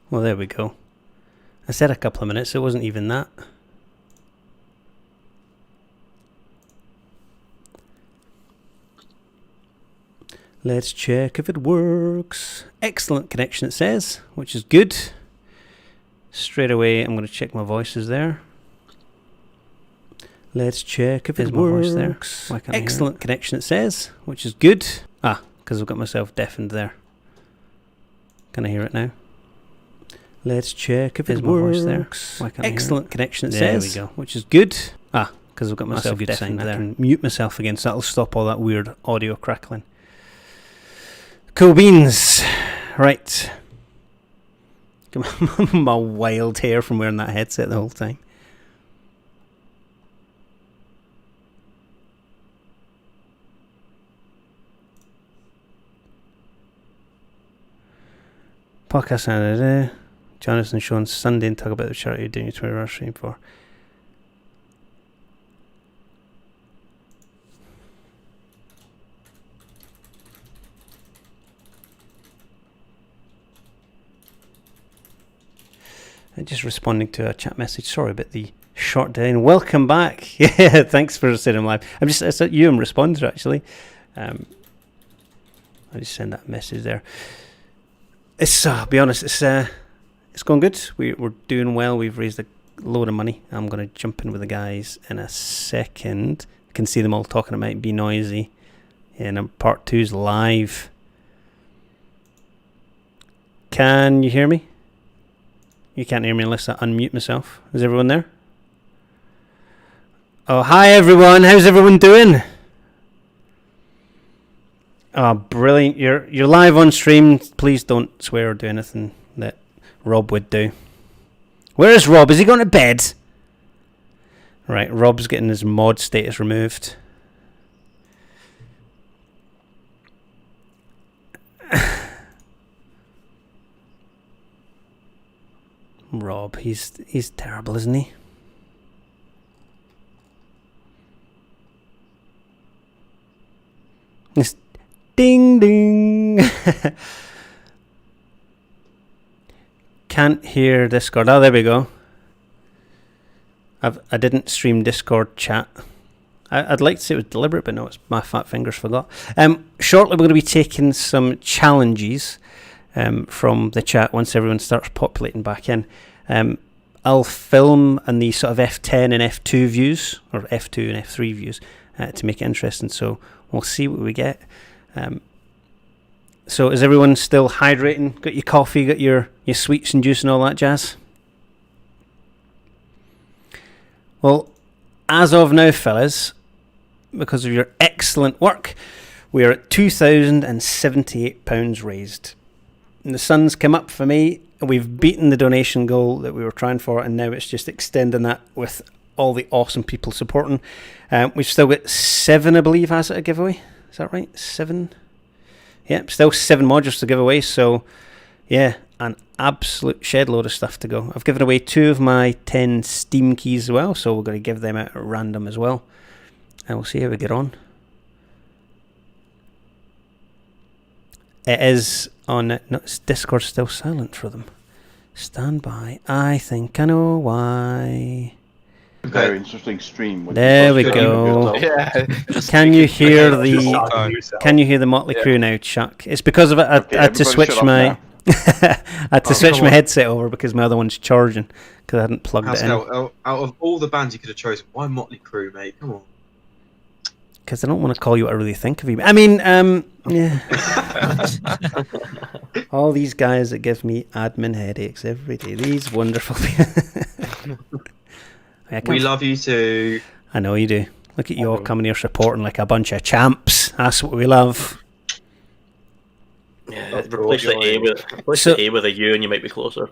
Well, there we go. I said a couple of minutes. It wasn't even that. Let's check if it works. Excellent connection, it says, which is good. Straight away, I'm going to check my voices there. Let's check if it works. Excellent connection, it says, which is good. Ah, because I've got myself deafened there. Can I hear it now? Let's check if it works. Excellent connection, it says. There we go. Which is good. Ah, because I've got myself deafened there. I can mute myself again, so that'll stop all that weird audio crackling. Cool beans. Right. My wild hair from wearing that headset the whole time. Podcast Jonathan Sean Sunday and talk about the charity you're doing your 20-hour stream for. Just responding to a chat message. Sorry about the short delay. And welcome back. Yeah, thanks for sitting live. It's you and responder actually. I just send that message there. It's I'll be honest. It's going good. We're doing well. We've raised a load of money. I'm going to jump in with the guys in a second. I can see them all talking. It might be noisy. And part 2's live. Can you hear me? You can't hear me unless I unmute myself. Is everyone there? Oh, hi everyone. How's everyone doing? Oh, brilliant. You're live on stream. Please don't swear or do anything that Rob would do. Where is Rob? Is he going to bed? Right, Rob's getting his mod status removed. Rob, he's terrible, isn't he? It's ding ding. Can't hear Discord. Oh, there we go. I didn't stream Discord chat. I'd like to say it was deliberate, but no, it's my fat fingers forgot. Shortly we're going to be taking some challenges from the chat once everyone starts populating back in. I'll film in the sort of F10 and F2 views, or F2 and F3 views, to make it interesting. So we'll see what we get. So is everyone still hydrating? Got your coffee, got your sweets and juice and all that jazz? Well, as of now, fellas, because of your excellent work, we are at £2,078 raised. And the sun's come up for me. We've beaten the donation goal that we were trying for, and now it's just extending that with all the awesome people supporting. We've still got 7, I believe, has it a giveaway? Is that right? 7? Yep, still 7 modules to give away. So, yeah, an absolute shed load of stuff to go. I've given away 2 of my 10 Steam keys as well, so we're going to give them out at random as well. And we'll see how we get on. It is on... No, Discord's still silent for them. Stand by. I think I know why. Very interesting stream. There we go. Yeah. Can you hear the Motley Crue now, Chuck? It's because of it. I had to switch my my headset over because my other one's charging because I hadn't plugged it in. Out of all the bands you could have chosen, why Motley Crue, mate? Come on. Because I don't want to call you what I really think of you. I mean, yeah. All these guys that give me admin headaches every day. These wonderful people. We love you too. I know you do. Look at you all coming here supporting like a bunch of champs. That's what we love. Yeah, replace the A with a U and you might be closer.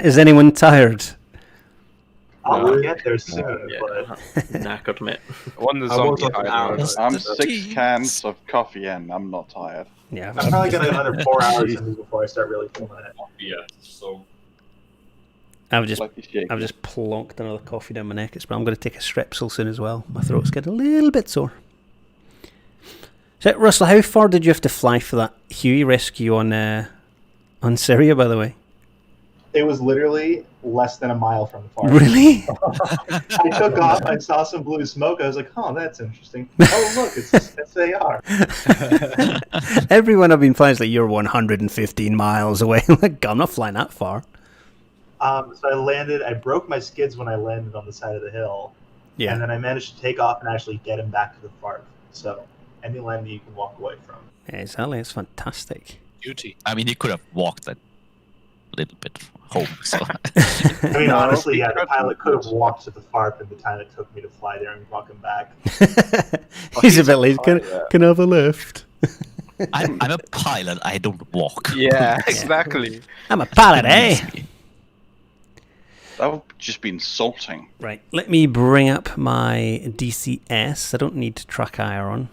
Is anyone tired? I'll get there soon, but... Knackered, mate. I'm 6 cans of coffee in. I'm not tired. Yeah, I'm probably going to another 4 hours before I start really feeling it. Yeah, so... I've just plonked another coffee down my neck. I'm going to take a Strepsil soon as well. My throat's getting a little bit sore. So, Russell, how far did you have to fly for that Huey rescue on Syria, by the way? It was literally less than a mile from the farm. Really? I took off. I saw some blue smoke. I was like, "Oh, that's interesting." Oh, look, it's SAR. Everyone I've been flying is like, you're 115 miles away. Like, I'm not flying that far. So I landed. I broke my skids when I landed on the side of the hill. Yeah. And then I managed to take off and actually get him back to the farm. So any landing you can walk away from. Yeah, exactly. It's fantastic. Duty. I mean, he could have walked a little bit home. So. I mean, honestly, yeah, the pilot could have walked to the FARP in the time it took me to fly there and walk him back. He's a bit late. Can I have a lift? I'm a pilot. I don't walk. Yeah, exactly. I'm a pilot, eh? That would just be insulting. Right. Let me bring up my DCS. I don't need track IR on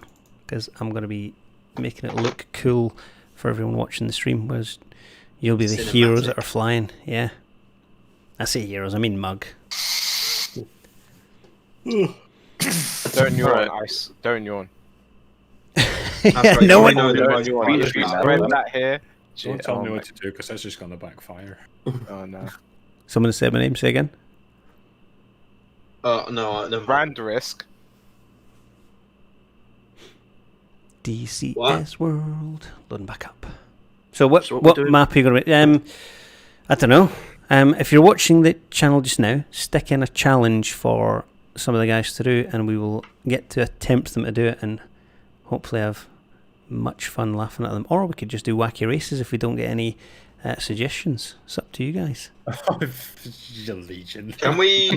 because I'm going to be making it look cool for everyone watching the stream. Whereas you'll be the heroes that are flying. Yeah. I say heroes, I mean mug. Don't yawn, Ice. Don't yawn. Yeah, no one. Spread that here. Don't tell me what to do because that's just gonna backfire. Oh no. Someone say my name. Say again. No. Brand risk. DCS World. Loading back up. So what we're map are you going to make? I don't know. If you're watching the channel just now, stick in a challenge for some of the guys to do, and we will get to attempt them to do it, and hopefully have much fun laughing at them. Or we could just do wacky races if we don't get any suggestions. It's up to you guys. Legion. Can we...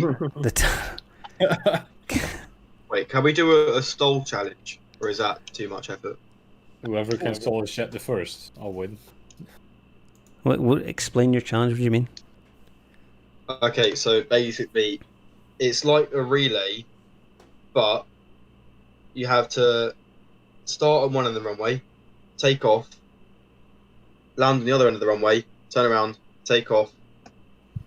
Wait, can we do a stall challenge? Or is that too much effort? Whoever can stall the shit the first, I'll win. What, explain your challenge. What do you mean? Okay, so basically, it's like a relay, but you have to start on one end of the runway, take off, land on the other end of the runway, turn around, take off,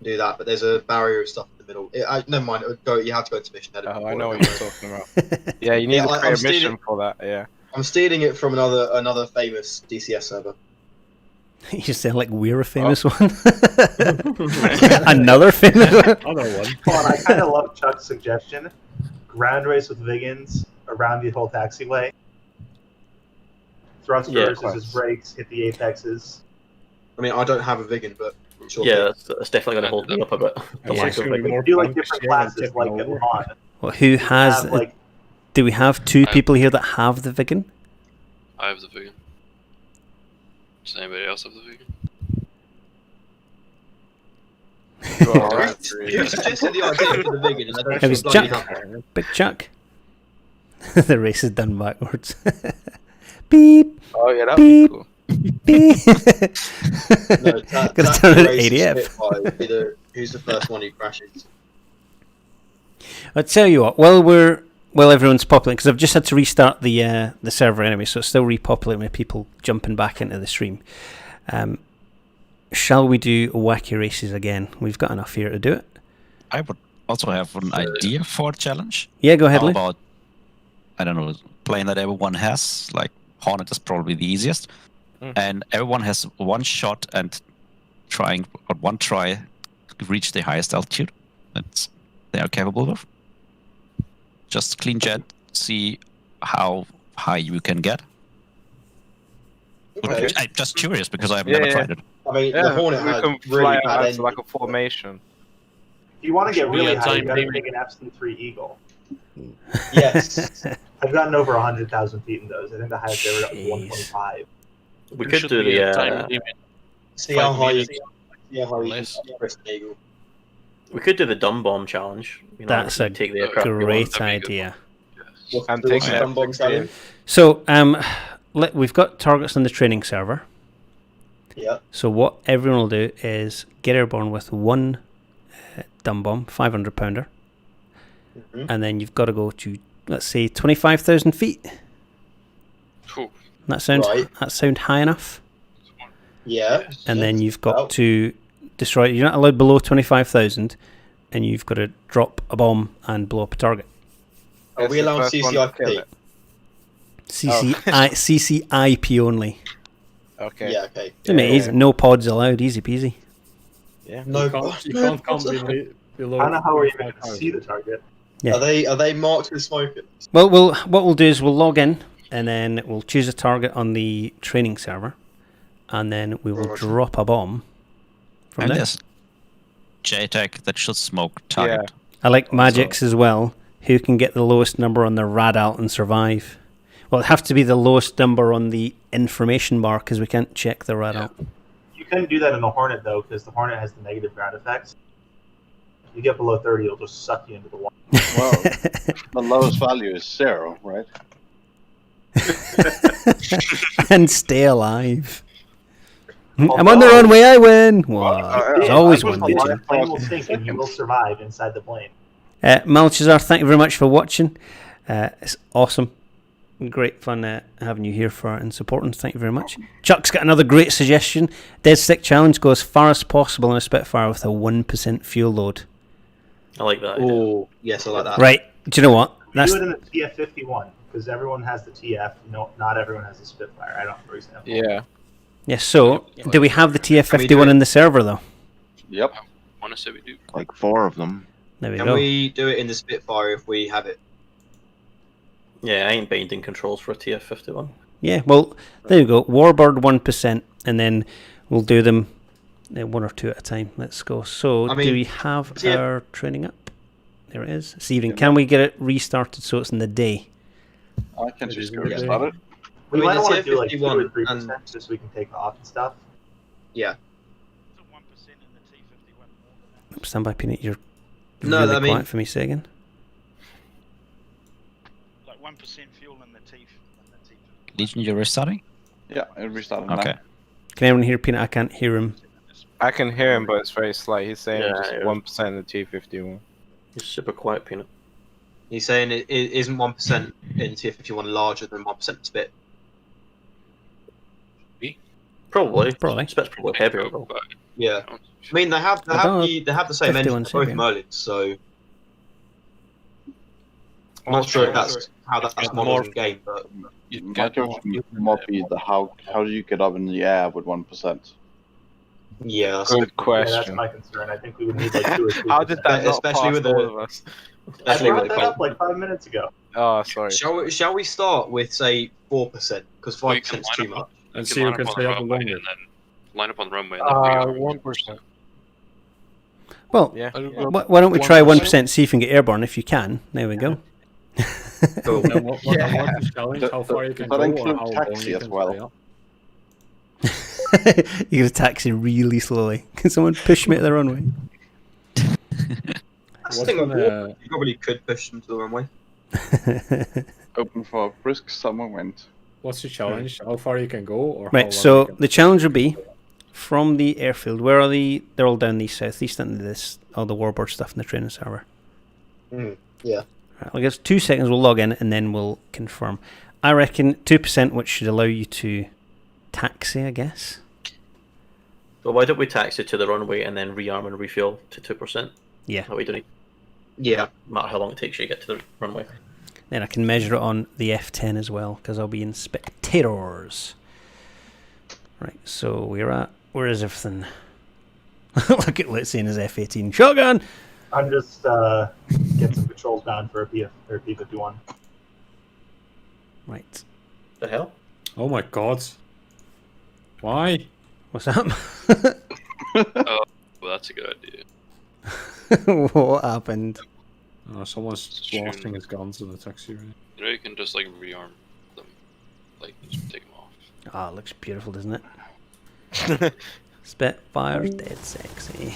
do that. But there's a barrier of stuff in the middle. Never mind. It would go. You have to go into mission. Oh, I know what you're talking about. Yeah, you need to create a mission for that. Yeah. I'm stealing it from another famous DCS server. You sound like we're a famous one. Another famous one. Another one. Come on, I kind of love Chuck's suggestion. Ground race with Vigans around the whole taxiway. Thrusters, his brakes, hit the apexes. I mean, I don't have a Vigan, but sure. Yeah, that's definitely going to hold me up a bit. We can do like different classes, like at Le Mans. Well, who has? Do we have two people here that have the Vigan? I have the Vigan. Does anybody else have the Vigan? Who suggested the idea for the Vigan? It was Chuck. Big Chuck. The race is done backwards. Beep. Oh yeah, that'd beep. be cool. Beep. No, Gonna turn it 80F. Who's the first one who crashes? I'll tell you what. Well, everyone's populating because I've just had to restart the server anyway, so it's still repopulating with people jumping back into the stream. Shall we do wacky races again? We've got enough here to do it. I would also have an idea for a challenge. Yeah, go ahead, How Lou. about, I don't know, plane that everyone has, like Hornet is probably the easiest, and everyone has one shot and one try to reach the highest altitude that they are capable of. Just clean jet, see how high you can get. Okay. I'm just curious because I've never tried it. I mean, the Hornet we has can really fly bad out engine. like a formation. If you want to get really high, you got to time take an absolute 3 Eagle. Yes. I've gotten over 100,000 feet in those. I think the highest ever got was 125. We could do the See how high you Nice. can press an Eagle. we could do the dumb bomb challenge. You know, That's a take the aircraft we want. great that'd be a good idea. And What's take the it dumb bomb F-16. challenge? So, we've got targets on the training server. Yeah. So what everyone will do is get airborne with one dumb bomb, 500 pounder, and then you've got to go to, let's say, 25,000 feet. Cool. That sound high enough? Yeah. And then you've got to destroy. You're not allowed below 25,000, and you've got to drop a bomb and blow up a target. Are we allowed CCIP? CCIP only. Okay. Yeah, okay. Amazing. No pods allowed. Easy peasy. Yeah. No, You can't come below. I don't know how we're even 45 going to see the target. Yeah. Are they marked with smokers? Well, what we'll do is we'll log in, and then we'll choose a target on the training server, and then we will drop a bomb from And there. there's JTAG that should smoke target. I like Magics as well, who can get the lowest number on the radalt and survive. Well, it have to be the lowest number on the information bar, because we can't check the radalt. You couldn't do that in the Hornet, though, because the Hornet has the negative ground effects. If you get below 30, it'll just suck you into the water. Well, the lowest value is 0, right? And stay alive. I'm on the runway, I win! Wow. There's always one, did you? The plane will sink and you will survive inside the plane. Malchazar, thank you very much for watching. It's awesome. Great fun having you here and supporting. Thank you very much. Chuck's got another great suggestion. Dead Stick Challenge, go as far as possible in a Spitfire with a 1% fuel load. I like that. Oh, yes, I like that. Right. Do you know what? Do it in the TF-51, because everyone has the TF. No, not everyone has the Spitfire. I don't, for example. Yeah. Yes, so do we have the TF-51 in the server, though? Yep. I want to say we do. Like 4 of them. There we Can go. we do it in the Spitfire if we have it? Yeah, I ain't binding controls for a TF-51. Yeah, well, there you go. Warbird 1%, and then we'll do them 1 or 2 at a time. Let's go. So, do we have our training up? There it is. Steven, can we get it restarted so it's in the day? I can just go restart it. We might want to do like 2 or 3%, 3% just so we can take it off and stuff. Yeah. Stand by, Peanut. You're No, really I mean- quiet for me. Say again. Like 1% fuel in the teeth. Legion, you're restarting? Yeah, it restarted Okay. now. Can anyone hear Peanut? I can't hear him. I can hear him, but it's very slight. He's saying Yeah, just yeah. 1% of T51. You're super quiet, Peanut. He's saying it isn't 1% in TF-51 larger than 1% spit. Probably. Probably. Spit's probably heavier, though. Yeah. I mean, they have the same engine 51's for both heavier. modes, so I'm not sure if that's how that's modeled in game, but My question might be how do you get up in the air with 1%? yeah, that's Good Yeah, that's question. my concern. I think we would need like 2 or 3%. How did that not Especially pass with all the- of us? I especially with brought the that up like 5 minutes ago. Oh, sorry. Shall we start with say 4%? Because 5% is too much. And We see who line can up on stay the up runway longer. and then line up on the runway and then rearm. 1%. Well, Yeah. why don't we try 1%, see if you can get airborne? If you can, there we go. Cool. And what's the challenge? How far you can Does go that or include how long taxi you as can well? stay up? You get a taxi really slowly. Can someone push me to the runway? That's the What's thing with gonna- Warbird, you probably could push them to the runway. Open for a brisk summer wind. What's the challenge? How far you can go or how Right, long so you can... the challenge will be from the airfield. Where are the? They're all down the southeast end of this. All the Warbird stuff in the training server. Yeah. Right, I guess 2 seconds. We'll log in and then we'll confirm. I reckon 2%, which should allow you to taxi. I guess. Well, why don't we taxi to the runway and then rearm and refuel to 2%? Yeah. That way, don't Yeah. matter how long it takes you to get to the runway. Then I can measure it on the F10 as well, because I'll be in spectators. Right, so we're at... Where is everything? Look at Litzy in his F18. Shotgun! I'm just get some controls down for a P51. Right. The hell? Oh my god. Why? What's up? Well, that's a good idea. What happened? Oh, someone's blasting his guns in the taxi. Right? You know, you can just like rearm them, like just take them off. Ah, it looks beautiful, doesn't it? Spitfire's dead sexy.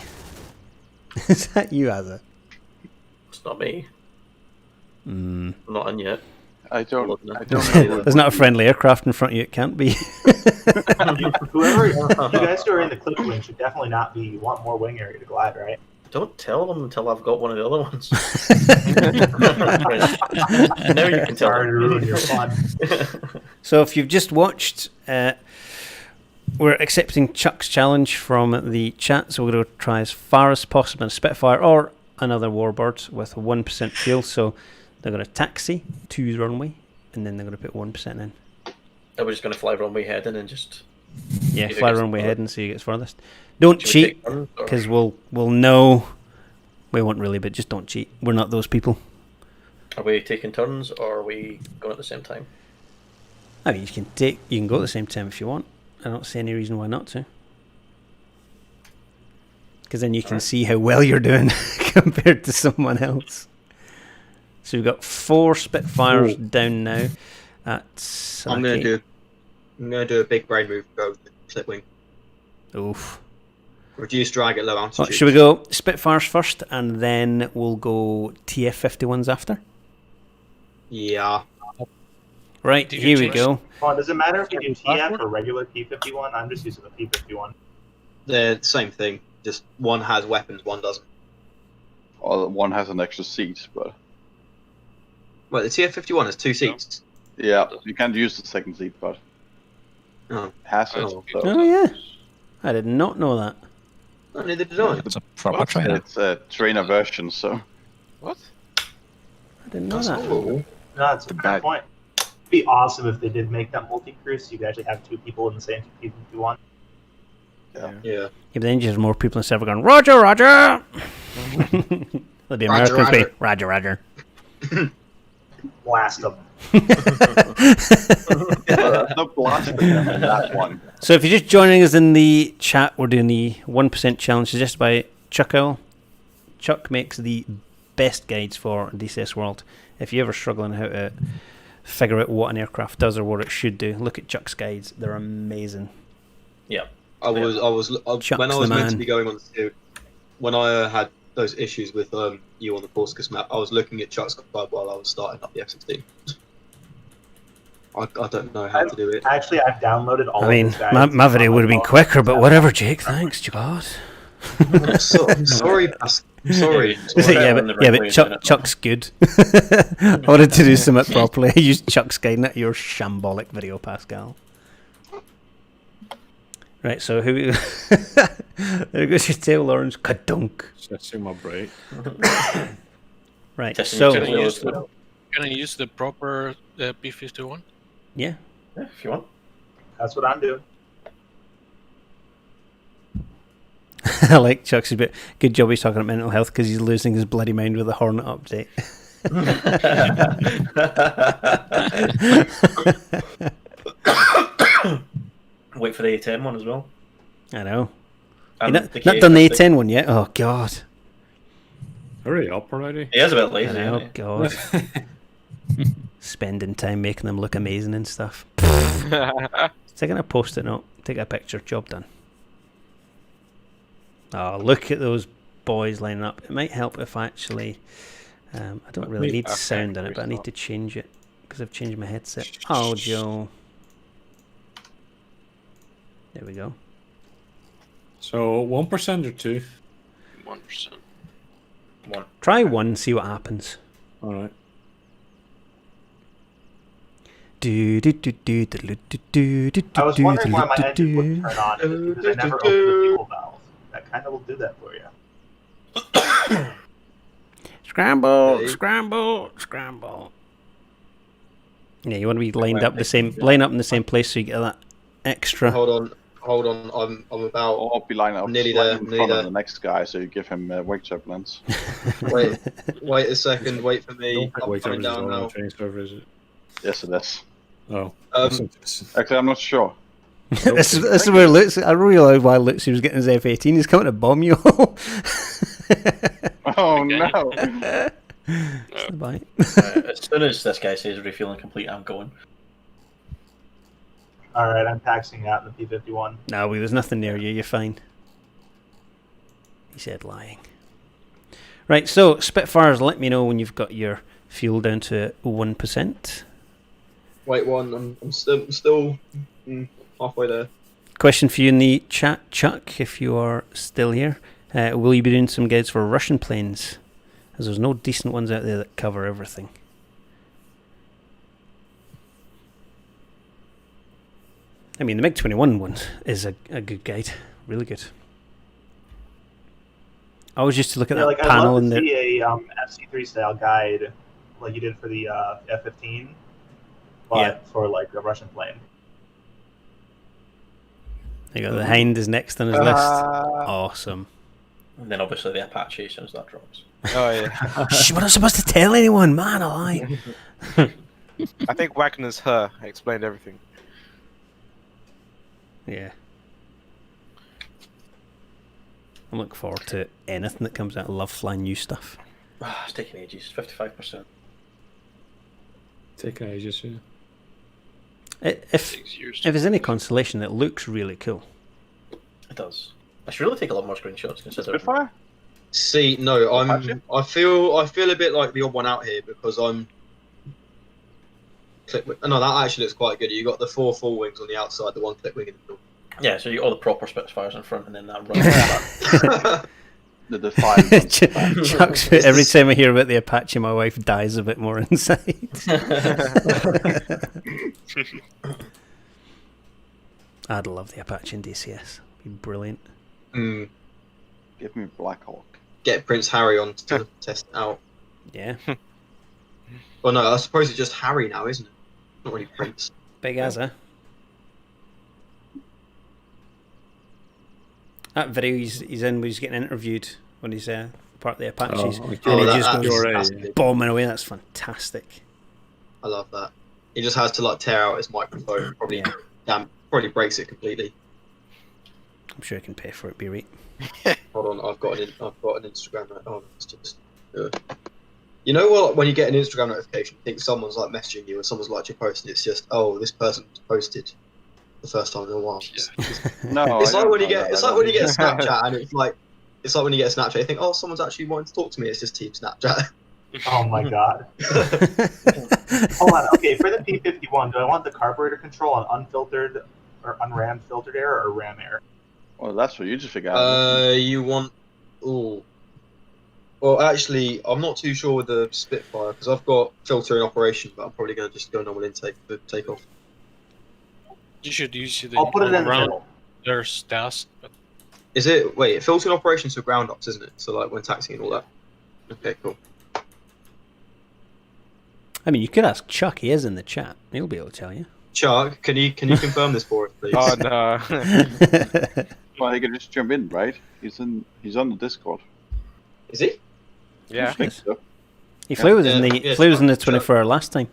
Is that you, Azza? It's not me. Mm. Not in yet. I don't know. There's not a friendly aircraft in front of you, it can't be. Whoever, you guys who are in the clip wing should definitely not be. You want more wing area to glide, right? Don't tell them until I've got one of the other ones. Now you can tell Sorry to them. ruin your fun. So if you've just watched, we're accepting Chuck's challenge from the chat, so we're going to try as far as possible in a Spitfire or another Warbird with 1% fuel. So they're going to taxi to the runway, and then they're going to put 1% in. Are we just going to fly runway heading and just Yeah, Who fly gets runway furthest? ahead and see who gets furthest. Don't Should we cheat, take turns, or- because we'll know. We won't really, but just don't cheat. We're not those people. Are we taking turns, or are we going at the same time? I mean, you can go at the same time if you want. I don't see any reason why not to. Because then you can see how well you're doing compared to someone else. So we've got 4 Spitfires down now. At I'm gonna do a big brain move. Go with the clip wing. Oof. Reduce drag at low Well, altitude. should we go Spitfires first, and then we'll go TF-51s after? Yeah. Right, Did you here we change- go. Well, does it matter if you do TF Passport? or regular P51? I'm just using the P51. They're the same thing. Just one has weapons, one doesn't. Or one has an extra seat, but Well, the TF-51 has 2 seats. yeah, you can't use the second seat, but Oh. it has it. Oh, So. Oh yeah, I did not know that. No, neither did I. It's a proper trainer. It's a trainer version, so What? I didn't know That's that. cool. No, that's a Goodbye. good point. It'd be awesome if they did make that multi-crew, so you could actually have 2 people in the same P51. Yeah. Yeah, but then you have more people in the server going, Roger, Roger! The Americans be, Roger, Roger. Blast them. no blasting them in that one. So if you're just joining us in the chat, we're doing the 1% challenge suggested by Chuck Owl. Chuck makes the best guides for DCS World. If you're ever struggling how to figure out what an aircraft does or what it should do, look at Chuck's guides. They're amazing. Yeah. Chuck's when I the was meant man. to be going on to, when I had those issues with you on the Portscus map, I was looking at Chuck's guide while I was starting up the F-16. I don't know how to do it. Actually, I've downloaded all I of mean, these guides. my video would have been quicker, but whatever, Jake. Thanks, God. Sorry, sorry. yeah, but Chuck's good. I wanted to do something properly. I used Chuck's guide, not your shambolic video, Pascal. Right, so who? There goes your tail, Lawrence. Kadunk. Setting my brake. Right, Testing so your Can I use the proper P51? yeah. Yeah, if you want. That's what I'm doing. I like Chuck's a bit. Good job he's talking about mental health because he's losing his bloody mind with the Hornet update. Wait for the A10 one as well. I know. And You're the not done the K50. A10 one yet? Oh, God. Hurry up already. He is a bit I lazy. know, isn't he? God. Spending time making them look amazing and stuff. Taking a post-it note. Take a picture. Job done. Oh, look at those boys lining up. It might help if I actually... I don't really need sound on it, but I need to change it because I've changed my headset. Oh, Joe. There we go. So 1% or 2? 1%. One. Try 1, see what happens. All right. I was wondering why my engine wouldn't turn on because I never opened the fuel valve. That kind of will do that for you. Scramble, scramble, scramble. Yeah, you want to be lined up line up in the same place so you get that extra. Hold on. I'm about. Or be lined up Nearly slightly there, in nearly front there. of the next guy, so you give him wake turbulence. Wait a second. Wait for me. I'm Wait, coming down now. change server, is it? Yes, it is. Oh. Actually, I'm not sure. this is where Lutz. I realised why Lutz was getting his F-18. He's coming to bomb you all. Oh no! Bye. As soon as this guy says refueling complete, I'm going. Alright, I'm taxing out in the P51. No, there's nothing near you. You're fine. He said lying. Right, so Spitfires, let me know when you've got your fuel down to 1%. Wait one. I'm still halfway there. Question for you in the chat, Chuck, if you are still here. Will you be doing some guides for Russian planes? As there's no decent ones out there that cover everything. I mean, the MiG-21 one is a good guide. Really good. I always used to look at that I'd panel love and to see a FC3 style guide like you did for the F-15, but Yeah. for like a Russian plane. You got the Hind is next on his list. Awesome. And then obviously the Apache as soon as that drops. Oh yeah. Shh, we're not supposed to tell anyone, man. I lie. I think Wagner's her explained everything. Yeah. I'm looking forward to anything that comes out. I love flying new stuff. It's taking ages. 55%. Taking ages, yeah. If there's any consolation, it looks really cool. It does. I should really take a lot more screenshots considering. Spitfire? See, no, I feel a bit like the odd one out here because I'm. No, that actually looks quite good. You got the 4 full wings on the outside, the 1 clip wing in the middle. Yeah, so you got all the proper Spitfires in front, and then that runs. The defiant. Chuck's, every time I hear about the Apache, my wife dies a bit more inside. I'd love the Apache in DCS. Be brilliant. Give me Black Hawk. Get Prince Harry on to test it out. Yeah. Well, no, I suppose it's just Harry now, isn't it? Not really Prince. Big as, huh? That video he's in where he's getting interviewed when he's part of the Apaches. And he just goes bombing away. That's fantastic. I love that. He just has to like tear out his microphone. Probably breaks it completely. I'm sure he can pay for it, B-Rate. Hold on, I've got an Instagram. Oh, it's just. You know what? When you get an Instagram notification, you think someone's like messaging you, or someone's liked your post, and it's just, oh, this person posted the first time in a while. Yeah. No, it's like when you get Snapchat, and it's like when you get Snapchat, you think, oh, someone's actually wanting to talk to me. It's just Team Snapchat. Oh my god. Hold on. Okay, for the P51, do I want the carburetor control on unfiltered or unrammed filtered air or ram air? Well, that's what you just figured out. You want. Ooh. Well, actually, I'm not too sure with the Spitfire because I've got filter in operation, but I'm probably going to just go normal intake for takeoff. You should use the. I'll put it in the middle. There's DAS. Is it? Wait, filter in operation to ground ops, isn't it? So like when taxiing and all that. Okay, cool. I mean, you could ask Chuck. He is in the chat. He'll be able to tell you. Chuck, can you confirm this for us, please? Oh no. Well, he can just jump in, right? He's on the Discord. Is he? Yeah. I think so. He flew in the 24-hour last time,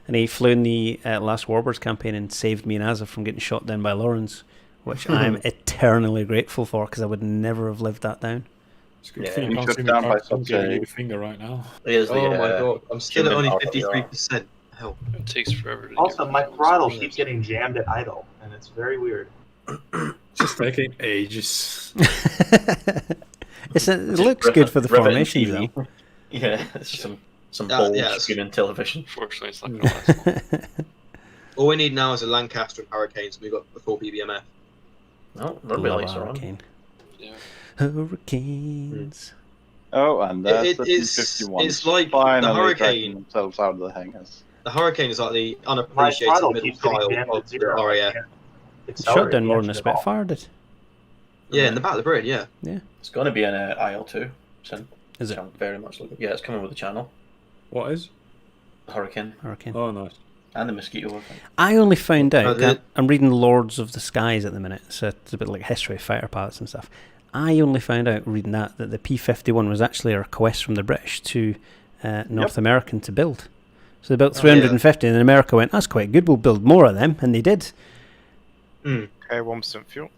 and he flew in the last Warbird campaign and saved me and Azza from getting shot down by Lawrence, which I'm eternally grateful for because I would never have lived that down. It's a good thing you can't see me getting your finger right now. Oh my god, I'm still at only 53%. Hell. It takes forever to Also, my throttle keeps getting jammed at idle, and it's very weird. It's just taking ages. It looks good for the formation, though. Yeah, it's some bold screen television. Fortunately, it's not going to last. All we need now is a Lancaster and Hurricane, so we've got the full BBMF. No, rugby lights are on. Hurricane. Yeah. Hurricanes. Oh, and that's the P51. It's like finally the Hurricane themselves out of the hangars. The Hurricane is like the unappreciated middle child of the RAF. Shot down more than the Spitfire did. Yeah, in the Battle of Britain, yeah. Yeah. It's going to be an IL2 soon. Is it? Very much looking. Yeah, it's coming with the channel. What is? The Hurricane. Oh, nice. And the Mosquito, I think. I only found out, I'm reading Lords of the Skies at the minute, so it's a bit like history of fighter pilots and stuff. I only found out reading that the P-51 was actually a request from the British to North American to build. So they built 350 and then America went, that's quite good, we'll build more of them, and they did. Okay, 1% fuel.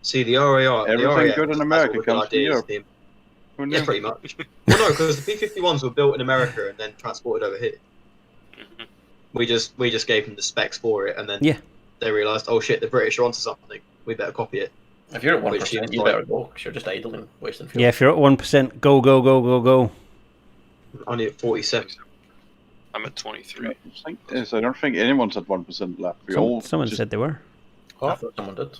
See, the RAR... Everything good in America comes to Europe. Yeah, pretty much. Well, no, because the P-51s were built in America and then transported over here. We just gave them the specs for it, and then they realised, oh shit, the British are onto something. We better copy it. If you're at 1%, you better go, because you're just idling, wasting fuel. Yeah, if you're at 1%, go, go, go, go, go. Only at 47. I'm at 23. I don't think anyone's at 1% left. Someone said they were. I thought someone did.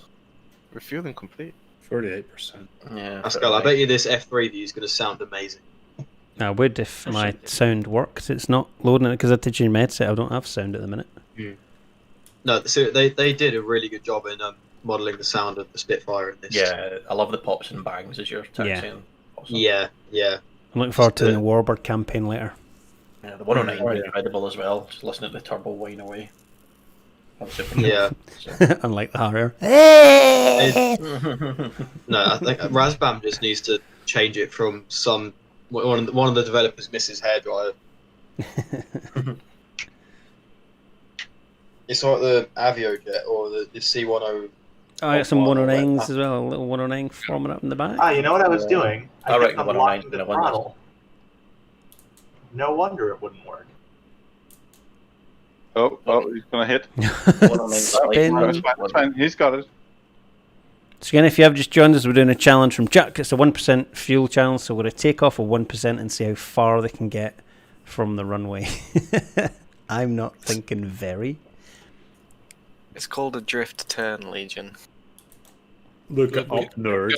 Refueling complete. 38%. Yeah. Pascal, I bet you this F3 view is going to sound amazing. I would if my sound worked. It's not loading it because I did your med set. I don't have sound at the minute. No, so they did a really good job in modelling the sound of the Spitfire in this. Yeah, I love the pops and bangs as you're taxiing. Yeah, yeah. I'm looking forward to the Warbird campaign later. Yeah, the 109 is incredible as well. Just listening to the turbo whine away. Yeah. Unlike the Harrier. No, I think Razbam just needs to change it from one of the developers misses hairdryer. It's like the Avio jet or the C10. Oh, I got some 109s as well. A little 109 forming up in the back. Ah, you know what I was doing? I reckon kept 109 unlocking the gonna win this. throttle. No wonder it wouldn't work. Oh, he's gonna hit. Spin. No, it's fine. He's got it. So again, if you have just joined us, we're doing a challenge from Chuck. It's a 1% fuel challenge, so we're going to take off a 1% and see how far they can get from the runway. I'm not thinking very. It's called a drift turn, Legion. Look up, nerd.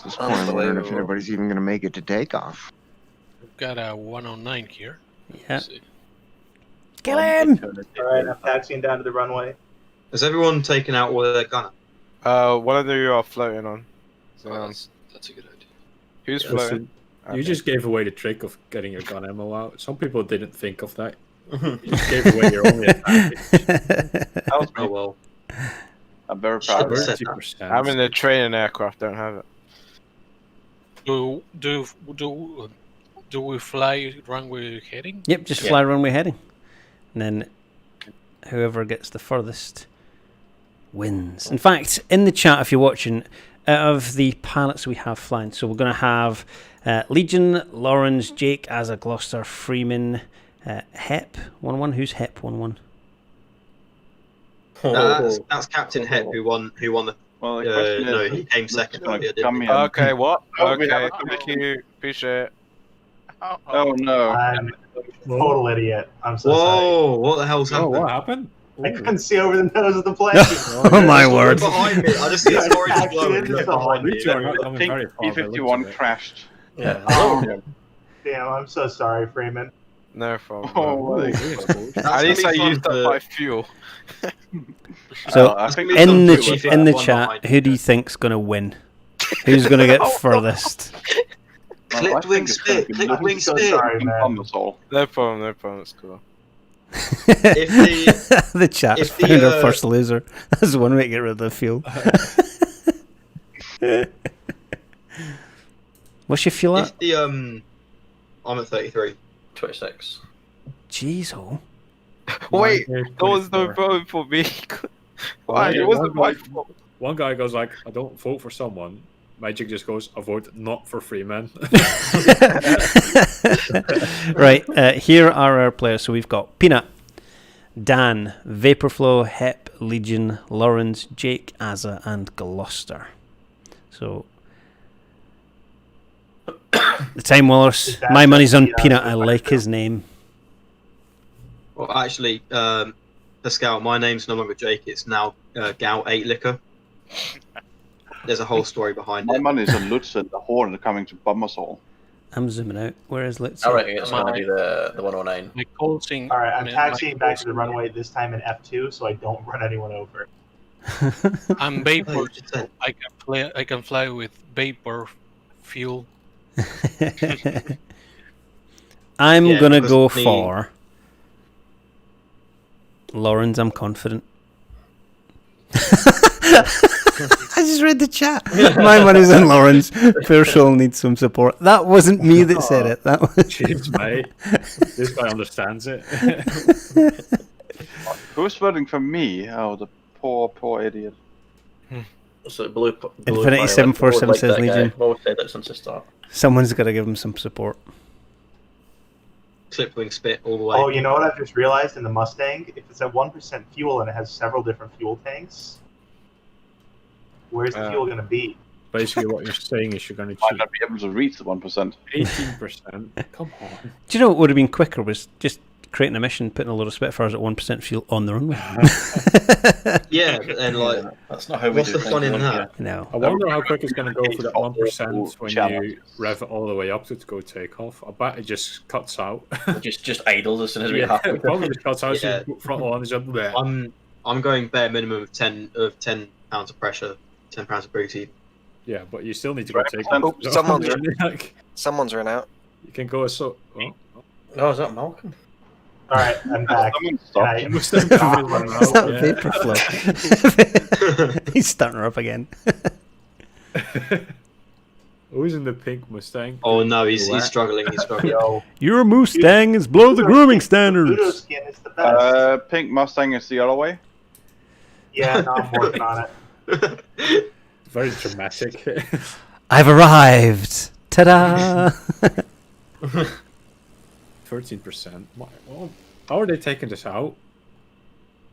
Just wondering if anybody's even going to make it to takeoff. We've got a 109 here. Yeah. Kill him! Alright, I'm taxiing down to the runway. Has everyone taken out all their gunner? One of you are floating on. So, that's a good idea. Who's floating? You just gave away the trick of getting your gun ammo out. Some people didn't think of that. You just gave away your only advantage. Oh well. I'm very proud of it. 30%. I'm in the training aircraft, don't have it. Do we fly runway heading? Yep, just fly runway heading. And then whoever gets the furthest wins. In fact, in the chat, if you're watching, out of the pilots we have flying, so we're going to have Legion, Lawrence, Jake, Asa, Gloucester, Freeman, Hep, 1-1. Who's Hep, 1-1? That's Captain Hep who won the. Well, the question no, is, he came second. Okay, what? Oh, we have Okay, thank you. Appreciate it. Oh no. I'm a total idiot. I'm so Whoa, what the hell's happened? What happened? sorry. I couldn't see over the nose of the plane. Oh my word. Behind me. I just see a orange glow behind me. I think E51 crashed. Yeah. Oh, damn, I'm so sorry, Freeman. No problem. Oh, At least I used up my fuel. So, I think in there's some the one chat, behind who do you think's going to win? Who's going to get furthest? Clipped wing spit. Clipped wing so spit. sorry, man. No problem, it's cool. The chat if found the, our first loser. That's one way to get rid of the fuel. What's your fuel at? If the I'm at 33. 26. Jeez, oh. Wait, there was no vote for me. Why? It wasn't my fault. One guy goes like, I don't vote for someone. Magic just goes, I vote not for Freeman. Right, here are our players. So we've got Peanut, Dan, Vaporflow, Hep, Legion, Lawrence, Jake, Asa, and Gloucester. So the Time Wallers. My money's on Peanut. I like his name. Well, actually, Pascal, my name's no longer Jake. It's now Gal 8 Liquor. There's a whole story behind My it. money's on Lutz and the Horn coming to bomb us all. I'm zooming out. Where is Lutz? I reckon it's going to be the 109. My closing. Alright, I'm taxiing back to the runway, this time in F2, so I don't run anyone over. I'm vapor. I can fly with vapor fuel. I'm Yeah, gonna because go me- for Lawrence. I'm confident. I just read the chat. My money's on Lawrence. Fair Soul needs some support. That wasn't me that said it. That was Jeez, mate. This guy understands it. Who's voting for me? Oh, the poor idiot. So blue Infinity 747 says Legion. What said that since the start? Someone's got to give him some support. Clipped wing spit all the way. Oh, you know what I've just realized in the Mustang? If it's at 1% fuel and it has several different fuel tanks, where's the fuel going to be? Basically, what you're saying is you're going to Might cheat. not be able to reach the 1%. 18%. Come on. Do you know what would have been quicker was just creating a mission, putting a load of Spitfires at 1% fuel on the runway. Yeah, but then like, That's not how we what's do the fun in things, that? No. I wonder how quick it's going to go for that 1% when you rev it all the way up to go take off. I bet it just cuts out. Just idles as soon as we Yeah, have it probably just cuts out. Yeah. So you front line is up there. I'm going bare minimum of 10 pounds of pressure, 10 pounds of booty. Yeah, but you still need to go take Oh, off. someone's- Someone's run out. You can go so. Oh. Oh, is that Malcolm? Alright, I'm back. Is that vapor flow? He's starting her up again. Who's in the pink Mustang? Oh no, he's struggling. He's struggling. Your Mustang is below the grooming standards. Skin is the best. Pink Mustang is the other way. Yeah, no, I'm working on it. Very dramatic. I've arrived. Ta-da! 13%. Well, how are they taking this out?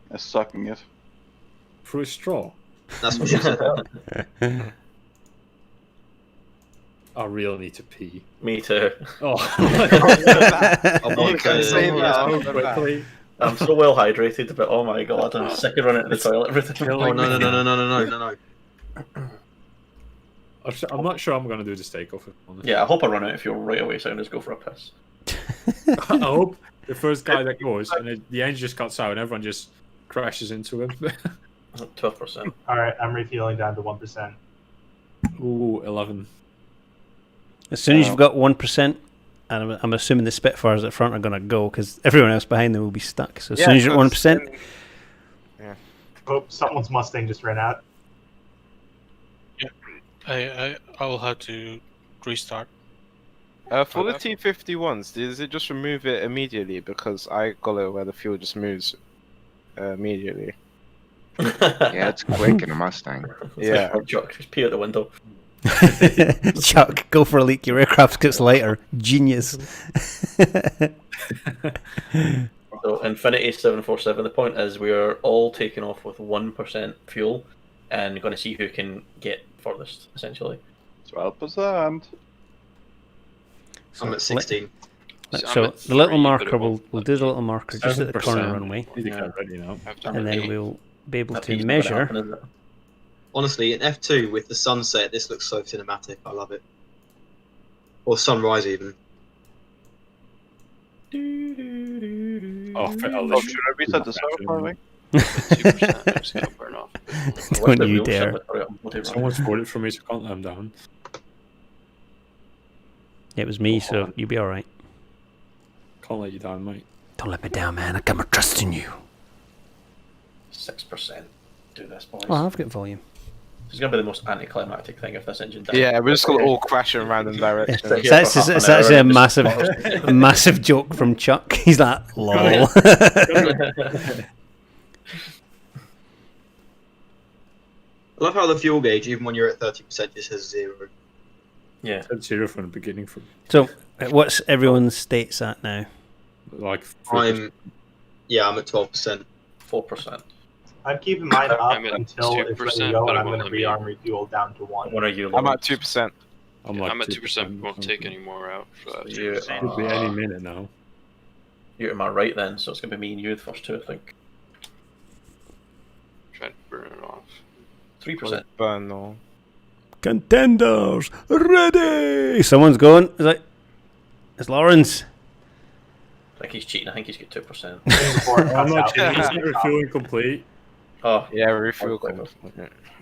They're sucking it. Through a straw? That's what she said. I really need to pee. Me too. Oh. I'm so well hydrated, but oh my god, I'm sick of running to the toilet every time. Oh no. I'm not sure I'm going to do this takeoff. Yeah, I hope I run out of fuel right away so I can just go for a piss. I hope the first guy that goes and the engine just cuts out and everyone just crashes into him. 12%. Alright, I'm refueling down to 1%. Ooh, 11. As soon as you've got 1%, and I'm assuming the Spitfires at front are going to go because everyone else behind them will be stuck. So as soon as you're at 1%. Yeah. Oh, someone's Mustang just ran out. Yeah, I'll have to restart. For the T-51s, does it just remove it immediately? Because I got it where the fuel just moves immediately. Yeah, it's quick in a Mustang. Yeah. Chuck, just pee out the window. Chuck, go for a leak. Your aircraft gets lighter. Genius. So, Infinity 747, the point is we are all taking off with 1% fuel and going to see who can get furthest, essentially. 12%. I'm at 16. So the little marker, we'll do the little marker just at the corner runway. Ready now. And then we'll be able to measure. Honestly, in F2 with the sunset, this looks so cinematic. I love it. Or sunrise even. Oh, should I reset the server for me? 2%. Just gonna burn off. Don't you dare. Someone's voted for me, so I can't let them down. It was me, so you'll be alright. Can't let you down, mate. Don't let me down, man. I got my trust in you. 6%. Do this, boys. Oh, I've got volume. This is going to be the most anticlimactic thing if this engine dies. Yeah, we're just going to all crash in random directions. It's actually a massive joke from Chuck. He's like, lol. I love how the fuel gauge, even when you're at 30%, just says 0. Yeah. It said 0 from the beginning. So, what's everyone's states at now? Like, I'm at 12%. 4%. I'm keeping mine up I'm at until it's ready to 2%, go, but and it I'm going won't to let me- rearm refuel down to 1. What are you? I'm at 2%. I'm I'm at 2%. Won't take any more out. So that's You 2%. Could be any minute now. You're to my right then, so it's going to be me and you the first two, I think. Try to burn it off. 3%. Burn no. Contenders, ready! Someone's going. Is like, it's Lawrence. I think he's cheating. I think he's got 2%. I'm not cheating. It's not refueling complete. Oh, Yeah, refuel.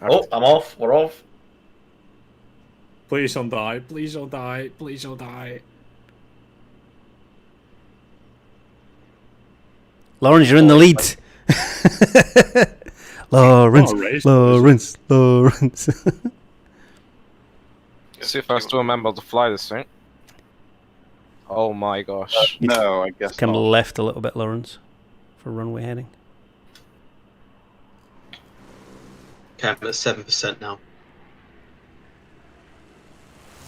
oh, I'm off. We're off. Please don't die. Please don't die. Please don't die. Lawrence, you're in the lead. Lawrence. See if I still remember to fly this thing. Oh my gosh. No, I guess Come not. left a little bit, Lawrence, for runway heading. Okay, I'm at 7% now.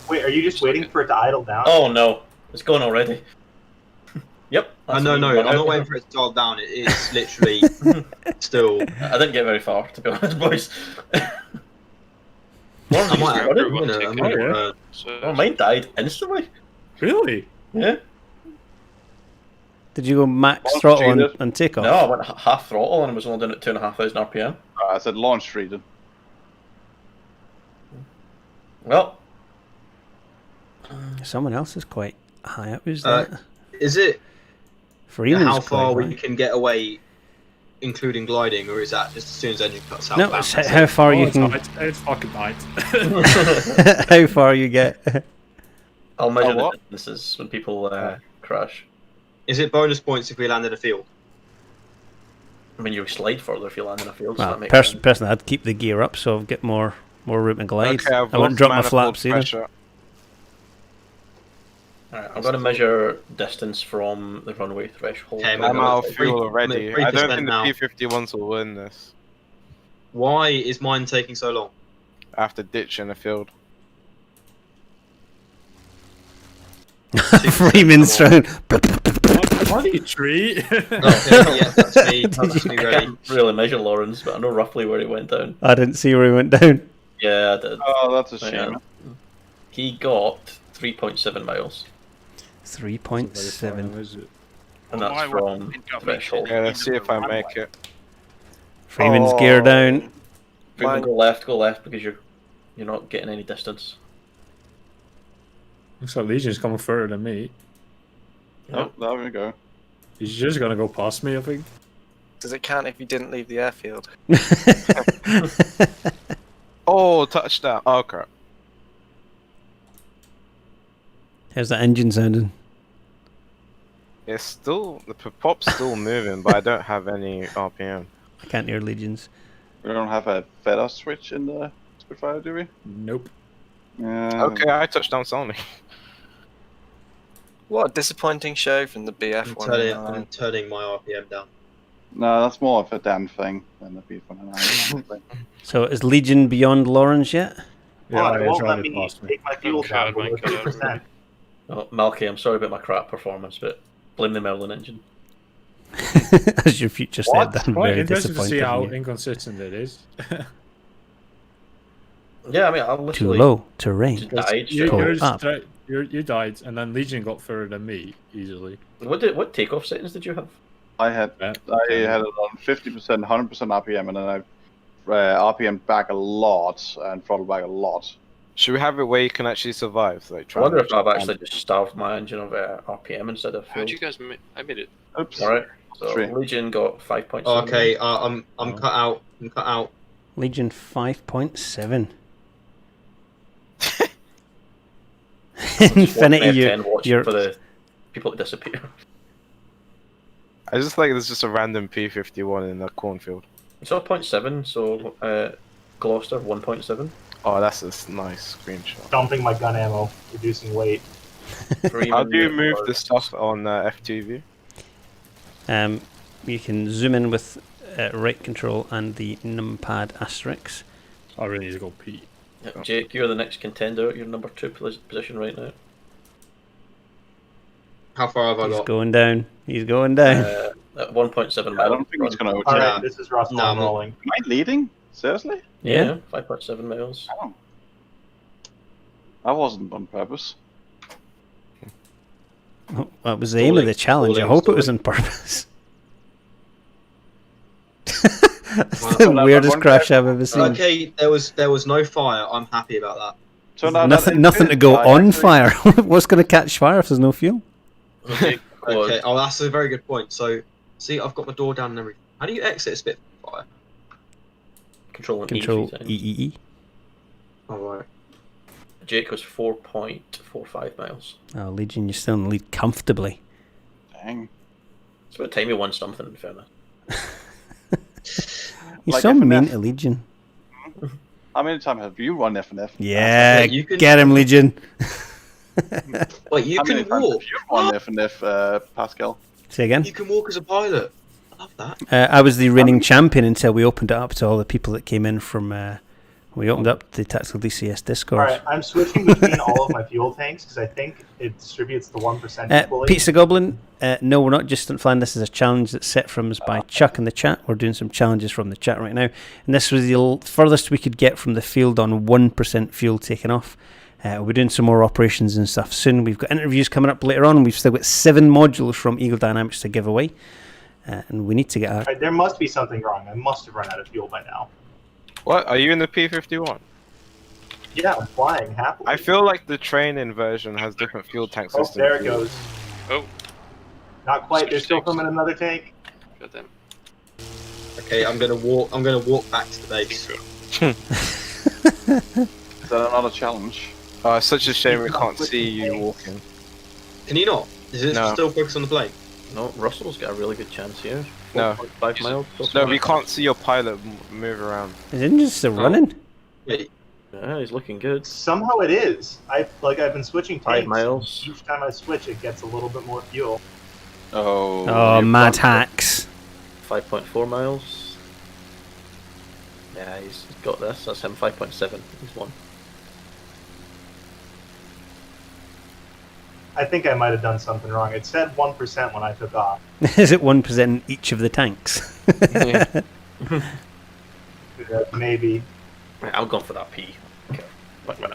Wait, are you just waiting for it to idle down? Oh no, it's gone already. Yep. No, I'm not waiting for it to dial down. It is literally still. I didn't get very far, to be honest, boys. I might have Everyone take it. Oh, mine died instantly. Really? Yeah. Did you go max throttle and take off? No, I went half throttle and was only doing it 2,500 RPM. I said launch freedom. Well, someone else is quite high up. Who's that? Is it Freeman's how far quite we can get away, including gliding, or is that just as soon as engine cuts out? No, bam, it's that's how it? far you can. It's fucking tight. How far you get. I'll measure the what? distances when people crash. Is it bonus points if we land in a field? I mean, you slide further if you land in a field. So Well, that makes sense. personally, I'd keep the gear up so I'll get more room to glide. Okay, I've I wouldn't lost drop my manifold flaps either. pressure. Alright, I'm going to measure distance from the runway threshold. Okay, I'm out of fuel 3% already. I don't think the now. P-51s will win this. Why is mine taking so long? After ditching the field. Freeman's throwing. Bloody tree. Yeah, that's me. That's me I ready. can't really measure Lawrence, but I know roughly where he went down. I didn't see where he went down. Yeah, I did. Oh, that's a Oh, yeah. shame. He got 3.7 miles, 3.7. Is it? and Well, that's my from one got me threshold. Yeah, let's see if I make it. Freeman's gear down. Freeman, go left because you're not getting any distance. Looks like Legion's coming further than me. Oh, there we go. He's just gonna go past me, I think. Does it count if you didn't leave the airfield? Oh, touchdown. Oh, crap. How's that engine sounding? It's still, the pop's still moving, but I don't have any RPM. I can't hear Legions. We don't have a feather switch in the Spitfire, do we? Nope. Okay, I touched down Sony. What a disappointing show from the BF1. I'm turning my RPM down. No, that's more of a damn thing than the P-109. So is Legion beyond Lawrence yet? Well, it it's won't let already me past me. take my fuel down God, below my God. 3%. Oh, Malky, I'm sorry about my crap performance, but blame the Merlin engine. As your future said, What? that's Quite very interesting to see disappointing. how in you. inconsistent it is. Yeah, I mean, I Too literally low, terrain. just died You, straight Pull away. up. you died, and then Legion got further than me easily. What takeoff settings did you have? I had Yeah. it on 50%, 100% RPM, and then I RPM back a lot and throttle back a lot. Should we have it where you can actually survive? Like, I try wonder and- if I've actually just starved my engine of RPM instead of fuel. How'd you guys make? I made it. Oops. Alright, so 3. Legion got 5.7. Okay, I'm cut out. I'm cut out. Legion 5.7. Infinity, you're for the people that disappear. I just like there's just a random P-51 in the cornfield. It's 0.7, so Gloucester 1.7. Oh, that's a nice screenshot. Dumping my gun ammo, reducing weight. How do you move the stuff on FTV? You can zoom in with right control and the numpad asterisk. I really need to go pee. Yeah, Jake, you're the next contender. You're number 2 position right now. How far have I He's got? going down. He's going down. At 1.7 I don't think it's going to Alright, overtake. this is Russell. No, I'm rolling. Am I leading? Seriously? Yeah. 5.7 miles. Oh. I wasn't on purpose. Oh, that was the aim of the challenge. I hope it was on purpose. That's the weirdest crash I've ever seen. Okay, there was no fire. I'm happy about that. So now Nothing to go on fire. What's going to catch fire if there's no fuel? Okay, oh, that's a very good point. So, see, I've got my door down and everything. How do you exit a Spitfire? Control EEE. Alright. Jake was 4.45 miles. Oh, Legion, you're still in the lead comfortably. Dang. It's about time you won something, in fairness. You're Like so FNF. mean to Legion. How many times have you run FNF? Yeah, Wait, you can- get him, Legion. Wait, you How many can times walk. have you run FNF, Pascal? Say again. You can walk as a pilot. I love that. I was the reigning champion until we opened it up to all the people that came in from. We opened up the Tactical DCS Discord. Alright, I'm switching between all of my fuel tanks because I think it distributes the 1% equally. Pizza Goblin, no, we're not just flying. This is a challenge that's set from us by Chuck in the chat. We're doing some challenges from the chat right now. And this was the furthest we could get from the field on 1% fuel taken off. We'll be doing some more operations and stuff soon. We've got interviews coming up later on. We've still got 7 modules from Eagle Dynamics to give away. And we need to get Alright, there must be something wrong. I must have run out of fuel by now. What? Are you in the P-51? Yeah, I'm flying happily. I feel like the training version has different fuel tank Oh, systems. there it goes. Oh. Not quite. There's still from in another tank. Got them. Okay, I'm gonna walk. I'm gonna walk back to the base. Is that another challenge? Oh, it's such a shame we can't see you walking. Can you not? Is it No. still focused on the plane? No, Russell's got a really good chance here. No. 4.5 miles. No, we can't see your pilot move around. His engine's still running. Wait. Yeah, he's looking good. Somehow it is. I've been switching 5 tanks. miles. Each time I switch, it gets a little bit more fuel. Oh. Oh, mad hacks. 5.4 miles. Yeah, he's got this. That's him. 5.7. He's won. I think I might have done something wrong. It said 1% when I took off. Is it 1% in each of the tanks? Maybe. Right, I'm going for that P. Okay. Wait, wait,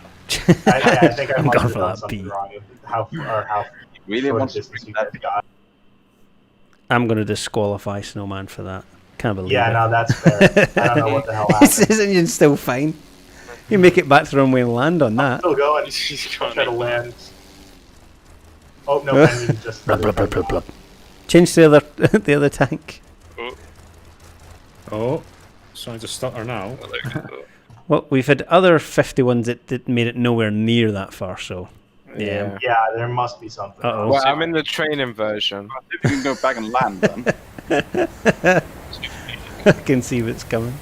I think I I'm might going have for done that something P. wrong. How Really short a wants to distance bring you that guys got. I'm going to disqualify Snowman for that. Can't believe it. Yeah, no, that's fair. I don't know what the hell happened. His engine's still fine. You make it back to the runway and land on that. Still going. Try to land. Oh no! I mean just. Blub, blub, blub, blub, blub. Change to the other tank. Oh, starting to stutter now. Well, we've had other 51s that made it nowhere near that far, so yeah. Yeah, there must be something. Uh-oh. Well, I'm in the training version. If you can go back and land then. I can see what's coming.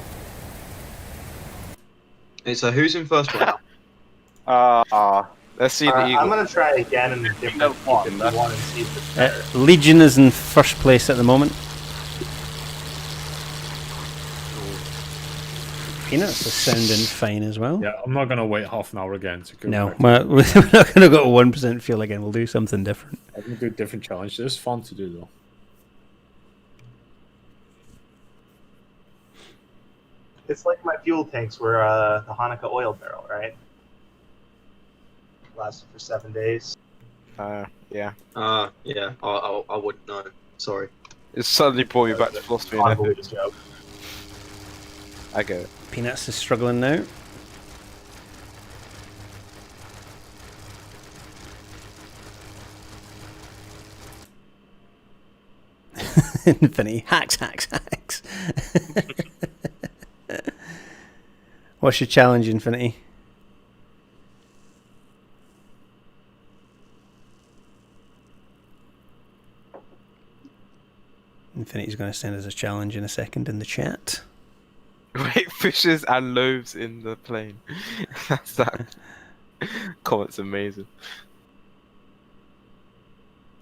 Hey, so who's in first one? Let's see the Eagle. I'm gonna try again in a different one and see if it's better. Legion is in first place at the moment. Peanuts is sounding fine as well. Yeah, I'm not gonna wait half an hour again to go. No, back. we're not going to go to 1% fuel again. We'll do something different. I'm gonna do a different challenge. It's fun to do though. It's like my fuel tanks were the Hanukkah oil barrel, right? Lasted for 7 days. Yeah. Yeah. I wouldn't know. Sorry. It suddenly brought you back to philosophy. and Convoluted ethics. joke. I get it. Peanuts is struggling now. Infinity. Hacks. What's your challenge, Infinity? Infinity's going to send us a challenge in a second in the chat. Wait, fishes and loaves in the plane. That's that. Comment's amazing.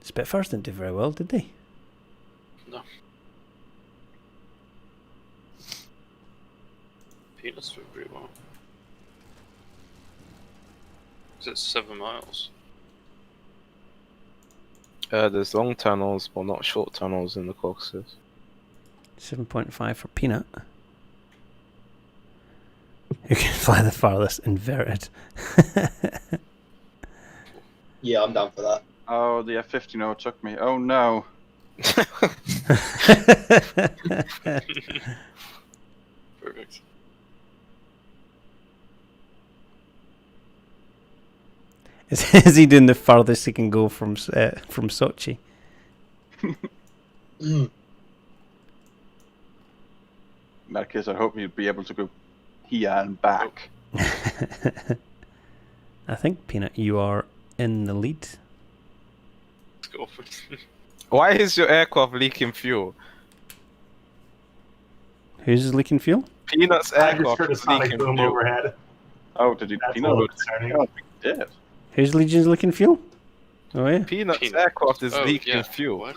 Spitfires didn't do very well, did they? No. Peanuts do pretty well. It's 7 miles. There's long tunnels, but not short tunnels in the Caucasus. 7.5 for Peanut. Who can fly the farthest inverted? Yeah, I'm down for that. Oh, the F-15 overtook me. Oh no. Perfect. Is he doing the farthest he can go from Sochi? In that case, I hope you'd be able to go here and back. I think, Peanut, you are in the lead. Let's go for it. Why is your aircraft leaking fuel? Who's leaking fuel? Peanut's I just aircraft heard a is sonic leaking boom fuel. overhead. Oh, did you? That's a Peanut little go? concerning. I don't think he did. Whose Legion's leaking fuel? Oh yeah. Peanut's Peanut. aircraft is Oh, leaking yeah. fuel. What?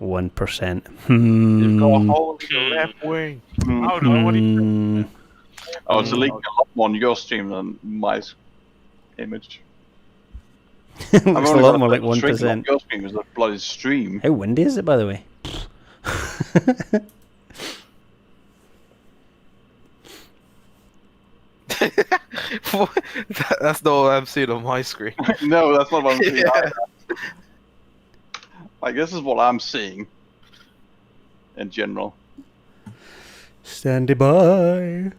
1%. You've got a hole in the left wing. Oh no, what are you Hmm. Oh, it's leaking a lot more on your stream than my image. Looks a lot more like 1%. Your stream is a bloody stream. How windy is it, by the way? That's not what I'm seeing on my screen. No, that's not what I'm seeing. Yeah. either. Like, this is what I'm seeing. In general. Standing by.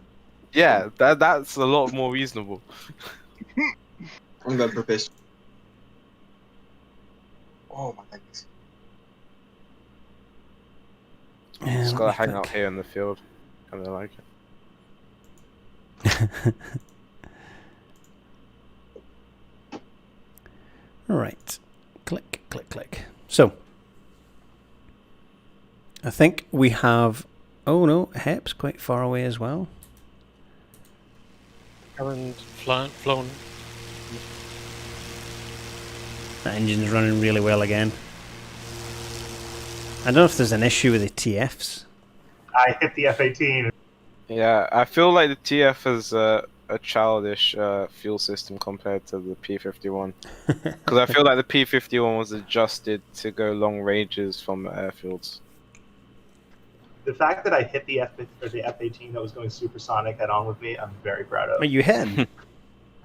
Yeah, that's a lot more reasonable. I'm going for a pistol. Oh my goodness. Yeah, Just let gotta me hang think. out here in the field. Kinda like it. Right. Click, click, click. So, I think we have... Oh no, Hep's quite far away as well. Haven't flown. That engine's running really well again. I don't know if there's an issue with the TFs. I hit the F-18. Yeah, I feel like the TF is a childish fuel system compared to the P-51. Because I feel like the P-51 was adjusted to go long ranges from the airfields. The fact that I hit the F-18 that was going supersonic head on with me, I'm very proud of. But you hit him.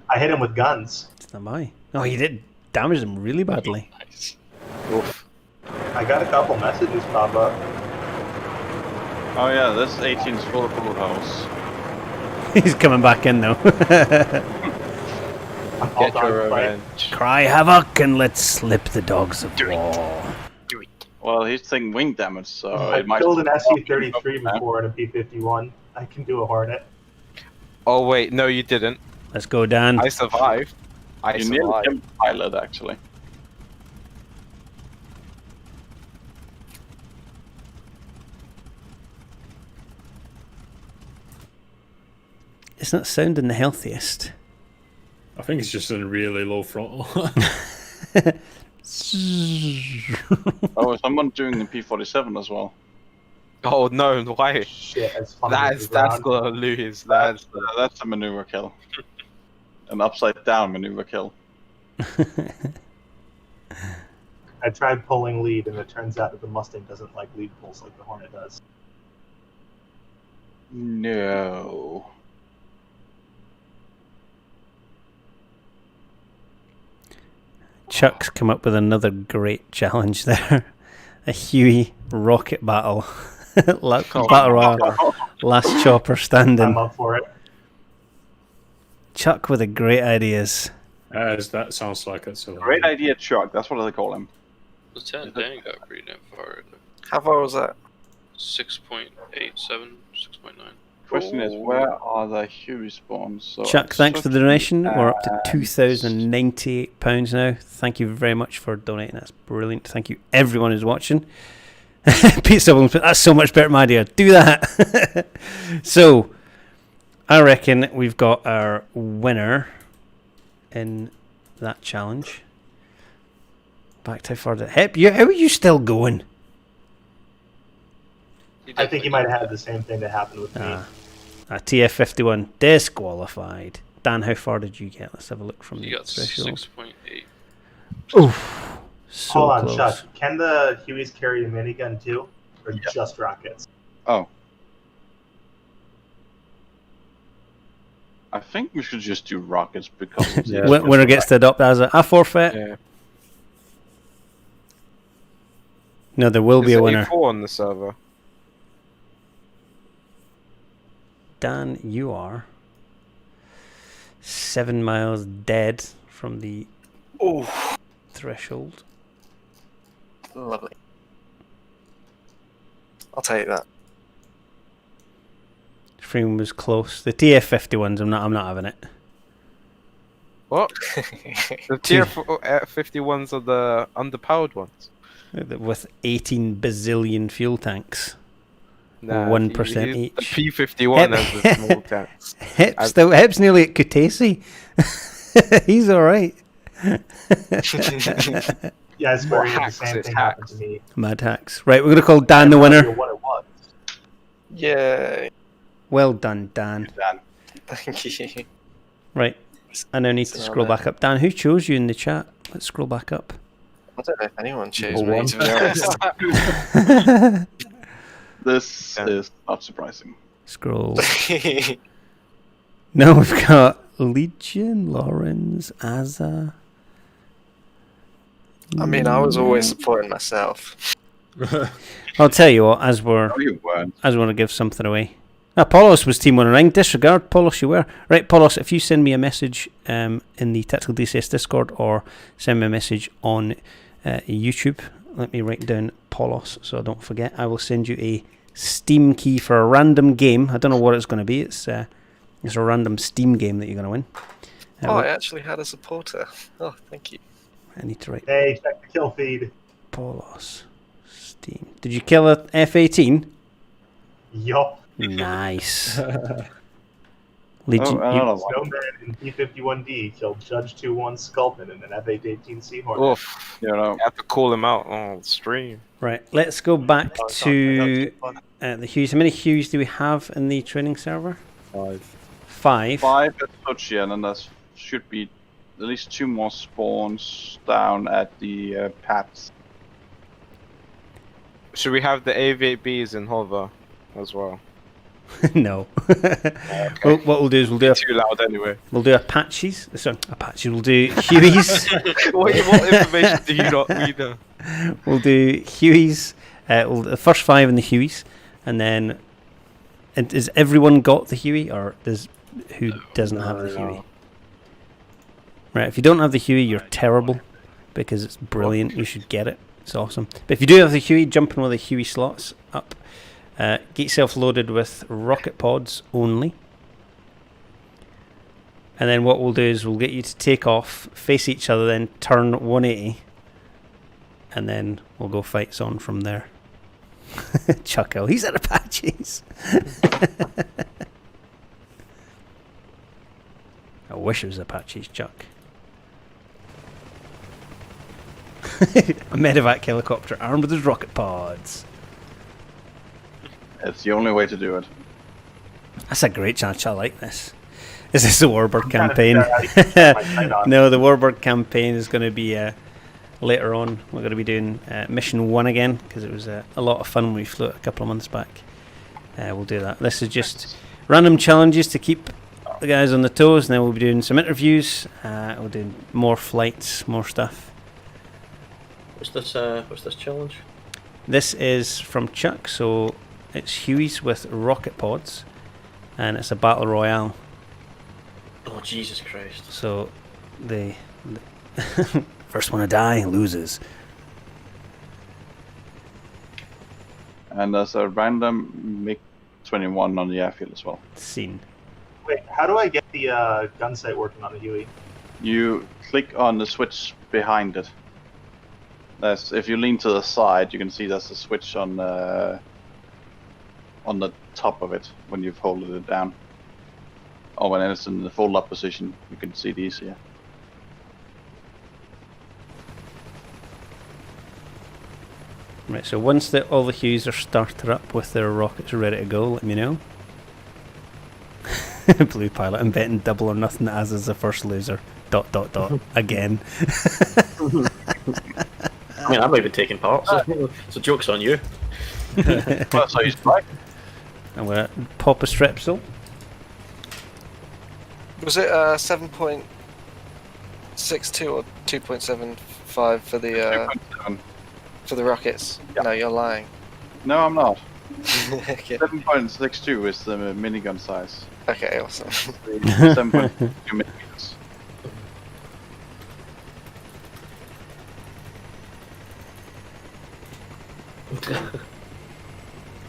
I hit him with guns. Stand by. Oh, you did damage him really badly. Nice. Oof. I got a couple messages pop up. Oh yeah, this 18 is full of bullet holes. He's coming back in though. Get your revenge. Cry havoc and let's slip the dogs of war. Well, he's taking wing damage, so I it might... killed an SU-33 before in a P-51. I can do a Hornet. Oh wait, no you didn't. Let's go, Dan. I survived. You nearly killed the pilot, actually. It's not sounding the healthiest. I think it's just a really low throttle. Oh, is someone doing the P-47 as well? Oh no, why? Shit, that's gonna lose. That's a maneuver kill. An upside down maneuver kill. I tried pulling lead, and it turns out that the Mustang doesn't like lead pulls like the Hornet does. No. Chuck's come up with another great challenge there. A Huey rocket battle. Battle Royale. Last chopper standing. I'm up for it. Chuck with the great ideas. That sounds like it's a Great idea, Chuck. That's what they call him. Lieutenant Dan got pretty damn far. How far was that? 6.87, 6.9. Question is, where are the Huey spawns? So Chuck, thanks for the donation. We're up to £2,098 now. Thank you very much for donating. That's brilliant. Thank you, everyone who's watching. Pete Stubble, that's so much better than my idea. Do that. So, I reckon we've got our winner in that challenge. Back to how far did Hep? How are you still going? I think you might have had the same thing that happened with me. TF51 disqualified. Dan, how far did you get? Let's have a look from the got threshold. 6.8. Oof. So Hold on, close. Chuck. Can the Hueys carry a minigun too? Or just rockets? Oh. I think we should just do rockets because it's Winner gets to adopt as a forfeit. Yeah. No, there will be a winner. A4 on the server. Dan, you are 7 miles dead from the threshold. Lovely. I'll take that. Freeman was close. The TF51s, I'm not having it. What? The tier 51s are the underpowered ones. With 18 bazillion fuel tanks. Nah, 1% each. The P51 has the small tanks. Hep's nearly at Kutesi. He's alright. Yeah, I swear the same thing happened to me. Mad hacks. Right, we're going to call Dan the winner. What it was. Yay. Well done, Dan. Thank you. Right, I now need to scroll back up. Dan, who chose you in the chat? Let's scroll back up. I don't know if anyone chose me, to be honest. This is not surprising. Scroll. No, we've got Legion, Lawrence, Azza. I mean, I was always supporting myself. I'll tell you what, as we're going to give something away. Polos was Team 1 Ring. Disregard, Polos, you were. Right, Polos, if you send me a message in the Tactical DCS Discord or send me a message on YouTube, let me write down Polos so I don't forget. I will send you a Steam key for a random game. I don't know what it's going to be. It's It's a random Steam game that you're going to win. Oh, I actually had a supporter. Oh, thank you. I need to write Hey, check the kill feed. Polos Steam. Did you kill a F-18? Yup. Nice. Legion. Snowman in P51D killed Judge 2-1 Sculpin in an F-18 Seahorn. Oof. You have to call him out on stream. Right, let's go back to the Hueys. How many Hueys do we have in the training server? 5. 5. 5 at Sochi, and then there should be at least 2 more spawns down at the pads. Should we have the AV8Bs in hover as well? No. Okay. Well, what we'll do is we'll do too loud anyway. We'll do Apaches. Sorry, Apaches. We'll do Hueys. what information do you not need? We'll do Hueys. The first 5 in the Hueys, and then. And has everyone got the Huey, or who doesn't have the Huey? Right. If you don't have the Huey, you're terrible, because it's brilliant. You should get it. It's awesome. But if you do have the Huey, jump in with the Huey slots up. Get yourself loaded with rocket pods only. And then what we'll do is we'll get you to take off, face each other, then turn 180. And then we'll go fights on from there. Chuckle. He's at Apaches. I wish it was Apaches, Chuck. A medevac helicopter armed with his rocket pods. It's the only way to do it. That's a great chance. I like this. Is this the Warbird campaign? No, the Warbird campaign is going to be later on. We're going to be doing Mission 1 again, because it was a lot of fun when we flew it a couple of months back. We'll do that. This is just random challenges to keep the guys on the toes, and then we'll be doing some interviews. We'll do more flights, more stuff. What's this challenge? This is from Chuck, so it's Hueys with rocket pods, and it's a battle royale. Oh, Jesus Christ. So the first one to die loses. And there's a random MiG-21 on the airfield as well. Seen. Wait, how do I get the gun sight working on the Huey? You click on the switch behind it. If you lean to the side, you can see there's a switch on the top of it when you've folded it down. Or when it's in the fold-up position, you can see it easier. Right, so once all the Hueys are started up with their rockets ready to go, let me know. Blue Pilot, I'm betting double or nothing as is the first loser. ... Again. I mean, I'm not even taking part, so joke's on you. Well, so he's right. I'm going to pop a strepsil. Was it 7.62 or 2.75 for the 2.7. for the rockets? Yeah. No, you're lying. No, I'm not. Okay. 7.62 is the minigun size. Okay, awesome. 7.2 miniguns.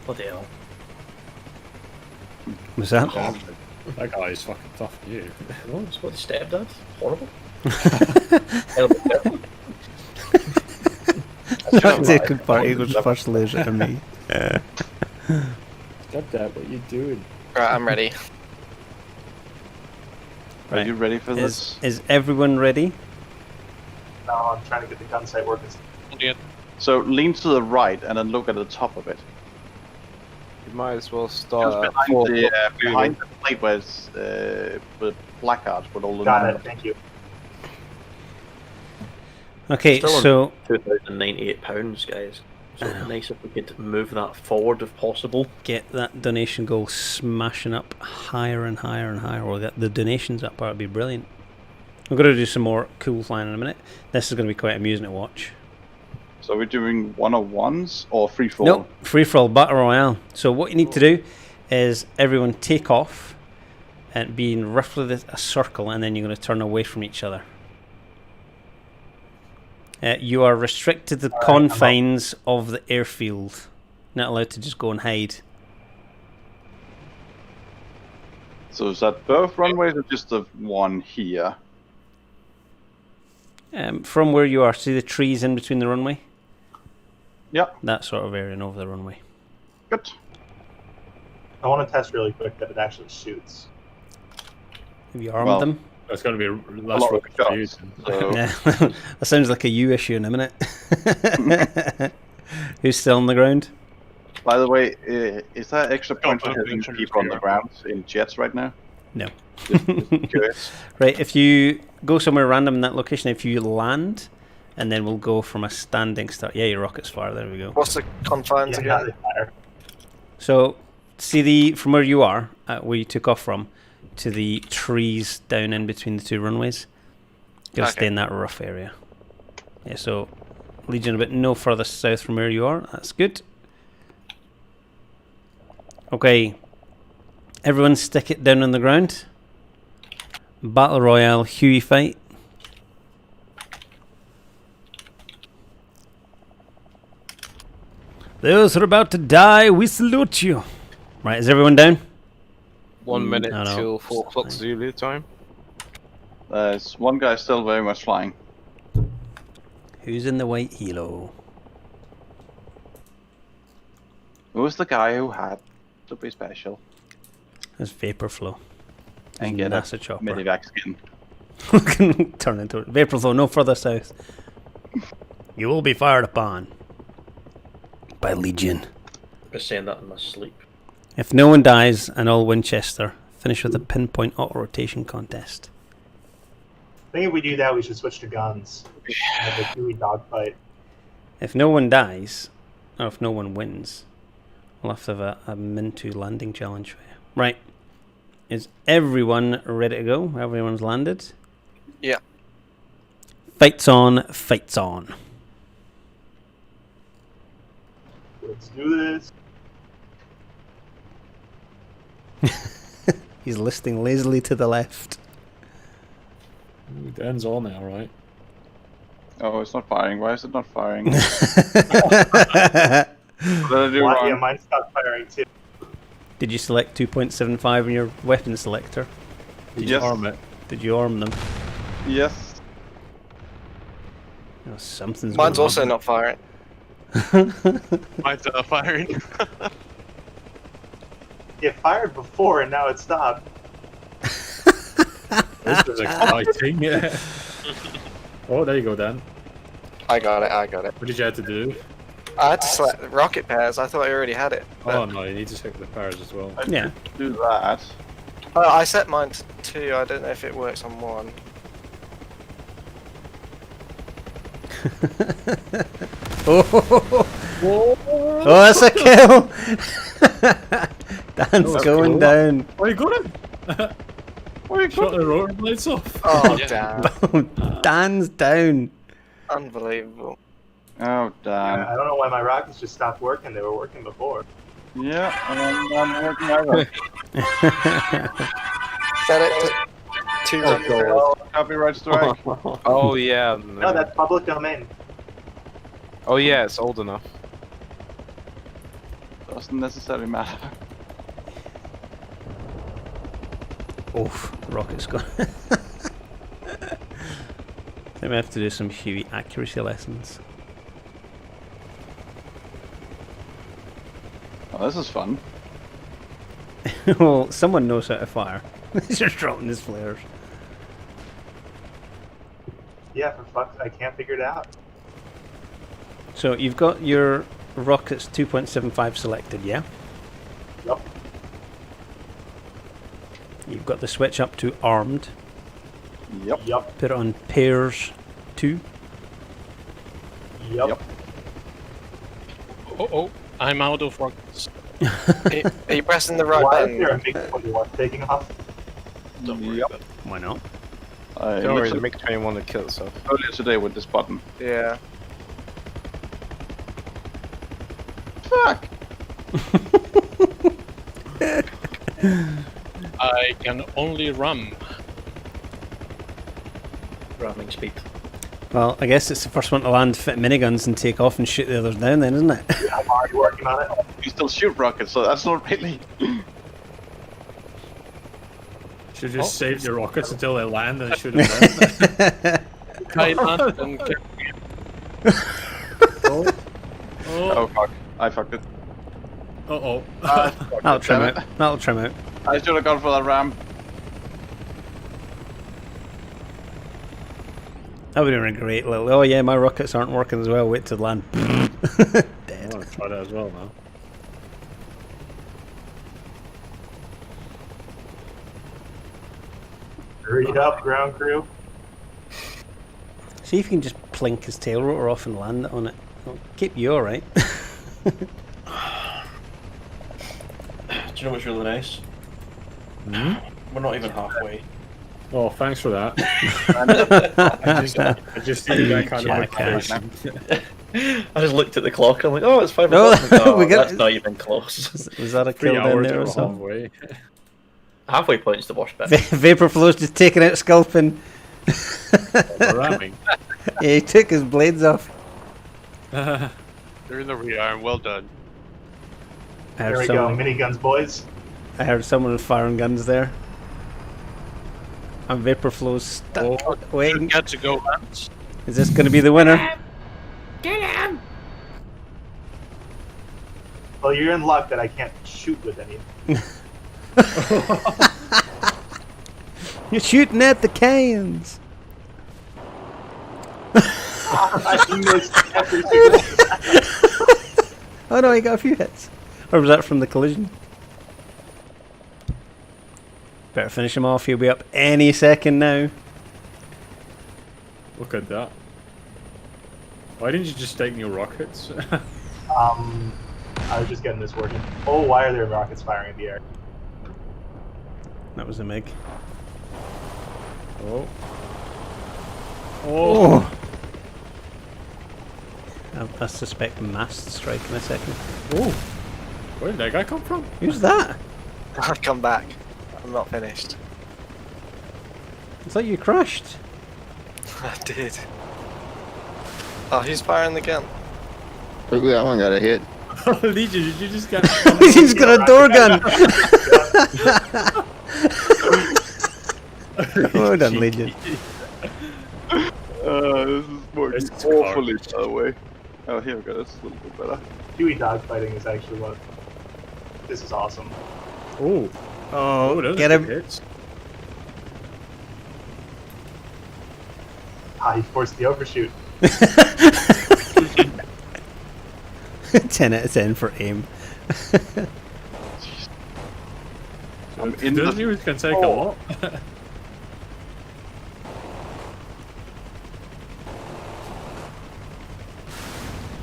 What the hell? Was that? That guy is fucking tough for you. No, it's what the stepdad. Horrible. Chuck taking part, he was first loser to me. Stepdad, what are you doing? Right, I'm ready. Are you ready for this? Is everyone ready? No, I'm trying to get the gun sight working. Yeah. So lean to the right and then look at the top of it. You might as well Just start behind the plate where it's with placards with all the Got numbers. it, thank you. Okay, Still on so £2,098, guys. So nice if we could move that forward if possible. get that donation goal smashing up higher and higher and higher, or get the donations up. That would be brilliant. We're going to do some more cool flying in a minute. This is going to be quite amusing to watch. So we're doing 101s or free fall? Nope, free for all battle royale. So what you need to do is everyone take off and be in roughly a circle, and then you're going to turn away from each other. You are restricted to the confines of the airfield. Not allowed to just go and hide. So is that both runways or just the one here? From where you are, see the trees in between the runway? Yeah. That sort of area and over the runway. Good. I want to test really quick that it actually shoots. Have you armed them? That's going to be less rocket for you. So... Yeah. That sounds like a you issue in a minute. Who's still on the ground? By the way, is that extra point for having people on the ground in jets right now? No. Just curious. Right, if you go somewhere random in that location, if you land, and then we'll go from a standing start. Yeah, your rocket's fire. There we go. What's the confines again? So, see from where you are, where you took off from, to the trees down in between the two runways. Gotta stay in that rough area. Yeah, so Legion a bit no further south from where you are. That's good. Okay, everyone stick it down on the ground. Battle Royale Huey fight. Those who are about to die, we salute you. Right, is everyone down? 1 minute no. till 4 o'clock Zulu time. There's one guy still very much flying. Who's in the white helo? Who's the guy who had to be special? There's Vapor Flow. And get a NASA chopper. Medivac skin. Turn into it. Vapor Flow, no further south. You will be fired upon by Legion. I was saying that in my sleep. If no one dies and all Winchester, finish with a pinpoint auto rotation contest. I think if we do that, we should switch to guns. Have the Huey dogfight. If no one dies, or if no one wins, we'll have to have a Min2 landing challenge for you. Right. Is everyone ready to go? Everyone's landed? Yeah. Fights on, fights on. Let's do this. He's listing lazily to the left. The end's all now, right? Oh, it's not firing. Why is it not firing? What did I do wrong? Yeah, mine stopped firing too. Did you select 2.75 in your weapon selector? Did you arm it? Did you arm them? Yes. Oh, something's Mine's going also on. not firing. Mine's not firing. It fired before and now it stopped. This is exciting. Yeah. Oh, there you go, Dan. I got it. What did you have to do? I had to select rocket pairs. I thought I already had it. Oh no, you need to check the pairs as well. Yeah. Do that. I set mine to 2. I don't know if it works on 1. Oh, that's a kill! Dan's going cool. down. Oh, you got him! Shot the rotor blades off. Oh, damn. Dan's down. Unbelievable. Oh, damn. I don't know why my rockets just stopped working. They were working before. Yeah, and I'm working either. Set it to 2 rockets. Oh, copyright strike. Oh yeah. No, that's public domain. Oh yeah, it's old enough. Doesn't necessarily matter. Oof, the rocket's gone. Then we have to do some Huey accuracy lessons. Oh, this is fun. Well, someone knows how to fire. He's just dropping his flares. Yeah, for fuck's I can't figure it out. So you've got your rockets 2.75 selected, yeah? Yep. You've got the switch up to armed. Yep. Yep. Put it on pairs 2. Yep. Oh, I'm out of rockets. Are you pressing the right Why is button? there a MiG-21 taking off? Don't worry about it. Why not? Don't worry, the MiG-21 will kill itself. Earlier today with this button. Yeah. Fuck! I can only ram. Ramming speed. Well, I guess it's the first one to land, fit miniguns and take off and shoot the others down then, isn't it? Yeah, I'm already working on it. You still shoot rockets, so that's not really... Should just save your rockets until they land and shoot them down. I land and get Oh fuck! I fucked it. Uh-oh. That'll trim out. That'll trim out. I should have gone for that ram. That would have been a great little. Oh yeah, my rockets aren't working as well. Wait to land. I want to try that as well now. Hurry up, ground crew. See if you can just plink his tail rotor off and land it on it. It'll keep you alright. Do you know what's really nice? Hmm? We're not even halfway. Oh, thanks for that. I just needed that kind of motivation. I just looked at the clock and I'm like, oh, it's 5 No, o'clock. No, we got- that's not even close. Was that a 3 kill down hours there or or something? halfway. Halfway point's the worst bit. Vapor Flow's just taking out Sculpin. Ramming. Yeah, he took his blades off. They're in the rear. Well done. I heard There we go, miniguns, boys. I heard someone firing guns there. And Vapor Flow's stuck waiting. Get to go, Lance. Is this going to be the winner? Get him! Well, you're in luck that I can't shoot with any. You're shooting at the cans. I missed every single Oh no, he got a few hits. Or was that from the collision? Better finish him off. He'll be up any second now. Look at that. Why didn't you just take new rockets? I was just getting this working. Oh, why are there rockets firing in the air? That was a MiG. Oh. Oh! I suspect mast strike in a second. Oh! Where did that guy come from? Who's that? I've come back. I'm not finished. It's like you crashed. I did. Oh, he's firing again. Look, that one got a hit. Legion, did you just get... He's got a door gun! Well done, Legion. This is working awfully far away. Oh, here we go. That's a little bit better. Huey dogfighting is actually what. This is awesome. Oh. Oh, those get are him. good hits. Ah, he forced the overshoot. 10 out of 10 for aim. I'm in Those the... units can take a lot.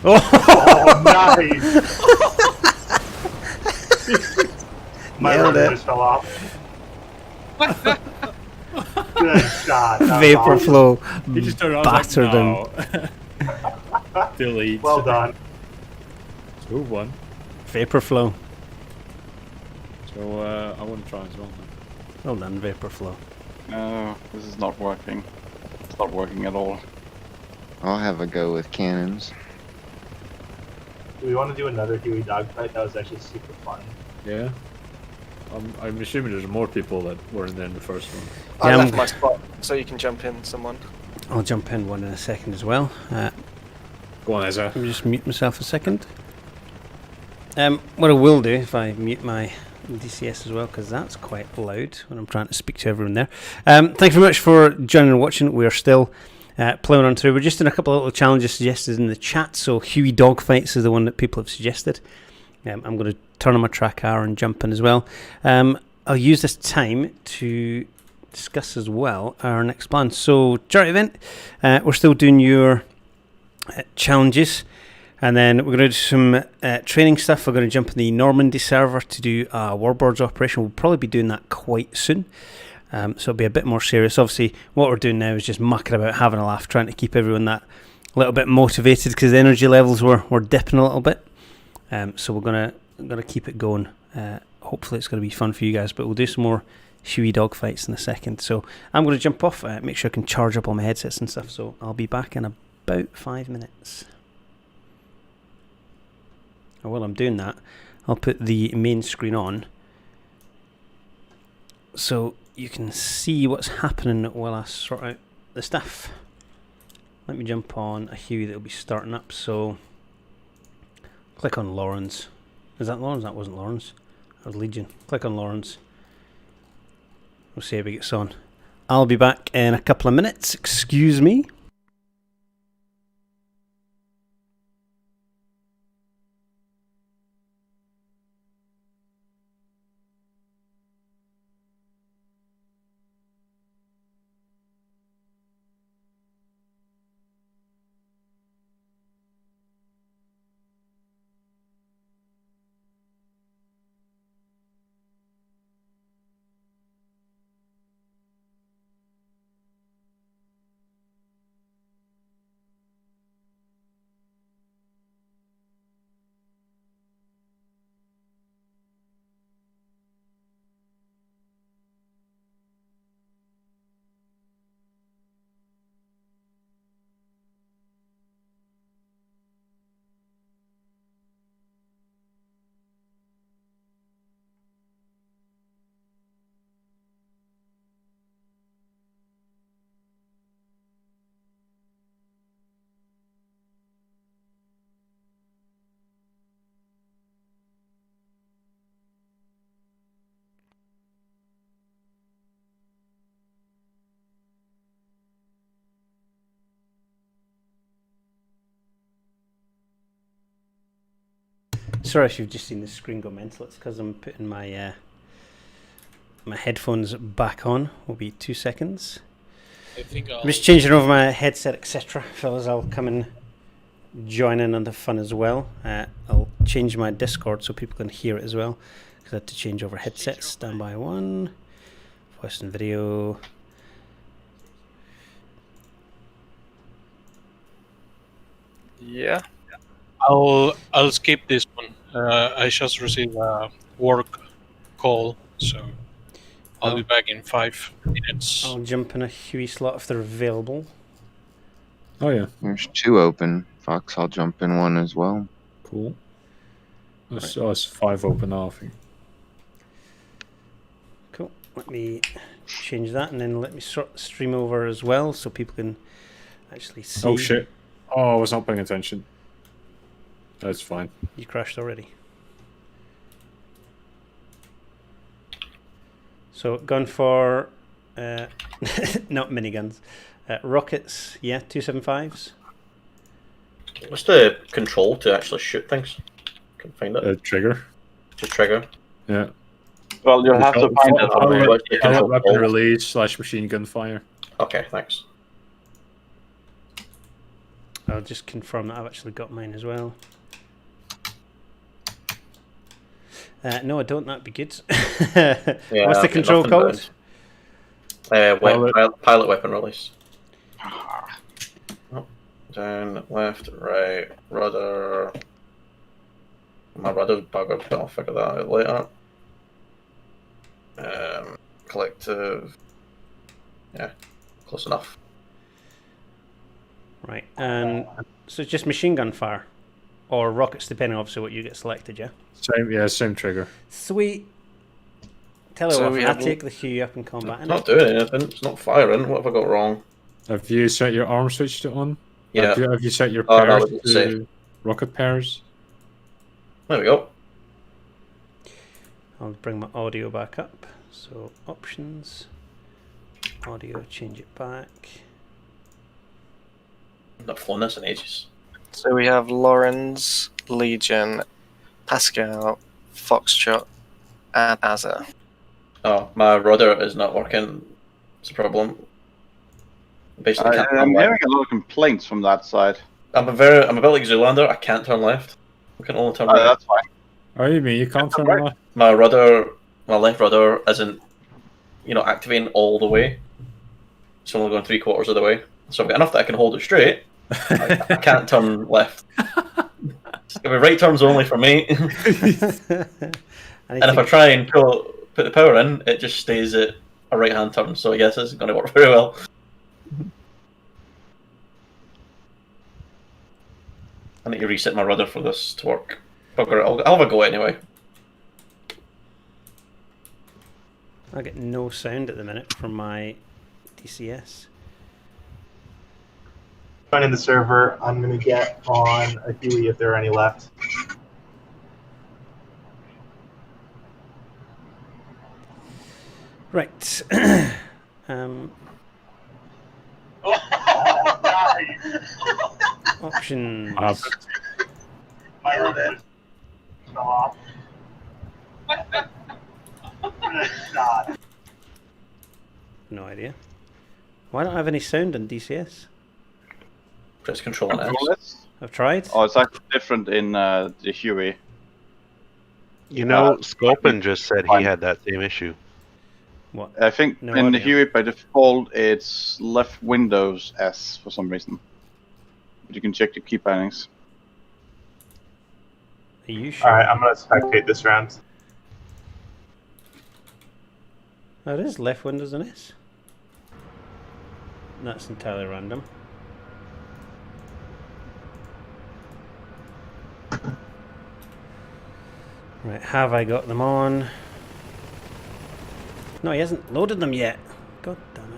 Oh, nice! My Nailed rudder it. just fell off. Good shot. That was Vapor awesome. Flow He just turned around and was battered like, him. no. Delete. Well done. 2-1. Vapor Flow. So, I want to try as well now. Well done, Vapor Flow. No, this is not working. It's not working at all. I'll have a go with cannons. Do we want to do another Huey dogfight? That was actually super fun. Yeah. I'm assuming there's more people that were in there in the first one. I Yeah, left my spot, so you can jump in, someone. I'll jump in one in a second as well. Go on, Ezra. Let me just mute myself a second. What I will do, if I mute my DCS as well, because that's quite loud when I'm trying to speak to everyone there. Thank you very much for joining and watching. We are still plowing on through. We're just in a couple of little challenges suggested in the chat. So Huey Dogfights is the one that people have suggested. I'm going to turn on my track hour and jump in as well. I'll use this time to discuss as well our next plan. So charity event, we're still doing your challenges. And then we're going to do some training stuff. We're going to jump in the Normandy server to do a Warbirds operation. We'll probably be doing that quite soon. So it'll be a bit more serious. Obviously, what we're doing now is just mucking about, having a laugh, trying to keep everyone that little bit motivated because the energy levels were dipping a little bit. So we're gonna keep it going. Hopefully, it's going to be fun for you guys. But we'll do some more Huey dogfights in a second. So I'm going to jump off, make sure I can charge up all my headsets and stuff. So I'll be back in about 5 minutes. And while I'm doing that, I'll put the main screen on. So you can see what's happening while I sort out the stuff. Let me jump on a Huey that'll be starting up. So click on Lawrence. Is that Lawrence? That wasn't Lawrence. That was Legion. Click on Lawrence. We'll see how he gets on. I'll be back in a couple of minutes. Excuse me. Sorry if you've just seen the screen go mental. It's because I'm putting my my headphones back on. Will be 2 seconds. I'm just changing over my headset, etc. Fellas, I'll come and join in on the fun as well. I'll change my Discord so people can hear it as well, because I had to change over headsets. Standby 1, voice and video. Yeah. I'll skip this one. I just received a work call, so I'll be back in 5 minutes. I'll jump in a Huey slot if they're available. Oh yeah. There's 2 open. Fox, I'll jump in one as well. Cool. That's 5 open now, I think. Cool. Let me change that, and then let me stream over as well so people can actually see. Oh shit. Oh, I was not paying attention. That's fine. You crashed already. So gun for not miniguns, rockets. Yeah, 275s. What's the control to actually shoot things? Can find it. Trigger. Just trigger. Yeah. Well, you'll have to find it. Pilot weapon release / machine gun fire. Okay, thanks. I'll just confirm that I've actually got mine as well. No, I don't. That'd be good. Yeah, what's the control code? Pilot weapon release. Oh, down, left, right, rudder. My rudder's buggered, but I'll figure that out later. Collective. Yeah, close enough. Right, and so it's just machine gun fire, or rockets, depending obviously what you get selected. Yeah. Same trigger. Sweet. Tell you what, I take the Huey up in combat. It's not doing anything. It's not firing. What have I got wrong? Have you set your arm switch to on? Yeah. Have you set your pairs no, to rocket pairs? There we go. I'll bring my audio back up. So options, audio, change it back. I've not flown this in ages. So we have Lawrence, Legion, Pascal, Foxtrot, and Azza. Oh, my rudder is not working. It's a problem. Basically, I'm hearing a lot of complaints from that side. I'm a bit like Zoolander. I can't turn left. I can only turn right. That's fine. Oh, you mean you can't turn left? My rudder, my left rudder isn't, activating all the way. It's only going 3/4 of the way. So I've got enough that I can hold it straight. I can't turn left. It's gonna be right turns only for me. And if I try and put the power in, it just stays at a right-hand turn. So I guess it's going to work very well. I need to reset my rudder for this to work. I'll have a go anyway. I get no sound at the minute from my DCS. Joining the server, I'm going to get on a Huey if there are any left. Right. Options. My lid fell off. God. No idea. Why don't I have any sound in DCS? Press Control and Control S. S? I've tried. Oh, it's actually different in the Huey. You know, Sculpin just said he had that same issue. What? I think No in the idea. Huey by default it's left Windows S for some reason. But you can check the key bindings. Are you sure? Alright, I'm going to spectate this round. Oh, it is left Windows and S. That's entirely random. Right, have I got them on? No, he hasn't loaded them yet. God damn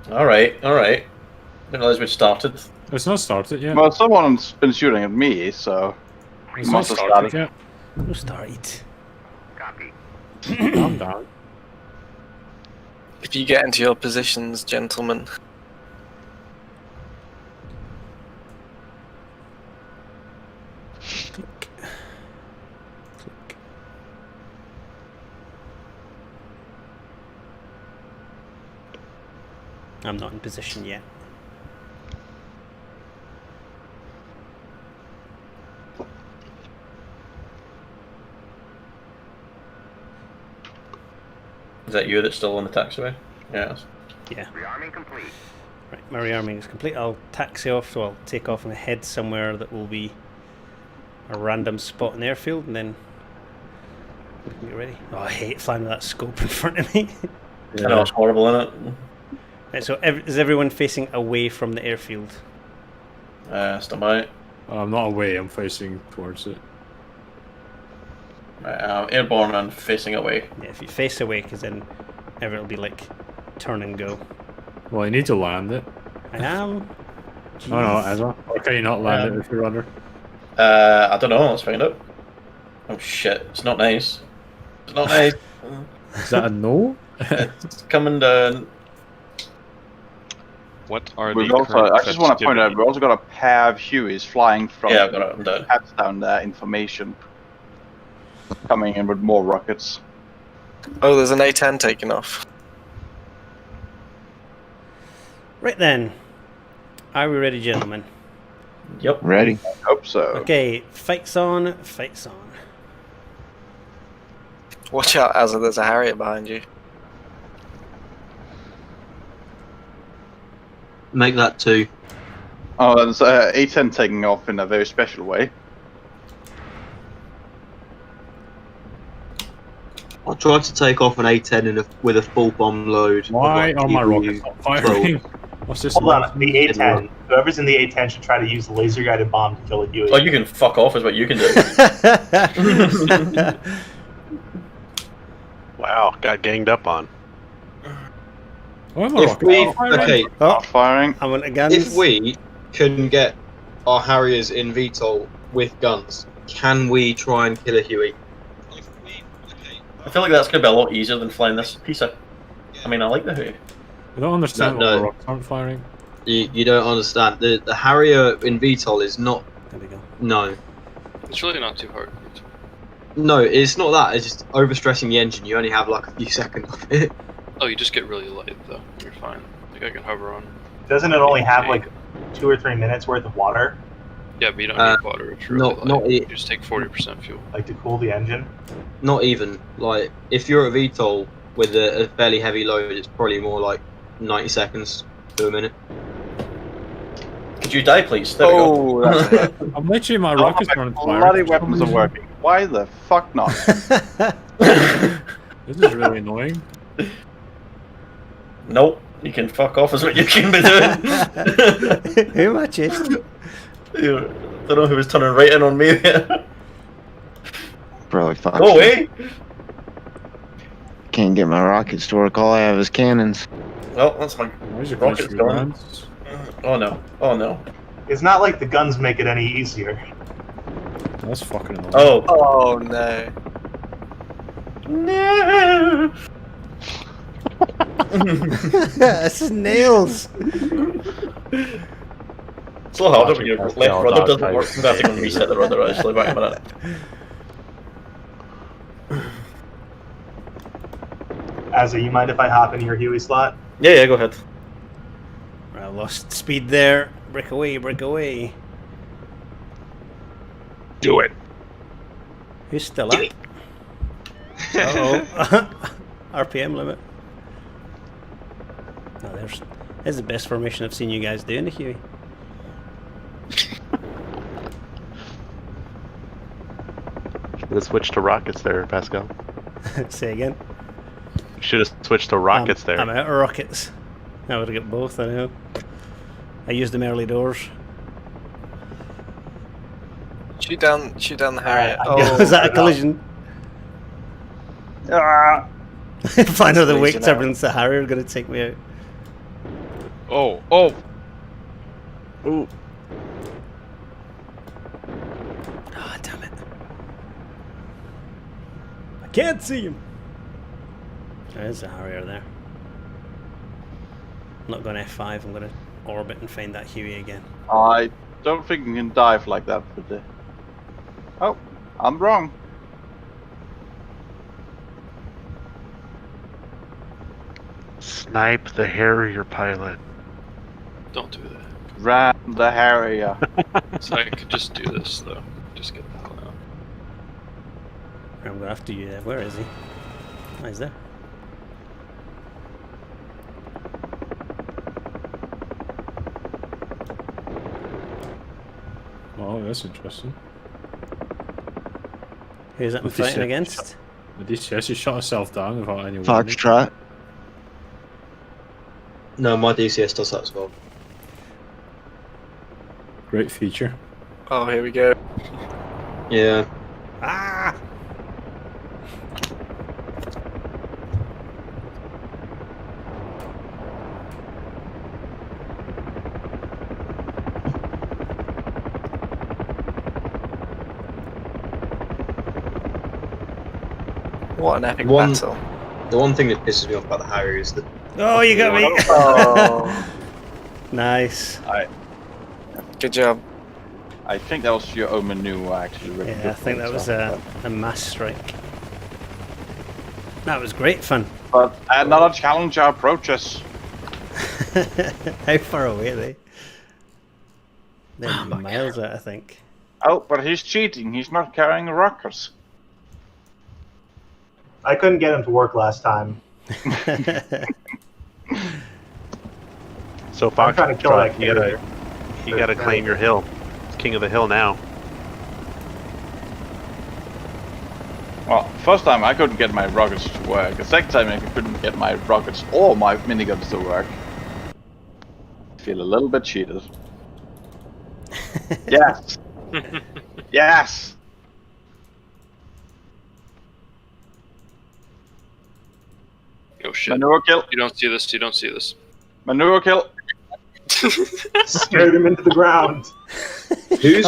it. Alright. Didn't realise we'd started. It's not started yet. Well, someone's been shooting at me, so... It's not started yet. Who started? Calm down. If you get into your positions, gentlemen. I'm not in position yet. Is that you that's still on the taxiway? Yes. Yeah. Rearming complete. Right, my rearming is complete. I'll taxi off, so I'll take off and head somewhere that will be a random spot in the airfield, and then we can get ready. Oh, I hate flying with that scope in front of me. I know, it's horrible, isn't it? Right, so is everyone facing away from the airfield? Stand by. I'm not away, I'm facing towards it. Right, airborne and facing away. Yeah, if you face away, because then everyone will be like turn and go. Well, you need to land it. I am. Oh no, Ezra. Or can you not land it if you're under? I don't know, let's find out. Oh shit, it's not nice. It's not nice. Is that a no? It's coming down. What are We've the also, I just want to point out, we've also got a pair of Hueys flying from Yeah, I've got it, I'm done. pads down there in formation. Coming in with more rockets. Oh, there's an A10 taking off. Right then. Are we ready, gentlemen? Yep. Ready. I hope so. Okay, fights on, fights on. Watch out, Azza, there's a Harrier behind you. Make that 2. Oh, there's A10 taking off in a very special way. I tried to take off an A10 with a full bomb load. Why are my rockets not firing? What's this? Hold on, the A10. Whoever's in the A10 should try to use the laser guided bomb to kill a Huey. Oh, you can fuck off is what you can do. Wow, got ganged up on. Why are my If rockets we, not firing? okay, Oh, Firing. I want a guns. if we can get our Harriers in VTOL with guns, can we try and kill a Huey? I feel like that's going to be a lot easier than flying this piece of... I mean, I like the Huey. I don't understand No, why no. my rockets aren't firing. You don't understand. The Harrier in VTOL is not. There we go. No. It's really not too hard. No, it's not that. It's just overstressing the engine. You only have like a few seconds of it. Oh, you just get really light though. You're fine. Like I can hover on. Doesn't it only have like 2 or 3 minutes worth of water, Yeah, but you don't need water. It's really light. not You just take 40% fuel. like to cool the engine? Not even. Like, if you're a VTOL with a fairly heavy load, it's probably more like 90 seconds to a minute. Could you die, please? There Oh, we that's go. it. I'm literally my rockets aren't firing. Bloody weapons are working. Why the fuck not? This is really annoying. Nope. You can fuck off is what you can be doing. Who am I chasing? I don't know who was turning right in on me there. probably fucked. Go away! Can't get my rockets to work. All I have is cannons. Well, that's my Where's your rocket's grocery gone. runs? Oh no. Oh no. It's not like the guns make it any easier. That's fucking annoying. Oh. Oh no. No! This is nails. So hard when your left rudder doesn't work. I'm going to have to reset the rudder actually. Wait a minute. Azza, you mind if I hop into your Huey slot? Yeah, go ahead. I lost speed there. Break away, break away. Do it. Who's still up? Uh-oh. RPM limit. Oh, there's the best formation I've seen you guys do in the Huey. Should have switched to rockets there, Pascal. Say again. Should have switched to rockets there. I'm out of rockets. I would have got both, I know. I used them early doors. Shoot down the Harrier. Was that a collision? Find out the wake turbulence, the Harrier are going to take me out. Oh. Ooh. Ah, damn it. I can't see him. There's a Harrier there. I'm not going F5, I'm going to orbit and find that Huey again. I don't think you can dive like that with the... Oh, I'm wrong. Snipe the Harrier pilot. Don't do that. Ram the Harrier. So I could just do this though. Just get the hell out. I'm going after you there. Where is he? Oh, he's there. Oh, that's interesting. Who's that I'm fighting against? The DCS, you shot herself down without any warning. Foxtrot. No, my DCS does that as well. Great feature. Oh, here we go. Yeah. Ah! What an epic battle. The one thing that pisses me off about the Harrier is that... Oh, you got me! Oh. Nice. Good job. I think that was your own maneuver actually. Yeah, I think that was a mass strike. That was great fun. But another challenger approaches. How far away are they? They're miles out, I think. Oh, but he's cheating. He's not carrying rockets. I couldn't get him to work last time. So I'm trying to kill that Foxtrot, you gotta claim your hill. It's king of the hill now. Well, first time I couldn't get my rockets to work. The second time I couldn't get my rockets or my miniguns to work. I feel a little bit cheated. Yes. Yes. Oh shit. Manure kill. You don't see this, you don't see this. Manure kill. Scared him into the ground. Who's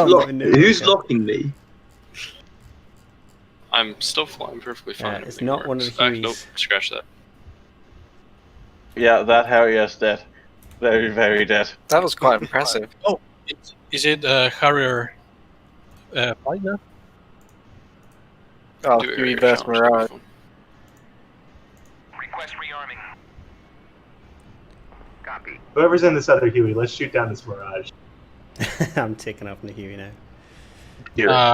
locking me? I'm still flying perfectly fine. It's everything not one of works. the Hueys. Nope, scratch that. Yeah, that Harrier's dead. Very, very dead. That was quite impressive. Oh, is it Harrier fight now? Oh, Huey versus Mirage. Request rearming. Copy. Whoever's in this other Huey, let's shoot down this Mirage. I'm taking off in the Huey now.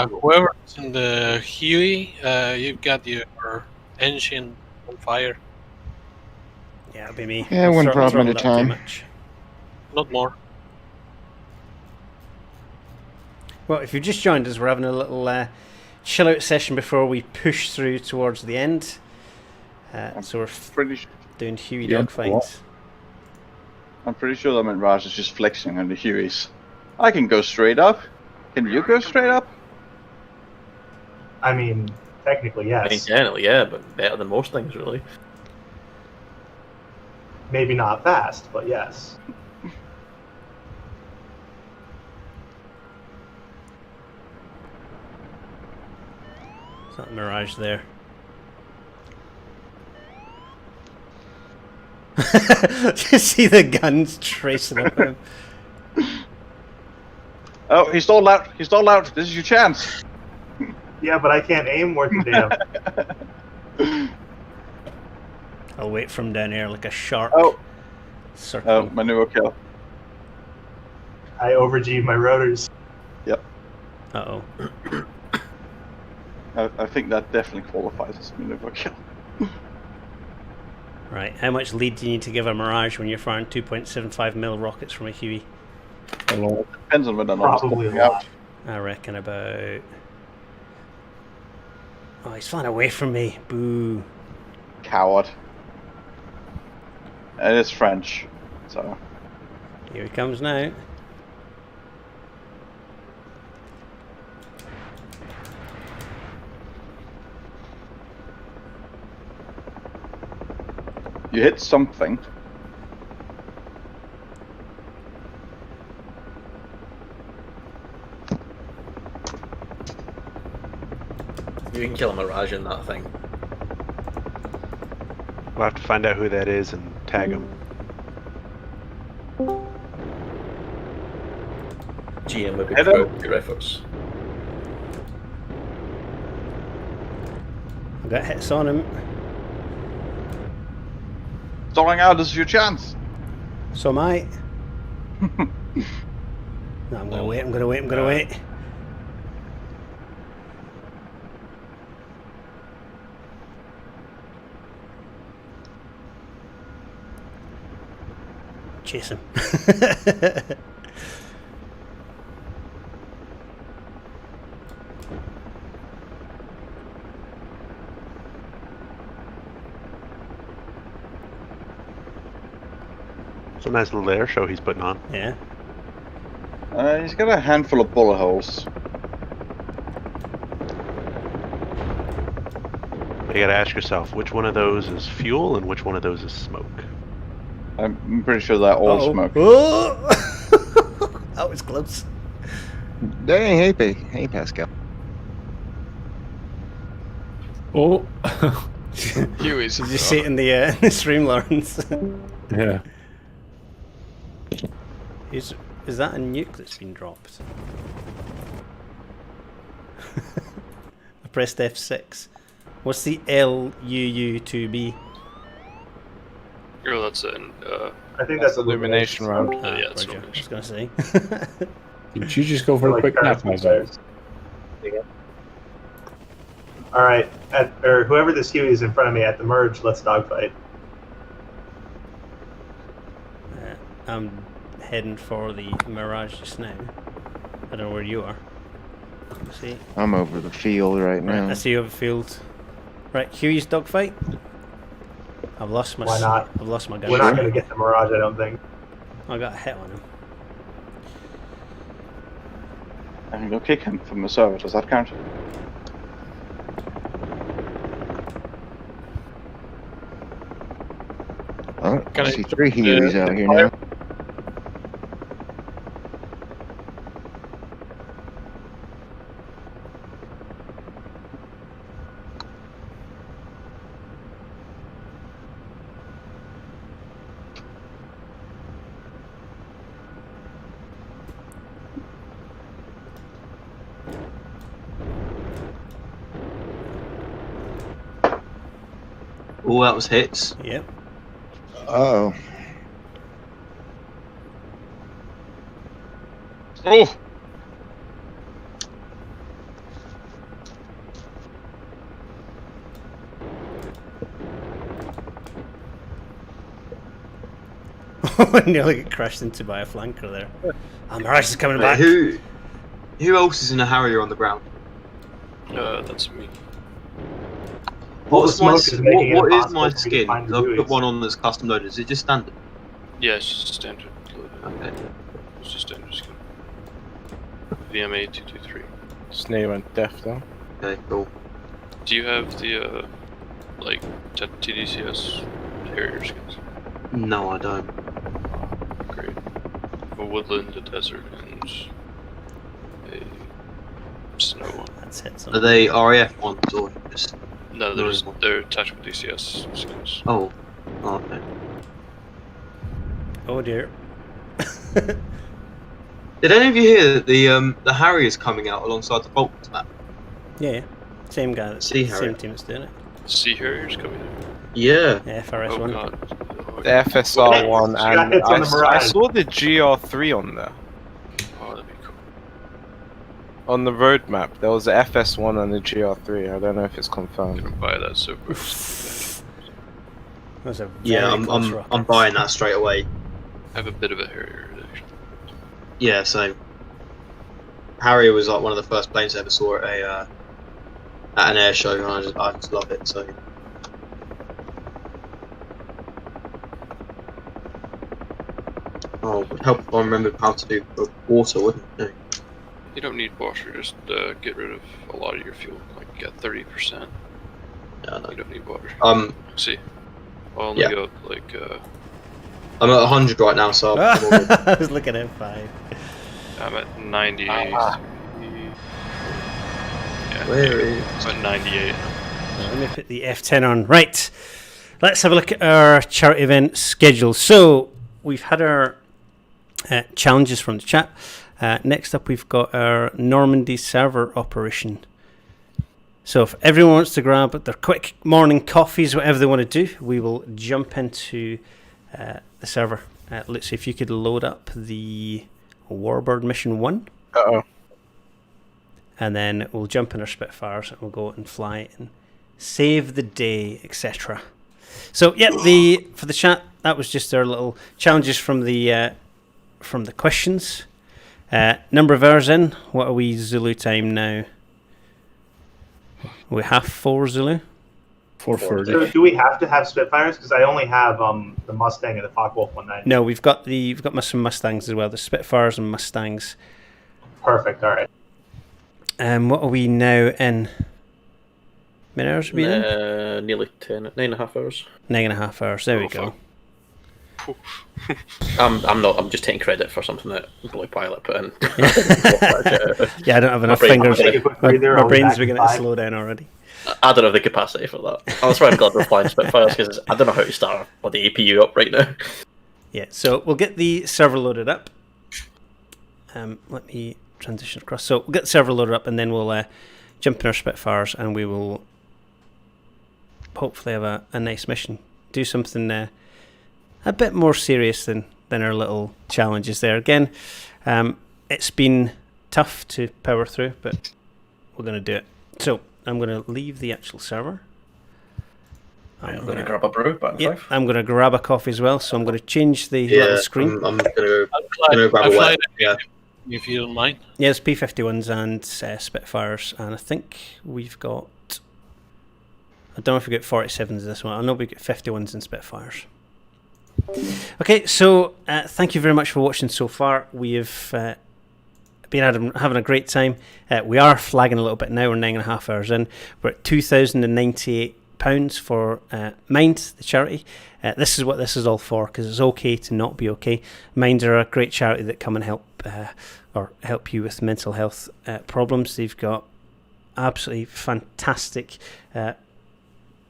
Whoever's in the Huey, you've got your engine on fire. Yeah, it'll be me. Yeah, one problem at a time. Not more. Well, if you've just joined us, we're having a little chill out session before we push through towards the end. So we're doing Huey dogfights. I'm pretty sure that Mirage is just flexing on the Hueys. I can go straight up. Can you go straight up? I mean, Technically, I mean, yes. generally, yeah, but better than most things, really. Maybe not fast, but yes. It's not Mirage there. You see the guns tracing up him. Oh, he's stalled out. He's stalled out. This is your chance. Yeah, but I can't aim worth a damn. I'll wait from down here like a shark. Oh, circling. maneuver kill. I overg'd my rotors. Yep. Uh-oh. I think that definitely qualifies as a maneuver kill. Right, how much lead do you need to give a Mirage when you're firing 2.75mm rockets from a Huey? It depends on whether or not it's Probably a coming out. lot. I reckon about... Oh, he's flying away from me. Boo. Coward. It is French, so... Here he comes now. You hit something. You can kill a Mirage in that thing. We'll have to find out who that is and tag him. GM would be Hello. proud of your efforts. I got hits on him. Stalling out, this is your chance. So am I. No, I'm gonna wait, I'm gonna wait, I'm gonna wait. Chase him. It's a nice little air show he's putting on. Yeah. He's got a handful of bullet holes. You gotta ask yourself, which one of those is fuel and which one of those is smoke? I'm pretty sure they're all smoke. Oh! That was close. Hey, Pascal. Oh. Huey's. Did you see it in the stream, Lawrence? Yeah. Is that a nuke that's been dropped? I pressed F6. What's the LUU2B? Oh, that's an. I think that's illumination round. Yeah, that's Roger. I illumination. was gonna say. Did you just go for a Like quick nap, my parachute guy? Alright, or whoever this Huey is in front of me at the merge, let's dogfight. I'm heading for the Mirage just now. I don't know where you are. See? I'm over the field right now. I see you over the field. Right, Huey's dogfight. I've lost my. Why not? I've lost my gun. We're not going to get the Mirage, I don't think. I got a hit on him. I can go kick him from the server. Does that count? Oh, Can I I see 3 Hueys out here now. Oh, that was hits. Yep. Uh-oh. Oh! Nearly get crashed into by a flanker there. Oh, Mirage is coming Right, back. who else is in a Harrier on the ground? That's me. Well, the smoke is making it what is impossible my for me to skin? find the I've put Hueys. one on that's custom loaded. Is it just standard? Yeah, it's just standard. Okay. It's just standard skin. VMA 223. Snake went deaf though. Okay, cool. Do you have the like TDCS Harrier skins? No, I don't. Great. A woodland, a desert, and a snow one. That's it. Are they RAF ones or just? No, they're tactical DCS skins. Oh, okay. Oh dear. Did any of you hear that the Harrier is coming out alongside the Bolts map? Yeah. Same guy. That's Sea the same Harrier. team that's doing it. Sea Harriers coming in. Yeah. Yeah, FRS Oh one. god. The FSR one, Yeah, and it's on the I Mirage. saw the GR3 on there. Oh, that'd be cool. On the road map, there was the FS1 and the GR3. I don't know if it's confirmed. I'm gonna buy that super. That was a Yeah, very close I'm rocket. buying that straight away. I have a bit of a Harrier actually. Yeah, so Harrier was like one of the first planes I ever saw at an air show, and I just love it. So it would help if I remembered how to do water, wouldn't it? You don't need water, just get rid of a lot of your fuel. Like get 30%. Yeah, no. You don't need water. See, I only yeah. got like I'm at 100 right now, so I'm all good. I was looking at 5. I'm at 98. Yeah, Where is? I'm at 98. Let me put the F10 on. Right. Let's have a look at our charity event schedule. So we've had our challenges from the chat. Next up, we've got our Normandy server operation. So if everyone wants to grab their quick morning coffees, whatever they want to do, we will jump into the server. Let's see if you could load up the Warbird mission 1. Uh-oh. And then we'll jump in our Spitfires and we'll go and fly and save the day, etc. So yeah, for the chat, that was just our little challenges from the questions. Number of hours in. What are we Zulu time now? Are we half 4 Zulu? 4:30. So do we have to have Spitfires? Because I only have the Mustang and the Focke-Wulf 190. No, we've got some Mustangs as well. The Spitfires and Mustangs. Perfect. All right. What are we now in? How many hours are we in? Nearly 9.5 hours. 9.5 hours. There we go. I'm just taking credit for something that Blue Pilot put in. Yeah, I don't have enough brain- fingers. Take a quick breather, My I'll be brain's back in beginning to 5. slow down already. I don't have the capacity for that. That's why I'm glad we're flying Spitfires, because I don't know how to start the APU up right now. Yeah, so we'll get the server loaded up. Let me transition across. So we'll get the server loaded up, and then we'll jump in our Spitfires, and we will hopefully have a nice mission. Do something a bit more serious than our little challenges there. Again, it's been tough to power through, but we're going to do it. So I'm going to leave the actual server. I'm going to grab a brew, but I'm going to grab a coffee as well, so I'm going to change the little screen. I'm gonna grab a wet. Yeah. If you don't mind. Yeah, it's P-51s and Spitfires, and I think we've got... I don't know if we get 47s in this one. I know we get 51s and Spitfires. Okay, so thank you very much for watching so far. We've been having a great time. We are flagging a little bit now. We're 9.5 hours in. We're at £2,098 for Mind, the charity. This is what this is all for, because it's okay to not be okay. Mind are a great charity that come and help you with mental health problems. They've got absolutely fantastic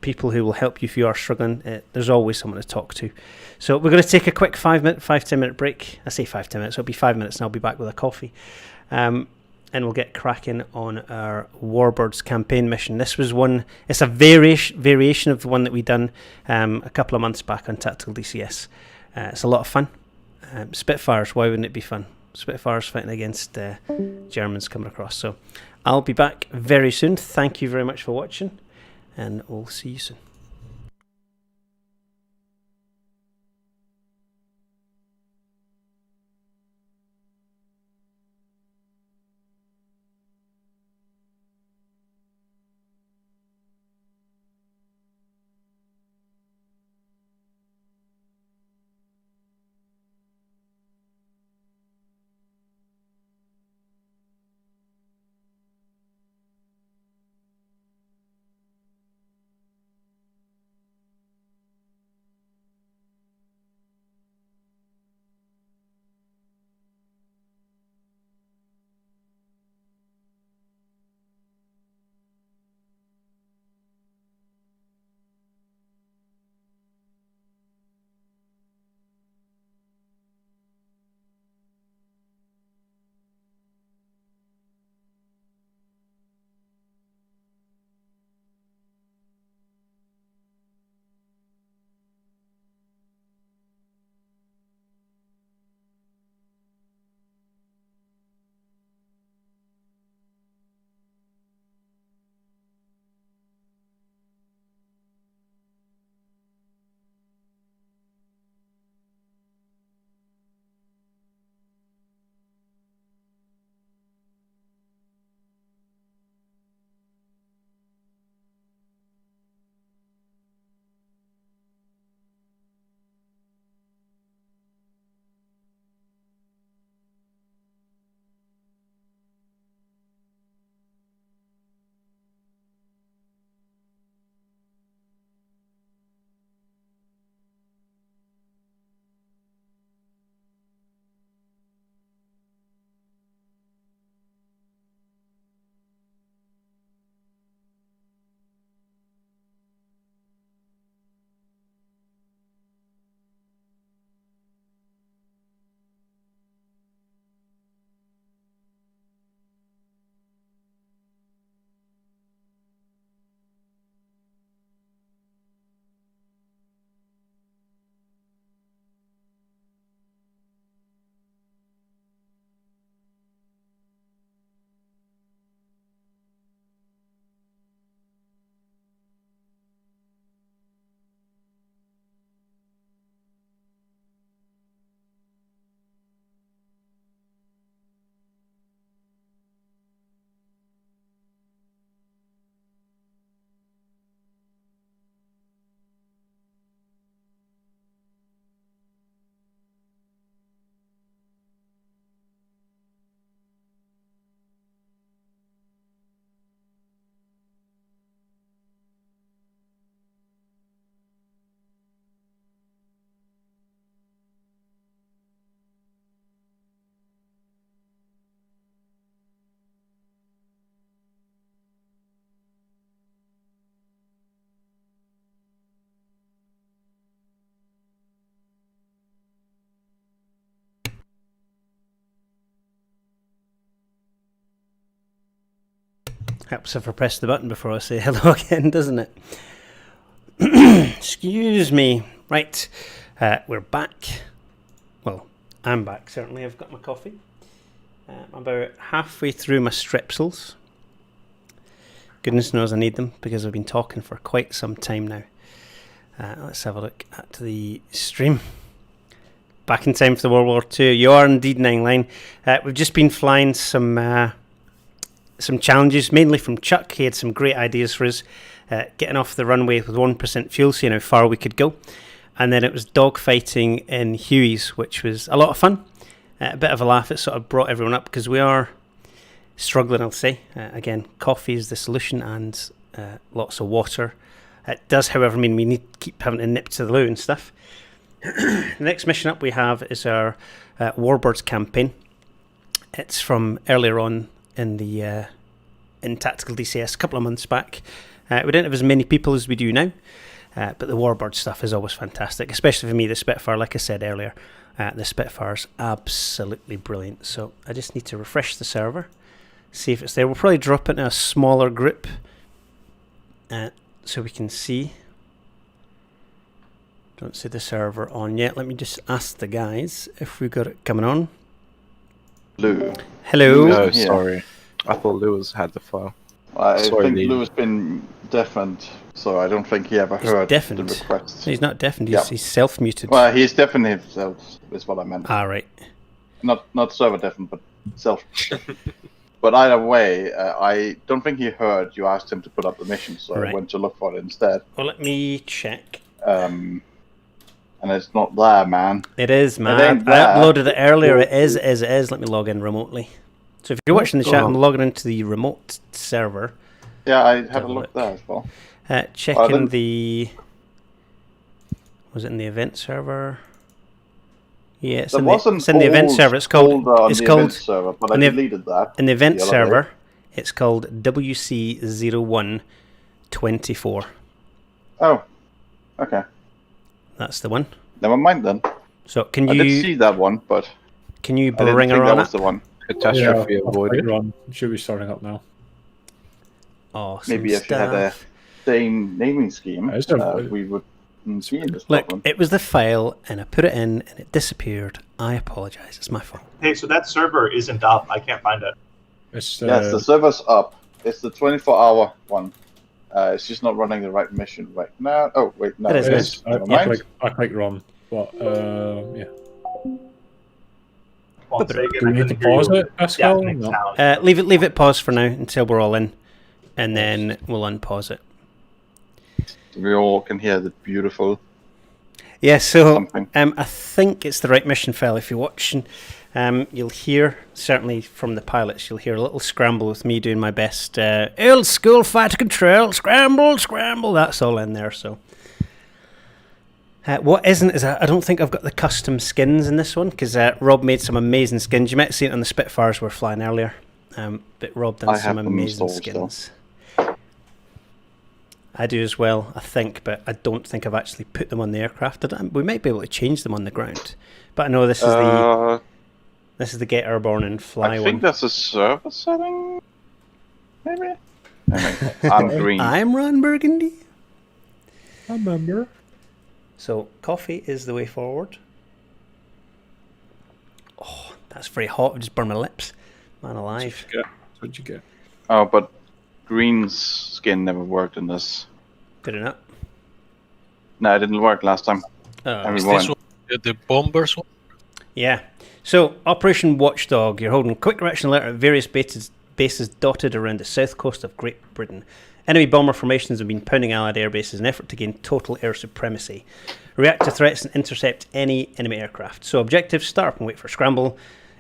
people who will help you if you are struggling. There's always someone to talk to. So we're going to take a quick 5-10 minute break. I say 5-10 minutes, it'll be 5 minutes and I'll be back with a coffee. And we'll get cracking on our Warbirds campaign mission. This was one, it's a variation of the one that we done a couple of months back on Tactical DCS. It's a lot of fun. Spitfires, why wouldn't it be fun? Spitfires fighting against Germans coming across. So I'll be back very soon. Thank you very much for watching, and we'll see you soon. Helps if I press the button before I say hello again, doesn't it? Excuse me. Right, we're back. Well, I'm back, certainly. I've got my coffee. I'm about halfway through my strepsils. Goodness knows I need them because I've been talking for quite some time now. Let's have a look at the stream. Back in time for the World War II. You are indeed 9line. We've just been flying some challenges, mainly from Chuck. He had some great ideas for us. Getting off the runway with 1% fuel, seeing how far we could go. And then it was dogfighting in Huey's, which was a lot of fun. A bit of a laugh. It sort of brought everyone up because we are struggling, I'll say. Again, coffee is the solution and lots of water. It does, however, mean we need to keep having to nip to the loo and stuff. The next mission up we have is our Warbirds campaign. It's from earlier on in the in Tactical DCS a couple of months back. We didn't have as many people as we do now, but the Warbird stuff is always fantastic, especially for me. The Spitfire, like I said earlier, the Spitfire's absolutely brilliant. So I just need to refresh the server, see if it's there. We'll probably drop it in a smaller group so we can see. Don't see the server on yet. Let me just ask the guys if we got it coming on. Lou. Hello. No, sorry. I thought Lewis had the file. I think Lou has been deafened, so I don't think he ever heard deafened. the request. He's not deafened. He's self-muted. Well, he's deafened himself, is what I meant. Ah, right. Not server deafened, but self. But either way, I don't think he heard you asked him to put up the mission, so I went to look for it instead. Well, let me check. And it's not there, man. It is, man. I uploaded it earlier. It is. Let me log in remotely. So if you're watching the chat, I'm logging into the remote server. Yeah, I had a look there as well. Checking the... Was it in the event server? Yeah, it's in the event server. It's called... It's called... Event server, but I deleted that. In the event server, it's called WC0124. Oh, okay. That's the one. Never mind then. So can you... I did see that one, but... Can you bring her on that was the one. Catastrophe avoided. Should be starting up now. Awesome. Maybe if you had a same naming scheme, we would see this Look, problem. it was the file, and I put it in, and it disappeared. I apologize. It's my fault. Hey, so that server isn't up. I can't find it. Yes, the server's up. It's the 24-hour one. It's just not running the right mission right now. Oh, wait, no. It is. I click run. But, yeah. Do we need to pause it, Pascal? No. Leave it pause for now until we're all in, and then we'll unpause it. We all can hear the beautiful... Yeah, so something. I think it's the right mission file. If you're watching, you'll hear, certainly from the pilots, you'll hear a little scramble with me doing my best. Old school fighter control, scramble, scramble. That's all in there, so... what isn't is I don't think I've got the custom skins in this one because Rob made some amazing skins. You might have seen it on the Spitfires we were flying earlier, but Rob done some amazing skins. I do as well, I think, but I don't think I've actually put them on the aircraft. We might be able to change them on the ground, but I know this is the get airborne and fly one. I think that's a server setting, maybe. I'm green. I'm Ron Burgundy. I remember. So, coffee is the way forward. Oh, that's very hot. I just burned my lips. Man alive. What'd you get? Oh, but green's skin never worked in this. Did it not? No, it didn't work last time. Is this one the bombers one? Yeah. So, Operation Watchdog. You're holding quick reaction alert at various bases dotted around the south coast of Great Britain. Enemy bomber formations have been pounding Allied air bases in an effort to gain total air supremacy. React to threats and intercept any enemy aircraft. So objectives, start up and wait for scramble.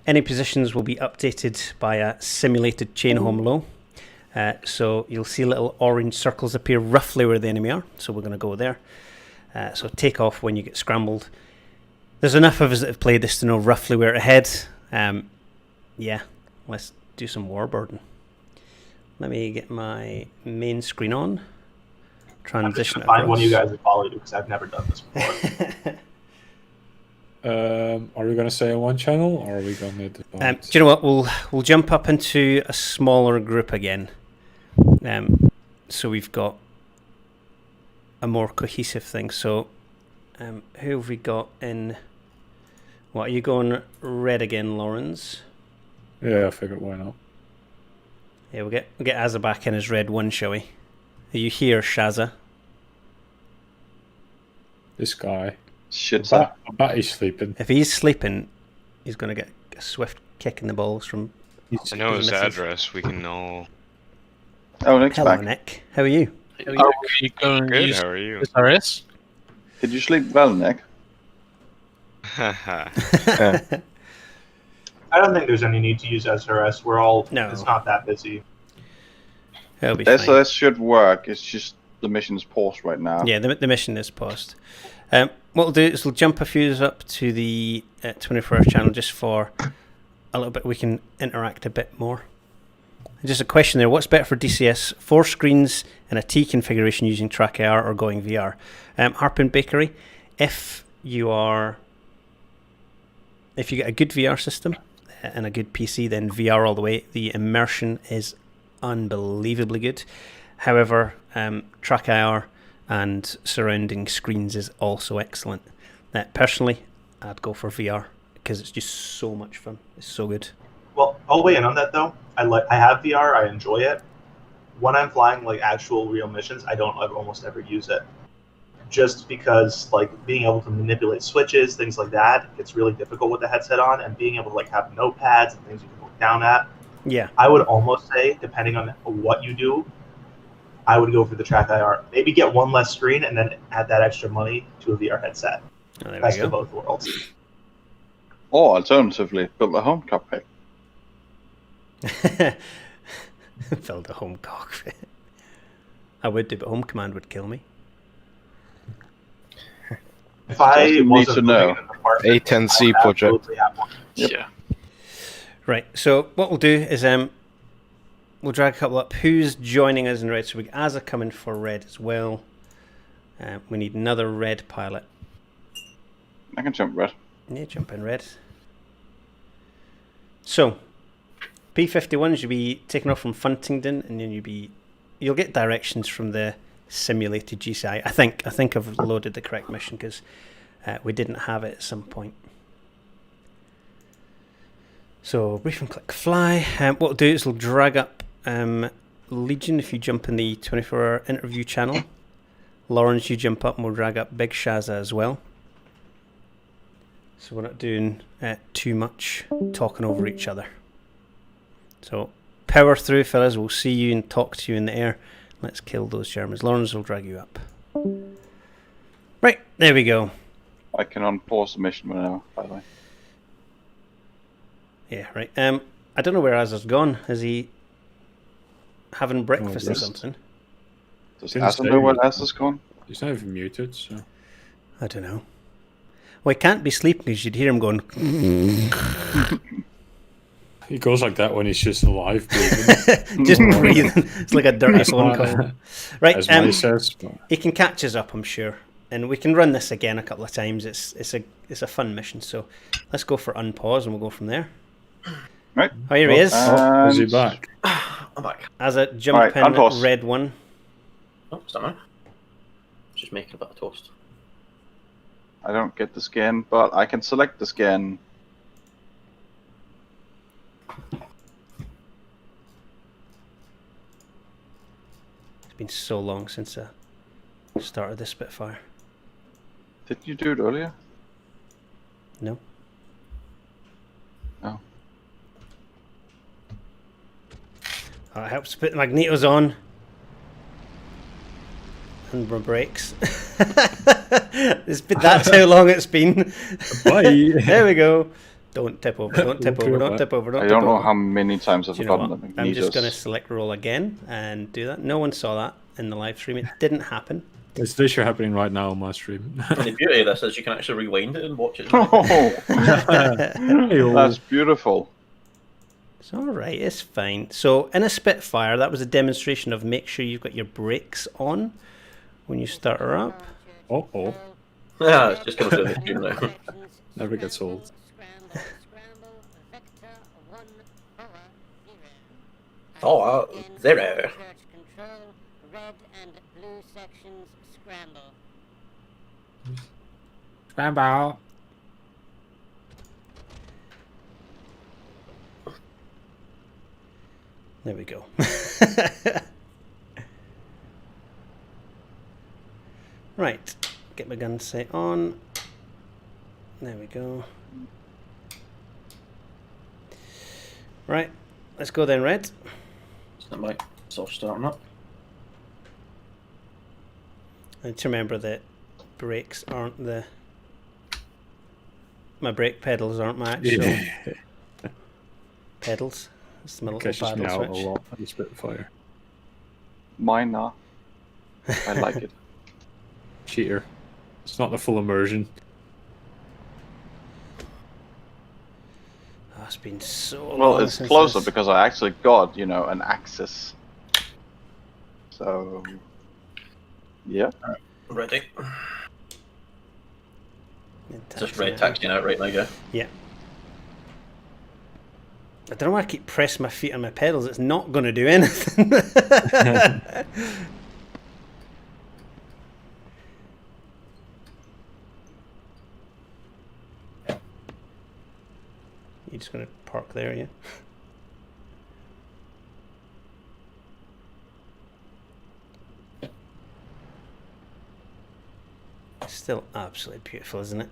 Any positions will be updated by a simulated chain home low. So you'll see little orange circles appear roughly where the enemy are. So we're going to go there. So take off when you get scrambled. There's enough of us that have played this to know roughly where to head. Yeah, let's do some warbirding. Let me get my main screen on. Transition. I'm find one of you guys to follow you because I've never done this before. Are we going to stay on one channel, or are we going to? Do you know what? We'll jump up into a smaller group again. So we've got a more cohesive thing. So who have we got in? What, are you going red again, Lawrence? Yeah, I figured why not. Yeah, we'll get Azza back in as red 1, shall we? Are you here, Shazza? This guy. Shit. I bet he's sleeping. If he's sleeping, he's going to get a swift kick in the balls from... I know his address. We can know. Oh, Nick's Hello, back. Nick. How are you? Are you going to Good, use how are you? SRS? Did you sleep well, Nick? I don't think there's any need to use SRS. We're all. No. It's not that busy. That'll be fine. SOS should work. It's just the mission's paused right now. Yeah, the mission is paused. What we'll do is we'll jump a few up to the 24-hour channel just for a little bit. We can interact a bit more. Just a question there. What's better for DCS? 4 screens in a T configuration using track AR or going VR? Harpin Bakery, if you get a good VR system and a good PC, then VR all the way. The immersion is unbelievably good. However, track IR and surrounding screens is also excellent. Personally, I'd go for VR because it's just so much fun. It's so good. Well, I'll weigh in on that though. I have VR. I enjoy it. When I'm flying like actual real missions, I don't almost ever use it. Just because like being able to manipulate switches, things like that, it's really difficult with the headset on, and being able to like have notepads and things you can look down at. Yeah. I would almost say, depending on what you do, I would go for the track IR. Maybe get one less screen and then add that extra money to a VR headset. Oh, there Best we go. of both worlds. Or alternatively, build a home cockpit. Build a home cockpit. I would do, but home command would kill me. If I wasn't know. living in an apartment, A10C I would project. absolutely have one. Yep. Yeah. Right, so what we'll do is we'll drag a couple up. Who's joining us in red? So we got Azza coming for red as well. We need another red pilot. I can jump red. Yeah, jump in red. So P51s, you'll be taking off from Funtingdon, and then you'll get directions from the simulated GCI. I think I've loaded the correct mission because we didn't have it at some point. So brief and click fly. What we'll do is we'll drag up Legion if you jump in the 24-hour interview channel. Lawrence, you jump up and we'll drag up Big Shazza as well. So we're not doing too much talking over each other. So power through, fellas. We'll see you and talk to you in the air. Let's kill those Germans. Lawrence will drag you up. Right, there we go. I can unpause the mission now, by the way. Yeah, right. I don't know where Azza's gone. Is he having breakfast or something? Does Didn't Azza say. know where Azza's gone? He's not even muted, so. I don't know. Well, he can't be sleeping because you'd hear him going. He goes like that when he's just alive, breathing. Just breathing. It's like a dirty That's phone not- call. Right. As Mike says. But He can catch us up, I'm sure, and we can run this again a couple of times. It's a fun mission. So let's go for unpause, and we'll go from there. Right. Oh, here he is. Oh, is he back? I'm back. As a jump Right, in unpause. red one. Oh, is that right? Just making a bit of toast. I don't get the skin, but I can select the skin. It's been so long since I started this Spitfire. Didn't you do it earlier? No. Oh. Oh, it helps to put the magnetos on. And my brakes. That's how long it's been. Bye. There we go. Don't tip over, don't tip over, don't tip over, don't I tip don't know over. how many times I've Do you know forgotten what? the I'm just going to magnetos. select roll again and do that. No one saw that in the live stream. It didn't happen. It's literally happening right now on my stream. And the beauty of this is you can actually rewind it and watch it. Oh, that's beautiful. It's all right. It's fine. So in a Spitfire, that was a demonstration of make sure you've got your brakes on when you start her up. Oh. Yeah, it's just going to the screen now. Never gets old. Oh, 0. red and blue sections scramble. Scramble. There we go. Right, get my gun sight on. There we go. Right, let's go then, Red. Stand by. Soft starting up. I need to remember that brakes aren't the... My brake pedals aren't my actual pedals. It's my little Catches me paddle out a switch. lot on the Spitfire. Mine are. I like it. Cheater. It's not the full immersion. Oh, it's been so Well, long it's since closer this. because I actually got, you know, an axis. So, yeah. Ready. Just Taxi red out. taxiing out right now, yeah. Yeah. I don't know why I keep pressing my feet on my pedals. It's not going to do anything. You're just going to park there, yeah? Still absolutely beautiful, isn't it?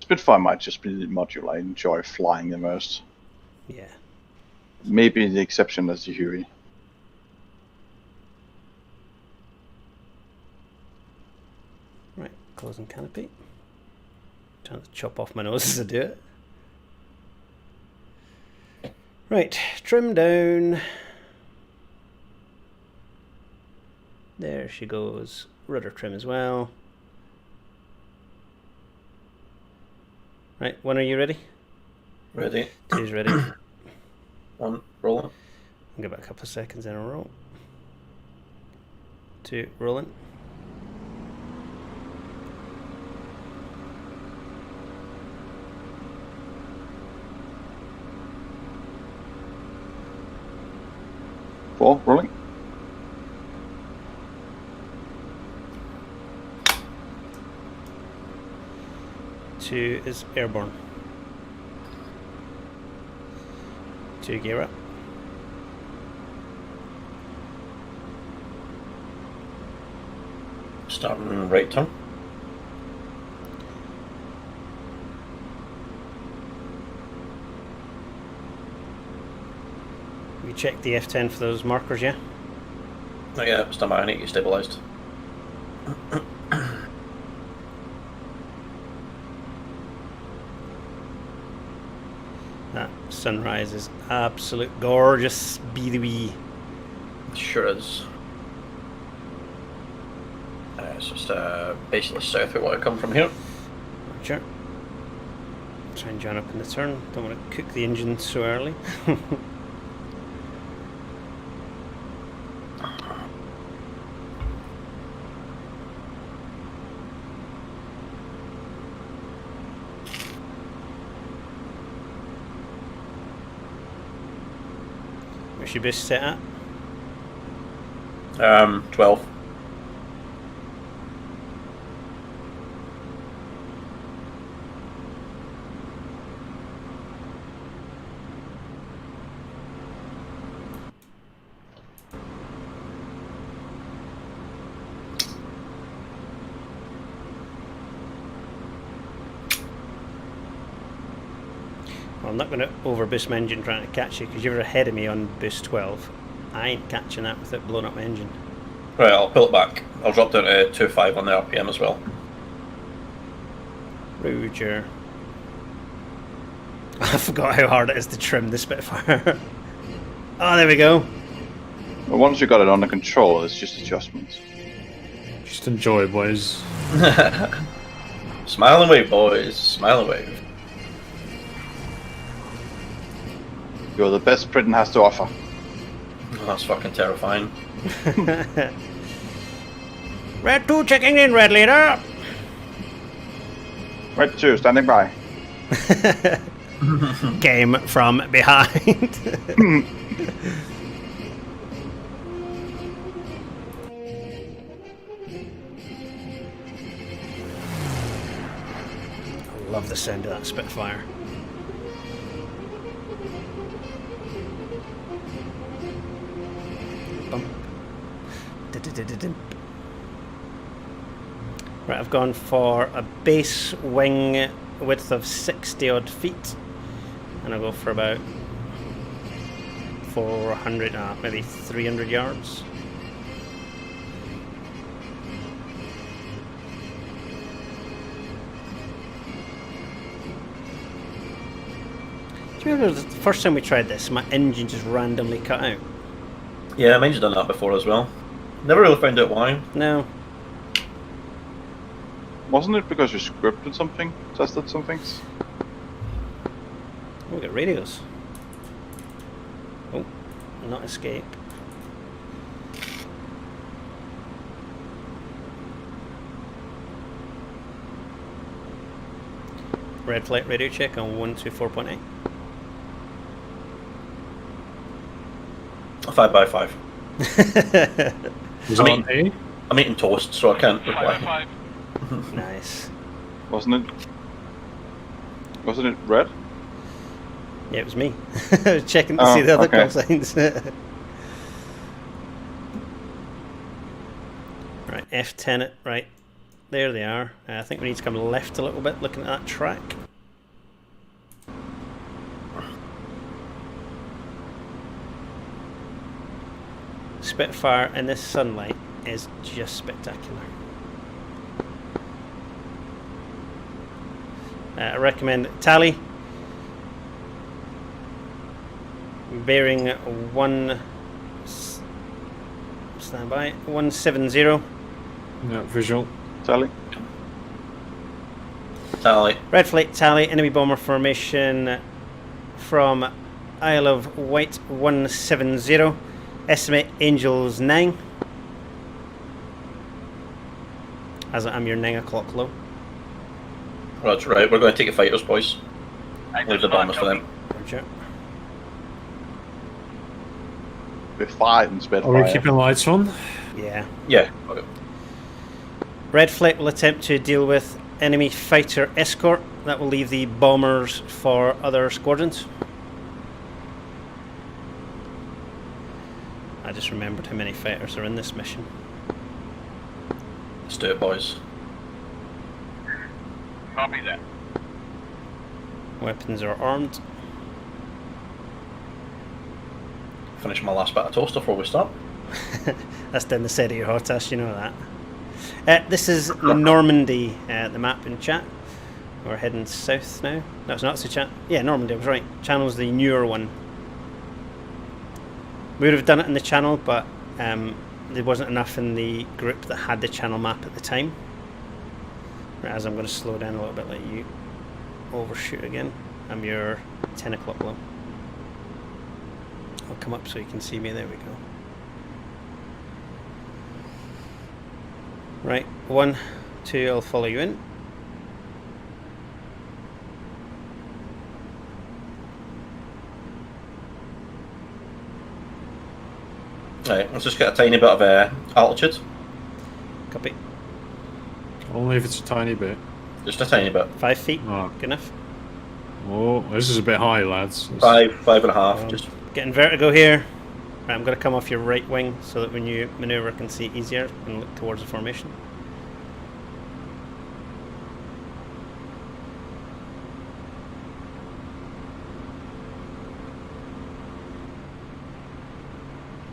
Spitfire might just be the module I enjoy flying the most. Yeah. Maybe the exception is the Huey. Right, closing canopy. Trying to chop off my nose as I do it. Right, trim down. There she goes. Rudder trim as well. Right, when are you ready? Ready. Two's ready. One, rolling. I'll give it a couple of seconds in a row. Two, rolling. Four, rolling. Two is airborne. Two, gear up. Starting right turn. We checked the F10 for those markers, yeah? Oh yeah, stand by, I need to get stabilised. That sunrise is absolute gorgeous. Be the wee. Sure is. It's just basically south of where I come from here. Roger. Try and join up in the turn. Don't want to cook the engine so early. Where's your boost set at? 12. Well, I'm not going to overboost my engine trying to catch you because you're ahead of me on boost 12. I ain't catching that without blowing up my engine. Right, I'll pull it back. I'll drop down to 2.5 on the RPM as well. Roger. I forgot how hard it is to trim the Spitfire. Oh, there we go. Well, once you got it under control, it's just adjustments. Just enjoy, boys. Smile and wave, boys. Smile and wave. You're the best Britain has to offer. Oh, that's fucking terrifying. Red 2 checking in, Red Leader. Red 2, standing by. came from behind. I love the sound of that Spitfire. Bump. Right, I've gone for a base wing width of 60 odd feet, and I'll go for about 400, maybe 300 yards. Do you remember the first time we tried this, my engine just randomly cut out? Yeah, mine's done that before as well. Never really found out why. No. Wasn't it because you scripted something? Tested some things? Oh, we got radios. Oh, not escape. Red flight radio check on 124.8. 5x5. Was it on A? I'm eating toast, so I can't reply. Nice. Wasn't it red? Yeah, it was me. I was checking to see the other call signs. Right, F10 it, right. There they are. I think we need to come left a little bit, looking at that track. Spitfire in this sunlight is just spectacular. I recommend tally. Bearing 170. Yeah, visual. Tally. Tally. Red flight tally, enemy bomber formation from Isle of Wight 170. Estimate Angels 9. As I'm your 9 o'clock low. That's right, we're going to take the fighters, boys. Leave the bombers for them. Roger. We're fighting Spitfire. Are we keeping lights on? Yeah. Yeah. Okay. Red flight will attempt to deal with enemy fighter escort. That will leave the bombers for other squadrons. I just remembered how many fighters are in this mission. Let's do it, boys. Copy that. Weapons are armed. Finish my last bit of toast before we start. That's down the side of your hot ass, you know that. This is Normandy, the map in chat. We're heading south now. No, it's not, it's a chat. Yeah, Normandy, I was right. Channel's the newer one. We would have done it in the channel, but there wasn't enough in the group that had the channel map at the time. Right, as I'm going to slow down a little bit, let you overshoot again. I'm your 10 o'clock low. I'll come up so you can see me. There we go. Right, 1, 2, I'll follow you in. Right, let's just get a tiny bit of altitude. Copy. Only if it's a tiny bit. Just a tiny bit. 5 feet. Oh. Good enough. Oh, this is a bit high, lads. This... 5.5. Just getting vertigo here. Right, I'm going to come off your right wing so that when you maneuver, I can see easier and look towards the formation.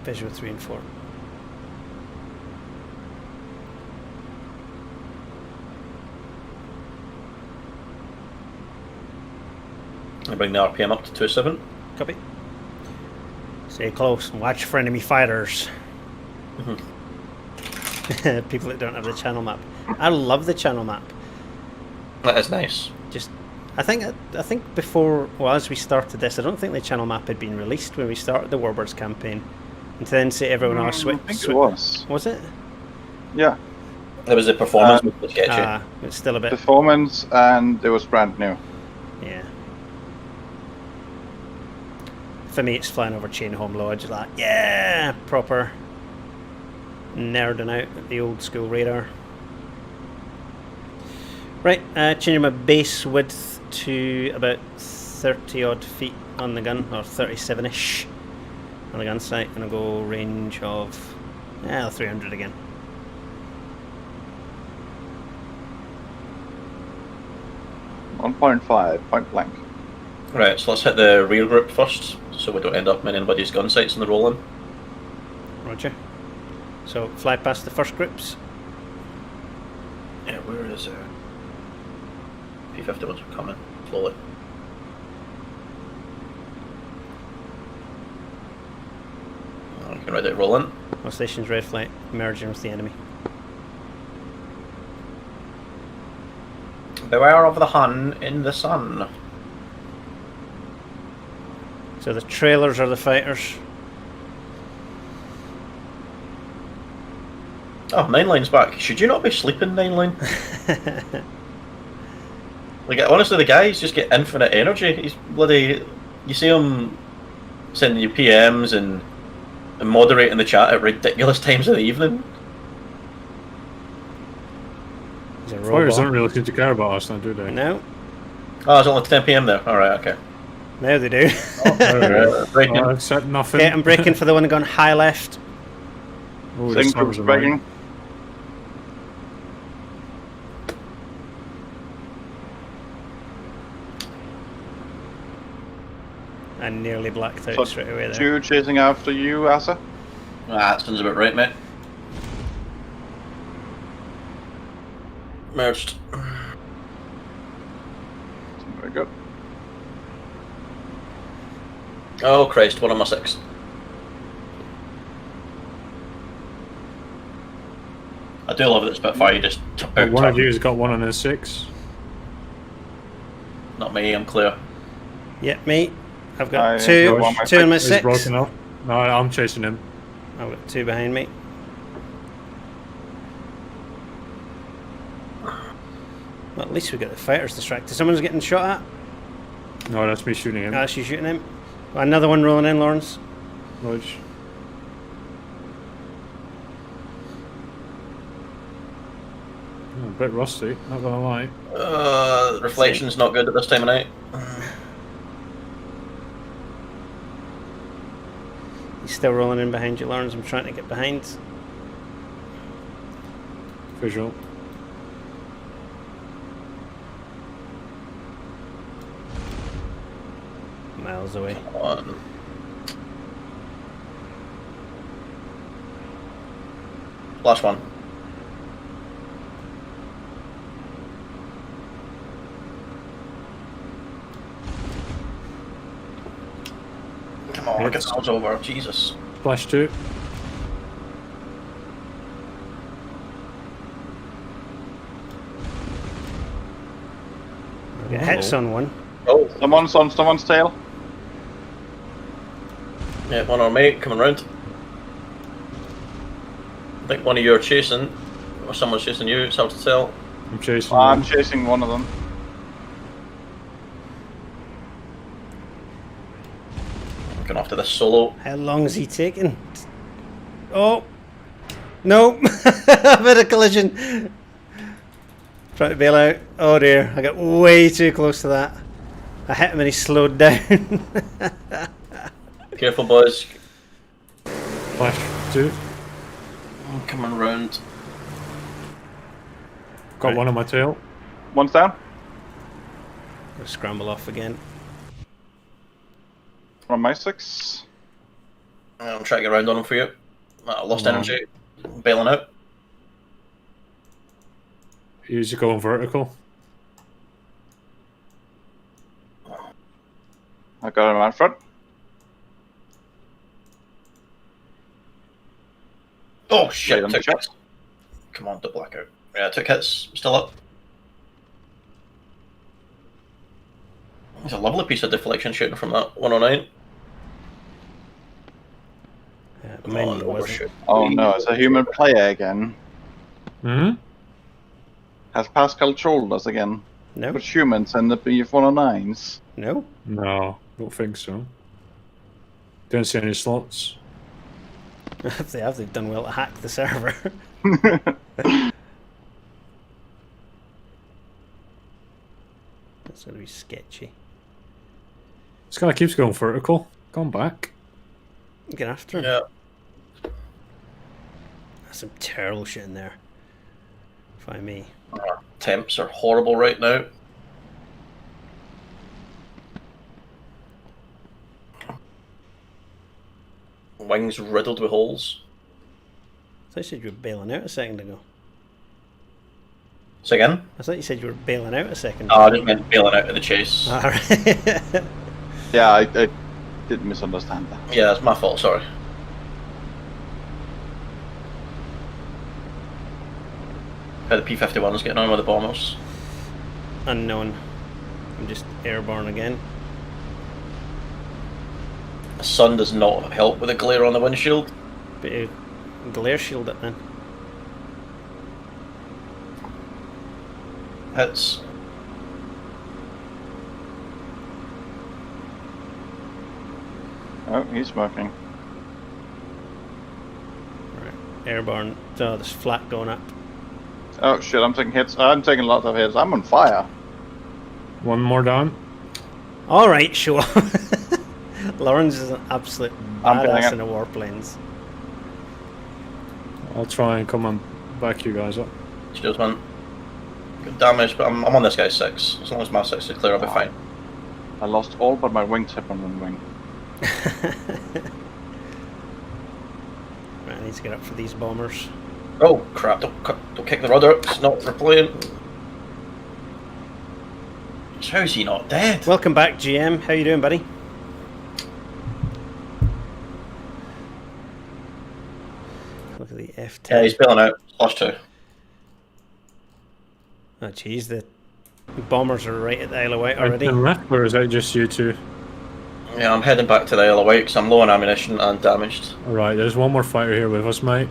Visual 3 and 4. I bring the RPM up to 2.7. Copy. Stay close and watch for enemy fighters. People that don't have the channel map. I love the channel map. That is nice. Just, I think before, well, as we started this, I don't think the channel map had been released when we started the Warbirds campaign. And to then say everyone else switch. I think it was. Was it? Yeah. There was a performance with the sketchy. It's still a bit. Performance, and it was brand new. Yeah. For me, it's flying over Chain Home Lodge, like, yeah, proper nerding out at the old school radar. Right, changing my base width to about 30 odd feet on the gun, or 37ish on the gun sight, and I'll go range of 300 again. .5, point blank. Right, so let's hit the rear group first, so we don't end up in anybody's gun sights in the roll-in. Roger. So fly past the first groups. Yeah, where is P-51s are coming slowly. You can ready to roll in. All stations red flight, merging with the enemy. Beware of the Hun in the sun. So the trailers are the fighters. Oh, 9 Line's back. Should you not be sleeping, 9 Line? Like, honestly, the guys just get infinite energy. He's bloody... You see him sending you PMs and moderating the chat at ridiculous times of the evening. Fighters don't really seem to care about us now, do they? No. Oh, it's only 10 PM there. Alright, okay. Now they do. Breaking. I've said nothing. Okay, I'm breaking for the one going high left. Oh, Same group's breaking. I nearly blacked out straight away there. Two chasing after you, Asa? That sounds about right, mate. Merged. Very good. Oh Christ, one of my 6. I do love this bit fire, you just One of you has got one on his 6. Not me, I'm clear. Yeah, me. I've got two in my 6. Broken up. No, I'm chasing him. I've got 2 behind me. Well, at least we got the fighters distracted. Someone's getting shot at. No, that's me shooting him. Oh, that's you shooting him. Well, another one rolling in, Lawrence. Lodge. Oh, a bit rusty, not gonna lie. The reflection's not good at this time of night. He's still rolling in behind you, Lawrence. I'm trying to get behind. Visual. Miles away. Come on. Last one. Come on, get those over, Jesus. Flash 2. Get hits on one. Oh, someone's on someone's tail. Yeah, one on me, coming round. I think one of you are chasing, or someone's chasing you, it's hard to tell. I'm chasing I'm chasing one of them. Going after this solo. How long is he taking? Oh! No! I've had a collision! Trying to bail out. Oh dear, I got way too close to that. I hit him and he slowed down. Careful, boys. Flash 2. I'm coming round. Got one on my tail. One's down. I'll scramble off again. On my 6. I'm trying to get around on him for you. I lost energy. Bailing out. He's going vertical. I got him out front. Oh shit, Right, took hits. Come on, the blackout. Yeah, took hits. Still up. It's a lovely piece of deflection shooting from that 109. Yeah, Come on, overshoot. Oh no, it's a human player again. Hmm? Has Pascal trolled us again? No. Put humans in the BF-109s? No. No, don't think so. Don't see any slots. If they have, they've done well to hack the server. That's going to be sketchy. This guy keeps going vertical. Come back. Get after him. Yeah. That's some terrible shit in there. Find me. Temps are horrible right now. Wings riddled with holes. I thought you said you were bailing out a second ago. Say again? I thought you said you were bailing out a second ago. Oh, I didn't mean bailing out of the chase. Alright. Yeah, I did misunderstand that. Yeah, it's my fault, sorry. How the P-51 is getting on with the bombers. Unknown. I'm just airborne again. The sun does not help with the glare on the windshield. But you glare shield it then. Hits. Oh, he's smoking. Right. Airborne. Oh, there's flak going up. Oh shit, I'm taking hits. I'm taking lots of hits. I'm on fire. One more down. Alright, sure. Lawrence is an absolute I'm feeling badass it. in the warplanes. I'll try and come and back you guys up. Cheers, man. Good damage, but I'm on this guy's 6. As long as my 6 is clear, I'll be fine. I lost all but my wingtip on one wing. Right, I need to get up for these bombers. Oh crap! Don't kick the rudder. It's not replaying. How's he not dead? Welcome back, GM. How you doing, buddy? Look at the F10. Yeah, he's bailing out. +2. Oh jeez, the bombers are right at the Isle of Wight already. And left, or is that just you two? Yeah, I'm heading back to the Isle of Wight because I'm low on ammunition and damaged. Alright, there's one more fighter here with us, mate.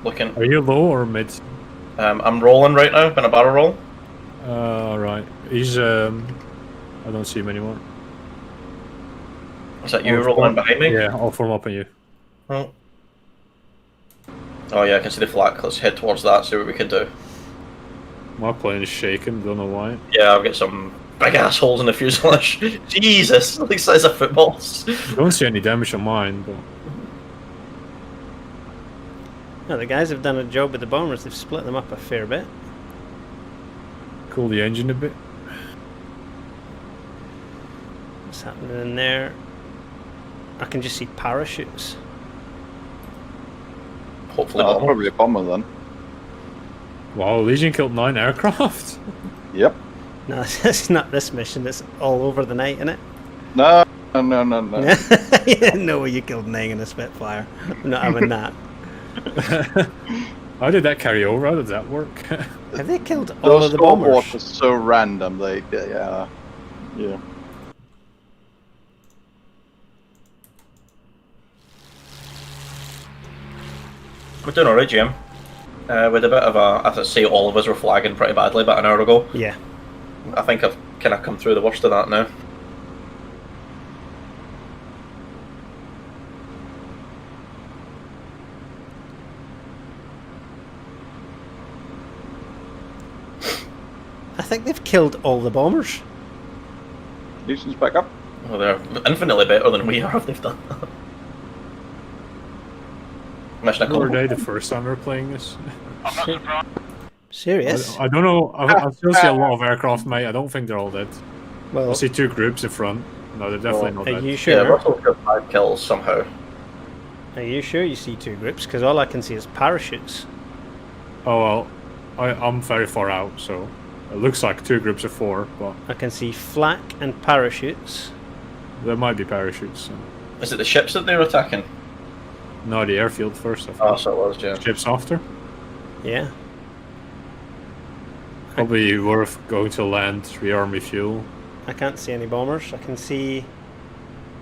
Looking. Are you low or mid? I'm rolling right now, in a barrel roll. Alright. He's, I don't see him anymore. Is that you rolling behind me? Yeah, I'll form up on you. Oh. Oh yeah, I can see the flak. Let's head towards that, see what we can do. My plane is shaking, don't know why. Yeah, I've got some big assholes in the fuselage. Jesus, like the size of footballs. I don't see any damage on mine, but... No, the guys have done a job with the bombers. They've split them up a fair bit. Cool the engine a bit. What's happening in there? I can just see parachutes. Hopefully Oh, probably a bomber then. Wow, Legion killed 9 aircraft. Yep. No, it's not this mission. It's all over the night, isn't it? No. You didn't know you killed 9 in a Spitfire. I'm not having that. How did that carry over? How did that work? Have they killed all Those of the bombers? scoreboards are so random. Yeah. We're doing alright, Jim. With a bit of a, I have to say, all of us were flagging pretty badly about an hour ago. Yeah. I think I've kind of come through the worst of that now. I think they've killed all the bombers. Legion's back up. Well, they're infinitely better than we are if they've done that. Mission Were they accomplished. the first time we were playing this? I'm not surprised. Serious? I don't know. I still see a lot of aircraft, mate. I don't think they're all dead. Well, I see 2 groups in front. No, they're definitely not are dead. you Yeah, sure? Russell's got 5 kills somehow. Are you sure you see 2 groups? Because all I can see is parachutes. Oh well, I'm very far out, so it looks like 2 groups of 4, but I can see flak and parachutes. there might be parachutes. So. Is it the ships that they're attacking? No, the airfield first. I think. Oh, so it was, yeah. Ships after. Yeah. Probably worth going to land, rearm, refuel. I can't see any bombers. I can see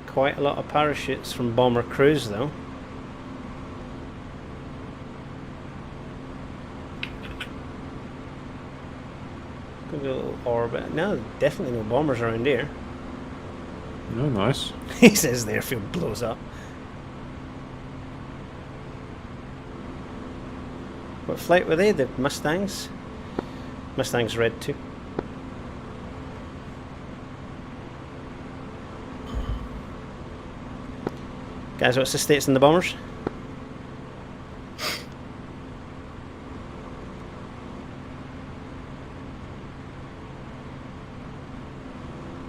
quite a lot of parachutes from bomber crews, though. Go to a little orbit. No, definitely no bombers around here. Oh, nice. He says the airfield blows up. What flight were they? The Mustangs? Mustangs red too. Guys, what's the status in the bombers?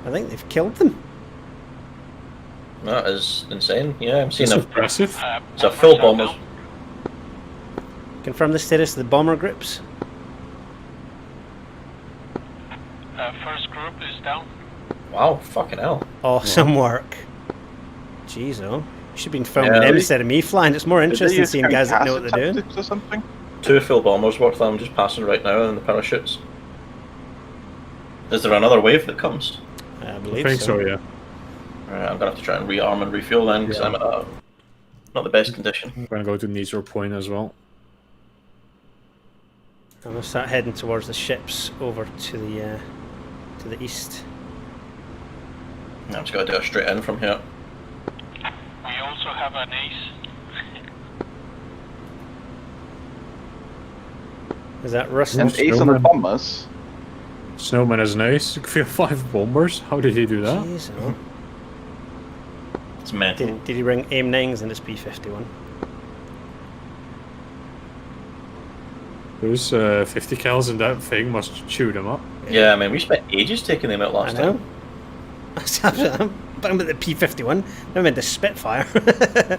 I think they've killed them. That is insane. Yeah, I'm seeing That's a impressive. It's a full bombers. Confirm the status of the bomber groups. First group is down. Wow, fucking hell. Awesome work. Jeez, oh. You should have been filming Yeah. them instead of me flying. It's more Did they interesting use seeing guys that know what kamikaze they're doing. tactics or something? 2 full bombers worth I'm just passing right now in the parachutes. Is there another wave that comes? I I believe think so, yeah. Alright, I'm gonna have to try and rearm and refuel then, because Yeah. I'm not the best condition. I'm going to go to Nitro Point as well. I'm going to start heading towards the ships over to the east. I'm just going to do a straight in from here. We also have an ace. Is that Russell? And ace on the bombers. Snowman has an ace. You can feel 5 bombers. How did he do that? Jeez, oh. It's mental. Did he bring AIM-9s in his P-51? Those 50 cals in that thing must chew them up. Yeah, I mean, we spent ages taking them out last I know. time. I'm talking about the P-51. I meant the Spitfire. Yeah,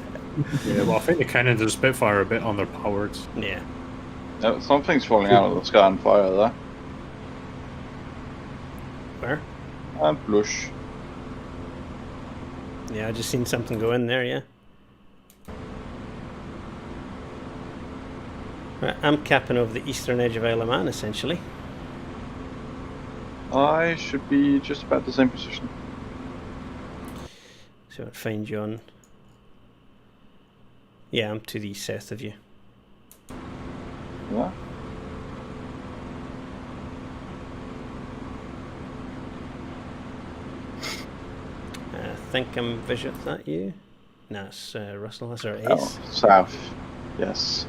well, I think the cannons of the Spitfire are a bit underpowered. Yeah. Something's falling out of the sky on fire there. Where? And blush. Yeah, I just seen something go in there, yeah. Right, I'm capping over the eastern edge of Isle of Man, essentially. I should be just about the same position. So I'd find you on... Yeah, I'm to the south of you. Yeah. I think I'm visual. Is that you? No, it's Russell. That's our ace. Oh, south. Yes.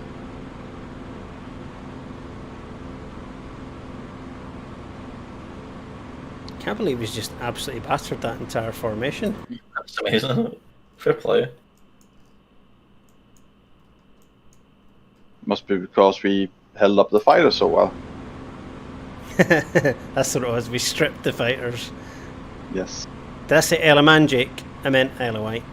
Can't believe he's just absolutely battered that entire formation. That's amazing. Fair play. Must be because we held up the fighter so well. That's what it was. We stripped the fighters. Yes. Did I say Isle of Man, Jake? I meant Isle of Wight.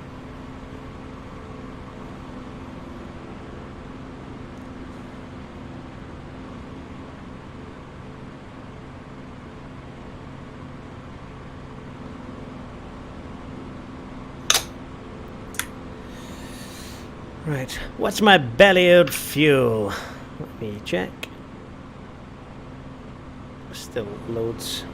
Right, what's my belly-out fuel? Let me check. Still loads.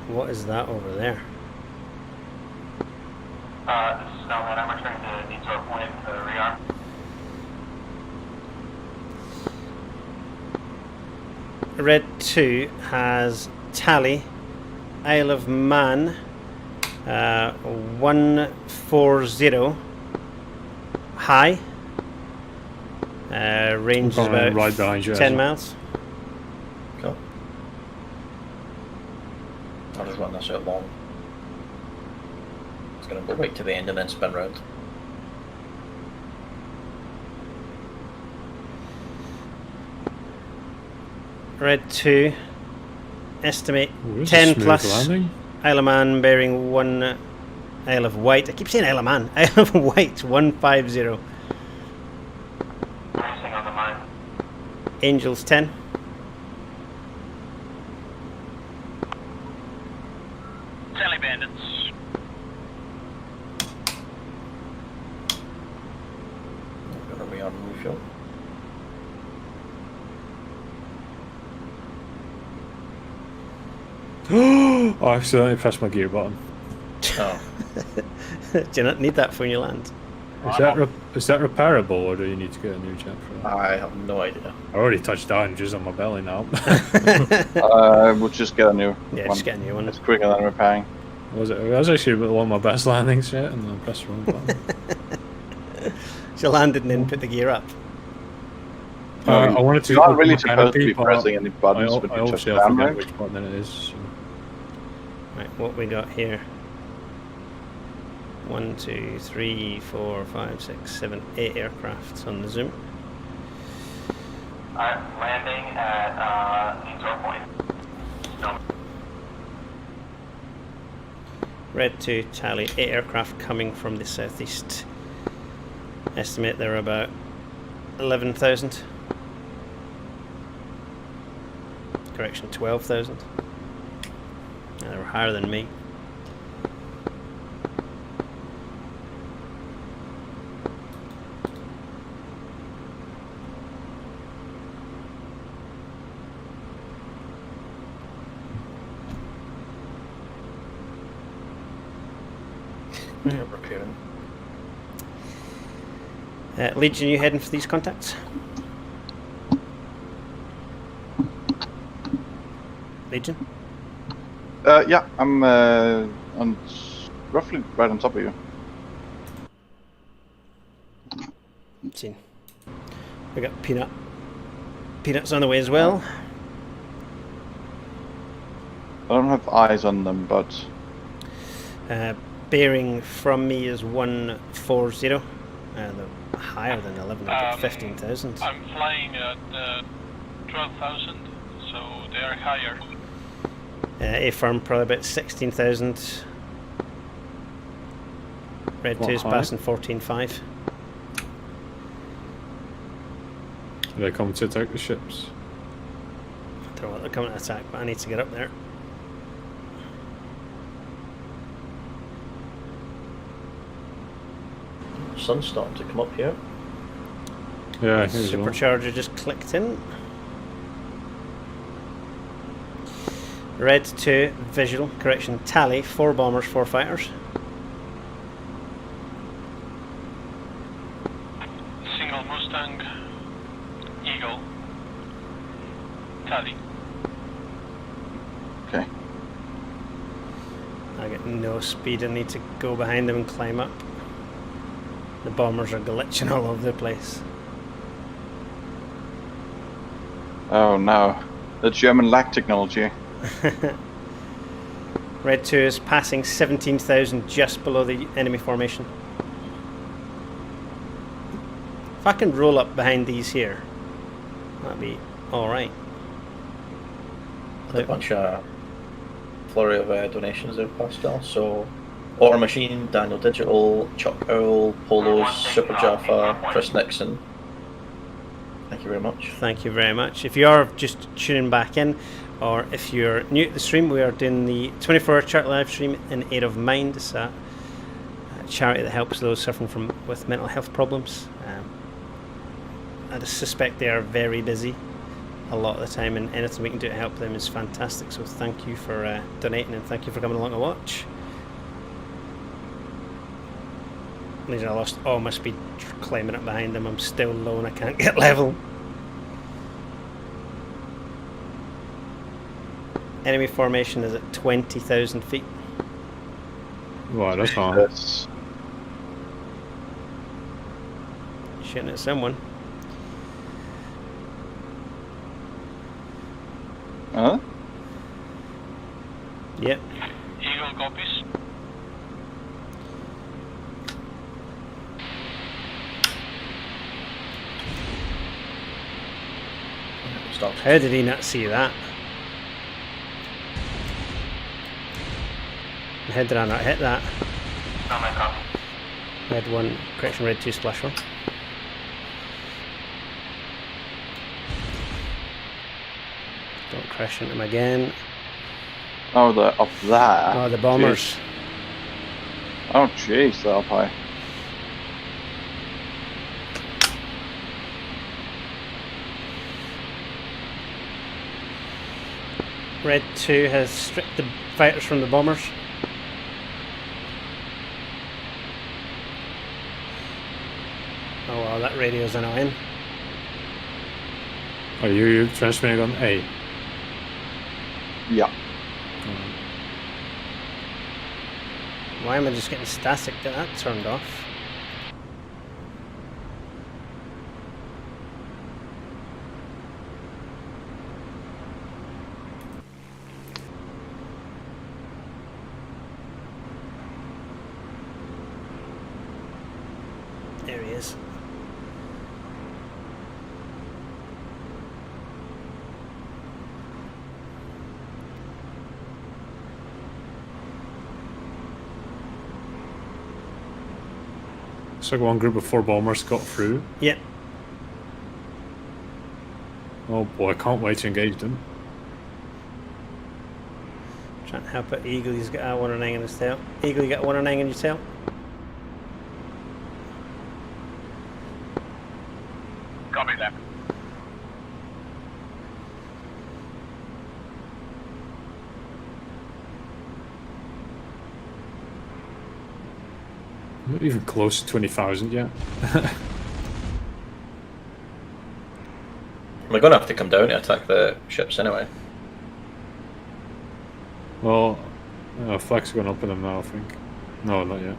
What is that over there? This is Snowman. I'm returning to Nitro Point to rearm. Red 2 has Tally, Isle of Man, 140 high. Range is I'm coming about right behind you, 10 Ezra. miles. Cool. I'll just run this out long. It's going to go right to the end and then spin round. Red 2, estimate Ooh, this is 10 smooth plus. landing. Isle of Man bearing 1 Isle of Wight. I keep saying Isle of Man. Isle of Wight 150. Racing on the mine. Angels 10. Tally bandits. I'm going to rearm and refuel. Oh, I accidentally pressed my gear button. Oh. Do you not need that for when you land? Is that repairable, or do you need to get a new jet for that? I have no idea. I already touched down and just on my belly now. We'll just get a new one. Just get a new one. It's quicker than repairing. It was actually one of my best landings yet, and I pressed the wrong button. So landed and then put the gear up. I wanted to. You're not really canopy, supposed to be pressing any buttons, but you just I spam forget it. which button it is. So. Right, what we got here? 1, 2, 3, 4, 5, 6, 7, 8 aircrafts on the zoom. Alright, landing at needs our point. No. Red 2, tally 8 aircraft coming from the southeast. Estimate they're about 11,000. Correction, 12,000. They were higher than me. Repairing. Legion, you heading for these contacts? Legion? Yeah, I'm on roughly right on top of you. Seen. We got Peanut. Peanut's on the way as well. I don't have eyes on them, but Bearing from me is 140. They're higher than 11, 15,000. I'm flying at 12,000, so they are higher. A-firm probably about 16,000. Red 2 is passing 14.5. They come to attack the ships. I don't know what they're coming to attack, but I need to get up there. Sun's starting to come up here. Yeah, Supercharger just clicked in. Red 2, visual, correction, tally, 4 bombers, 4 fighters. Single Mustang, Eagle, tally. Okay. I get no speed, I need to go behind them and climb up. The bombers are glitching all over the place. Oh no, the German lack technology. Red 2 is passing 17,000 just below the enemy formation. If I can roll up behind these here, that'd be alright. A bunch of flurry of donations there, Pascal. So, Order Machine, Daniel Digital, Chuck Owl, Polos, Super Jaffa, Chris Nixon. Thank you very much. Thank you very much. If you are just tuning back in, or if you're new to the stream, we are doing the 24-hour charity live stream in aid of Mind. It's a charity that helps those suffering with mental health problems. I just suspect they are very busy a lot of the time, and anything we can do to help them is fantastic. So thank you for donating, and thank you for coming along to watch. I lost all my speed climbing up behind them. I'm still low and I can't get level. Enemy formation is at 20,000 feet. Wow, that's hard. Shooting at someone. Huh? Yep. Eagle copies. How did he not see that? How did I not hit that? Not my copy. Red 1, correction, Red 2, splash 1. Don't crash into him again. Oh, they're up there. Oh, the bombers. Jeez. Oh, jeez, they're up high. Red 2 has stripped the fighters from the bombers. that radio's annoying. Are you transmitting on A? Yeah. Why am I just getting static? Get that turned off. There he is. Looks like one group of 4 bombers got through. Yep. Oh boy, I can't wait to engage them. Trying to help it. Eagle's got a 109 in his tail. Eagle, you got a 109 in your tail? Copy that. I'm not even close to 20,000 yet. We're gonna have to come down to attack the ships anyway. Well, Flex is going up in them now, I think. No, not yet.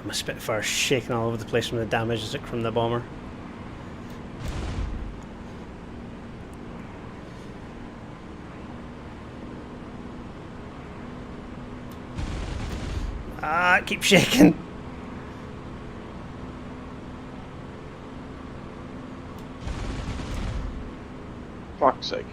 My Spitfire's shaking all over the place from the damage from the bomber. Ah, keep shaking. Fuck's sake.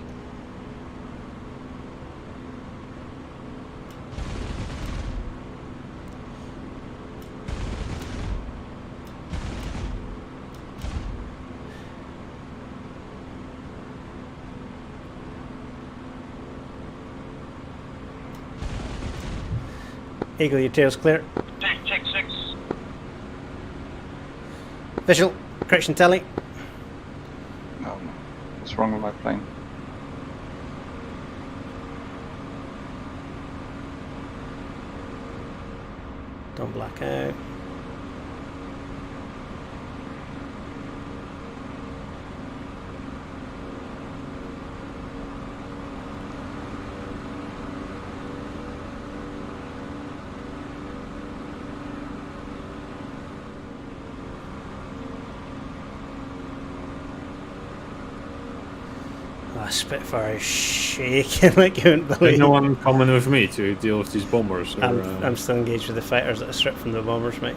Eagle, your tail's clear. Check 6. Visual, correction tally. No, no. What's wrong with my plane? Don't black out. Spitfire is shaking like you wouldn't believe. There's no one coming with me to deal with these bombers? Or, I'm still engaged with the fighters that are stripped from the bombers, mate.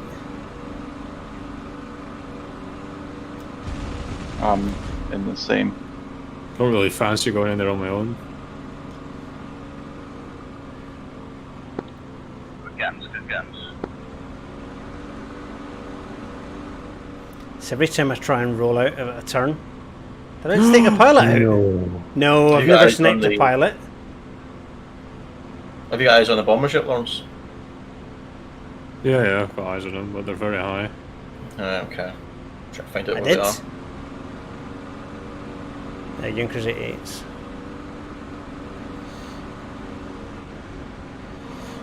In the same. Don't really fancy going in there on my own. Good guns, good guns. So every time I try and roll out of a turn, did I just take a pilot out? No, I've never sniped a pilot. Have you got eyes on the bomber ship, Lawrence? Yeah, I've got eyes on them, but they're very high. Okay. Try to find out I where did. they are. Junkers 88s.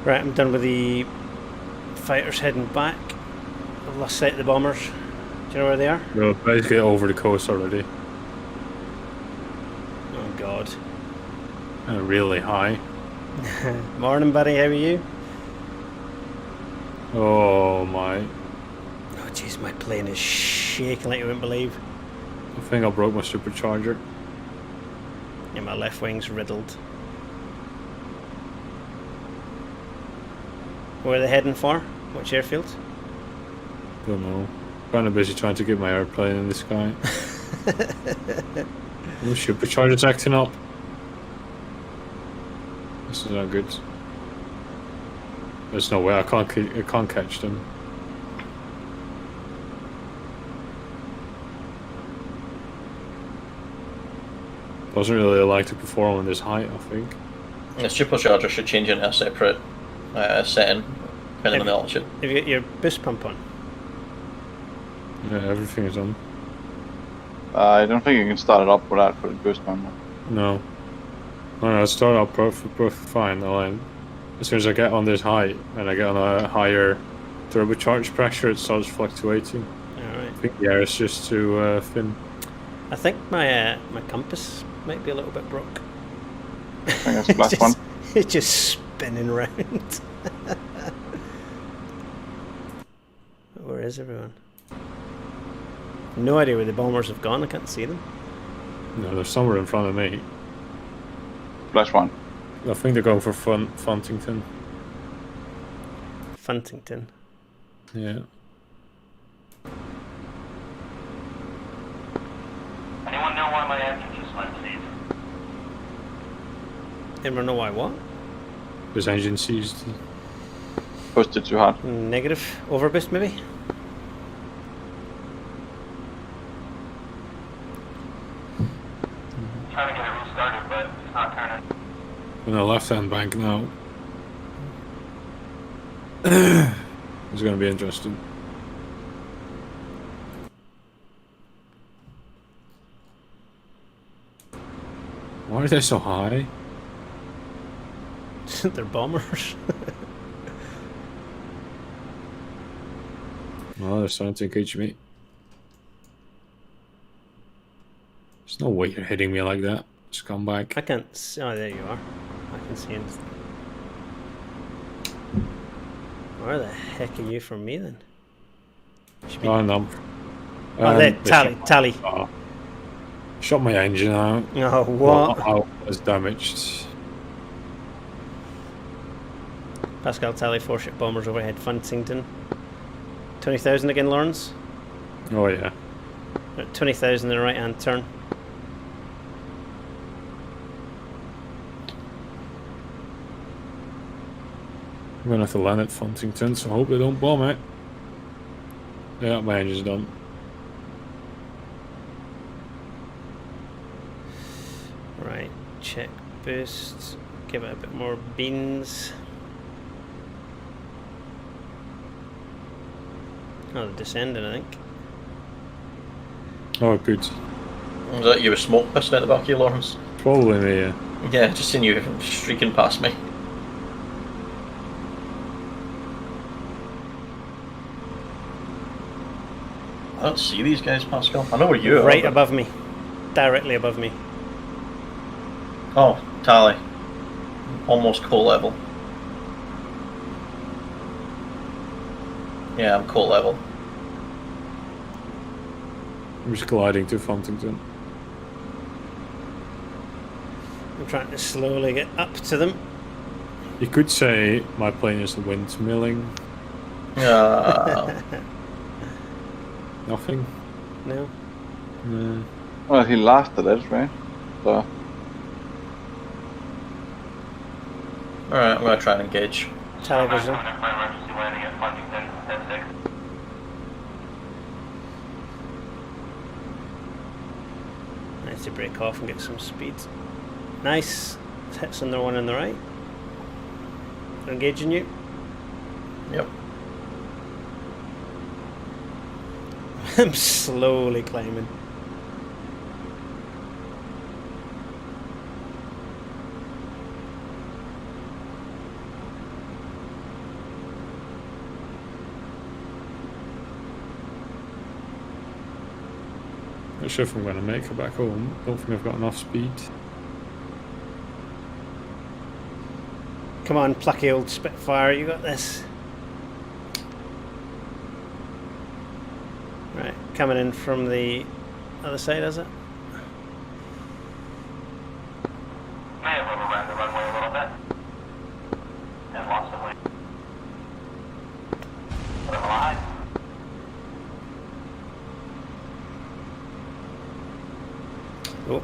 Right, I'm done with the fighters heading back. I've lost sight of the bombers. Do you know where they are? No, basically over the coast already. Oh god. Really high. Morning, buddy. How are you? Oh my. Oh jeez, my plane is shaking like you wouldn't believe. I think I broke my supercharger. Yeah, my left wing's riddled. Where are they heading for? Which airfield? Don't know. Kind of busy trying to get my airplane in the sky. Oh, supercharger's acting up. This is not good. There's no way I can't catch them. Doesn't really like to perform on this height, I think. The supercharger should change into a separate setting depending on the altitude. Have you got your boost pump on? Yeah, everything is on. I don't think you can start it up without putting boost on. No. No, I start up perfect fine. And as soon as I get on this height and I get on a higher turbocharge pressure, it starts fluctuating. Alright. I think the air is just too thin. I think my my compass might be a little bit broke. I think that's the last one. It's just spinning round. Where is everyone? No idea where the bombers have gone. I can't see them. No, they're somewhere in front of me. Flash one. I think they're going for Funtington. Funtington. Yeah. Anyone know why my engine just went seized? Anyone know why what? This engine seized. Pushed it too hard. Negative. Overboost maybe? Trying to get it restarted, but it's not turning. On the left-hand bank now. It's going to be interesting. Why are they so high? They're bombers. Oh, they're starting to engage me. There's no way you're hitting me like that, scumbag. I can't see. Oh, there you are. I can see him. Where the heck are you from me then? Oh, no. Oh, there, tally. Oh, shot my engine out. Oh, what? Well, was damaged. Pascal tally, 4-ship bombers overhead Funtington. 20,000 again, Lawrence? Oh, yeah. 20,000 in the right hand turn. I'm gonna have to land at Funtington, so I hope they don't bomb it. Yeah, my engine's done. Right, check boost. Give it a bit more beans. Oh, they're descending, I think. Oh, good. Was that you were smoke pissing at the back of you, Lawrence? Probably me, yeah. Yeah, just seen you streaking past me. I don't see these guys, Pascal. I know where you are. Right above me. Directly above me. Oh, tally. Almost coal level. Yeah, I'm coal level. I'm just gliding to Funtington. I'm trying to slowly get up to them. You could say my plane is windmilling. Nothing? No. No. Well, he laughed at it, right? So. Alright, I'm going to try and engage. Television. Nice to break off and get some speed. Nice. Hits on the one on the right. They're engaging you. Yep. I'm slowly climbing. Not sure if I'm going to make it back home. Don't think I've got enough speed. Come on, plucky old Spitfire, you got this. Right, coming in from the other side, is it? May have overran the runway a little bit. And lost some weight. Put him alive. Oh,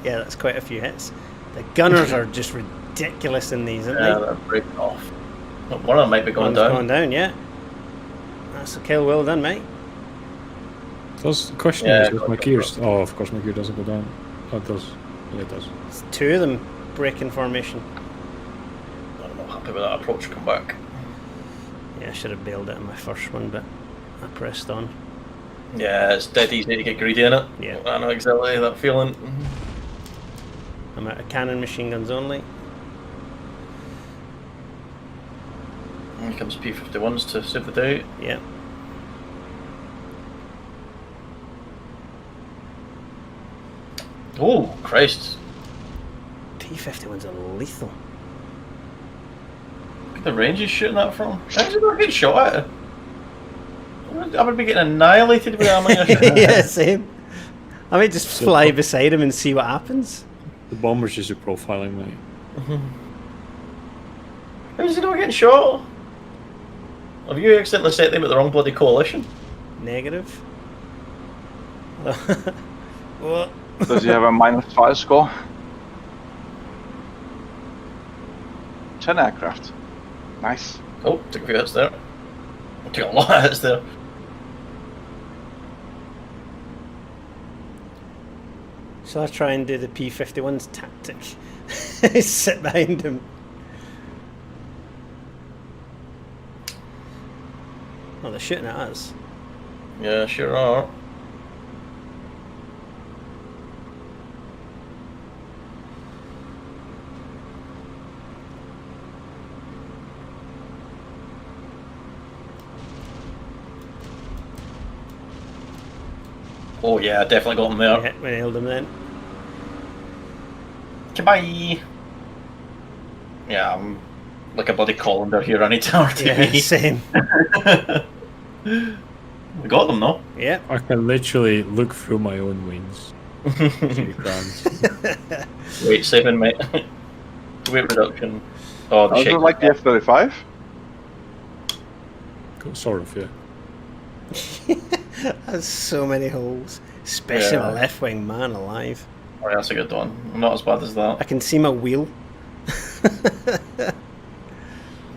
yeah, that's quite a few hits. The gunners are just ridiculous in these, aren't Yeah, they? they're breaking off. One of them might be going One's down. going down, yeah. That's a kill well done, mate. Does the question is with my gears? Oh, of course my gear doesn't go down. Oh, it does. Yeah, it does. It's two of them breaking formation. I'm not happy with that approach. Come back. Yeah, I should have bailed it on my first one, but I pressed on. Yeah, it's dead easy to get greedy in it. Yeah. I know exactly that feeling. I'm out of cannon machine guns only. Here comes P-51s to save the day. Yeah. Oh, Christ. P-51s are lethal. Look at the range he's shooting that from. How's he not getting shot at? I would be getting annihilated with ammunition. Yeah, same. I might just fly beside him and see what happens. The bomber's just a profiling, mate. How's he not getting shot? Have you accidentally set them at the wrong bloody coalition? Negative. What? Does he have a -5 score? 10 aircraft. Nice. Oh, took a few hits there. Took a lot of hits there. Shall I try and do the P-51's tactic? Sit behind him. Oh, they're shooting at us. Yeah, sure are. Oh yeah, definitely got him there. Yeah, we nailed him then. Goodbye. Yeah, I'm like a bloody colander here on each RTV. Yeah, same. We got them though. Yeah. I can literally look through my own wings. Weight saving, mate. Weight reduction. Oh, the Is shake. it like the F-35? Sort of, yeah. Has so many holes, especially Yeah. my left wing, man alive. Oh, that's a good one. Not as bad as that. I can see my wheel.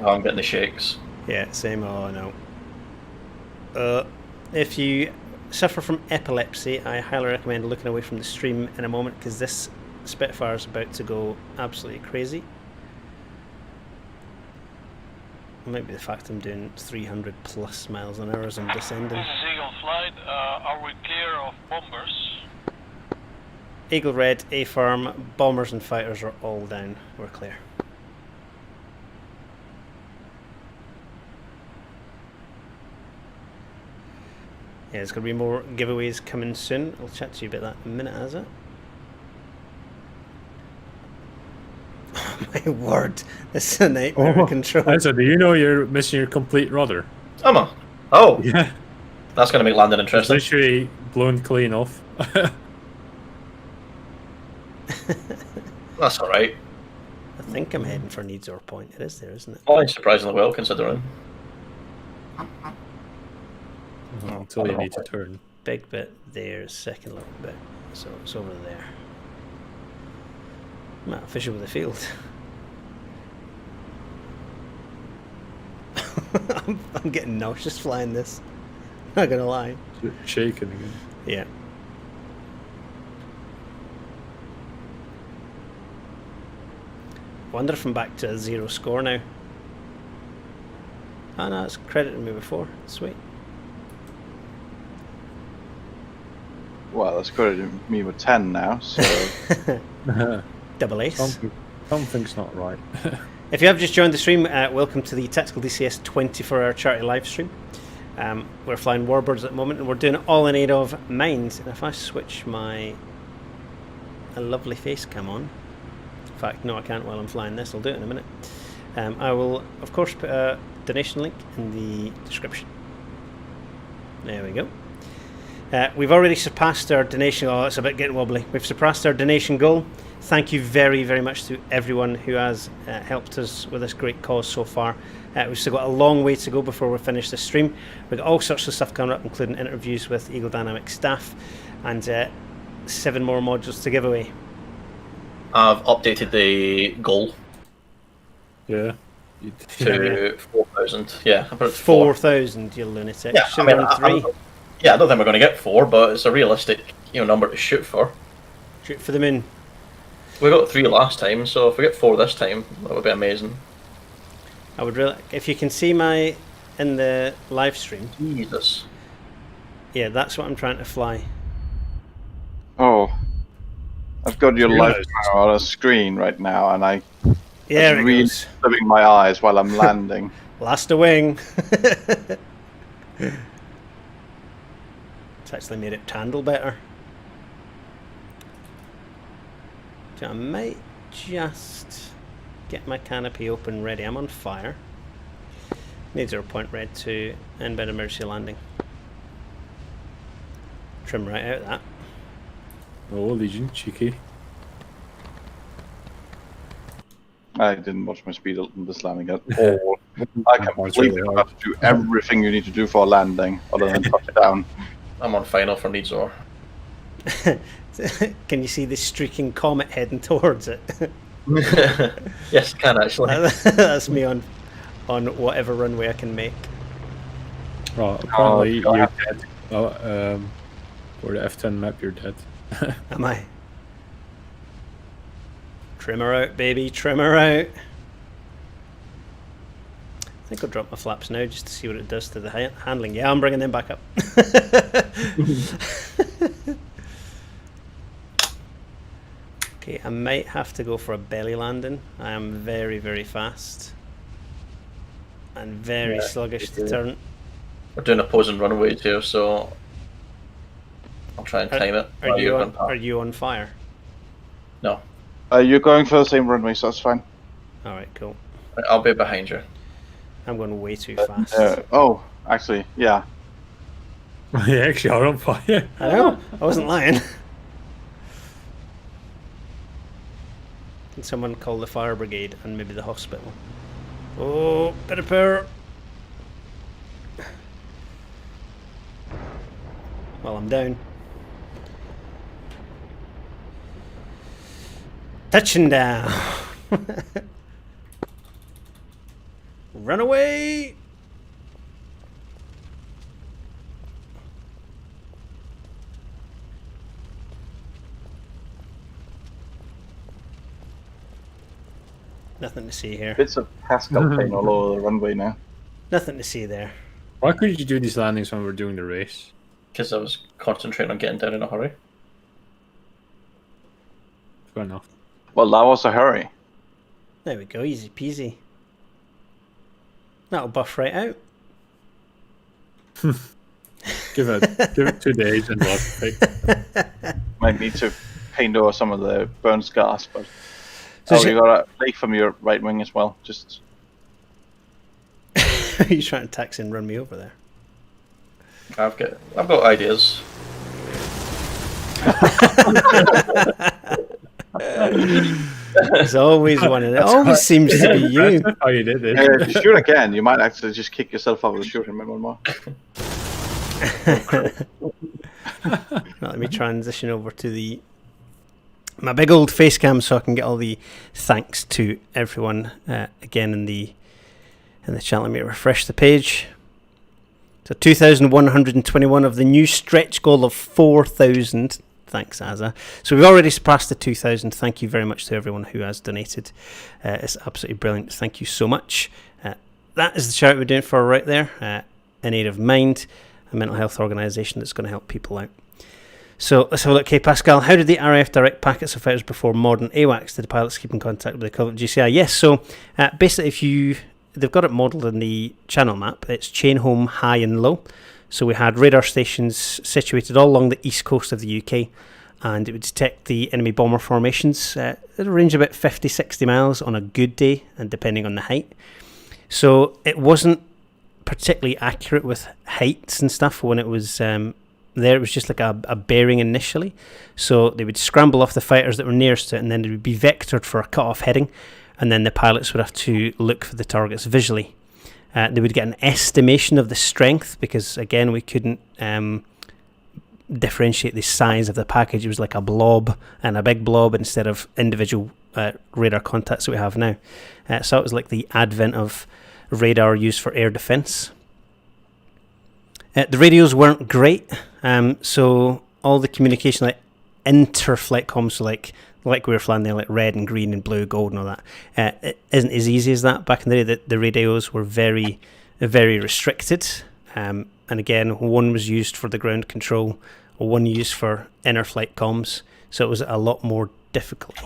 Oh, I'm getting the shakes. Yeah, same. Oh no. If you suffer from epilepsy, I highly recommend looking away from the stream in a moment because this Spitfire is about to go absolutely crazy. It might be the fact I'm doing 300 plus miles an hour as I'm descending. This is Eagle Flight. Are we clear of bombers? Eagle Red, A Farm, bombers and fighters are all down. We're clear. Yeah, there's going to be more giveaways coming soon. I'll chat to you about that in a minute, has it? Oh my word, this is a nightmare of control. So do you know you're missing your complete rudder? Am I? Oh. Yeah. That's going to make landing interesting. It's literally blown clean off. That's alright. I think I'm heading for Needsor Point. It is there, isn't it? Flying surprisingly well considering. Until you need to turn. Big bit there, second little bit. So it's over there. I'm not official with the field. I'm getting nauseous flying this. Not gonna lie. Shaking again. Yeah. Wonder if I'm back to a 0 score now. Oh no, it's credited me before. Sweet. Well, that's credited me with 10 now, so... Double ace. Something's not right. If you have just joined the stream, welcome to the Tactical DCS 24-hour charity live stream. We're flying Warbirds at the moment, and we're doing it all in aid of mines. And if I switch my lovely face cam on, in fact, no, I can't while I'm flying this. I'll do it in a minute. I will, of course, put a donation link in the description. There we go. We've already surpassed our donation. Oh, it's a bit getting wobbly. We've surpassed our donation goal. Thank you very, very much to everyone who has helped us with this great cause so far. We've still got a long way to go before we finish this stream. We've got all sorts of stuff coming up, including interviews with Eagle Dynamics staff and 7 more modules to give away. I've updated the goal. Yeah. To 4,000. Yeah, I put it to 4,000, you lunatic. Yeah, Should have run 3. Yeah, I don't think we're going to get 4, but it's a realistic, number to shoot for. Shoot for the moon. We got 3 last time, so if we get 4 this time, that would be amazing. I would really, if you can see my in the live stream. Jesus. Yeah, that's what I'm trying to fly. Oh, I've got your live Yes. camera on a screen right now, and I There it really goes. rubbing my eyes while I'm landing. Last a wing. It's actually made it handle better. So I might just get my canopy open ready. I'm on fire. Need 0 point red to embed emergency landing. Trim right out that. Oh, Legion, cheeky. I didn't watch my speed in this landing at all. I completely have to do everything you need to do for a landing, other than touch down. I'm on final for Needsor. Can you see this streaking comet heading towards it? Yes, I can actually. That's me on whatever runway I can make. Well, apparently you're dead. Well, for the F10 map, you're dead. Am I? Trim her out, baby. Trim her out. I think I'll drop my flaps now just to see what it does to the handling. Yeah, I'm bringing them back up. Okay, I might have to go for a belly landing. I am very, very fast. And very sluggish to turn. We're doing opposing runways here, so I'll try and time it. Are you on fire? No. You're going for the same runway, so that's fine. Alright, cool. I'll be behind you. I'm going way too fast. Oh, actually, yeah. You actually are on fire. I know. I wasn't lying. Can someone call the fire brigade and maybe the hospital? Oh, bit of power. Well, I'm down. Touching down. Run away. Nothing to see here. Bits of Pascal paint all over the runway now. Nothing to see there. Why couldn't you do these landings when we're doing the race? Because I was concentrating on getting down in a hurry. Fair enough. Well, that was a hurry. There we go, easy peasy. That'll buff right out. Give it 2 days and watch. Might need to paint over some of the burn scars, but So you got a leak from your right wing as well. Just Are you trying to tax and run me over there? I've got ideas. There's always one, and it always seems to be you. Oh, you did it. if you shoot again, you might actually just kick yourself out of the shooting. One more. Right, let me transition over to my big old face cam so I can get all the thanks to everyone again in the chat. Let me refresh the page. So 2,121 of the new stretch goal of 4,000. Thanks, Azza. So we've already surpassed the 2,000. Thank you very much to everyone who has donated. It's absolutely brilliant. Thank you so much. That is the shout we're doing for right there. In Aid of Mind, a mental health organisation that's going to help people out. So let's have a look. Okay, Pascal, how did the RAF direct packets of fighters before modern AWACS? Did the pilots keep in contact with the equivalent GCI? Yes. So basically, they've got it modelled in the channel map. It's chain home, high and low. So we had radar stations situated all along the east coast of the UK, and it would detect the enemy bomber formations at a range of about 50-60 miles on a good day, and depending on the height. So it wasn't particularly accurate with heights and stuff when it was there. It was just like a bearing initially. So they would scramble off the fighters that were nearest to it, and then they would be vectored for a cut-off heading, and then the pilots would have to look for the targets visually. They would get an estimation of the strength because, again, we couldn't differentiate the size of the package. It was like a blob and a big blob instead of individual radar contacts that we have now. So it was like the advent of radar used for air defense. The radios weren't great, so all the communication, like inter-flight comms, so like we were flying there, like red and green and blue, gold and all that, it isn't as easy as that. Back in the day, the radios were very very restricted. And again, one was used for the ground control, or one used for inner flight comms, so it was a lot more difficult.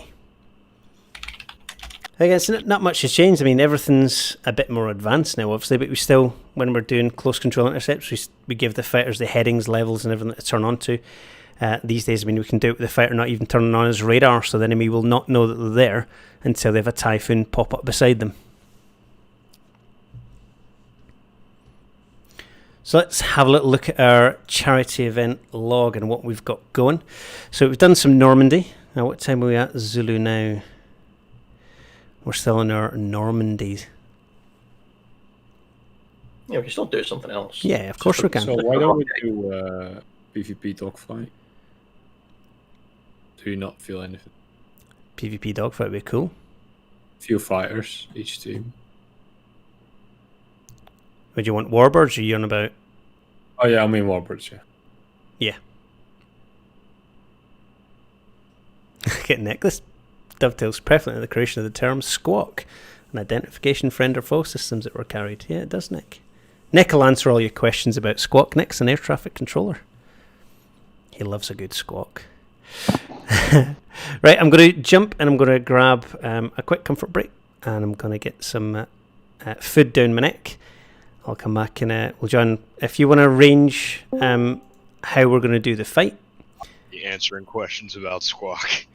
I guess not much has changed. I mean, everything's a bit more advanced now, obviously, but we still, when we're doing close control intercepts, we give the fighters the headings, levels, and everything to turn on to. These days, I mean, we can do it with the fighter not even turning on his radar, so the enemy will not know that they're there until they have a Typhoon pop up beside them. So let's have a little look at our charity event log and what we've got going. So we've done some Normandy. Now, what time are we at Zulu now? We're still in our Normandies. Yeah, we can still do something else. Yeah, of course we can. So why don't we do PvP dogfight? Do you not feel anything? PvP dogfight would be cool. Few fighters each team. Would you want Warbirds, or are you on about? Oh yeah, I mean Warbirds, yeah. Yeah. Get necklace dovetails perfectly the creation of the term squawk, an identification friend or foe systems that were carried. Yeah, it does, Nick. Nick will answer all your questions about squawk. Nick's an air traffic controller. He loves a good squawk. Right, I'm going to jump and I'm going to grab a quick comfort break, and I'm going to get some food down my neck. I'll come back and we'll join. If you want to arrange how we're going to do the fight. Be answering questions about squawk.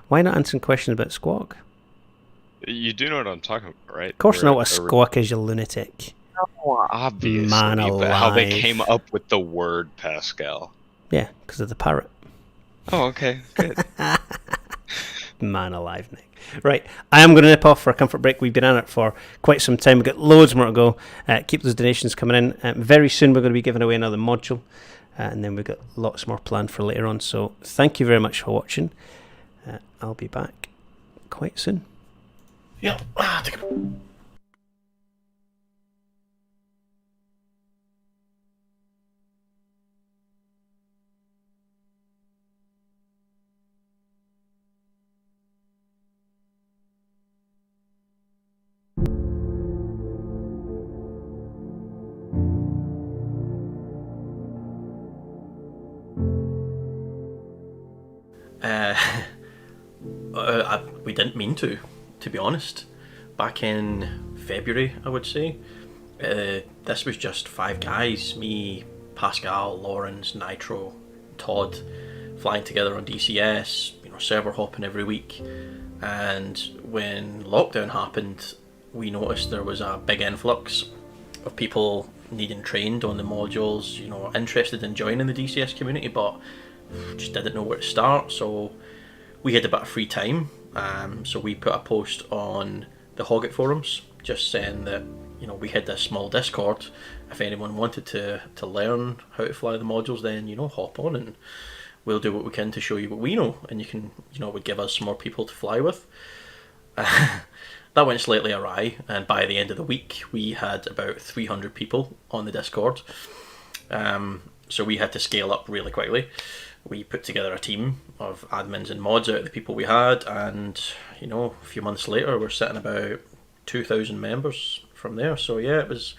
Why not answering questions about squawk? You do know what I'm talking about, right? Of course, I know what a squawk is, you lunatic. Oh, obviously, Man but how they alive. came up with the word Pascal. Yeah, because of the parrot. Oh, okay, good. Man alive, Nick. Right, I am going to nip off for a comfort break. We've been at it for quite some time. We've got loads more to go. Keep those donations coming in. Very soon we're going to be giving away another module. And then we've got lots more planned for later on. So thank you very much for watching. I'll be back quite soon. Yeah. We didn't mean to be honest. Back in February, I would say, this was just 5 guys, me, Pascal, Lawrence, Nitro, Todd, flying together on DCS, server hopping every week. And when lockdown happened, we noticed there was a big influx of people needing trained on the modules, interested in joining the DCS community, but just didn't know where to start. So we had a bit of free time, so we put a post on the Hoggit forums just saying that we had this small Discord. If anyone wanted to learn how to fly the modules, then hop on and we'll do what we can to show you what we know, and you can would give us some more people to fly with. That went slightly awry, and by the end of the week we had about 300 people on the Discord. So we had to scale up really quickly. We put together a team of admins and mods out of the people we had, and a few months later we're sitting about 2,000 members from there. So yeah, it was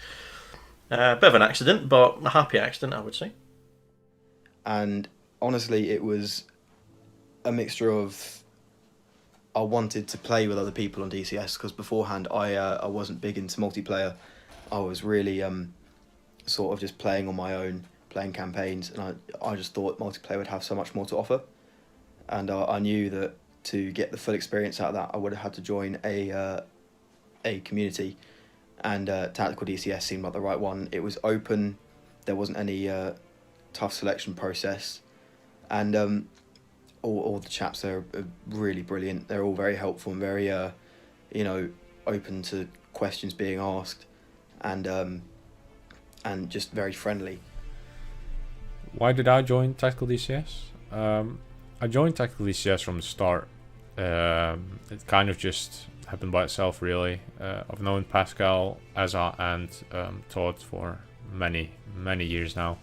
a bit of an accident, but a happy accident, I would say. And honestly, it was a mixture of I wanted to play with other people on DCS, because beforehand I wasn't big into multiplayer. I was really sort of just playing on my own, playing campaigns, and I just thought multiplayer would have so much more to offer, and I knew that to get the full experience out of that I would have had to join a community, and Tactical DCS seemed like the right one. It was open, there wasn't any tough selection process, and all the chaps there are really brilliant. They're all very helpful and very open to questions being asked, and just very friendly. Why did I join Tactical DCS? I joined Tactical DCS from the start. It kind of just happened by itself, really. I've known Pascal, Azza, and Todd for many years now,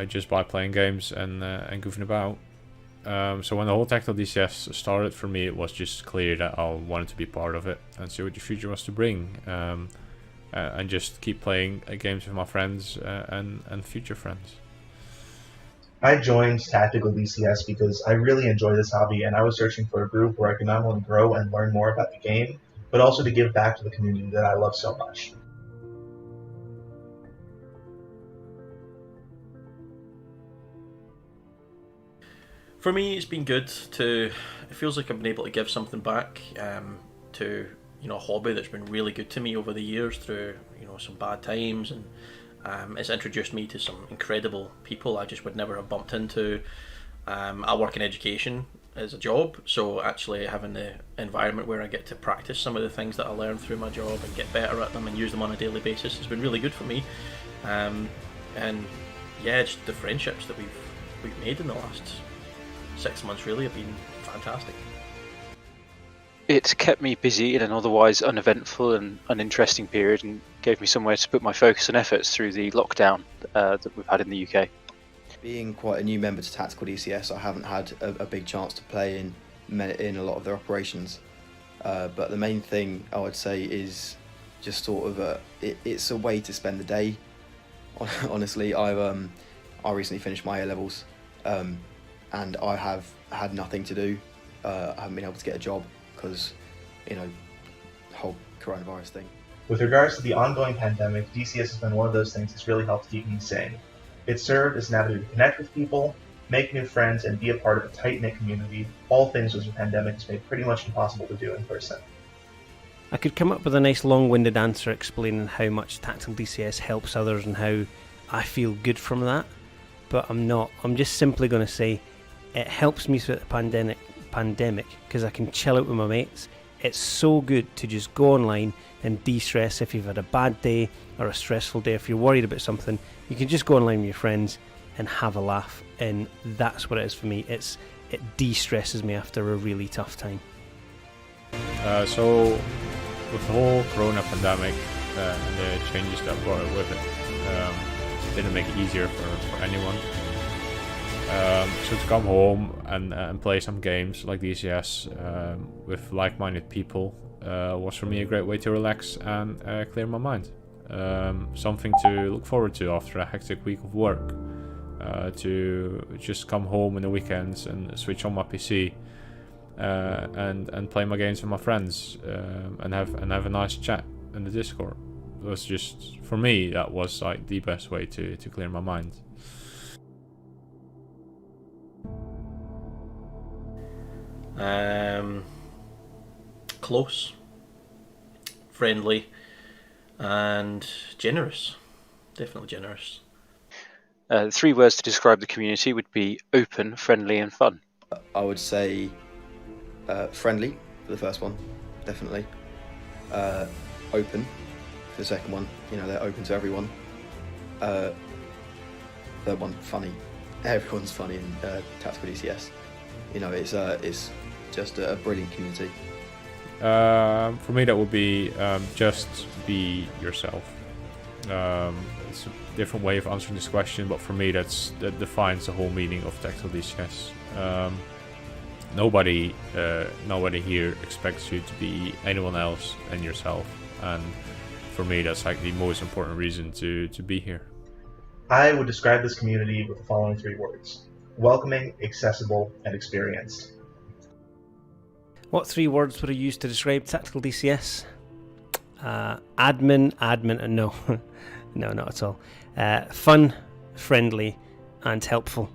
just by playing games and goofing about. So when the whole Tactical DCS started, for me, it was just clear that I wanted to be part of it and see what the future was to bring, and just keep playing games with my friends and future friends. I joined Tactical DCS because I really enjoy this hobby, and I was searching for a group where I could not only grow and learn more about the game, but also to give back to the community that I love so much. For me, it's been good to. It feels like I've been able to give something back to a hobby that's been really good to me over the years through some bad times, and it's introduced me to some incredible people I just would never have bumped into. I work in education as a job, so actually having the environment where I get to practice some of the things that I learned through my job and get better at them and use them on a daily basis has been really good for me. And yeah, just the friendships that we've made in the last 6 months really have been fantastic. It's kept me busy in an otherwise uneventful and uninteresting period, and gave me somewhere to put my focus and efforts through the lockdown that we've had in the UK. Being quite a new member to Tactical DCS, I haven't had a big chance to play in a lot of their operations. But the main thing I would say is just sort of it's a way to spend the day. Honestly, I recently finished my A-levels, and I have had nothing to do. I haven't been able to get a job because, the whole coronavirus thing. With regards to the ongoing pandemic, DCS has been one of those things that's really helped keep me sane. It served as an avenue to connect with people, make new friends, and be a part of a tight-knit community, all things which the pandemic has made pretty much impossible to do in person. I could come up with a nice long-winded answer explaining how much Tactical DCS helps others and how I feel good from that, but I'm not. I'm just simply going to say it helps me through the pandemic because I can chill out with my mates. It's so good to just go online and de-stress if you've had a bad day or a stressful day. If you're worried about something, you can just go online with your friends and have a laugh, and that's what it is for me. It de-stresses me after a really tough time. So with the whole corona pandemic and the changes that brought it with it, didn't make it easier for anyone. So to come home and play some games like DCS with like-minded people was for me a great way to relax and clear my mind. Something to look forward to after a hectic week of work. To just come home in the weekends and switch on my PC and play my games with my friends and have a nice chat in the Discord. It was just, for me, that was like the best way to clear my mind. Close, friendly, and generous. Definitely generous. 3 words to describe the community would be open, friendly, and fun. I would say friendly for the first one, definitely. Open for the second one. They're open to everyone. Third one, funny. Everyone's funny in Tactical DCS. It's just a brilliant community. For me, that would be just be yourself. It's a different way of answering this question, but for me, that defines the whole meaning of Tactical DCS. Nobody here expects you to be anyone else than yourself, and for me, that's like the most important reason to be here. I would describe this community with the following 3 words: welcoming, accessible, and experienced. What 3 words would I use to describe Tactical DCS? Admin, and no. No, not at all. Fun, friendly, and helpful.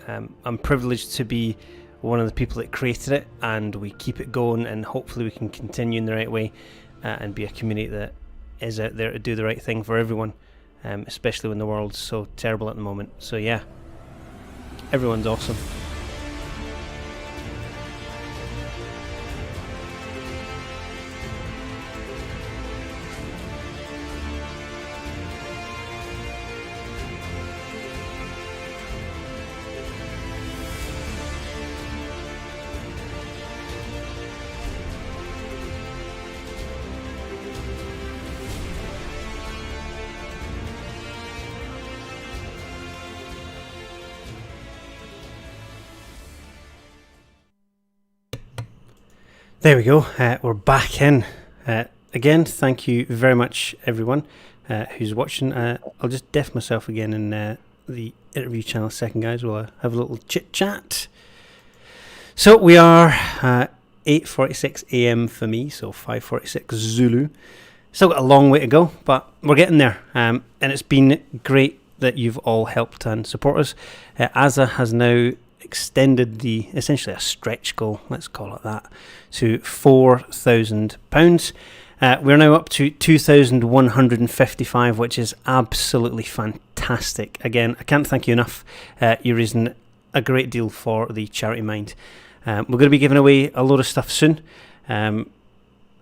I'm privileged to be one of the people that created it, and we keep it going, and hopefully we can continue in the right way and be a community that is out there to do the right thing for everyone, especially when the world's so terrible at the moment. So yeah, everyone's awesome. There we go. We're back in. Again, thank you very much, everyone who's watching. I'll just def myself again in the interview channel a second, guys. We'll have a little chit chat. So we are 8:46 a.m. for me, so 5:46 Zulu. Still got a long way to go, but we're getting there. And it's been great that you've all helped and support us. ASA has now extended essentially a stretch goal, let's call it that, to £4,000. We're now up to 2,155, which is absolutely fantastic. Again, I can't thank you enough. You're raising a great deal for the Charity Mind. We're going to be giving away a load of stuff soon, and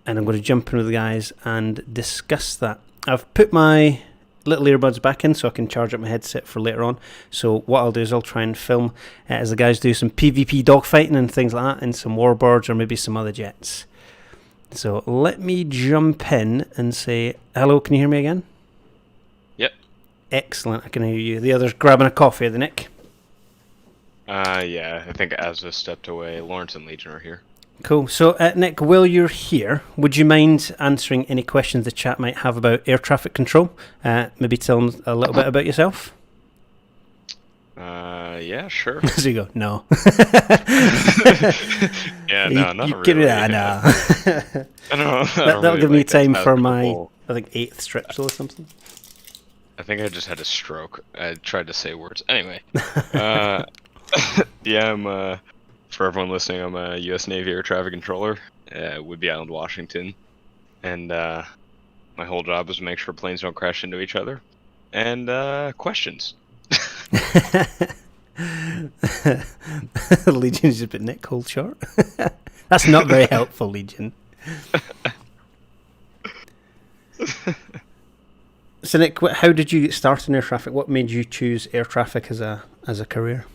I'm going to jump in with the guys and discuss that. I've put my little earbuds back in so I can charge up my headset for later on. So what I'll do is I'll try and film as the guys do some PvP dogfighting and things like that, and some Warbirds or maybe some other jets. So let me jump in and say hello. Can you hear me again? Yep. Excellent. I can hear you. The others grabbing a coffee, are they, Nick? Yeah, I think Azza stepped away. Lawrence and Legion are here. Cool. So, Nick, while you're here, would you mind answering any questions the chat might have about air traffic control? Maybe tell them a little bit about yourself? Yeah, sure. There you go. No. Yeah, no, not really. Give me that, no. I don't know. That'll give me time for my, I think, 8th stripsel or something. I think I just had a stroke. I tried to say words. Anyway. Yeah, for everyone listening, I'm a U.S. Navy air traffic controller at Whidbey Island, Washington. And my whole job is to make sure planes don't crash into each other. And questions. Legion's just been Nick cold short. That's not very helpful, Legion. So Nick, how did you get started in air traffic? What made you choose air traffic as a career?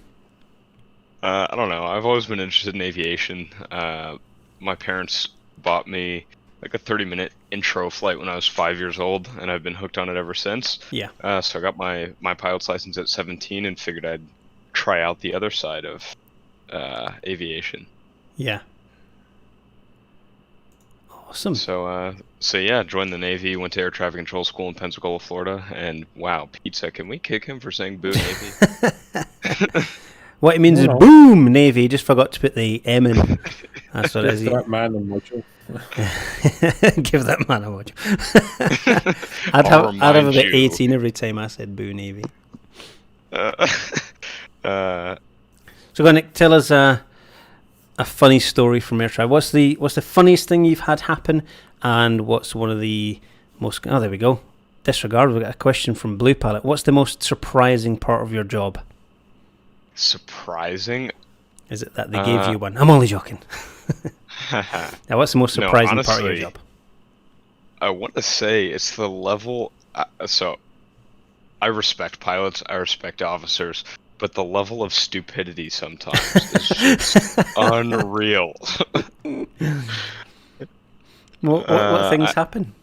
I don't know. I've always been interested in aviation. My parents bought me like a 30-minute intro flight when I was 5 years old, and I've been hooked on it ever since. Yeah. So I got my pilot's license at 17 and figured I'd try out the other side of aviation. Yeah. Awesome. So yeah, joined the Navy, went to air traffic control school in Pensacola, Florida, and wow, Pizza, can we kick him for saying boo Navy? What it means is boom, Navy. Just forgot to put the M in. That's what it is. Give that man a module. Give that man a module. I'd have about 18 every time I said boo Navy. So go on, Nick, tell us a funny story from air traffic. What's the funniest thing you've had happen, and what's one of the most... Oh, there we go. Disregard. We've got a question from Blue Palette. What's the most surprising part of your job? Surprising? Is it that they gave you one? I'm only joking. Now, what's the most surprising part of your job? I want to say it's the level... so, I respect pilots, I respect officers, but the level of stupidity sometimes is just unreal. What things happen?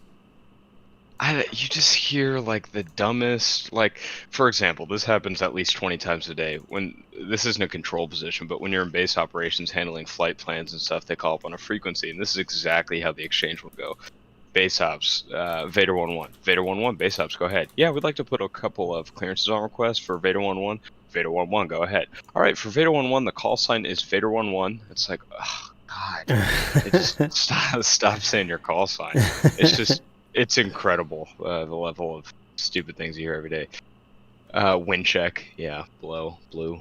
You just hear like the dumbest, like, for example, this happens at least 20 times a day. When this isn't a control position, but when you're in base operations handling flight plans and stuff, they call up on a frequency, and this is exactly how the exchange will go. Base ops, Vader 1-1. Vader 1-1, base ops, go ahead. Yeah, we'd like to put a couple of clearances on request for Vader 1-1. Vader 1-1, go ahead. All right, for Vader 1-1, the call sign is Vader 1-1. It's like, oh, God. Just stop saying your call sign. It's just... It's incredible, the level of stupid things you hear every day. Wind check, yeah, blue. Do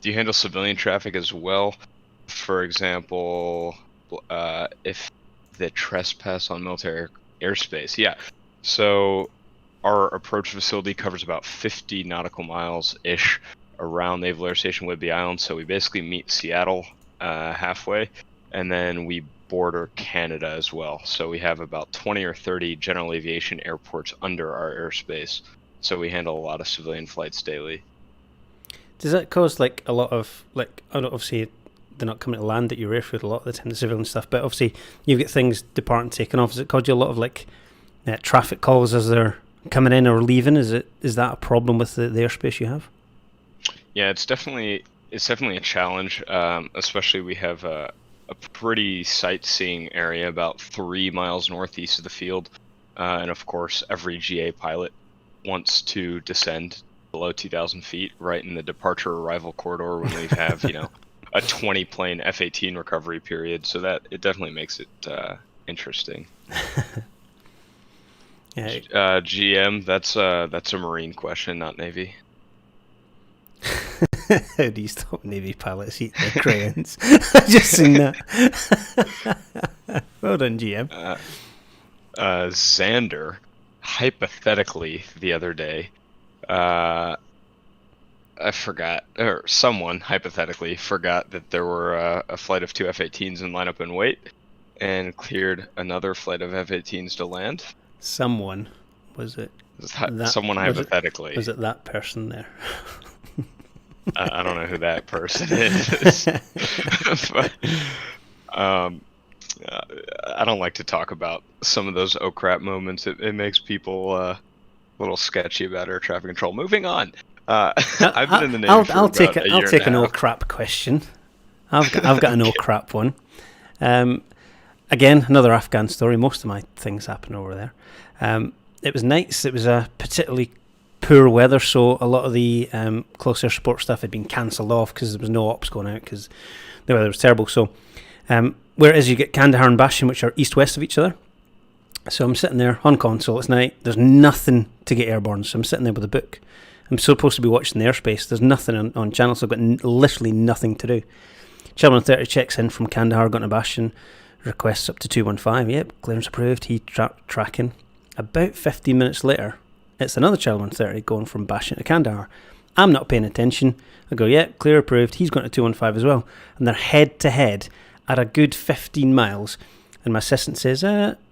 you handle civilian traffic as well? For example, if the trespass on military airspace, yeah. So our approach facility covers about 50 nautical miles-ish around Naval Air Station Whidbey Island. So we basically meet Seattle halfway, and then we border Canada as well. So we have about 20 or 30 general aviation airports under our airspace. So we handle a lot of civilian flights daily. Does that cause like a lot of, like, obviously they're not coming to land at your airfield a lot of the time, the civilian stuff, but obviously you get things departing, taking off. Does it cause you a lot of like traffic calls as they're coming in or leaving? Is that a problem with the airspace you have? Yeah, it's definitely a challenge. Especially we have a pretty sightseeing area about 3 miles northeast of the field. And of course, every GA pilot wants to descend below 2,000 feet, right in the departure-arrival corridor when we have, a 20-plane F-18 recovery period. So that it definitely makes it interesting. Yeah. GM, that's a Marine question, not Navy. How do you stop Navy pilots eating their crayons? I've just seen that. Well done, GM. Xander, hypothetically, the other day, I forgot, or someone hypothetically forgot that there were a flight of 2 F-18s in lineup and wait, and cleared another flight of F-18s to land. Someone, was it? Someone hypothetically. Was it that person there? I don't know who that person is. But, I don't like to talk about some of those oh crap moments. It makes people a little sketchy about air traffic control. Moving on. I've been in the Navy I'll take an oh crap question. I've got an oh crap one. Again, another Afghan story. Most of my things happen over there. It was nights. It was a particularly poor weather, so a lot of the close air support stuff had been cancelled off because there was no ops going out because the weather was terrible. So whereas you get Kandahar and Bastion, which are east-west of each other. So I'm sitting there on console, it's night, there's nothing to get airborne, so I'm sitting there with a book. I'm supposed to be watching the airspace, there's nothing on channel, so I've got literally nothing to do. Channel 30 checks in from Kandahar going to Bastion, requests up to 215, yep, clearance approved, heat tracking. About 15 minutes later, it's another Channel 130 going from Bastion to Kandahar. I'm not paying attention, I go, yep, clear approved, he's going to 215 as well. And they're head to head at a good 15 miles, and my assistant says,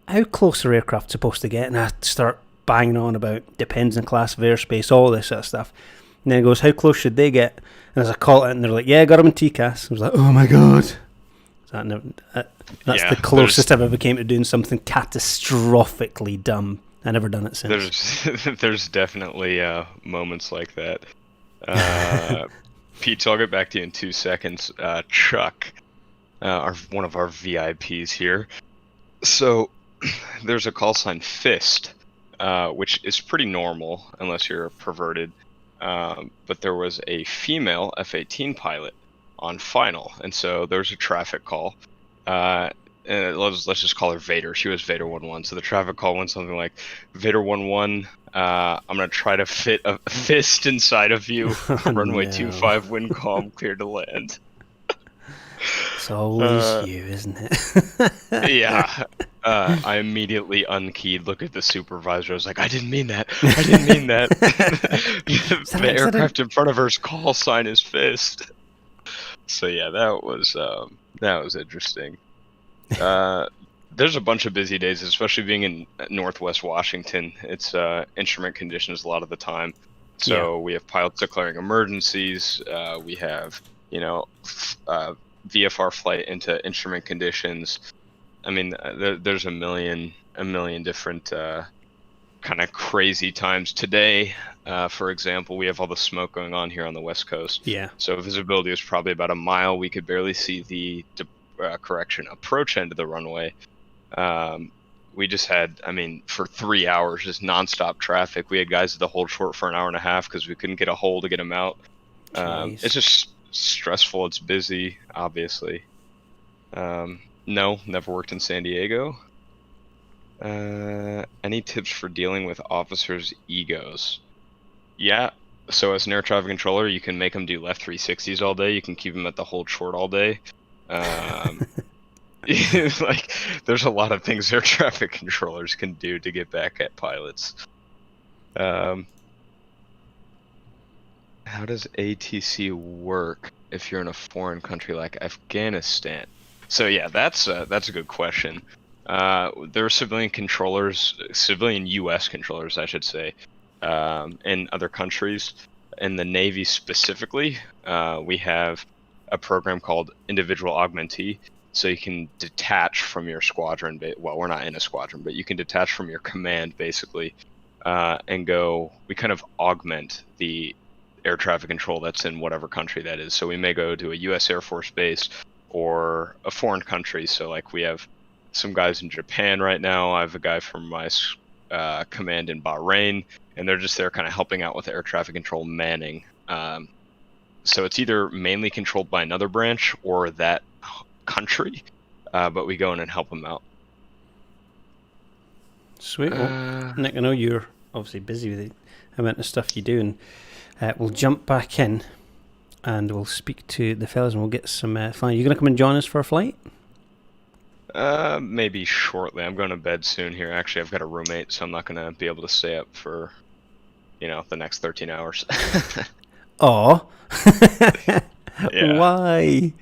how close are aircraft supposed to get? And I start banging on about depends on class of airspace, all this sort of stuff. And then he goes, how close should they get? And as I call it, and they're like, yeah, got them in TCAS. I was like, oh my god. That's the closest I've ever came to doing something catastrophically dumb. I've never done it since. There's definitely moments like that. Pete, I'll get back to you in 2 seconds. Chuck, one of our VIPs here. So there's a call sign Fist, which is pretty normal unless you're perverted. But there was a female F-18 pilot on final, and so there's a traffic call. And let's just call her Vader. She was Vader 11. So the traffic call went something like, Vader 11, I'm gonna try to fit a fist inside of you. Runway 25, wind calm, clear to land. It's always you, isn't it? Yeah. I immediately unkeyed, look at the supervisor. I was like, I didn't mean that. I didn't mean that. The aircraft in front of her's call sign is Fist. So yeah, that was interesting. There's a bunch of busy days, especially being in Northwest Washington. It's instrument conditions a lot of the time. So we have pilots declaring emergencies. We have, VFR flight into instrument conditions. I mean, there's a million different kind of crazy times. Today, for example, we have all the smoke going on here on the West Coast. Yeah. So visibility is probably about a mile. We could barely see the approach end of the runway. We just had, for 3 hours, just nonstop traffic. We had guys at the hold short for an hour and a half because we couldn't get a hold to get them out. It's just stressful. It's busy, obviously. No, never worked in San Diego. Any tips for dealing with officers' egos? Yeah. So as an air traffic controller, you can make them do left 360s all day. You can keep them at the hold short all day. Like, there's a lot of things air traffic controllers can do to get back at pilots. How does ATC work if you're in a foreign country like Afghanistan? So yeah, that's a good question. There are civilian controllers, civilian U.S. controllers, I should say, in other countries. In the Navy specifically, we have a program called Individual Augmentee. So you can detach from your squadron. Well, we're not in a squadron, but you can detach from your command basically, and go. We kind of augment the air traffic control that's in whatever country that is. So we may go to a U.S. Air Force base or a foreign country. So like we have some guys in Japan right now. I have a guy from my command in Bahrain, and they're just there kind of helping out with air traffic control manning. So it's either mainly controlled by another branch or that country, but we go in and help them out. Sweet. Well, Nick, I know you're obviously busy with the amount of stuff you do, and we'll jump back in and we'll speak to the fellas and we'll get some flying. You going to come and join us for a flight? Maybe shortly. I'm going to bed soon here. Actually, I've got a roommate, so I'm not going to be able to stay up for, the next 13 hours. Aw. Yeah. Why?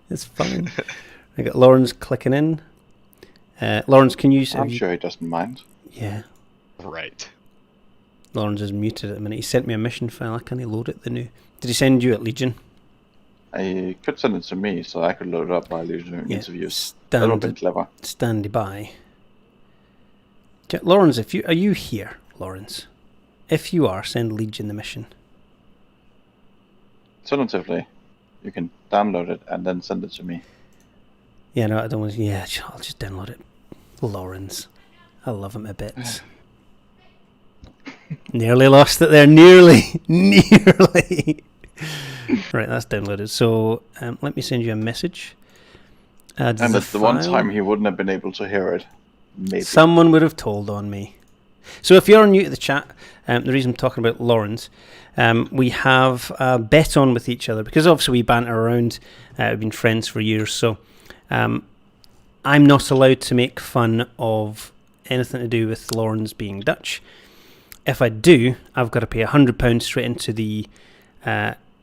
It's fine. I got Lawrence clicking in. Lawrence, can you... I'm sure he doesn't mind. Yeah. Right. Lawrence is muted at the minute. He sent me a mission file. I can't load it. Did he send you at Legion? I could send it to me, so I could load it up while you're doing interviews. That would be clever. Stand by. Lawrence, are you here, Lawrence? If you are, send Legion the mission. Alternatively, you can download it and then send it to me. Yeah, no, I don't want to... Yeah, I'll just download it. Lawrence. I love him a bit. Nearly lost it there. Nearly. Right, that's downloaded. So, let me send you a message. And it's the one time he wouldn't have been able to hear it. Maybe. Someone would have told on me. So if you're new to the chat, the reason I'm talking about Lawrence, we have a bet on with each other, because obviously we banter around, we've been friends for years, so I'm not allowed to make fun of anything to do with Lawrence being Dutch. If I do, I've got to pay £100 straight into the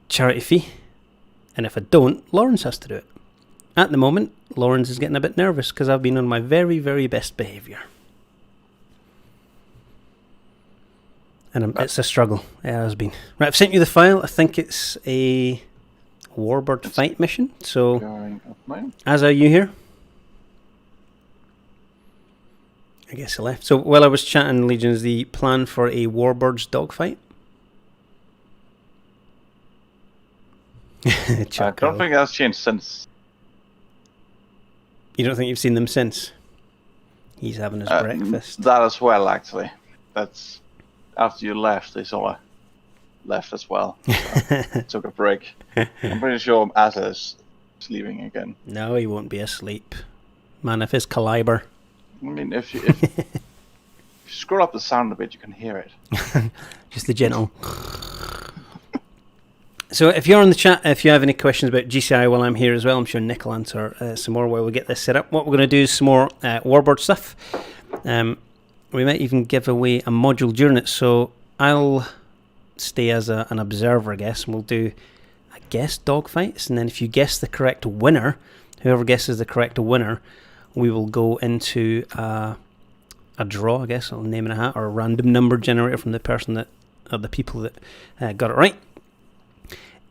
charity fee, and if I don't, Lawrence has to do it. At the moment, Lawrence is getting a bit nervous because I've been on my very, very best behaviour. And it's a struggle. It has been. Right, I've sent you the file. I think it's a Warbird fight mission. So, as are you here? I guess I left. So, while I was chatting, Legion, is the plan for a Warbird's dogfight? I don't think that's changed since. You don't think you've seen them since? He's having his breakfast. That as well, actually. That's after you left. They sort of left as well. So took a break. I'm pretty sure Asa is leaving again. No, he won't be asleep. Man, if his caliber. I mean, if you scroll up the sound a bit, you can hear it. Just the gentle. So if you're on the chat, if you have any questions about GCI while I'm here as well, I'm sure Nick will answer some more while we get this set up. What we're going to do is some more Warbird stuff. We might even give away a module during it, so I'll stay as an observer, I guess, and we'll do, I guess, dogfights. And then if you guess the correct winner, whoever guesses the correct winner, we will go into a draw, I guess, a name and a hat, or a random number generator from the person that, or the people that got it right.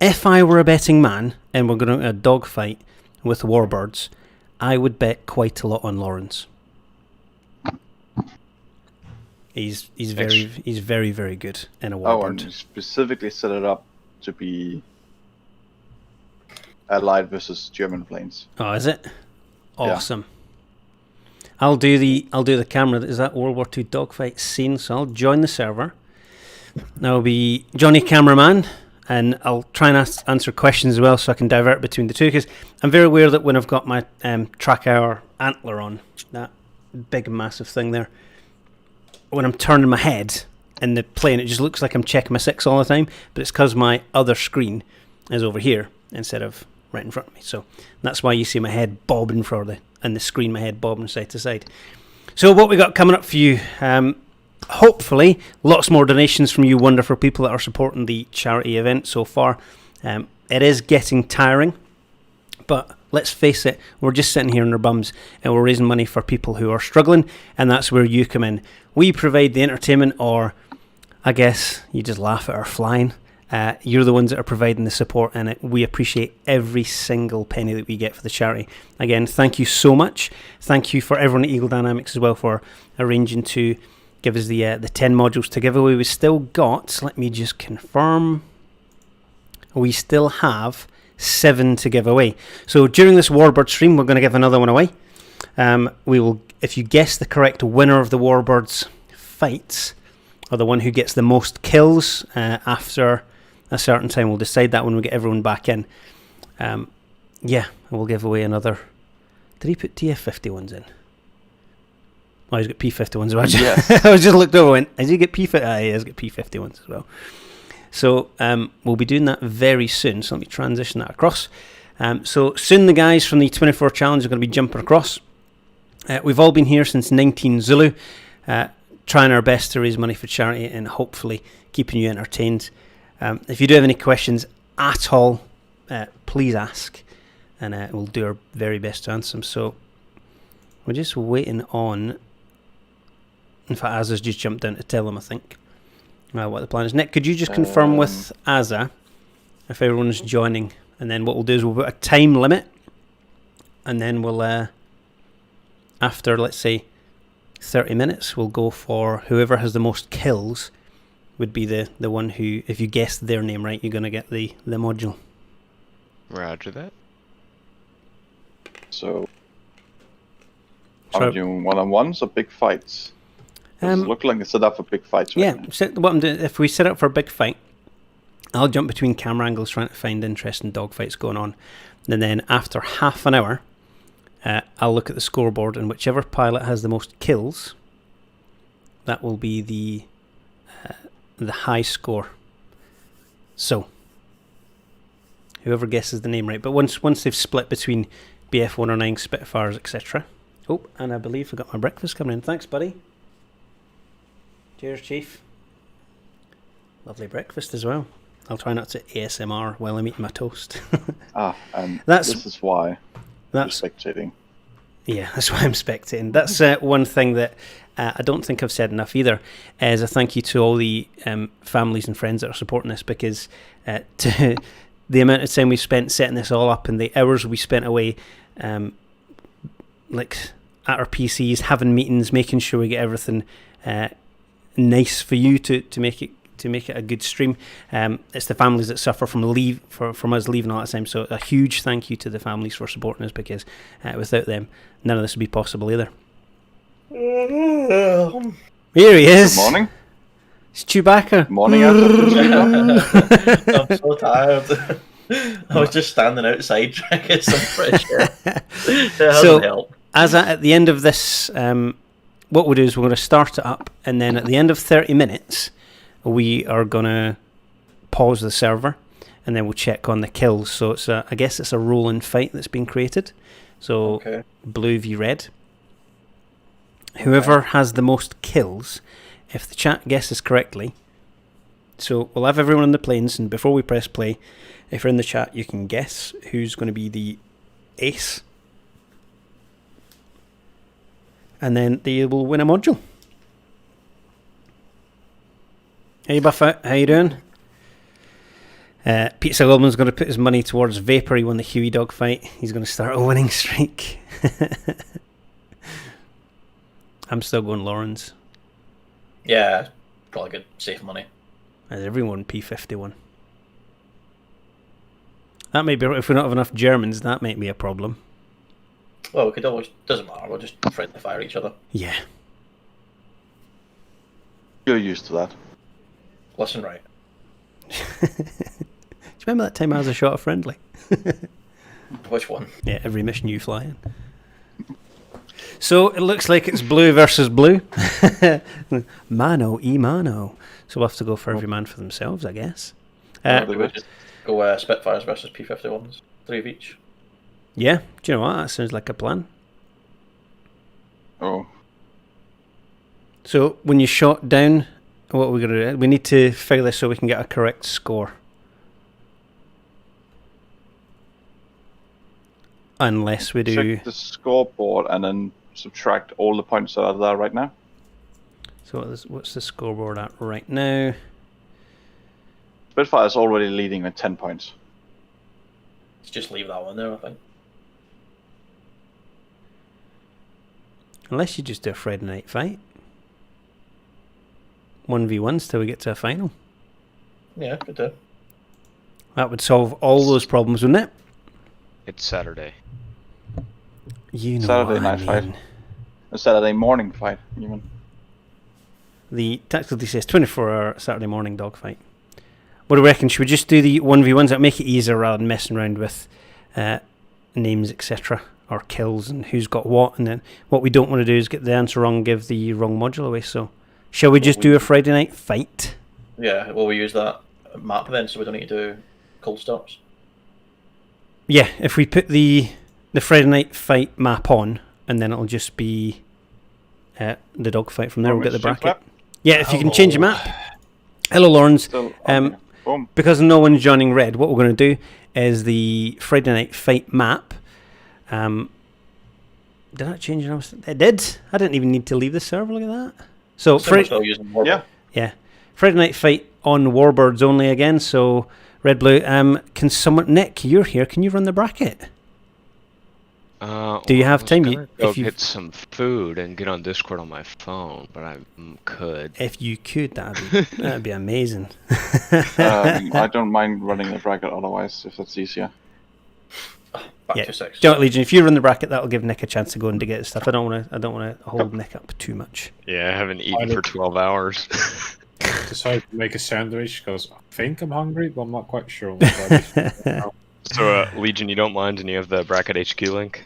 If I were a betting man and we're going to a dogfight with Warbirds, I would bet quite a lot on Lawrence. He's very, very good in a Warbird. Oh, and you specifically set it up to be Allied versus German planes. Oh, is it? Awesome. Yeah. I'll do the camera. Is that World War II dogfight scene? So I'll join the server. That'll be Johnny Cameraman. And I'll try and answer questions as well so I can divert between the two, because I'm very aware that when I've got my track hour antler on, that big massive thing there, when I'm turning my head in the plane, it just looks like I'm checking my 6 all the time, but it's because my other screen is over here instead of right in front of me. So that's why you see my head bobbing and the screen, my head bobbing side to side. So what we got coming up for you, hopefully lots more donations from you wonderful people that are supporting the charity event so far. It is getting tiring, but let's face it, we're just sitting here on our bums and we're raising money for people who are struggling, and that's where you come in. We provide the entertainment, or I guess you just laugh at our flying. You're the ones that are providing the support, and we appreciate every single penny that we get for the charity. Again, thank you so much. Thank you for everyone at Eagle Dynamics as well for arranging to give us the 10 modules to give away. We still got, let me just confirm, we still have 7 to give away. So during this Warbird stream, we're going to give another one away. We will, if you guess the correct winner of the Warbird's fights, or the one who gets the most kills after a certain time, we'll decide that when we get everyone back in. Yeah, we'll give away another. Did he put TF51s in? Oh, he's got P51s. Yes. I was just looked over and went, has he got P50? He has got P51s as well. So we'll be doing that very soon. So let me transition that across. So soon the guys from the 24 challenge are going to be jumping across. We've all been here since 19 Zulu, trying our best to raise money for charity and hopefully keeping you entertained. If you do have any questions at all, please ask, and we'll do our very best to answer them. So we're just waiting on. In fact, Azza's just jumped down to tell them, I think, what the plan is. Nick, could you just confirm with Azza if everyone's joining? And then what we'll do is we'll put a time limit, and then we'll, after, let's say, 30 minutes, we'll go for whoever has the most kills would be the one who, if you guess their name right, you're going to get the module. Roger that. So, are we doing one-on-ones or big fights? It looks like it's set up for big fights. Right now. What I'm doing, if we set up for a big fight, I'll jump between camera angles trying to find interesting dogfights going on. And then after half an hour, I'll look at the scoreboard, and whichever pilot has the most kills, that will be the high score. So, whoever guesses the name right. But once they've split between BF-109, Spitfires, etc. Oh, and I believe I got my breakfast coming in. Thanks, buddy. Cheers, Chief. Lovely breakfast as well. I'll try not to ASMR while I'm eating my toast. This is why that's you're spectating. Yeah, that's why I'm spectating. That's one thing that I don't think I've said enough either, is a thank you to all the families and friends that are supporting this, because to the amount of time we spent setting this all up and the hours we spent away like at our PCs, having meetings, making sure we get everything nice for you to make it a good stream. It's the families that suffer from us leaving all that time. So a huge thank you to the families for supporting us, because without them, none of this would be possible either. Here he is. Good morning. It's Chewbacca. Morning. I'm so tired. I was just standing outside trying to get some fresh air. That doesn't help. At the end of this, what we'll do is we're going to start it up, and then at the end of 30 minutes, we are going to pause the server, and then we'll check on the kills. So I guess it's a rolling fight that's been created. So blue v red. Whoever has the most kills, if the chat guesses correctly, so we'll have everyone on the planes, and before we press play, if you're in the chat, you can guess who's going to be the ace, and then they will win a module. Hey Buffett, how you doing? Pizza Goldman's going to put his money towards Vapor. He won the Huey dogfight. He's going to start a winning streak. I'm still going Lawrence. Yeah, probably good, safe money. As everyone P51. That may be, if we don't have enough Germans, that might be a problem. Well, we could always, doesn't matter, we'll just friendly fire each other. Yeah. You're used to that. Listen, right. Do you remember that time I was a shot of friendly? Which one? Yeah, every mission you fly in. So it looks like it's blue versus blue. Mano e mano. So we'll have to go for every man for themselves, I guess. We would just go Spitfires versus P51s, 3 of each. Yeah, do you know what? That sounds like a plan. Oh. So when you shot down, what are we going to do? We need to figure this so we can get a correct score. Unless we do... Check the scoreboard and then subtract all the points that are there right now. So what's the scoreboard at right now? Spitfire is already leading with 10 points. Let's just leave that one there, I think. Unless you just do a Friday night fight. 1v1s till we get to a final. Yeah, could do. That would solve all those problems, wouldn't it? It's Saturday. You know Saturday what night I mean. fight. A Saturday morning fight, even. The Tactical DCS 24-hour Saturday morning dogfight. What do we reckon? Should we just do the 1v1s that make it easier rather than messing around with names, etc., or kills and who's got what? And then what we don't want to do is get the answer wrong and give the wrong module away. So, shall we just do a Friday night fight? Yeah, well, we use that map then, so we don't need to do cold stops. Yeah, if we put the Friday night fight map on, and then it'll just be the dogfight from there. We'll get the bracket. Yeah, if you can change the map. Hello, Lawrence. Because no one's joining red, what we're going to do is the Friday night fight map. Did that change? It did. I didn't even need to leave the server. Look at that. So yeah, Friday night fight on Warbirds only again. So red blue. Can someone, Nick? You're here. Can you run the bracket? Do you have time? Go get some food and get on Discord on my phone, but I could. If you could, that'd be amazing. I don't mind running the bracket otherwise, if that's easier. Back to 6. Don't, Legion. If you run the bracket, that'll give Nick a chance to go and to get his stuff. I don't want to hold Nick up too much. Yeah, I haven't eaten for 12 hours. Decided to make a sandwich because I think I'm hungry, but I'm not quite sure. So, Legion, you don't mind, and you have the bracket HQ link?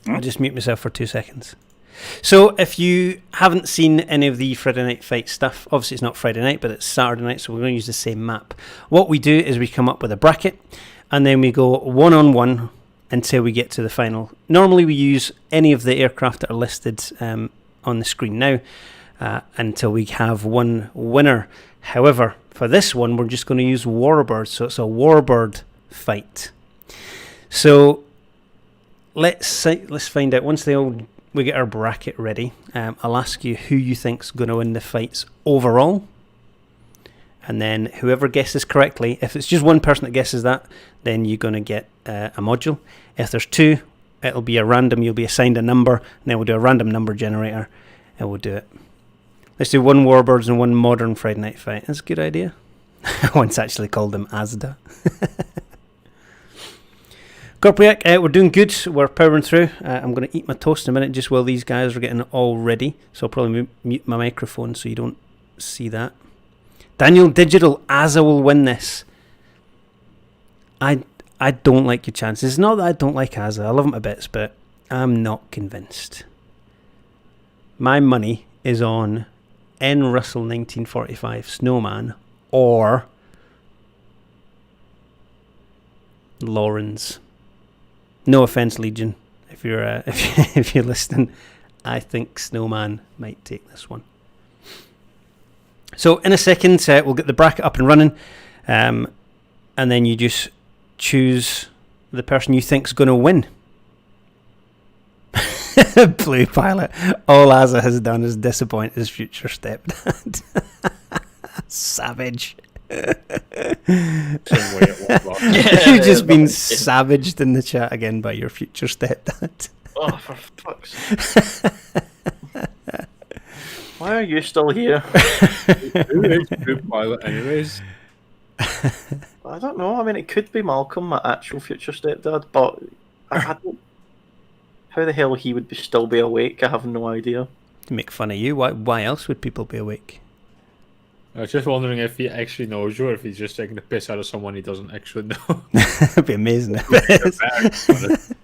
I'll just mute myself for 2 seconds. So, if you haven't seen any of the Friday night fight stuff, obviously it's not Friday night, but it's Saturday night, so we're going to use the same map. What we do is we come up with a bracket, and then we go 1-on-1 until we get to the final. Normally we use any of the aircraft that are listed on the screen now until we have one winner. However, for this one, we're just going to use Warbird, so it's a Warbird fight. So let's find out. Once we get our bracket ready, I'll ask you who you think's going to win the fights overall, and then whoever guesses correctly, if it's just one person that guesses that, then you're going to get a module. If there's two, it'll be a random. You'll be assigned a number, and then we'll do a random number generator, and we'll do it. Let's do one Warbirds and one modern Friday night fight. That's a good idea. I once actually called them Asda. Gorpiak, we're doing good. We're powering through. I'm going to eat my toast in a minute just while these guys are getting all ready. So I'll probably mute my microphone so you don't see that. Daniel Digital, Asa will win this. I don't like your chances. It's not that I don't like Asa. I love him to bits, but I'm not convinced. My money is on N. Russell 1945 Snowman or Lawrence. No offense, Legion, if you're if you're listening. I think Snowman might take this one. So in a second, we'll get the bracket up and running, and then you just choose the person you think's going to win. Blue Pilot. All Asa has done is disappoint his future stepdad. Savage. You've just been savaged in the chat again by your future stepdad. Oh, for fuck's sake. Why are you still here? Who is Blue Pilot anyways? I don't know. I mean, it could be Malcolm, my actual future stepdad, but I don't... How the hell he would still be awake, I have no idea. To make fun of you? Why else would people be awake? I was just wondering if he actually knows you or if he's just taking the piss out of someone he doesn't actually know. It'd be amazing if it is.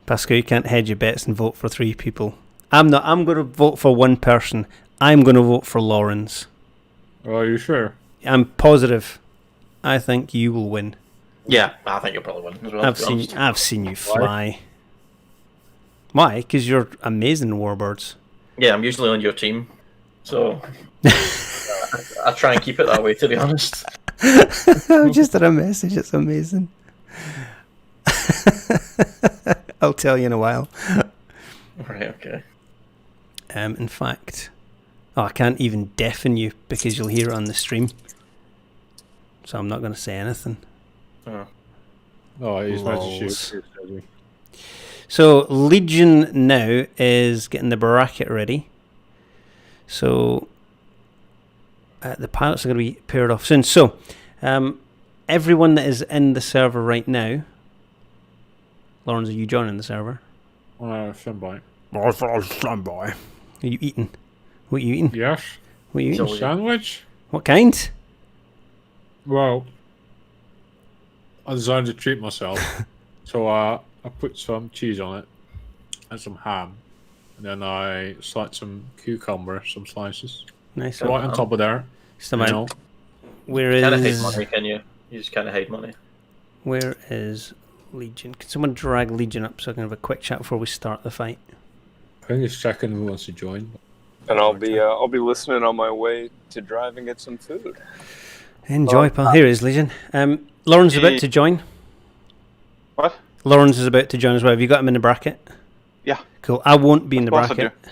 Pascal, you can't hedge your bets and vote for 3 people. I'm going to vote for one person. I'm going to vote for Lawrence. Oh, are you sure? I'm positive. I think you will win. Yeah, I think you'll probably win as well. I've seen you fly. Why? Because you're amazing in Warbirds. Yeah, I'm usually on your team, so I try and keep it that way, to be honest. I just had a message. It's amazing. I'll tell you in a while. Right, okay. In fact, I can't even deafen you because you'll hear it on the stream. So I'm not going to say anything. Oh, he's about to shoot. So Legion now is getting the bracket ready. So the pilots are going to be paired off soon. So, everyone that is in the server right now. Lawrence, are you joining the server? Standby. Standby. Are you eating? What are you eating? Yes. What are you eating? Sandwich. What kind? Well, I designed to treat myself, so I put some cheese on it and some ham, and then I sliced some cucumber, some slices. Nice. Right on top of there. Where You kind of hate is? money, can you? You just kind of hate money. Where is Legion? Can someone drag Legion up so I can have a quick chat before we start the fight? I think it's checking who wants to join. And I'll be listening on my way to drive and get some food. Enjoy, pal. Here is Legion. Lawrence is about to join. What? Lawrence is about to join as well. Have you got him in the bracket? Yeah. Cool. I won't be in the Of course I bracket. do.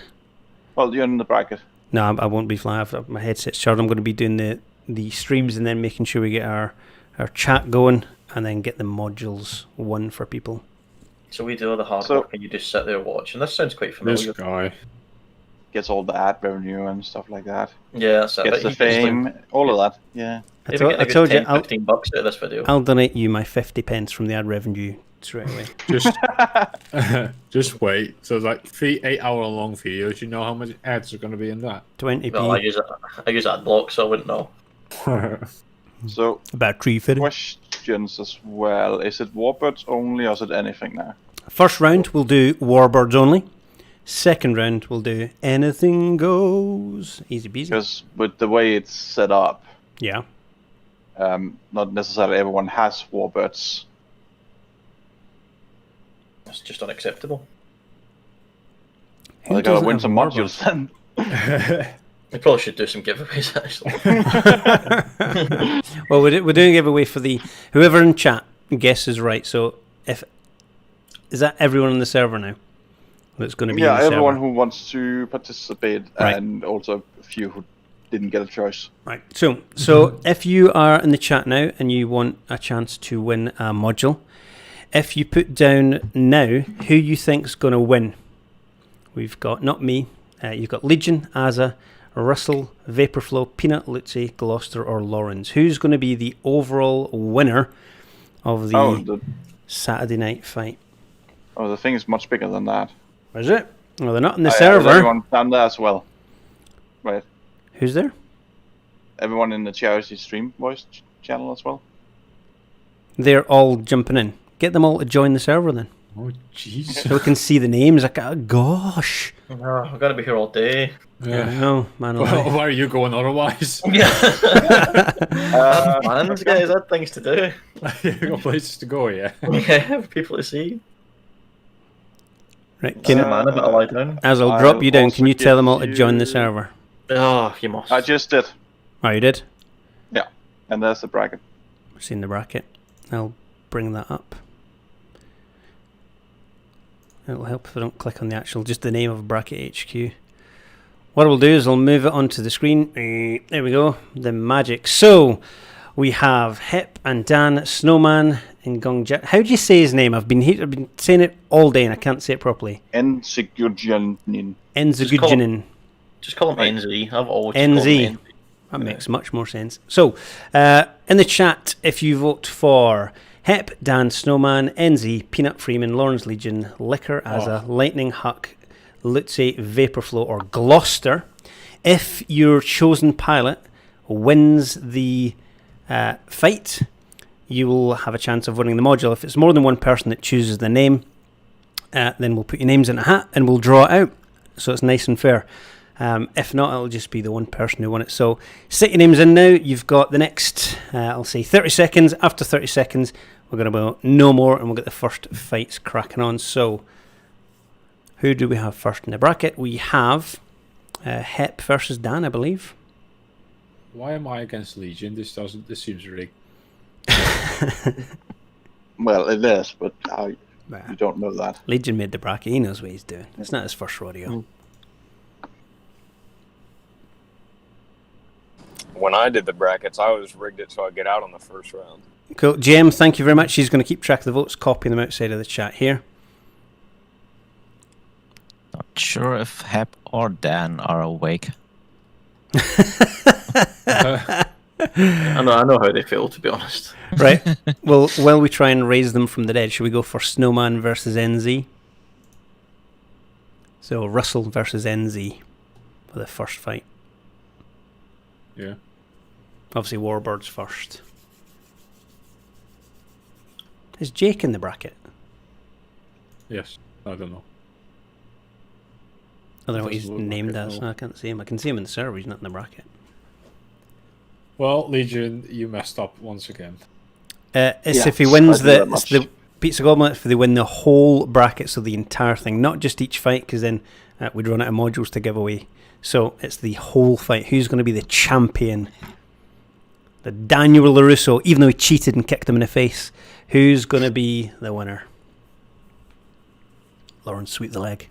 Well, you're in the bracket. No, I won't be flying. My headset's charged. I'm going to be doing the streams and then making sure we get our chat going and then get the modules won for people. So we do all the hard work and you just sit there watching. This sounds quite familiar. This guy gets all the ad revenue and stuff like that. Yeah, that's it. Gets the fame, all of that. Yeah. I told you, 15 bucks out of this video. I'll donate you my 50 pence from the ad revenue straight away. Just wait. So it's like 3 8-hour long videos. You know how much ads are going to be in that? 20p. Well, I use ad block, so I wouldn't know. So about tree fitting. Questions as well. Is it Warbirds only or is it anything now? First round we'll do Warbirds only. Second round we'll do anything goes. Easy peasy. Because with the way it's set up, yeah, not necessarily everyone has Warbirds. That's just unacceptable. Well, they gotta win some modules then. We probably should do some giveaways actually. Well, we're doing a giveaway for whoever in chat guesses right. So is that everyone on the server now? That's going to be in the everyone server? who wants to participate, Right. and also a few who didn't get a choice. Right. So if you are in the chat now and you want a chance to win a module, if you put down now who you think's going to win, we've got not me. You've got Legion, Azza, Russell, Vaporflow, Peanut, Lutzi, Gloucester, or Lawrence. Who's going to be the overall winner of the Saturday night fight? Oh, the thing is much bigger than that. Is it? Well, they're not in the There's server. everyone down there as well. Right. Who's there? Everyone in the charity stream voice channel as well. They're all jumping in. Get them all to join the server then. Oh, jeez. So we can see the names. Like, oh, gosh. Oh, I've got to be here all day. Yeah. I know, man. Well, where are you going otherwise? Yeah. Man, these guys had things to do. You got places to go, yeah. Yeah, people to see. Right, Man, a bit of lie down. As I'll drop you down, can you tell them all to join the server? Oh, you must. I just did. Oh, you did? Yeah. And there's the bracket. I've seen the bracket. I'll bring that up. It'll help if I don't click on just the name of bracket HQ. What I'll do is I'll move it onto the screen. There we go. The magic. So we have Hep and Dan, Snowman, and Gongjet. How do you say his name? I've been saying it all day and I can't say it properly. Enzigudjanin. Enzigudjanin. Just call him NZ. I've always NZ. called him NZ. That makes much more sense. So, in the chat, if you vote for Hep, Dan, Snowman, NZ, Peanut, Freeman, Lawrence, Legion, Liquor, Azza, Lightning, Huck, Lutzi, Vaporflow, or Gloucester, if your chosen pilot wins the fight, you will have a chance of winning the module. If it's more than one person that chooses the name, then we'll put your names in a hat and we'll draw it out. So it's nice and fair. If not, it'll just be the one person who won it. So set your names in now. You've got the next, I'll say 30 seconds. After 30 seconds, we're going to go no more and we'll get the first fights cracking on. So who do we have first in the bracket? We have Hep versus Dan, I believe. Why am I against Legion? This seems rigged. Well, it is, but you don't know that. Legion made the bracket. He knows what he's doing. It's not his first rodeo. When I did the brackets, I always rigged it so I'd get out on the first round. Cool. James, thank you very much. He's going to keep track of the votes, copy them outside of the chat here. Not sure if Hep or Dan are awake. I I know how they feel, to be honest. Right. Well, while we try and raise them from the dead, should we go for Snowman versus NZ? So Russell versus NZ for the first fight. Yeah. Obviously, Warbird's first. Is Jake in the bracket? Yes. I don't know. I don't know what he's Doesn't look named like it, as. no. I can't see him. I can see him in the server. He's not in the bracket. Well, Legion, you messed up once again. It's if he wins it's the Pizza Goblin, if they win the whole bracket, so the entire thing, not just each fight, because then we'd run out of modules to give away. So it's the whole fight. Who's going to be the champion? The Daniel LaRusso, even though he cheated and kicked him in the face, who's going to be the winner? Lauren, sweep the leg.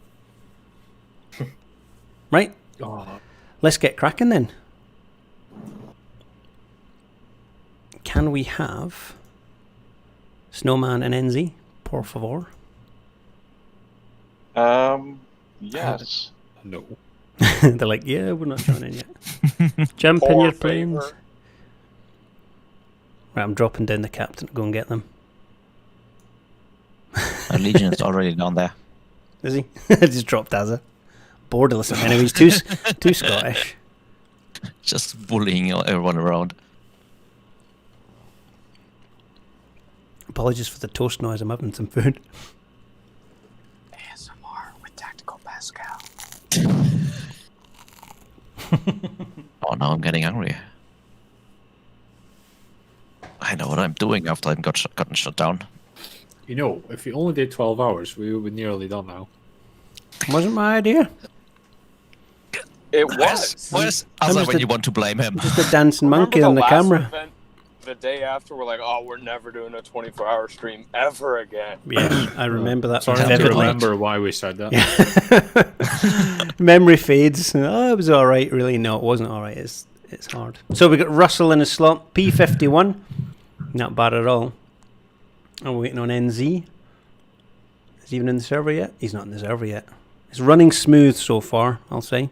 Right? Oh. Let's get cracking then. Can we have Snowman and NZ, por favor? Yes. No. They're like, yeah, we're not joining yet. Jump in your planes. Right, I'm dropping down the captain to go and get them. Our Legion is already down there. Is he? Just dropped Azza. Borderless of enemies. Too Scottish. Just bullying everyone around. Apologies for the toast noise. I'm having some food. ASMR with Tactical Pascal. Oh, now I'm getting hungry. I know what I'm doing after I've gotten shut down. You know, if we only did 12 hours, we would be nearly done now. Wasn't my idea. It was. Where's Azza when you want to blame him? Just a dancing monkey on the last camera. Event, the day after, we're like, oh, we're never doing a 24-hour stream ever again. Yeah, I remember that. Sorry to vividly. remember why we said that. Memory fades. Oh, it was all right. Really, no, it wasn't all right. It's hard. So we got Russell in a slot. P51, not bad at all. I'm waiting on NZ. Is he even in the server yet? He's not in the server yet. It's running smooth so far, I'll say.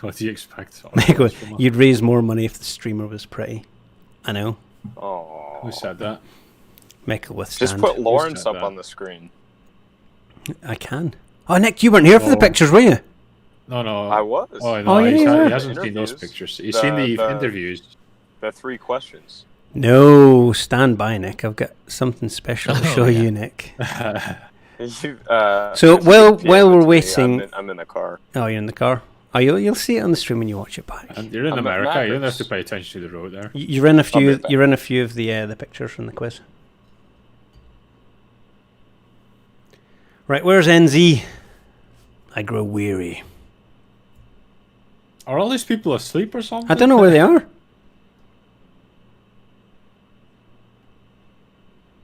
What do you expect? You'd raise more money if the streamer was pretty. I know. Oh. Who said that? Michael withstand. Just put Lawrence up on the screen. I can. Oh, Nick, you weren't here for the pictures, were you? No. I was. Oh, no, he hasn't seen those pictures. He's seen the interviews. The 3 questions. No, stand by, Nick. I've got something special to show you, Nick. So while we're waiting, I'm in the car. Oh, you're in the car. Oh, you'll see it on the stream when you watch it back. And you're in America. You don't have to pay attention to the road there. You're in a few. You're in a few of the pictures from the quiz. Right, where's NZ? I grow weary. Are all these people asleep or something? I don't know where they are.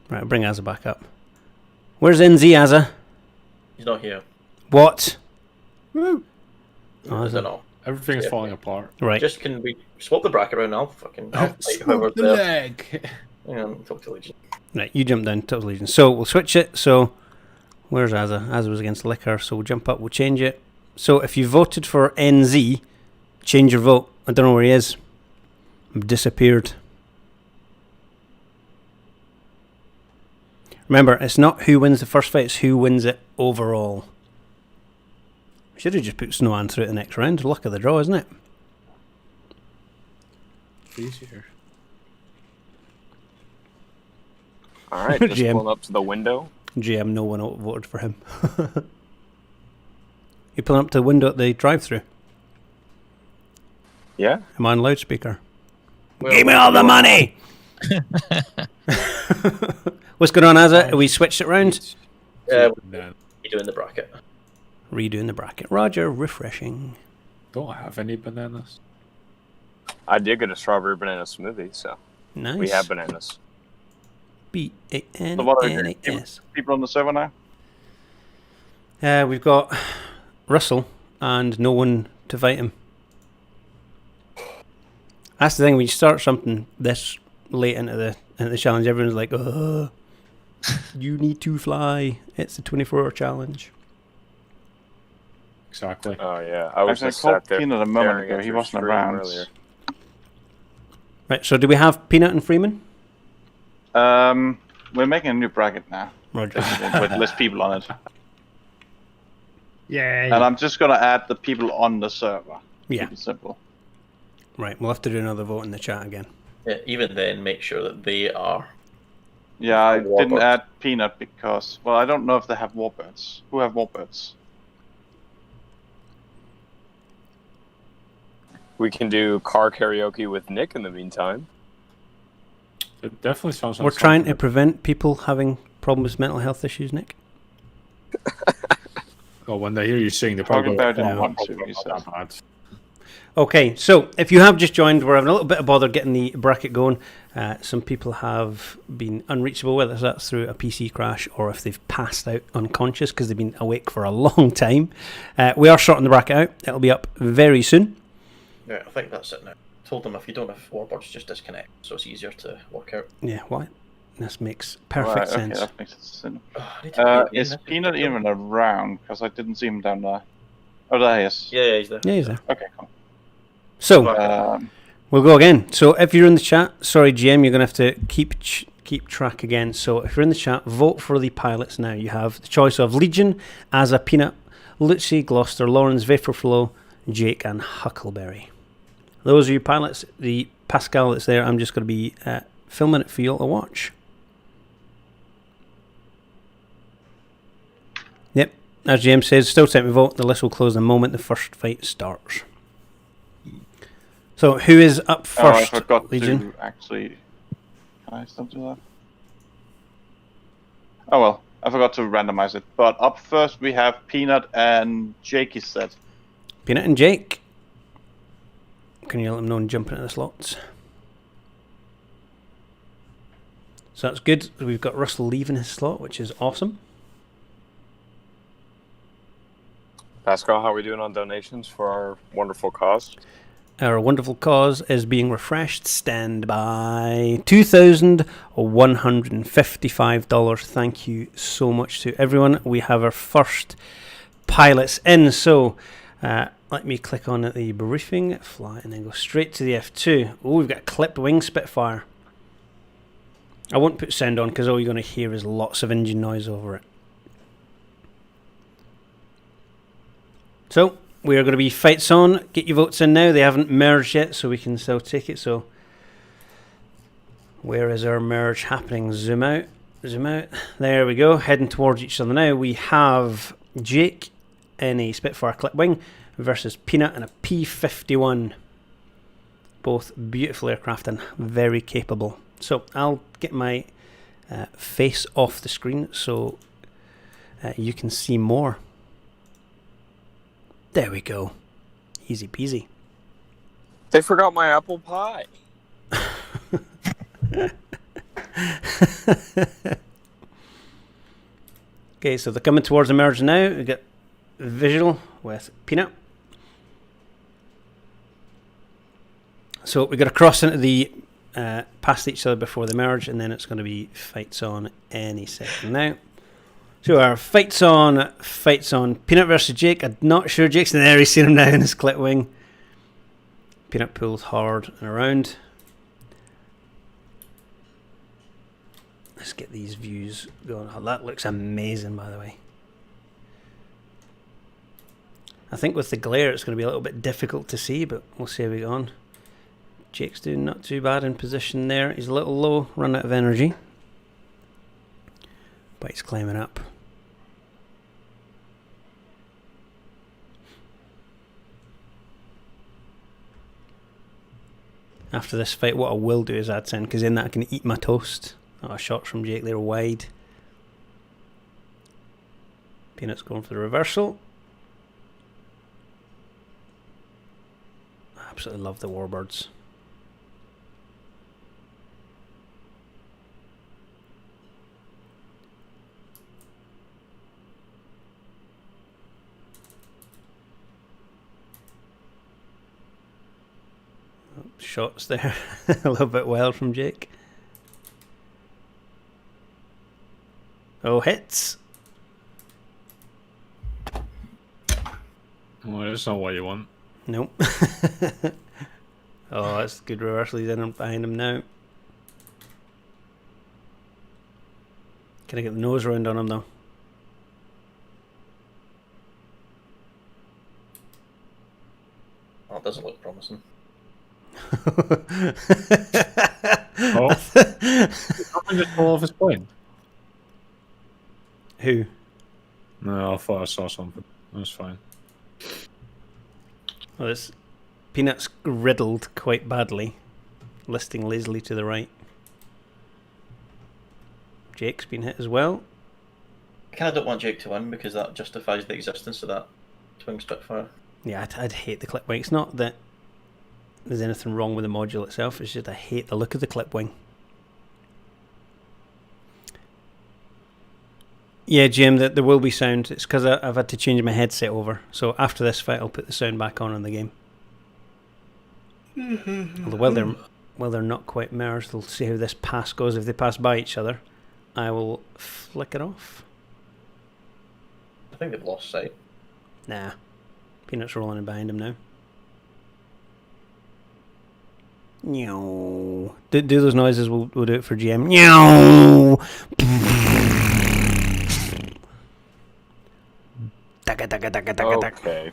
Right, bring Azza back up. Where's NZ, Azza? He's not here. What? Woo. Oh, I don't know. Everything's falling apart. Right. Just can we swap the bracket around now? I'll fight Swap whoever's the there. leg. Yeah, talk to Legion. Right, you jump down to Legion. So we'll switch it. So where's Azza? Azza was against Liquor, so we'll jump up. We'll change it. So if you voted for NZ, change your vote. I don't know where he is. I've disappeared. Remember, it's not who wins the first fight, it's who wins it overall. Should have just put Snowman through at the next round. Luck of the draw, isn't it? Easier. Alright, just GM. pulling up to the window. GM, no one voted for him. You pulling up to the window at the drive-thru? Yeah. I'm on loudspeaker. Give me all the money! What's going on, Azza? We switched it round? We're doing the bracket. Redoing the bracket. Roger, refreshing. Don't have any bananas. I did get a strawberry banana smoothie, so Nice. we have bananas. B-A-N-N-A-S. People on the server now? We've got Russell and no one to fight him. That's the thing, when you start something this late into the challenge, everyone's like, oh, you need to fly. It's a 24-hour challenge. Exactly. Oh yeah, I was Actually, just I called sat there Keenan a moment staring ago. at He your wasn't stream around. earlier. Right, so do we have Peanut and Freeman? We're making a new bracket now. Roger. With less people on it. Yay. And I'm just going to add the people on the server. Yeah. Keep it simple. Right, we'll have to do another vote in the chat again. Yeah, even then, make sure that they are. Yeah, I didn't Warbird. add Peanut because, well, I don't know if they have Warbirds. Who have Warbirds? We can do car karaoke with Nick in the meantime. It definitely sounds like We're trying to prevent people having problems with mental health issues, Nick. Oh, when they hear you sing, they're Talking probably about it "Oh, once, not he says. bad." Okay, so if you have just joined, we're having a little bit of bother getting the bracket going. Some people have been unreachable, whether that's through a PC crash or if they've passed out unconscious because they've been awake for a long time. We are sorting the bracket out. It'll be up very soon. Yeah, I think that's it now. Told them if you don't have Warbirds, just disconnect, so it's easier to work out. Yeah, why? This makes perfect Right, sense. Okay, that makes sense. I need to play it Is again. Peanut even around? Because I didn't see him down there. Oh, there he is. Yeah, he's there. Yeah, he's there. Okay, cool. So, we'll go again. So if you're in the chat, sorry GM, you're going to have to keep track again. So if you're in the chat, vote for the pilots now. You have the choice of Legion, Asa, Peanut, Lucy, Gloucester, Lawrence, Vaporflow, Jake and Huckleberry. Those are your pilots. The Pascal that's there, I'm just going to be filming it for you all to watch. Yep, as James says, still time to vote. The list will close the moment the first fight starts. So, who is up first, I forgot Legion? to actually... Can I still do that? Oh well, I forgot to randomize it. But up first we have Peanut and Jake, he said. Peanut and Jake. Can you let them know and jump into the slots? So that's good. We've got Russell leaving his slot, which is awesome. Pascal, how are we doing on donations for our wonderful cause? Our wonderful cause is being refreshed. Stand by. $2,155. Thank you so much to everyone. We have our first pilots in. So let me click on the briefing, fly, and then go straight to the F2. Oh, we've got a clipped wing Spitfire. I won't put sound on because all you're going to hear is lots of engine noise over it. So we are going to be fights on. Get your votes in now. They haven't merged yet, so we can still take it. So where is our merge happening? Zoom out. Zoom out. There we go. Heading towards each other now. We have Jake in a Spitfire clip wing versus Peanut in a P-51. Both beautiful aircraft and very capable. So I'll get my face off the screen so you can see more. There we go. Easy peasy. They forgot my apple pie. Okay, so they're coming towards the merge now. We got visual with Peanut. So we got to cross into the past each other before the merge, and then it's going to be fights on any second now. So our fights on. Peanut versus Jake. I'm not sure Jake's in there. He's seen him now in his clip wing. Peanut pulls hard and around. Let's get these views going. Oh, that looks amazing, by the way. I think with the glare it's going to be a little bit difficult to see, but we'll see how we go on. Jake's doing not too bad in position there. He's a little low, run out of energy. But he's climbing up. After this fight, what I will do is add sound, because in that I can eat my toast. Oh, shots from Jake there wide. Peanut's going for the reversal. I absolutely love the Warbirds. Shots there. A little bit wild from Jake. Oh, hits. Well, that's not what you want. Nope. Oh, that's good reversal. He's in behind him now. Can I get the nose round on him though? Oh, it doesn't look promising. Oh, something just fall off his plane. Who? No, I thought I saw something. That's fine. Well, this Peanut's riddled quite badly, listing lazily to the right. Jake's been hit as well. I kind of don't want Jake to win because that justifies the existence of that twin Spitfire. Yeah, I'd hate the clip wing. It's not that there's anything wrong with the module itself, it's just I hate the look of the clip wing. Yeah, Jim, there will be sound. It's because I've had to change my headset over. So after this fight, I'll put the sound back on in the game. Although while they're not quite merged, they'll see how this pass goes. If they pass by each other, I will flick it off. I think they've lost sight. Nah. Peanut's rolling in behind him now. Meow. Do those noises, we'll do it for GM. Meow. Okay.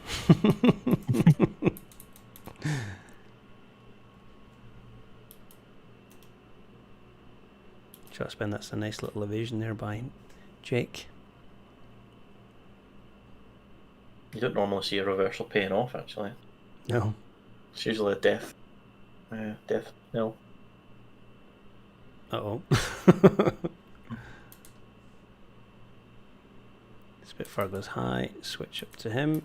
Shot spin, that's a nice little evasion there by Jake. You don't normally see a reversal paying off, actually. No. It's usually a death. Death. No. Uh-oh. Spitfire goes high, switch up to him. Is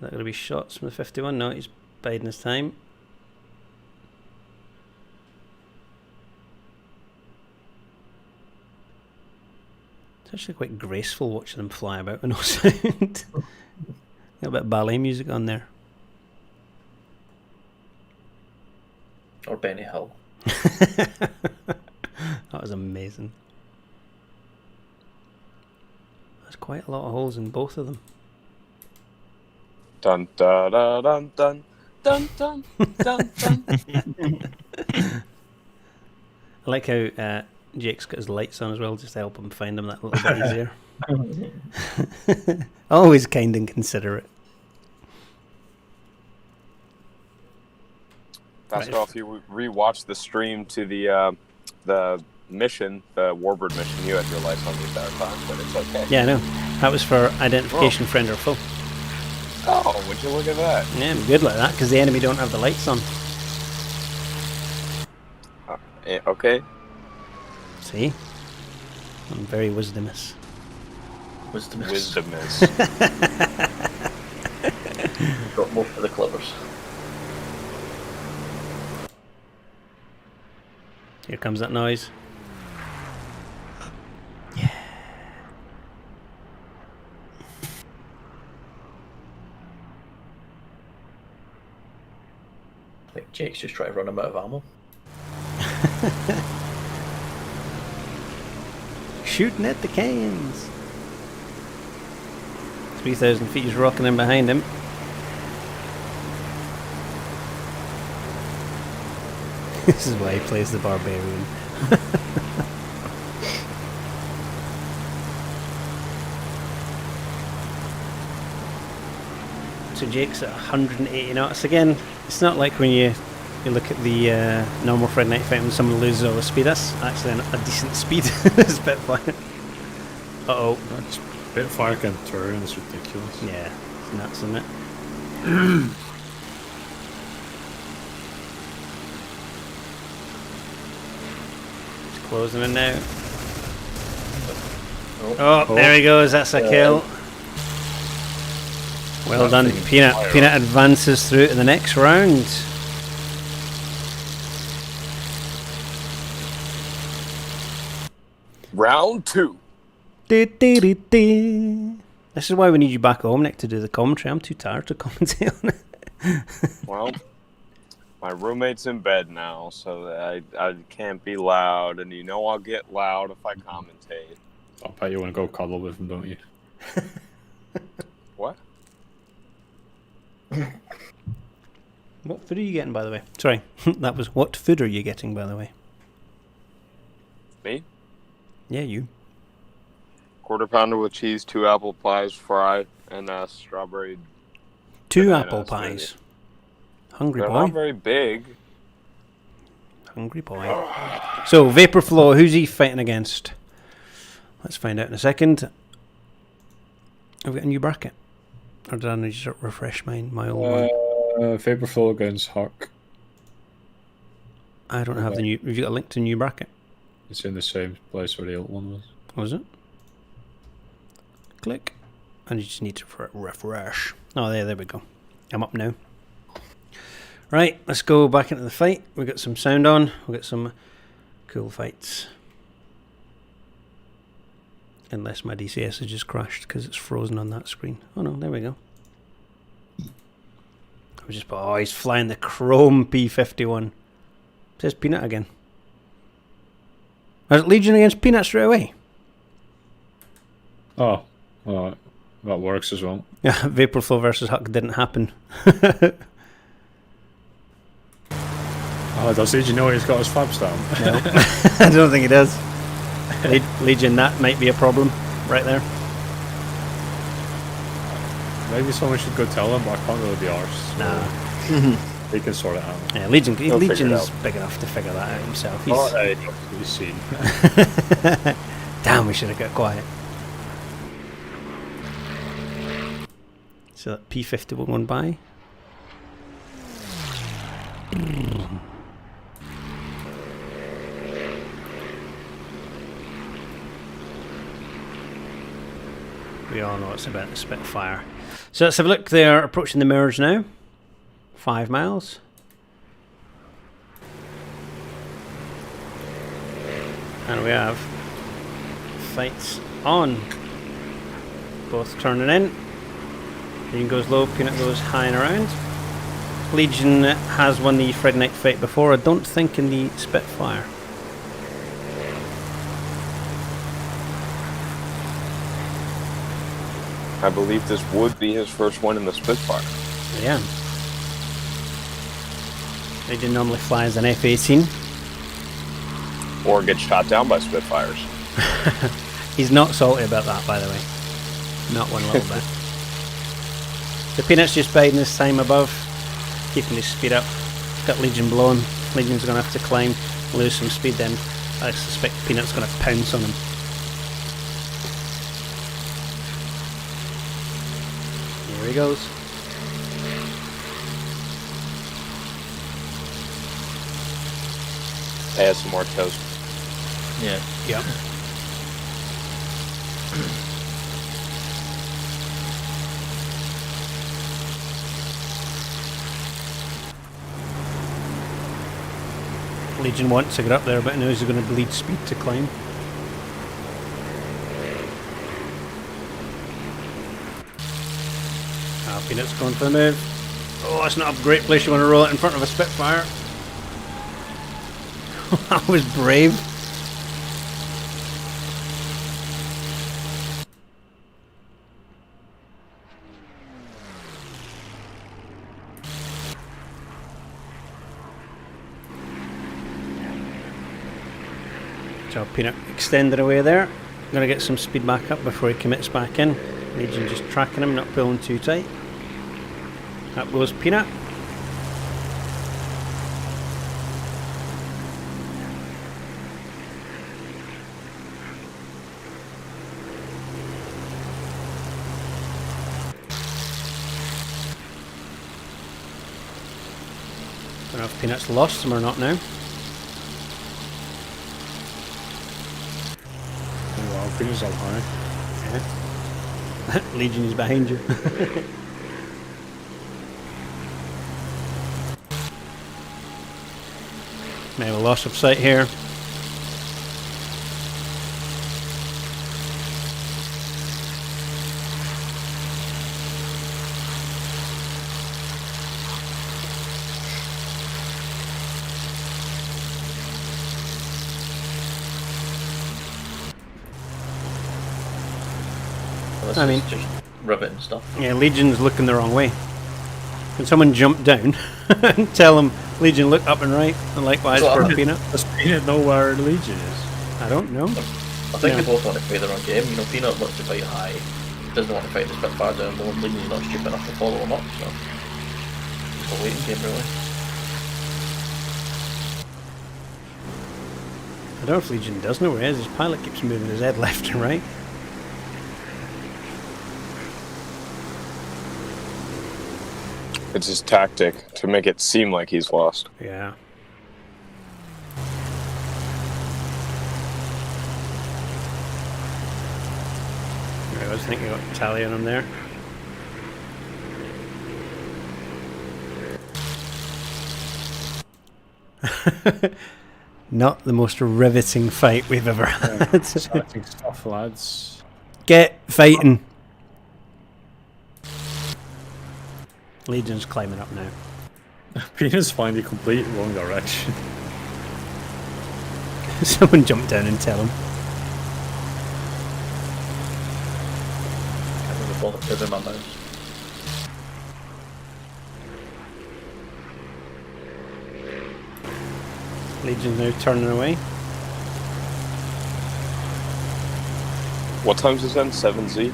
that going to be shots from the 51? No, he's biding his time. It's actually quite graceful watching them fly about with no sound. Got a bit of ballet music on there. Or Benny Hill. That was amazing. There's quite a lot of holes in both of them. Dun dun dun dun dun dun dun dun dun. I like how Jake's got his lights on as well, just to help him find him that little bit easier. Always kind and considerate. Pascal, if you rewatch the stream to the mission, the Warbird mission, you had your lights on the entire time, but it's okay. Yeah, I know. That was for identification, friend or foe. Oh, would you look at that? Yeah, I'm good like that, because the enemy don't have the lights on. Okay. See? I'm very wisdomous. Wisdomous. Got most of the clippers. Here comes that noise. I think Jake's just trying to run him out of ammo. Shooting at the cans. 3,000 feet is rocking in behind him. This is why he plays the barbarian. So Jake's at 180 knots again. It's not like when you look at the normal Friday Night Fight when someone loses all the speed. That's actually a decent speed. It's Spitfire. Uh-oh. Spitfire can turn, it's ridiculous. Yeah, it's nuts, isn't it? It's closing in now. Oh, there he goes. That's a kill. Well done, Peanut. Peanut advances through to the next round. Round 2. This is why we need you back home, Nick, to do the commentary. I'm too tired to commentate on it. Well, my roommate's in bed now, so I can't be loud, and you know I'll get loud if I commentate. I bet you want to go cuddle with him, don't you? What? What food are you getting, by the way? Sorry, that was what food are you getting, by the way? Me? Yeah, you. Quarter pounder with cheese, 2 apple pies, fry, and strawberry. 2 apple pies. Hungry They're boy. not very big. Hungry boy. So, Vapor Flow, who's he fighting against? Let's find out in a second. Have we got a new bracket? Or did I need to refresh my old one? Vapor Flow against Huck. I don't have the new... Have you got a link to the new bracket? It's in the same place where the old one was. Was it? Click. And you just need to refresh. Oh, there we go. I'm up now. Right, let's go back into the fight. We've got some sound on. We've got some cool fights. Unless my DCS has just crashed because it's frozen on that screen. Oh no, there we go. Oh, he's flying the chrome P51. It says Peanut again. Was it Legion against Peanut straight away? Oh, well, that works as well. Yeah, Vaporflow versus Huck didn't happen. Oh, does Legion know he's got his fabs down? No, I don't think he does. Legion, that might be a problem right there. Maybe someone should go tell him, but I can't really be arsed. Nah. He can sort it out. Yeah, Legion's big enough to figure that out himself. He's seen. Damn, we should have got quiet. So that P50 will go by. We all know it's about the Spitfire. So let's have a look. They're approaching the merge now. 5 miles. And we have fights on. Both turning in. Legion goes low, Peanut goes high and around. Legion has won the Friday night fight before, I don't think in the Spitfire. I believe this would be his first one in the Spitfire. Yeah. Legion normally flies an F-18. Or gets shot down by Spitfires. He's not salty about that, by the way. Not one little bit. The Peanut's just biding his time above, keeping his speed up. Got Legion below him. Legion's going to have to climb, lose some speed then. I suspect Peanut's going to pounce on him. Here he goes. Add some more toast. Yeah. Yep. Legion wants to get up there, but knows he's going to bleed speed to climb. Peanut's going for the move. Oh, that's not a great place you want to roll it in front of a Spitfire. That was brave. So Peanut extended away there. Going to get some speed back up before he commits back in. Legion just tracking him, not pulling too tight. Up goes Peanut. Don't know if Peanut's lost him or not now. Wow, Peanut's up high. Yeah. Legion is behind you. May have a loss of sight here. I mean, just rub it and stuff. Yeah, Legion's looking the wrong way. Can someone jump down and tell them Legion look up and right, and likewise So, for Peanut? Does Peanut know where Legion is? I don't know. I think they both want to play their own game. You know, Peanut wants to fight high, doesn't want to fight the Spitfire down low, and Legion's not stupid enough to follow him up, so it's a waiting game, really. I don't know if Legion does know where he is. His pilot keeps moving his head left and right. It's his tactic to make it seem like he's lost. Yeah. I was thinking about tally on him there. Not the most riveting fight we've ever had. Exciting stuff, lads. Get fighting. Legion's climbing up now. Peanut's finding the complete wrong direction. Someone jump down and tell him. I don't know if I'm my mouse. Legion's now turning away. What time's this end? 7Z?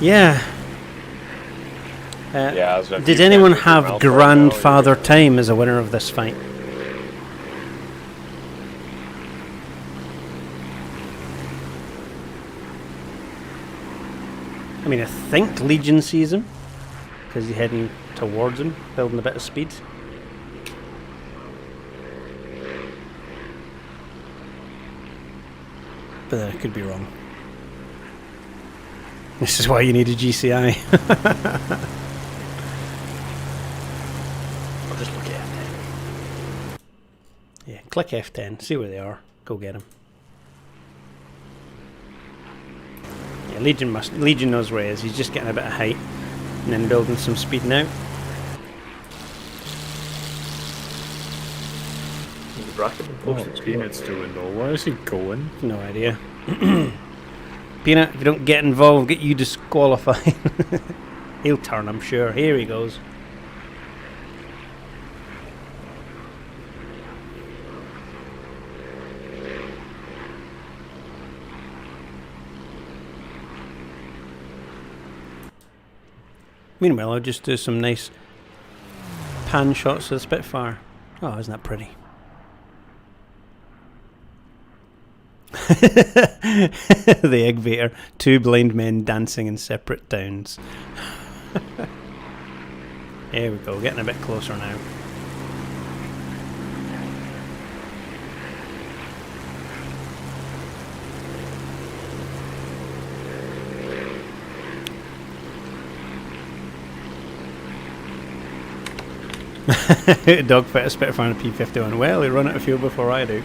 Yeah. Yeah. Did anyone have Grandfather Time as a winner of this fight? I mean, I think Legion sees him because he's heading towards him, building a bit of speed. But then I could be wrong. This is why you need a GCI. I'll just look at F10. Yeah, click F10, see where they are, go get them. Yeah, Legion knows where he is. He's just getting a bit of height and then building some speed now. Peanut's doing though. Where is he going? No idea. Peanut, if you don't get involved, get you disqualified. He'll turn, I'm sure. Here he goes. Meanwhile, I'll just do some nice pan shots of the Spitfire. Oh, isn't that pretty? The Egg Vader, two blind men dancing in separate towns. Here we go, getting a bit closer now. Dogfight a Spitfire and a P-51. Well, he run out of fuel before I do.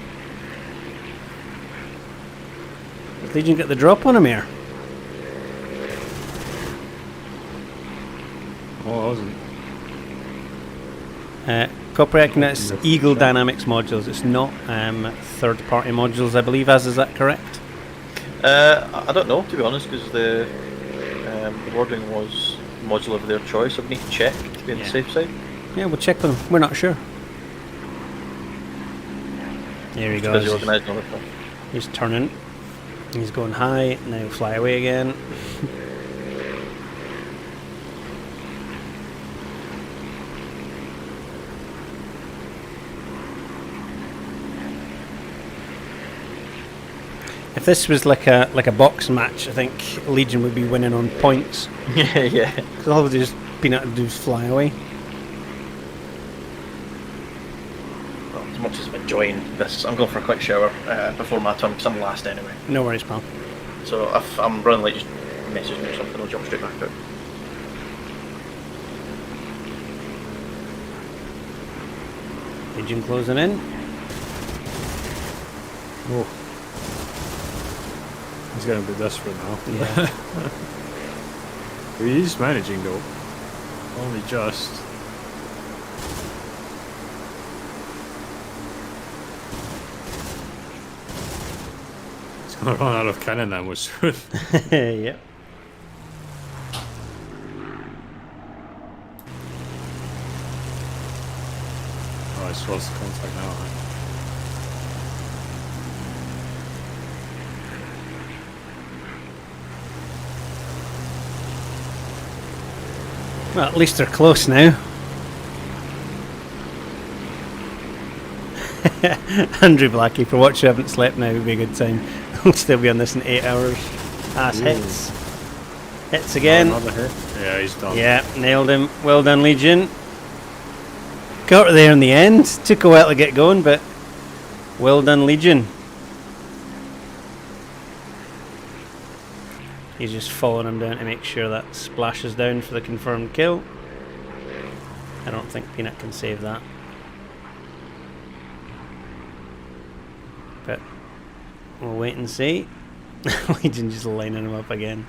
Does Legion get the drop on him here? Oh, I wasn't. Copyright Connect's Eagle Dynamics modules. It's not third-party modules, I believe. Is that correct? I don't know, to be honest, because the wording was module of their choice. I would need to check to be on the safe side. Yeah, we'll check with him. We're not sure. There he goes. He's turning. He's going high. Now fly away again. If this was like a box match, I think Legion would be winning on points. Yeah. Because all they just Peanut to do is fly away. Well, as much as I'm enjoying this, I'm going for a quick shower before my turn, because I'm last anyway. No worries, pal. So if I'm running late, just message me or something, I'll jump straight back out. Legion closing in. Oh. He's getting a bit desperate now. Yeah. He's managing though. Only just. He's gonna run out of cannon ammo soon. Yep. Nice, what's the contact now? Well, at least they're close now. Andrew Blackie, for what you haven't slept now would be a good time. We'll still be on this in 8 hours. Ass hits. Hits again. Another hit. Yeah, he's done. Yeah, nailed him. Well done, Legion. Got her there in the end. Took a while to get going, but well done, Legion. He's just following him down to make sure that splashes down for the confirmed kill. I don't think Peanut can save that. But we'll wait and see. Legion just lining him up again.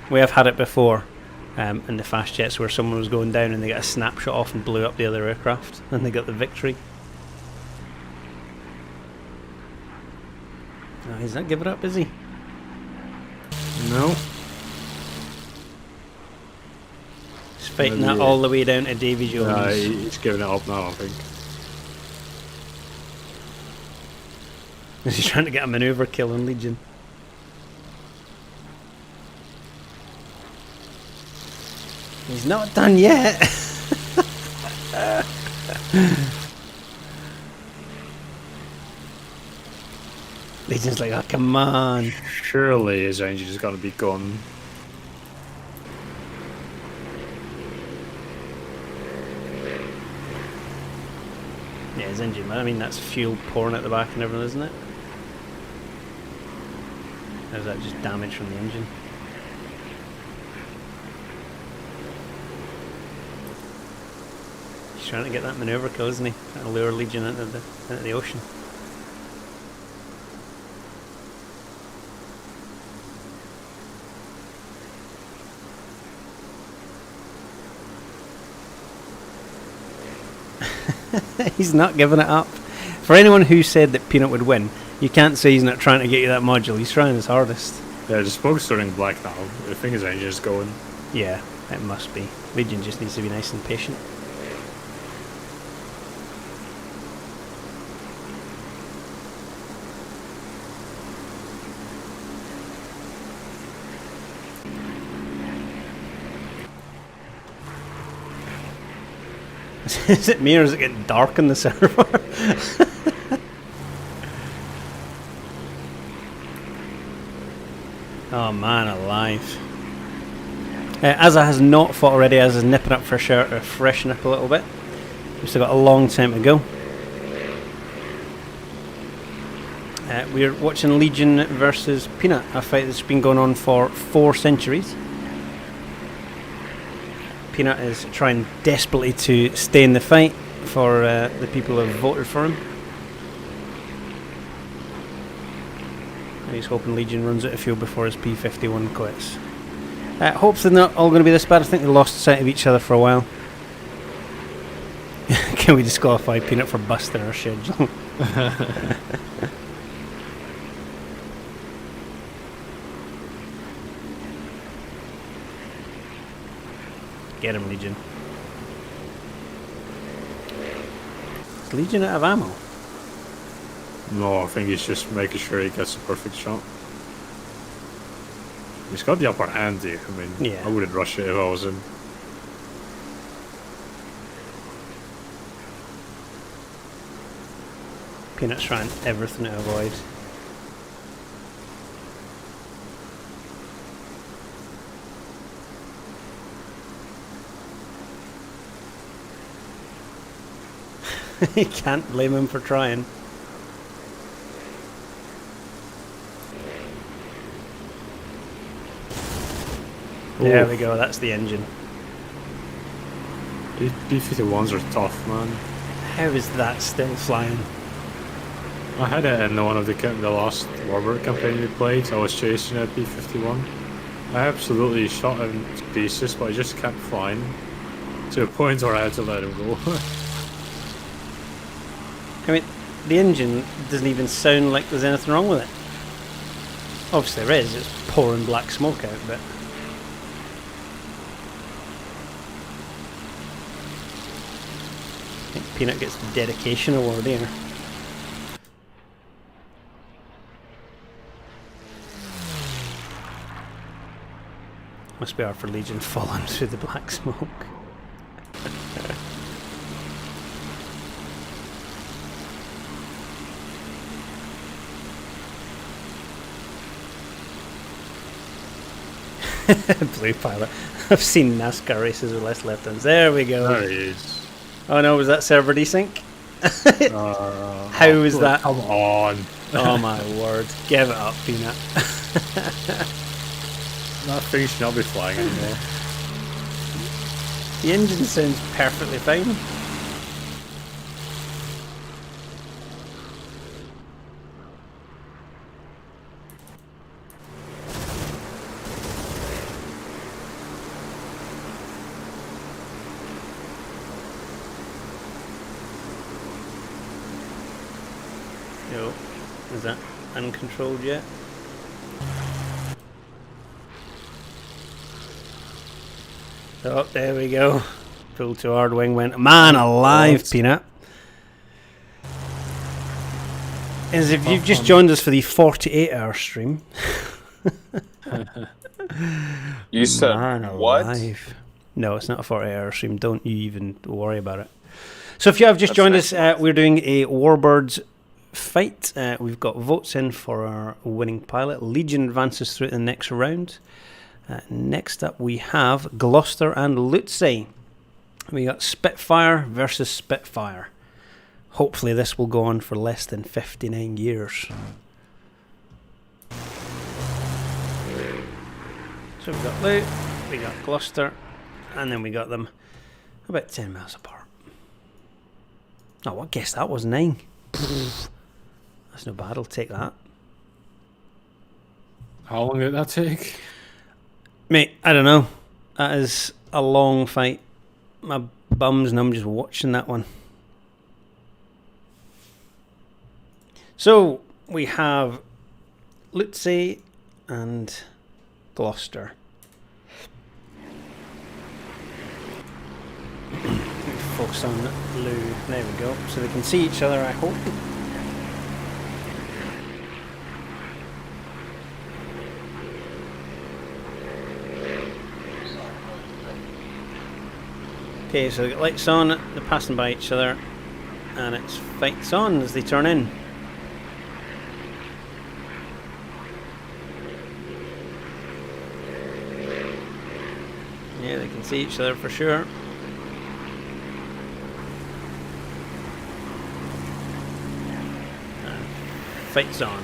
We have had it before in the fast jets where someone was going down and they got a snapshot off and blew up the other aircraft and they got the victory. Oh, he's not giving up, is he? No. He's fighting that all the way down to Davy Jones. Nah, he's giving it up now, I think. He's trying to get a manoeuvre kill on Legion. He's not done yet. Legion's like, oh, come on. Surely his engine is going to be gone. Yeah, his engine, I mean, that's fuel pouring at the back and everything, isn't it? Or is that just damage from the engine? He's trying to get that manoeuvre kill, isn't he? Trying to lure Legion into the ocean. He's not giving it up. For anyone who said that Peanut would win, you can't say he's not trying to get you that module. He's trying his hardest. Yeah, the smoke's turning black now. I think his engine is going. Yeah, it must be. Legion just needs to be nice and patient. Is it me or is it getting dark on the server? Oh man alive. Azza has not fought already. Azza's nipping up for a shirt to freshen up a little bit. We've still got a long time to go. We're watching Legion versus Peanut, a fight that's been going on for 4 centuries. Peanut is trying desperately to stay in the fight for the people who have voted for him. And he's hoping Legion runs out of fuel before his P-51 quits. Hopefully not all going to be this bad. I think they lost sight of each other for a while. Can we disqualify Peanut for busting our schedule? Get him, Legion. Is Legion out of ammo? No, I think he's just making sure he gets a perfect shot. He's got the upper hand here. I mean, yeah. I wouldn't rush it if I was him. Peanut's trying everything to avoid. You can't blame him for trying. There we go, that's the engine. These B-51s are tough, man. How is that still flying? I had it in one of the last Warbird campaign we played. I was chasing a B-51. I absolutely shot him to pieces, but I just kept flying to a point where I had to let him go. I mean, the engine doesn't even sound like there's anything wrong with it. Obviously there is, it's pouring black smoke out, but... think Peanut gets the dedication award here. Must be hard for Legion falling through the black smoke. Blue pilot. I've seen NASCAR races with less left-hands. There we go. There he is. Oh no, was that server desync? How was that? Come on. Oh my word. Give it up, Peanut. That thing should not be flying anymore. The engine sounds perfectly fine. No, is that uncontrolled yet? Oh, there we go. Pull too hard, wing went. Man alive, Peanut. As if you've just joined us for the 48-hour stream. You said Man what? alive. No, it's not a 48-hour stream. Don't you even worry about it. So if you have just joined us, we're doing a Warbirds fight. We've got votes in for our winning pilot. Legion advances through to the next round. Next up we have Gloucester and Lutze. We got Spitfire versus Spitfire. Hopefully this will go on for less than 59 years. So we've got Lut, we got Gloucester, and then we got them about 10 miles apart. Oh, I guess that was 9. That's no bad, I'll take that. How long did that take? Mate, I don't know. That is a long fight. My bum's numb just watching that one. So, we have Lutze and Gloucester. Focus on Lou. There we go. So they can see each other, I hope. Okay, so they got lights on, they're passing by each other, and it's fights on as they turn in. Yeah, they can see each other for sure. And fights on.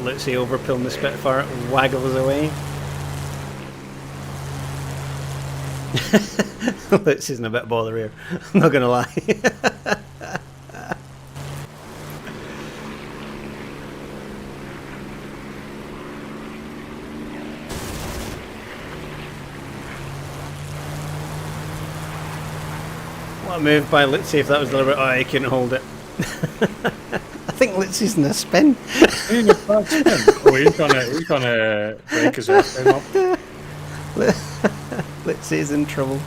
Lutze overpilling the Spitfire, waggles away. Lutze's in a bit bother here, I'm not gonna lie. What a move by Lutze if that was deliberate. Oh, he couldn't hold it. I think Lutze's in a spin. He's in a bad spin. Oh, he's gonna break his airplane up. Lutze's in trouble.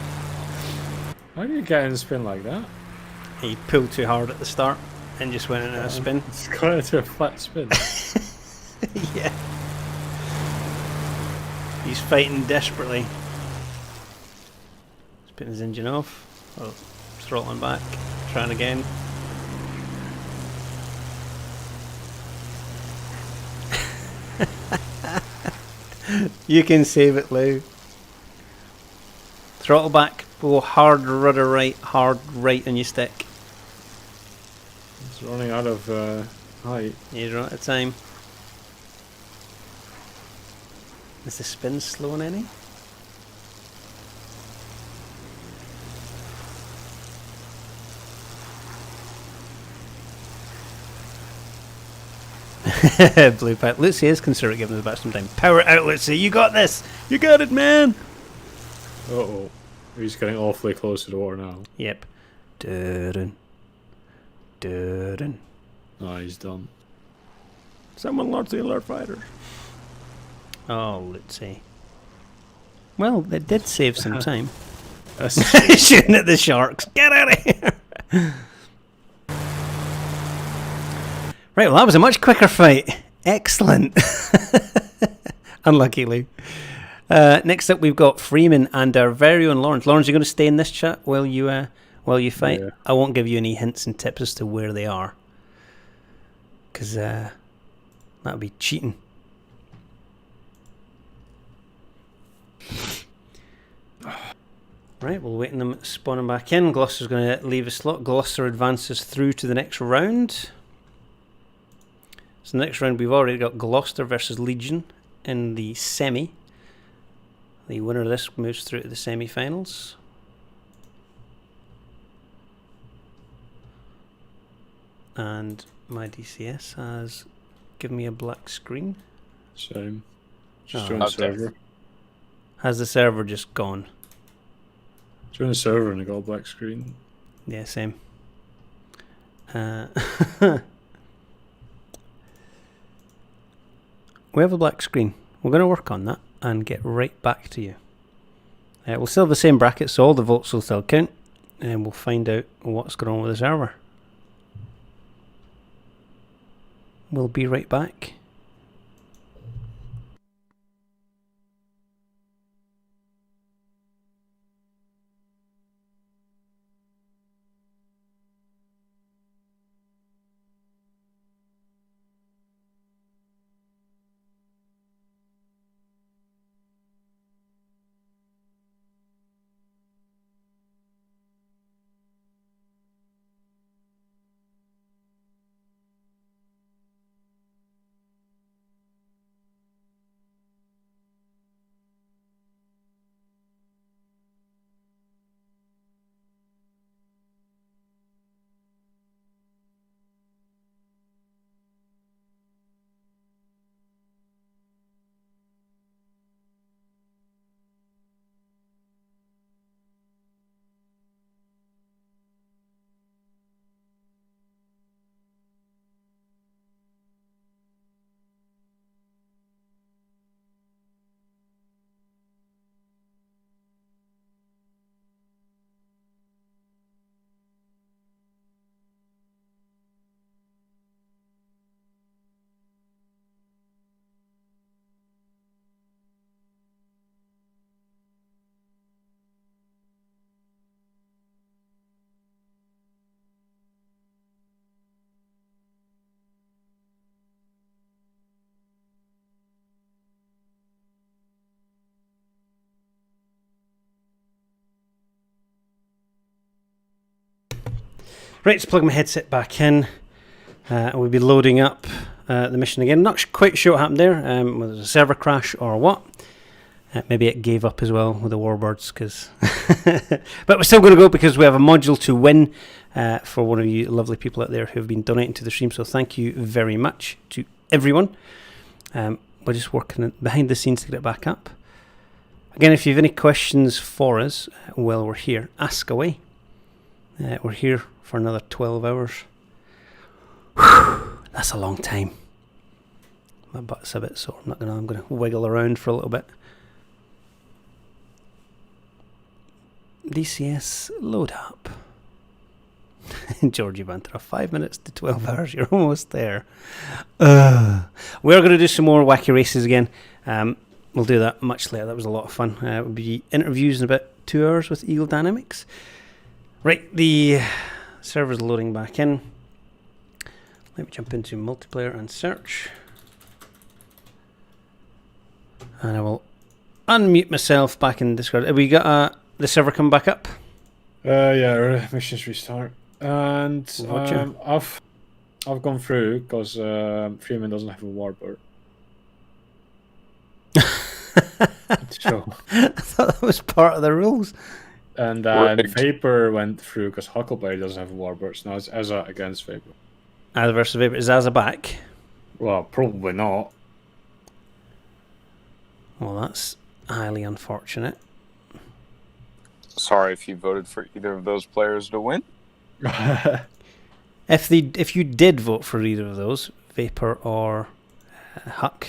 How do you get in a spin like that? He pulled too hard at the start and just went into a spin. It's got into a flat spin. Yeah. He's fighting desperately. He's putting his engine off. Oh, throttling back. Trying again. You can save it, Lou. Throttle back, go hard rudder right, hard right on your stick. It's running out of height. He's running out of time. Is the spin slowing any? Blue pipe. Lutze is considerate giving us back some time. Power out, Lutze. You got this. You got it, man. Uh-oh. He's getting awfully close to the water now. Yep. Dun, dun. Oh, he's done. Someone launch the alert fighter. Oh, Lutze. Well, it did save some time. Shooting at the sharks. Get out of here! Right, well, that was a much quicker fight. Excellent. Unlucky, Lou. Next up, we've got Freeman and our very own Lawrence. Lawrence, you're going to stay in this chat while you fight. Yeah. I won't give you any hints and tips as to where they are, because that would be cheating. Right, we'll wait on them spawning back in. Gloucester's going to leave a slot. Gloucester advances through to the next round. So the next round we've already got Gloucester versus Legion in the semi. The winner of this moves through to the semi-finals. And my DCS has given me a black screen. Same. Just Oh, join the okay. server. Has the server just gone? Join the server and I got a black screen. Yeah, same. We have a black screen. We're going to work on that and get right back to you. We'll still have the same bracket, so all the votes will still count, and we'll find out what's going on with the server. We'll be right back. Right, let's plug my headset back in. And we'll be loading up the mission again. Not quite sure what happened there, whether it was a server crash or what. Maybe it gave up as well with the Warbirds, cause but we're still going to go because we have a module to win for one of you lovely people out there who have been donating to the stream. So thank you very much to everyone. We're just working behind the scenes to get it back up. Again, if you have any questions for us while we're here, ask away. We're here for another 12 hours. Whew, that's a long time. My butt's a bit sore. I'm gonna wiggle around for a little bit. DCS load up. Georgie Banter, 5 minutes to 12 hours. You're almost there. We're going to do some more wacky races again. We'll do that much later. That was a lot of fun. It will be interviews in about 2 hours with Eagle Dynamics. Right, the server's loading back in. Let me jump into multiplayer and search. And I will unmute myself back in Discord. Have we got the server come back up? Yeah, missions restart. And Roger. I've gone through because Freeman doesn't have a Warbird. So I thought that was part of the rules. And Vapor went through because Huckleberry doesn't have a Warbird. So now it's Ezza against Vapor. Azza versus Vapor. Is Azza back? Well, probably not. Well, that's highly unfortunate. Sorry if you voted for either of those players to win. If you did vote for either of those, Vapor or Huck,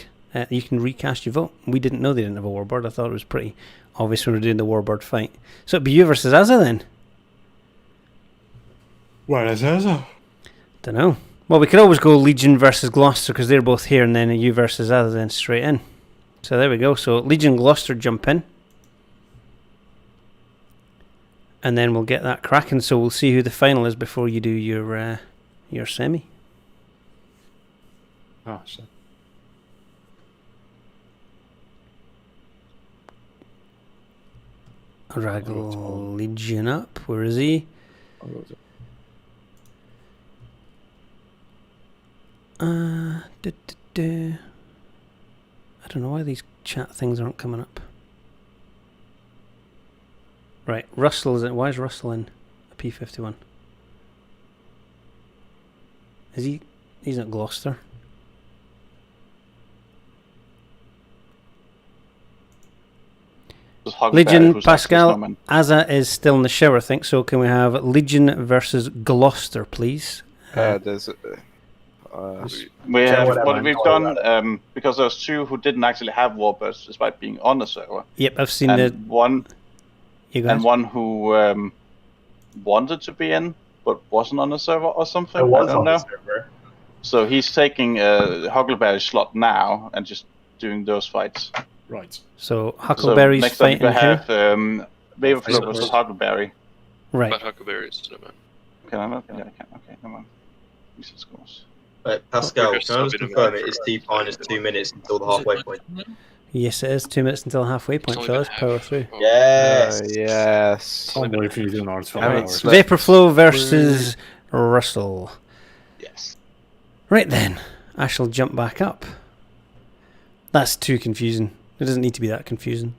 you can recast your vote. We didn't know they didn't have a Warbird. I thought it was pretty obvious when we were doing the Warbird fight. So it'd be you versus Azza then? Where is Azza? Don't know. Well, we could always go Legion versus Gloucester because they're both here, and then you versus Azza then straight in. So there we go. So Legion Gloucester jump in. And then we'll get that cracking. So we'll see who the final is before you do your semi. Oh, shit. Raggle Legion up. Where is he? I don't know why these chat things aren't coming up. Right, Russell is it? Why is Russell in a P51? Is he? He's not Gloucester. Legion, Pascal, Azza is still in the shower, I think. So can we have Legion versus Gloucester, please? There's. We have what we've done because there's two who didn't actually have Warbirds despite being on the server. Yep, I've seen and one. And one who wanted to be in but wasn't on the server or something. I was don't on know. the server. So he's taking Huckleberry's slot now and just doing those fights. Right. So Huckleberry's fighting here. Next up we have Waverflow versus Huckleberry. Right. But Huckleberry's no man. Can I not? Yeah, I can. Okay, never mind. Reset scores. Pascal, can I just confirm it is T-minus 2 minutes until the halfway point? Yes, it is 2 minutes until halfway point, so let's power through. Yes! Yes. I'm waiting for you to do an hours. Vaporflow versus Russell. Yes. Right then, I shall jump back up. That's too confusing. It doesn't need to be that confusing.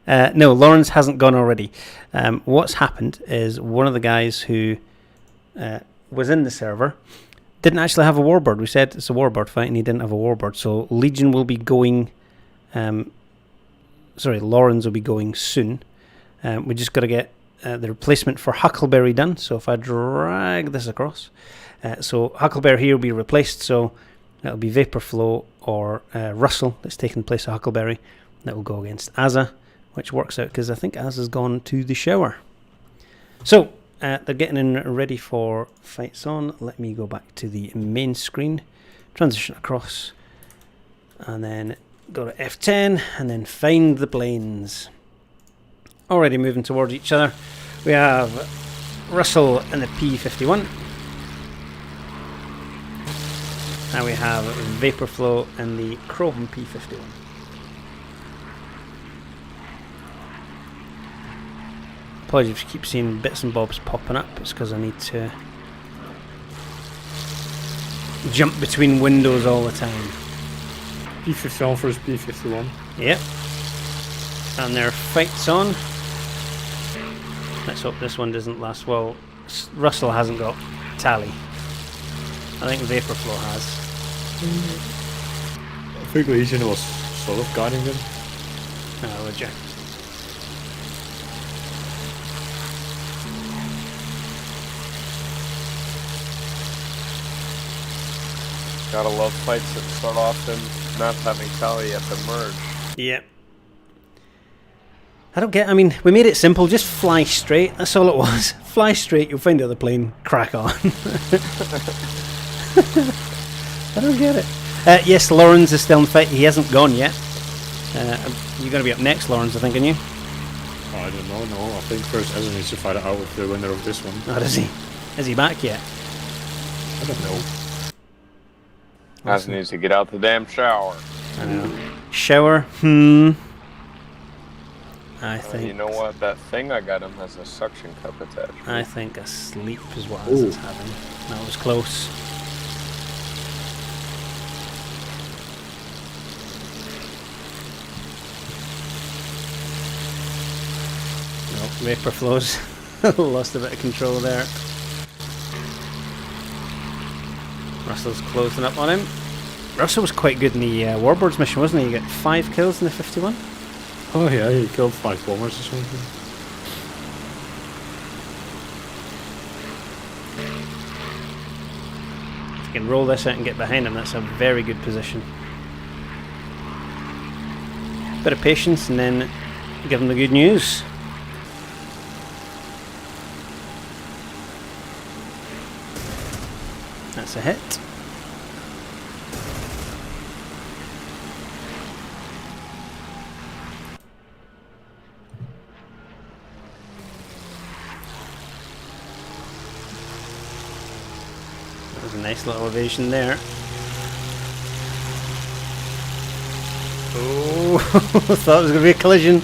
No, Lawrence hasn't gone already. What's happened is one of the guys who was in the server didn't actually have a Warbird. We said it's a Warbird fight and he didn't have a Warbird. So Legion will be going... Lawrence will be going soon. We just got to get the replacement for Huckleberry done. So if I drag this across... so Huckleberry here will be replaced. So it'll be Vaporflow or Russell that's taking the place of Huckleberry. That will go against Azza, which works out because I think Azza's gone to the shower. So they're getting in ready for fights on. Let me go back to the main screen, transition across, and then go to F10 and then find the planes. Already moving towards each other. We have Russell in the P51. And we have Vaporflow in the Chrome P51. Apologies if you keep seeing bits and bobs popping up. It's because I need to jump between windows all the time. P51 versus P51. Yep. And their fight's on. Let's hope this one doesn't last. Well, Russell hasn't got tally. I think Vaporflow has. I think Legion was sort of guiding them. Oh, would you? Gotta love fights that start off and not having tally at the merge. Yep. I don't get... I mean, we made it simple. Just fly straight. That's all it was. Fly straight, you'll find the other plane. Crack on. I don't get it. Yes, Lawrence is still in fight. He hasn't gone yet. You're going to be up next, Lawrence, I think, aren't you? Oh, I don't know, no. I think first Ezra needs to fight it out with the winner of this one. Oh, does he? Is he back yet? I don't know. Ezra needs to get out the damn shower. I know. Shower? I think... You know what? That thing I got him has a suction cup attached. I think asleep is what Azza's having. That was close. Vaporflow's lost a bit of control there. Russell's closing up on him. Russell was quite good in the Warbirds mission, wasn't he? He got 5 kills in the 51. Oh yeah, he killed 5 bombers or something. can roll this out and get behind him, that's a very good position. Bit of patience and then give him the good news. That's a hit. That was a nice little evasion there. Oh, thought it was going to be a collision.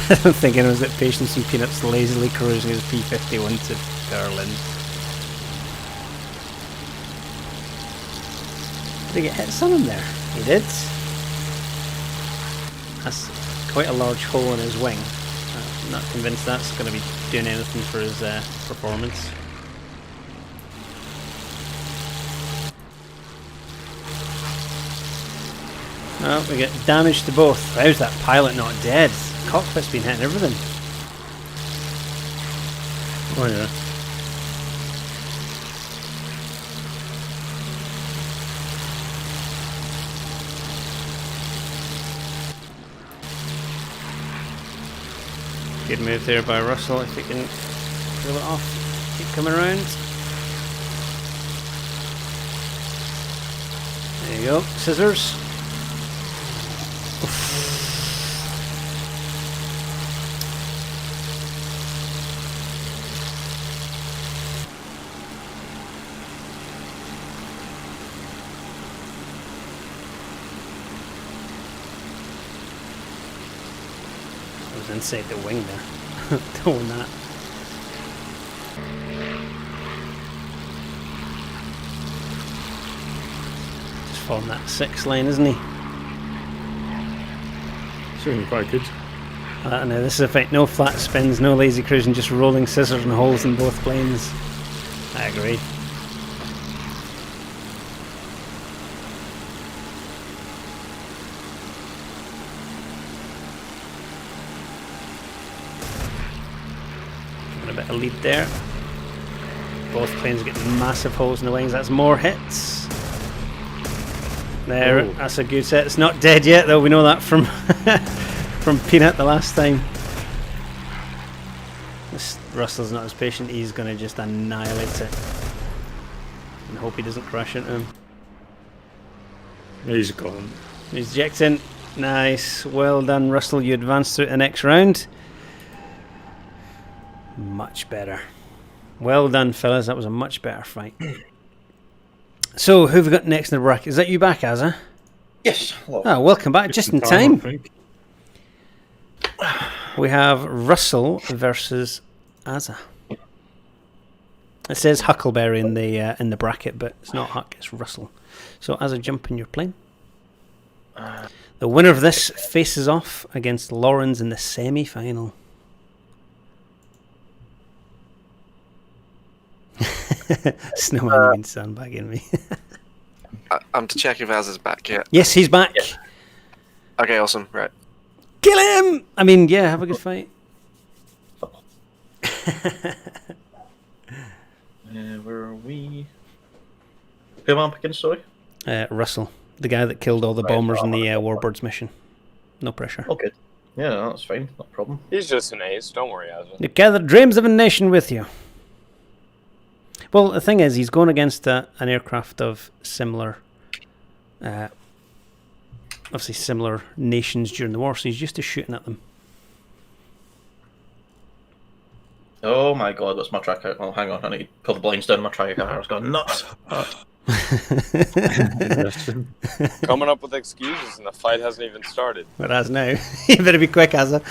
I don't think anyone's got patience in Peanuts lazily cruising his P51 to Berlin. Did he get hits on him there? He did. That's quite a large hole in his wing. I'm not convinced that's going to be doing anything for his performance. Oh, we get damage to both. How's that pilot not dead? Cockpit's been hitting everything. Oh yeah. Good move there by Russell if he can pull it off. Keep coming around. There you go. Scissors. Inside the wing there. Doing that. Just following that 6 lane, isn't he? Certainly quite good. I know, this is a fight. No flat spins, no lazy cruising, just rolling scissors and holes in both planes. I agree. A bit of lead there. Both planes getting massive holes in the wings. That's more hits. There, that's a good set. It's not dead yet, though. We know that from from Peanut the last time. This Russell's not as patient. He's going to just annihilate it and hope he doesn't crash into him. He's gone. He's ejecting. Nice. Well done, Russell. You advance through the next round. Much better. Well done, fellas. That was a much better fight. So, who have we got next in the bracket? Is that you back, Azza? Yes. Hello. Oh, welcome back. Just in time. We have Russell versus Azza. It says Huckleberry in the bracket, but it's not Huck, it's Russell. So, Azza, jump in your plane. The winner of this faces off against Lawrence in the semi-final. Snowman, you've been sandbagging me. I'm to check if Az is back yet. Yes, he's back. Yeah. Okay, awesome. Right. Kill him! I mean, yeah, have a good fight. Where are we? Who am I picking, sorry? Russell, the guy that killed all the bombers in the Warbirds mission. No pressure. Okay. Yeah, no, that's fine. No problem. He's just an ace. Don't worry, Azza. You gather dreams of a nation with you. Well, the thing is, he's going against an aircraft of similar, obviously similar nations during the war, so he's used to shooting at them. Oh my god, what's my tracker? Oh, hang on, I need to pull the blinds down. My tracker has gone nuts. Coming up with excuses, and the fight hasn't even started. But as now, you better be quick, Azza.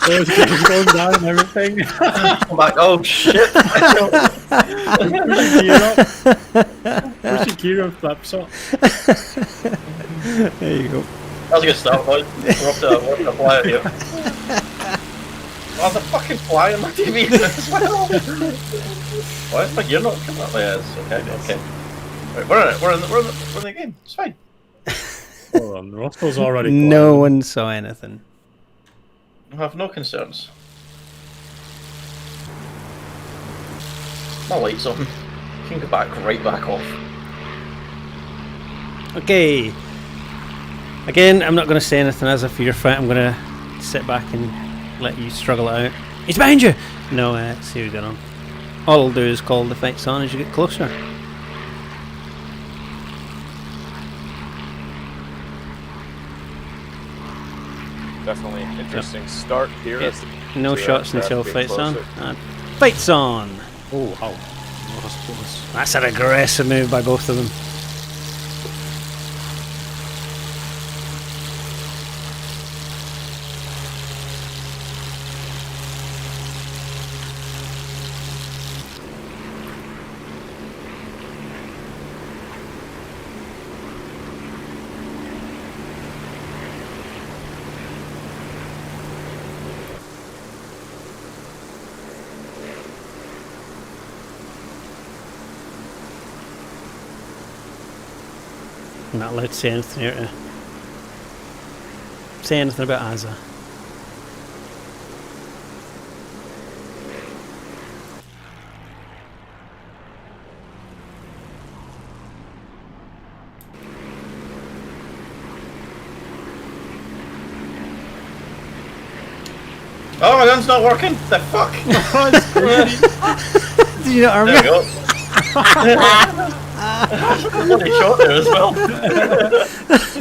It's going down and everything. I'm like, oh shit. Where's your gear of flaps up? There you go. That was a good start, boys. We're off to fly out here. Oh, the fucking fly on my TV as well. Why is my gear not coming up? Yeah, it's okay. Right, we're in the game. It's fine. Hold on, Russell's already No one saw anything. I have no concerns. my lights on. You can go back right back off. Okay. Again, I'm not going to say anything as a fear fight. I'm going to sit back and let you struggle it out. He's behind you! No, see what's going on. All I'll do is call the fights on as you get closer. Definitely an interesting start here. Yep. No shots until fights on. And fights on! Oh, wow. That was close. That's an aggressive move by both of them. I'm not allowed to say anything here. Say anything about Azza. Oh, my gun's not working. The fuck? Did you not arm There we go. Bloody shot there as well. I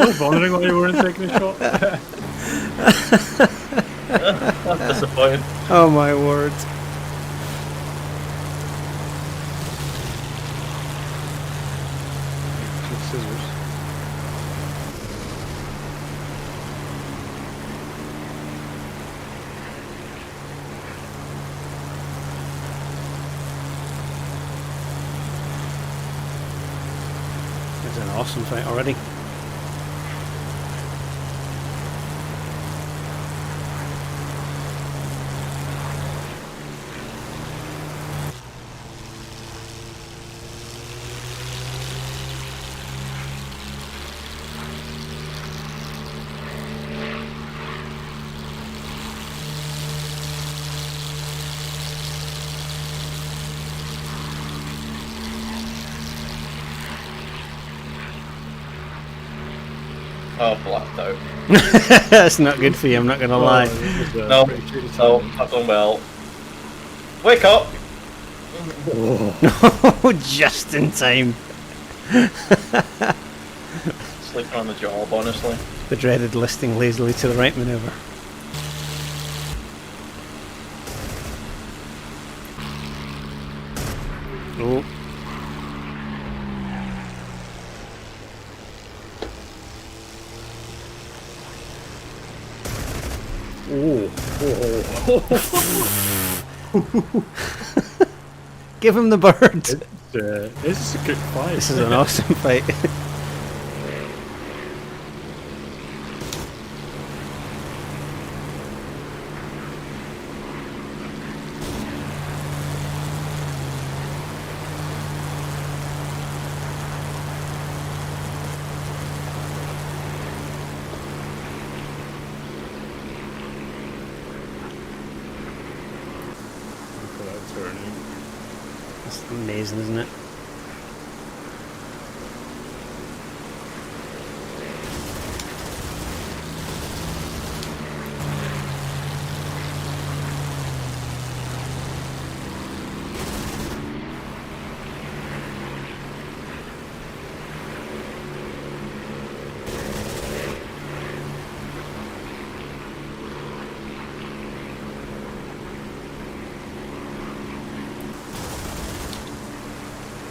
was wondering why you weren't taking a shot. That's disappointing. Oh my word. Scissors. It's an awesome fight already. Oh, blacked out. That's not good for you, I'm not going to lie. No, not going well. Wake up! Oh, just in time. Sleeping on the job, honestly. The dreaded listing lazily to the right manoeuvre. Oh. Give him the bird. This is a good fight. This is an awesome fight. It's amazing, isn't it?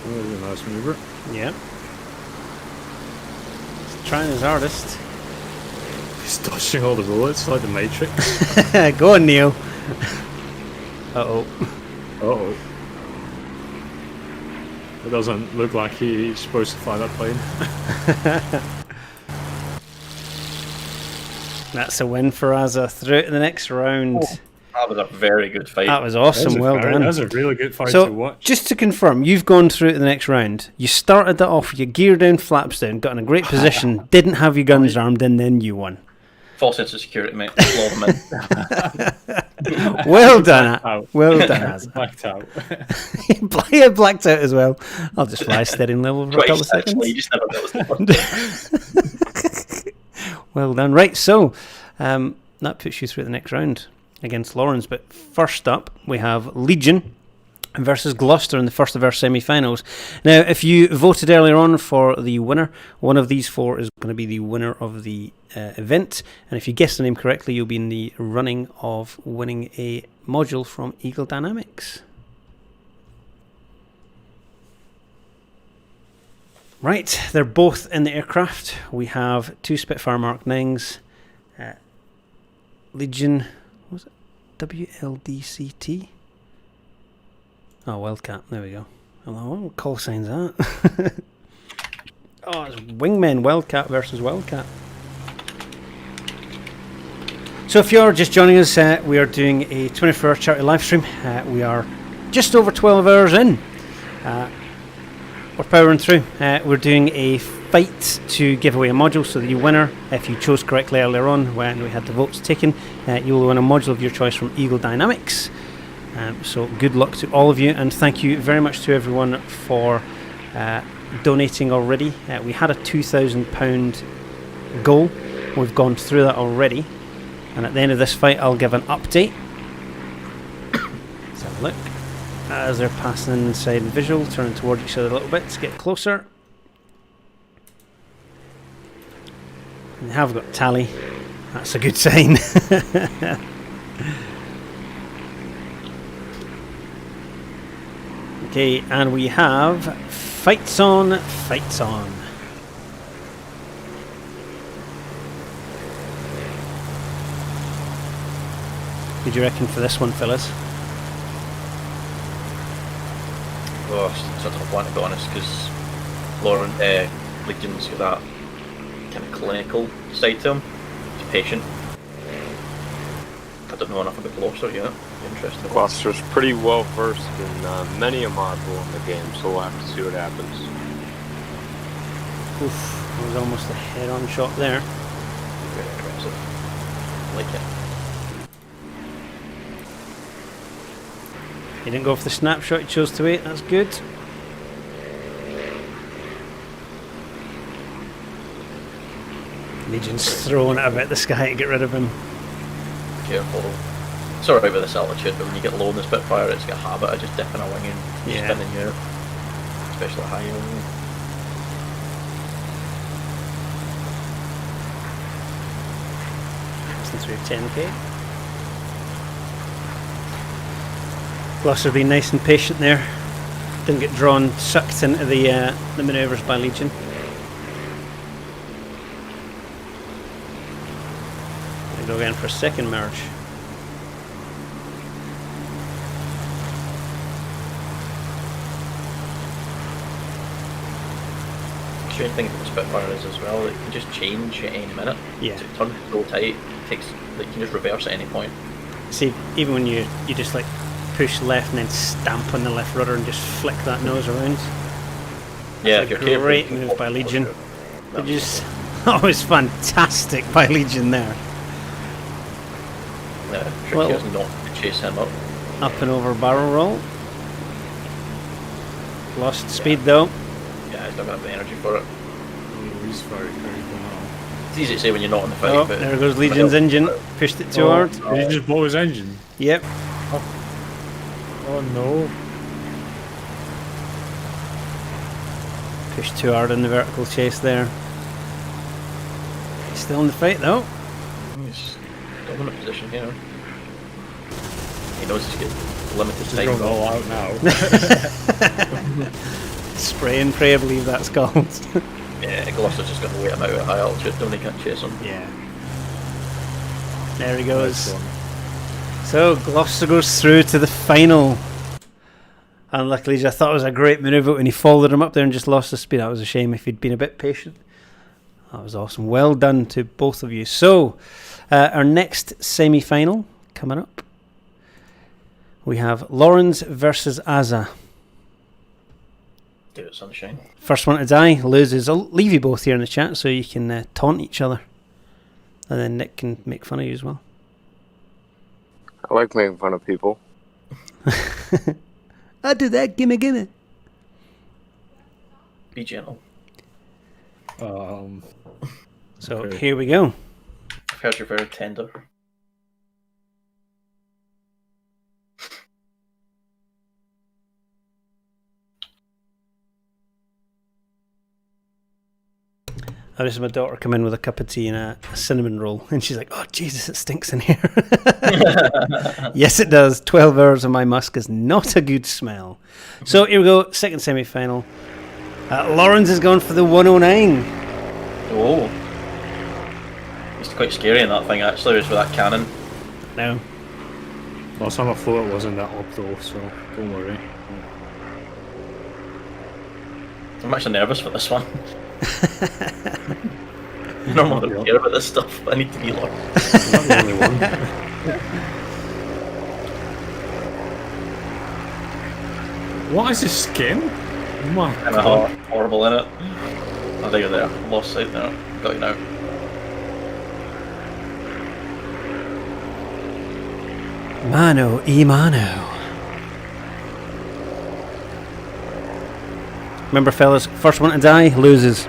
That was a nice maneuver. Yep. He's trying his hardest. He's dodging all the bullets like the Matrix. Go on, Neo. Uh-oh. Uh-oh. It doesn't look like he's supposed to fly that plane. That's a win for Azza. Through to the next round. Oh, that was a very good fight. That was awesome. Well done. That was a really good fight so, to watch. just to confirm, you've gone through to the next round. You started that off with your gear down, flaps down, got in a great position, didn't have your guns armed, and then you won. false sense of security, mate. Law them in. Well done, Out. well done. Blacked out. Yeah, blacked out as well. I'll just fly steering level for a couple of Twice, actually, you seconds. just never noticed the Well done. Right, so that puts you through the next round against Lawrence. But first up, we have Legion versus Gloucester in the first of our semi-finals. Now, if you voted earlier on for the winner, one of these four is going to be the winner of the event. And if you guess the name correctly, you'll be in the running of winning a module from Eagle Dynamics. Right, they're both in the aircraft. We have two Spitfire Mark 9s. Legion, what was it? WLDCT? Oh, Wildcat, there we go. Oh, what call sign's that? Oh, it's Wingmen, Wildcat versus Wildcat. So if you're just joining us, we are doing a 24-hour charity live stream. We are just over 12 hours in. We're powering through. We're doing a fight to give away a module, so the winner, if you chose correctly earlier on when we had the votes taken, you will win a module of your choice from Eagle Dynamics. So good luck to all of you, and thank you very much to everyone for donating already. We had a £2,000 goal. We've gone through that already, and at the end of this fight I'll give an update. Let's have a look. As they're passing inside visual, turning towards each other a little bit to get closer. They have got tally. That's a good sign. Okay, and we have fights on, fights on. What do you reckon for this one, fellas? Oh, it's not a plan, to be honest, because Legion's got that kind of clinical side to him. He's patient. I don't know enough about Gloucester yet. Interesting. Gloucester's pretty well versed in many a module in the game, so we'll have to see what happens. Oof, that was almost a head-on shot there. Very aggressive. Like it. He didn't go for the snapshot, he chose to wait, that's good. Legion's throwing it about the sky to get rid of him. Careful. It's alright with this altitude, but when you get low in the Spitfire, it's got a habit of just dipping a wing and spinning you out. Especially high wing. Passing through 10k. Gloucester being nice and patient there. Didn't get drawn, sucked into the manoeuvres by Legion. They go again for a second merge. The strange thing about the Spitfire is as well, it can just change at any minute. Yeah. So it turns so tight, you can just reverse at any point. See, even when you just like push left and then stamp on the left rudder and just flick that nose around. Yeah, That's a great move by Legion. That was fantastic by Legion there. Yeah, tricky is not to chase him up. Up and over barrel roll. Lost speed though. Yeah, he's not going to have the energy for it. He's very now. It's easy to say when you're not in the fight. Oh, but there goes Legion's engine. Pushed it too hard. Did he just blow his engine? Yep. Oh no. Pushed too hard in the vertical chase there. He's still in the fight though. He's dominant position here. He knows he's got limited He's time. going all out now. Spray and pray, I believe that's called. Yeah, Gloucester's just going to wait him out at high altitude, don't he? Can't chase him. Yeah. There he goes. So Gloucester goes through to the final. And luckily, I thought it was a great manoeuvre when he folded him up there and just lost the speed. That was a shame if he'd been a bit patient. That was awesome. Well done to both of you. So, our next semi-final coming up. We have Lawrence versus Azza. Do it, sunshine. First one to die loses. I'll leave you both here in the chat so you can taunt each other. And then Nick can make fun of you as well. I like making fun of people. I do that. Gimme, gimme. Be gentle. So Okay. here we go. I've heard you're very tender. I just had my daughter come in with a cup of tea and a cinnamon roll, and she's like, "Oh Jesus, it stinks in here." Yes, it does. 12 hours of my musk is not a good smell. So here we go, second semi-final. Lawrence is going for the 109. Oh. It's quite scary in that thing, actually, with that cannon. No. Last time I flew it wasn't that up though, so don't worry. I'm actually nervous for this one. Normally I don't care about this stuff, but I need to be Lawrence. I'm not the only one. What is this skin? My I'm God. horrible in it. Oh, there you're there. Lost sight there. Got you now. Mano y mano. Remember, fellas, first one to die loses.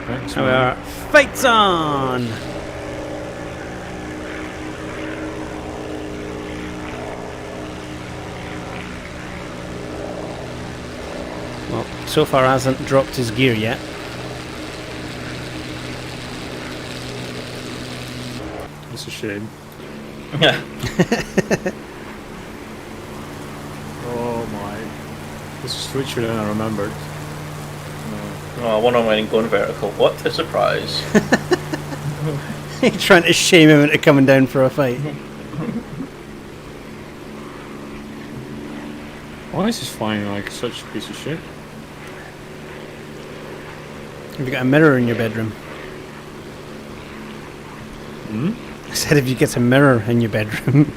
Thanks, Here we man. are. Fights on! Well, so far hasn't dropped his gear yet. It's a shame. Yeah. Oh my. This is switcher than I remembered. Oh, I wonder when going vertical. What a surprise. You're trying to shame him into coming down for a fight. Why is this flying like such a piece of shit? Have you got a mirror in your bedroom? Hmm? I said if you get a mirror in your bedroom.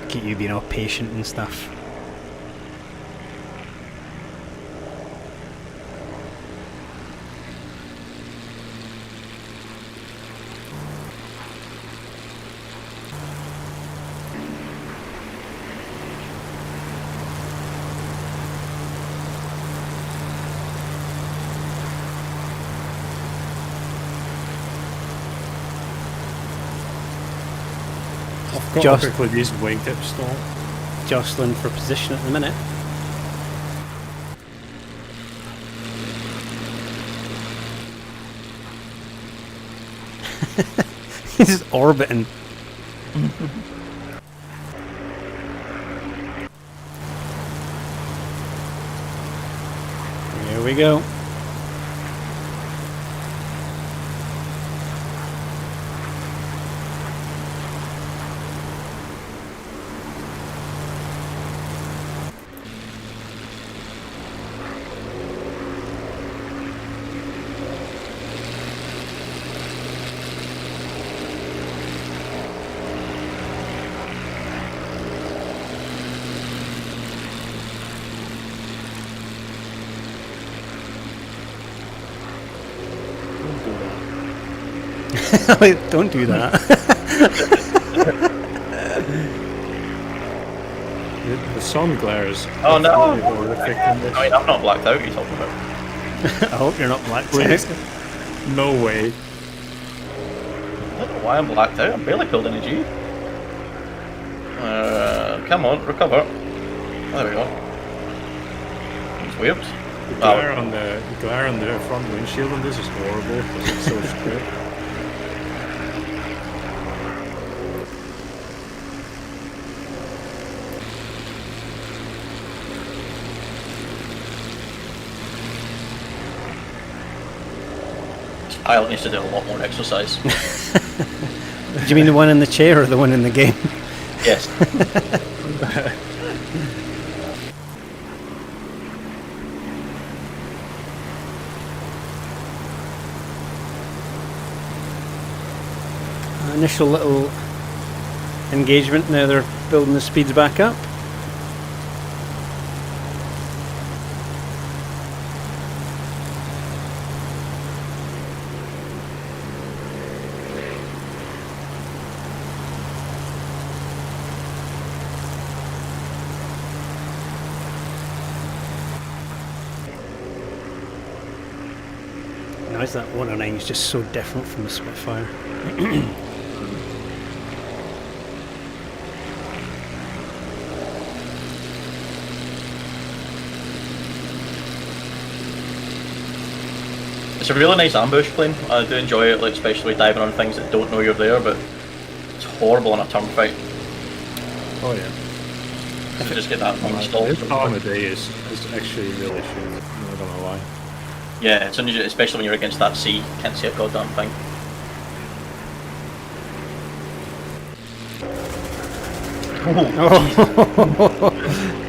Keep you being all patient and stuff. I've got Just- quickly these wingtips though. Jostling for position at the minute. He's just orbiting. Here we go. Wait, don't do that. The sun glares. Oh no! Horrific in this. I mean, I'm not blacked out, you're talking about. I hope you're not blacked Please. out. No way. I don't know why I'm blacked out, I'm barely pulled any G. Come on, recover. There we go. It's weird. The glare on the front windshield on this is horrible because it's so straight. Pilot needs to do a lot more exercise. Do you mean the one in the chair or the one in the game? Yes. Initial little engagement, now they're building the speeds back up. recognise that 109 is just so different from the Spitfire. It's a really nice ambush plane. I do enjoy it, like especially diving on things that don't know you're there, but it's horrible in a turn fight. Oh yeah. To just get that installed. This time of day is actually really shit, I'm not gonna lie. Yeah, it's unusual, especially when you're against that sea, can't see a goddamn thing.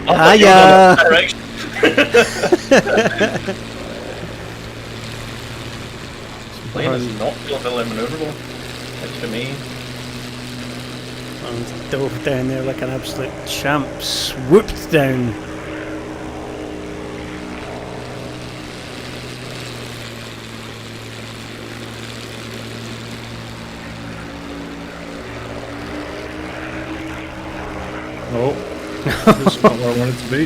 Hiya! Plane is not really manoeuvrable. It's for me. And dove down there like an absolute champ, swooped down. Oh, that's not where I wanted to be. I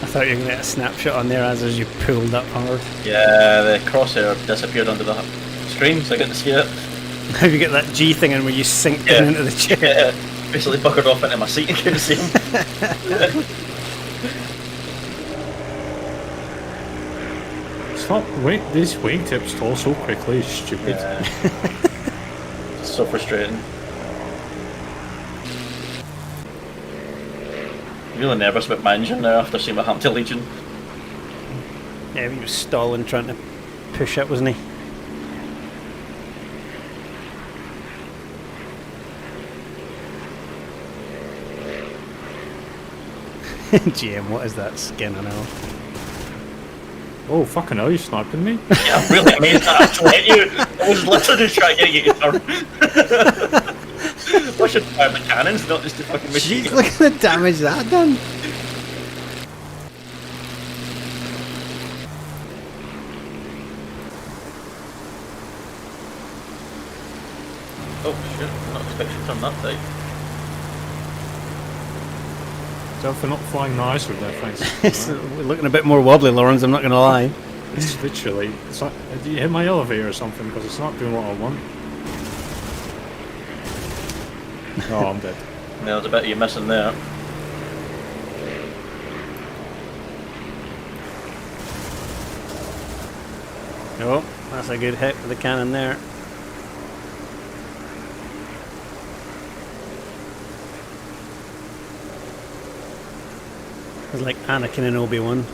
thought you were going to get a snapshot on there as you pulled up hard. Yeah, the crosshair disappeared under the screen, so I couldn't see it. How you get that G thing in where you sink down into the chair? Yeah, basically buckered off into my seat and couldn't see him. Stop, wait, these wingtips fall so quickly, it's stupid. Yeah. It's so frustrating. I'm really nervous about my engine now after seeing what happened to Legion. Yeah, he was stalling trying to push up, wasn't he? GM, what is that skin on hell? Oh, fucking hell, you sniping me? Yeah, I'm really amazed that I actually hit you. I was literally trying to get you to turn. I should fire the cannons, not just the fucking machine. Jeez, look at the damage that done. Oh shit, I'm not expecting to turn that tight. So for not flying nice with that, thanks. It's looking a bit more wobbly, Lawrence, I'm not going to lie. It's literally, it's like, do you hit my elevator or something? Because it's not doing what I want. Oh, I'm dead. Yeah, there's a bit you're missing there. Oh, that's a good hit with the cannon there. It's like Anakin and Obi-Wan.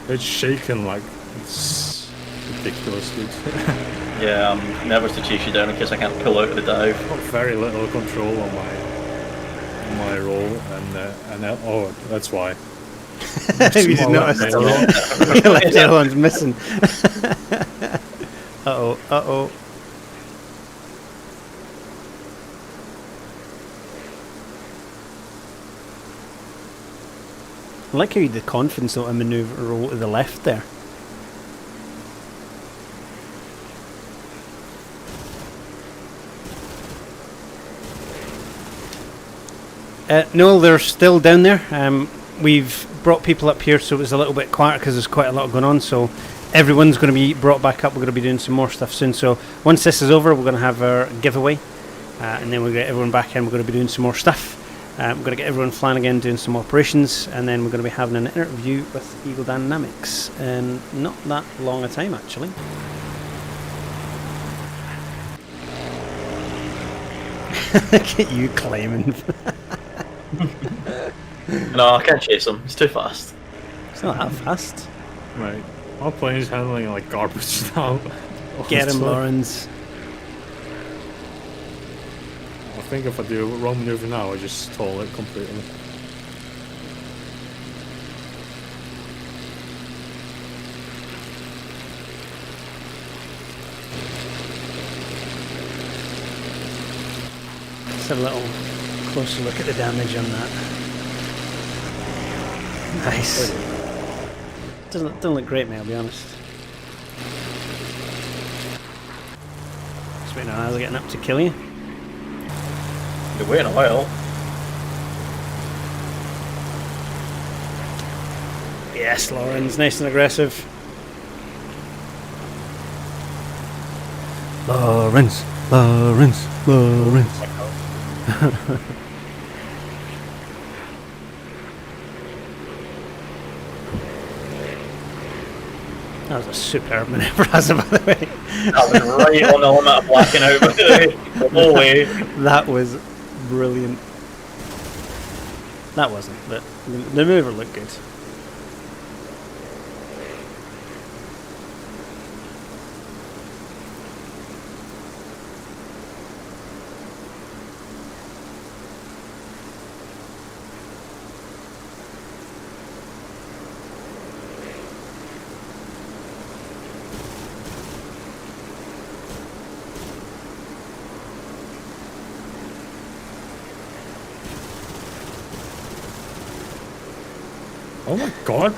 It's shaking like, it's ridiculous, dude. Yeah, I'm nervous to chase you down in case I can't pull out of the dive. I've got very little control on my roll, and oh, that's why. You didn't notice. The other one's missing. Uh-oh, uh-oh. I like how you had the confidence to manoeuvre roll to the left there. No, they're still down there. We've brought people up here, so it was a little bit quieter because there's quite a lot going on. So everyone's going to be brought back up. We're going to be doing some more stuff soon. So once this is over, we're going to have our giveaway, and then we'll get everyone back in. We're going to be doing some more stuff. We're going to get everyone flying again, doing some operations, and then we're going to be having an interview with Eagle Dynamics in not that long a time, actually. Look at you claiming. No, I can't chase him. He's too fast. It's not that fast. Right. Our plane's handling like garbage now. Get him, Lawrence. I think if I do a wrong maneuver now, I just stall it completely. Let's have a little closer look at the damage on that. Nice. Doesn't look great, mate, I'll be honest. Just waiting on Isla getting up to kill you. You're waiting a while. Yes, Lawrence, nice and aggressive. Lawrence. That was a superb maneuver, by the way. That was right on the limit of blacking out, by the way. The whole way. That was brilliant. That wasn't, but the maneuver looked good. Oh my god!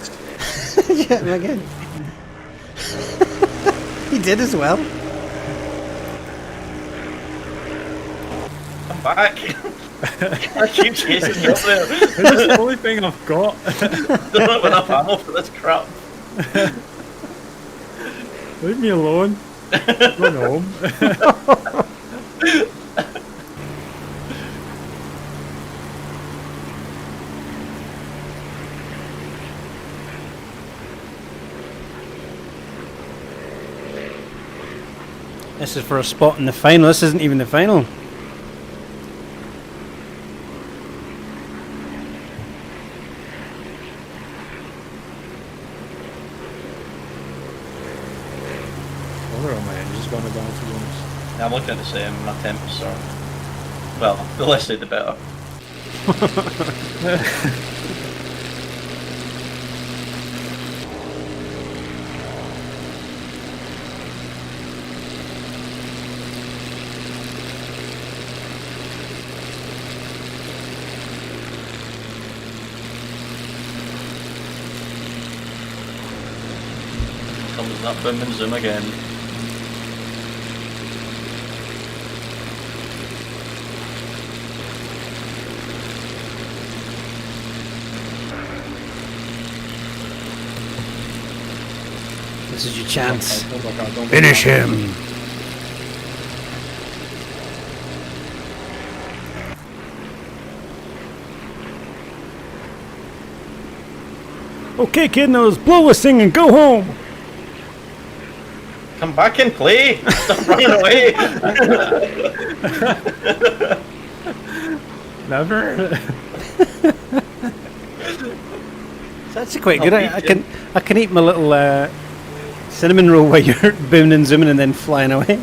Yeah, again. He did as well. Come back! I keep chasing you up there. This is the only thing I've got. I don't have enough ammo for this crap. Leave me alone. Run home. This is for a spot in the final. This isn't even the final. Wonder how my engine's gone down, to be honest. Yeah, I'm looking at the same. My temps are. Well, the less said, the better. Comes that boom and zoom again. This is your chance. Don't Finish him. Okay, kid, now let's blow this thing and go home. Come back and play! Stop running away! Never. It's actually quite good. I can eat my little cinnamon roll while you're booming and zooming and then flying away.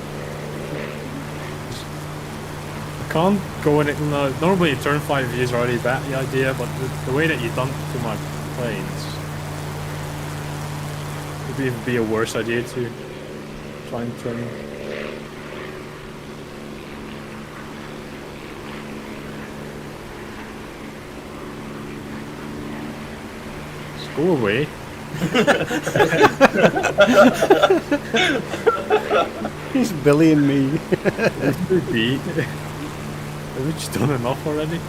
I can't go in it. Normally, turn 5 views are already bad, the idea, but the way that you've done to my planes would even be a worse idea to try and turn. Just go away. He's bullying me. This could be. Have we just done enough already?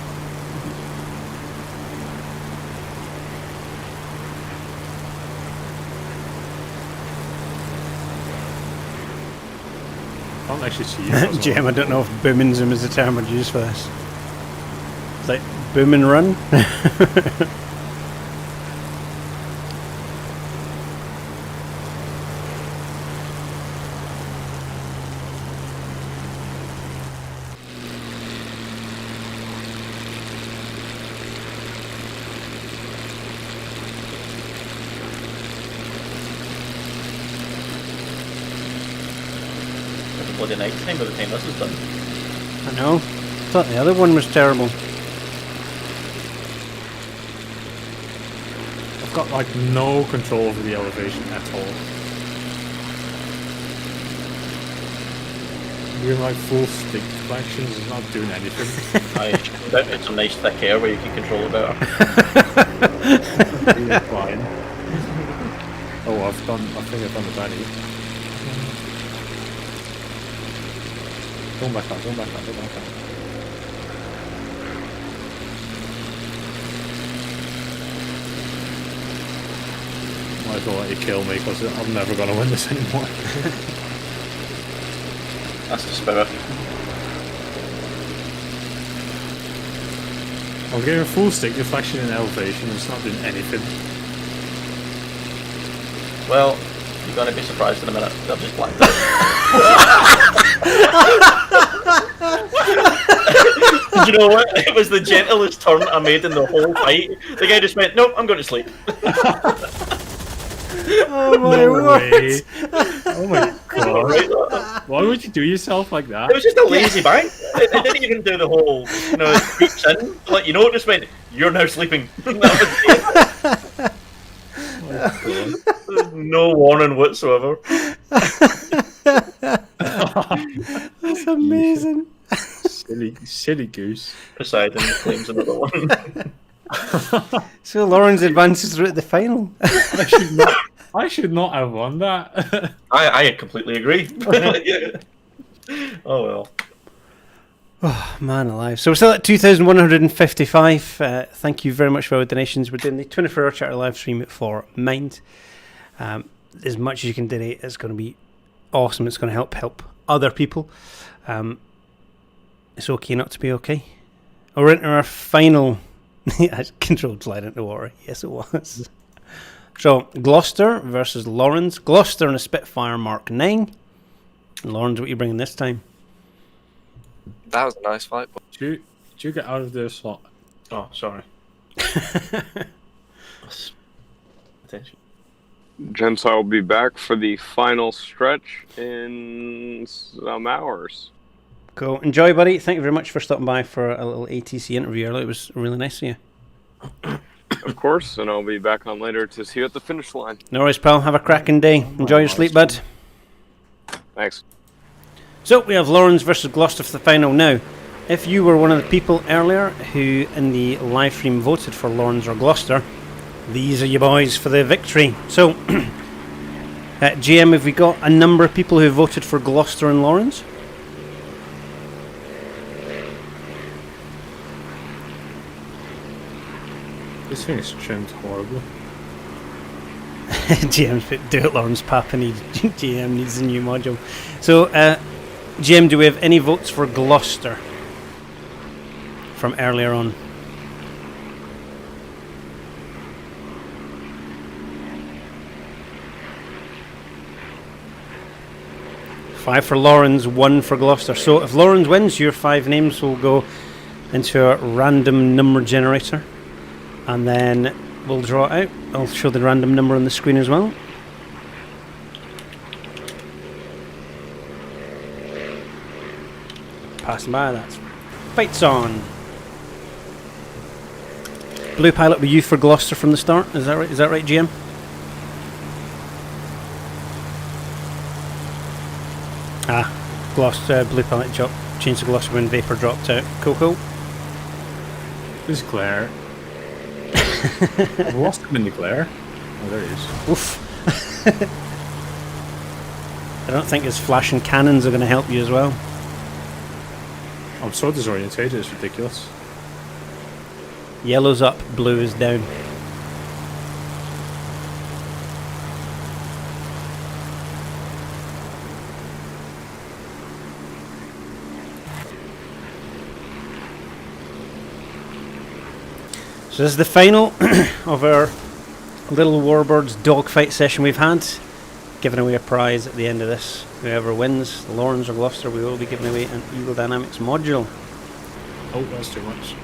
I can't actually see you. Jim, I don't know if boom and zoom is the term I'd use for this. It's like boom and run. Bloody night time by the time this is done. I know. I thought the other one was terrible. I've got like no control over the elevation at all. Doing like full stick flexions is not doing anything. It's some nice thick air where you can control it better. Really fine. Oh, I think I've done the batty. Go back up, go back up, go back up. might as well let you kill me because I'm never going to win this anymore. That's the spirit. I'm getting full stick deflection and elevation, it's not doing anything. Well, you're going to be surprised in a minute. I've just blacked out. You know what? It was the gentlest turn I made in the whole fight. The guy just went, nope, I'm going to sleep. Oh my No word! way. Oh my god. Why would you do yourself like that? It was just a lazy bang. It didn't even do the whole, you know, creeps in. Like, you know, it just went, you're now sleeping. That was it. There's no warning whatsoever. That's amazing. Silly goose. Poseidon claims another one. So Lawrence advances through to the final. I should not have won that. I completely agree. Oh well. Oh, man alive. So we're still at 2,155. Thank you very much for our donations. We're doing the 24-hour chatter live stream for Mind. As much as you can donate, it's going to be awesome. It's going to help other people. It's okay not to be okay. We're into our final controlled slide into water. Yes, it was. So, Gloucester versus Lawrence. Gloucester in a Spitfire Mark 9. Lawrence, what are you bringing this time? That was a nice fight. Did you get out of the slot? Oh, sorry. Attention. Gents, I'll be back for the final stretch in some hours. Cool. Enjoy, buddy. Thank you very much for stopping by for a little ATC interview earlier. It was really nice of you. Of course, and I'll be back on later to see you at the finish line. No worries, pal. Have a cracking day. Enjoy your sleep, bud. Thanks. So we have Lawrence versus Gloucester for the final now. If you were one of the people earlier who in the live stream voted for Lawrence or Gloucester, these are your boys for the victory. So, GM, have we got a number of people who voted for Gloucester and Lawrence? This thing is trimmed horribly. GM's put, do it, Lawrence. Papa needs GM needs a new module. So, GM, do we have any votes for Gloucester from earlier on? Five for Lawrence, one for Gloucester. So if Lawrence wins, your 5 names will go into a random number generator, and then we'll draw it out. I'll show the random number on the screen as well. Passing by, that's fights on. Blue pilot with you for Gloucester from the start. Is that right? Is that right, GM? Gloucester, blue pilot drop, changed to Gloucester when Vapor dropped out. Cool. Who's Claire? I've lost him in the glare. Oh, there he is. Oof. I don't think his flashing cannons are going to help you as well. I'm so disorientated, it's ridiculous. Yellow's up, blue is down. So this is the final of our little Warbirds dogfight session we've had. Giving away a prize at the end of this. Whoever wins, Lawrence or Gloucester, we will be giving away an Eagle Dynamics module. Oh, that's too much.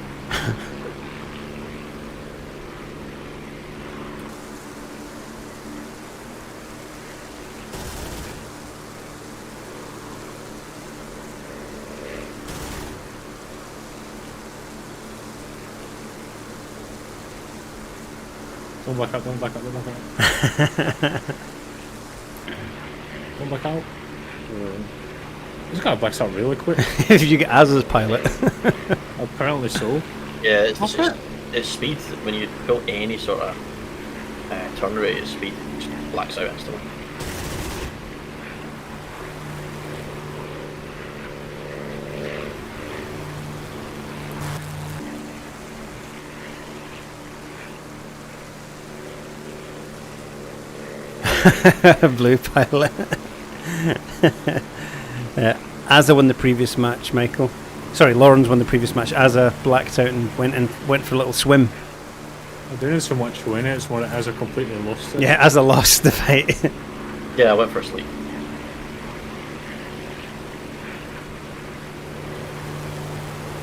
Don't back out, don't back out, don't back out. Don't back out. This guy backs out really quick. If you get as his pilot. Apparently so. Yeah, it's speed. When you pull any sort of turn rate, it's speed. It just blacks out instantly. Blue pilot. Asa won the previous match, Michael. Sorry, Lawrence won the previous match. Asa blacked out and went for a little swim. I didn't so much win it, it's more that Asa completely lost it. Yeah, Asa lost the fight. Yeah, I went for a sleep.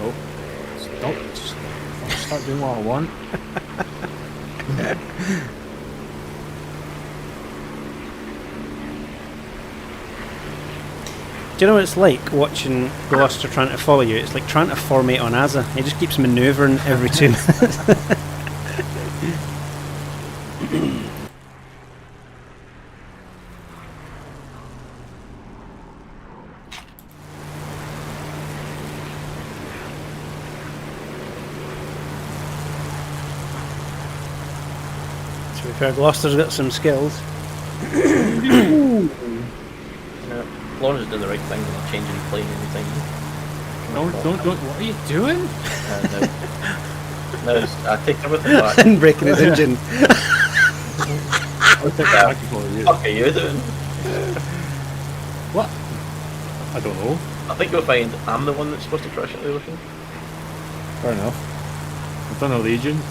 Oh, start doing what I want. Do you know what it's like watching Gloucester trying to follow you? It's like trying to formate on Asa. He just keeps manoeuvring every 2 minutes. To be fair, Gloucester's got some skills. Lawrence is doing the right thing, not changing plane anything. Don't, what are you doing? No, I take everything back. And breaking his engine. I'll take that back for you. What are you doing? What? I don't know. I think you'll find I'm the one that's supposed to crash at the ocean. Fair enough. I've done a Legion.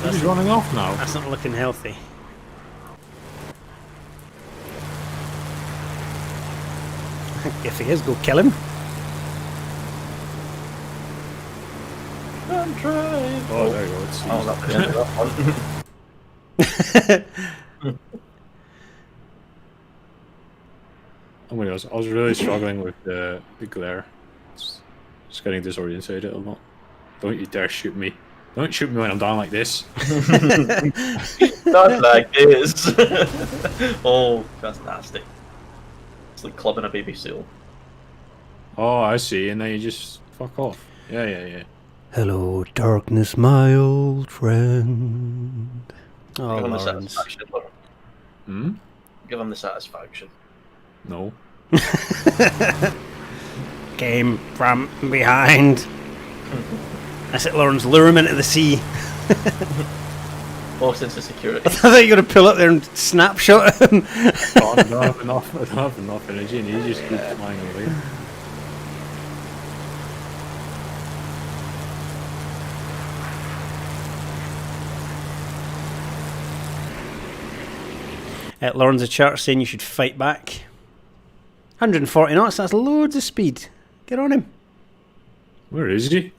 He's running off now. That's not looking healthy. If he is, go kill him. I'm trying. Oh, there you go. It's that the end of that one. Oh my gosh, I was really struggling with the glare. Just getting disorientated a lot. Don't you dare shoot me. Don't shoot me when I'm down like this. Not like this. Oh, that's nasty. It's like clubbing a baby seal. Oh, I see, and then you just fuck off. Yeah. Hello, darkness, my old friend. Oh, Give him the Lawrence. satisfaction, Lauren. Hmm? Give him the satisfaction. No. Came from behind. That's it, Lawrence. Lure him into the sea. Oh, sense of security. I thought you were going to pull up there and snapshot him. Oh, I don't have enough energy, and he just keeps flying away. Lauren's a chart saying you should fight back. 140 knots, that's loads of speed. Get on him. Where is he?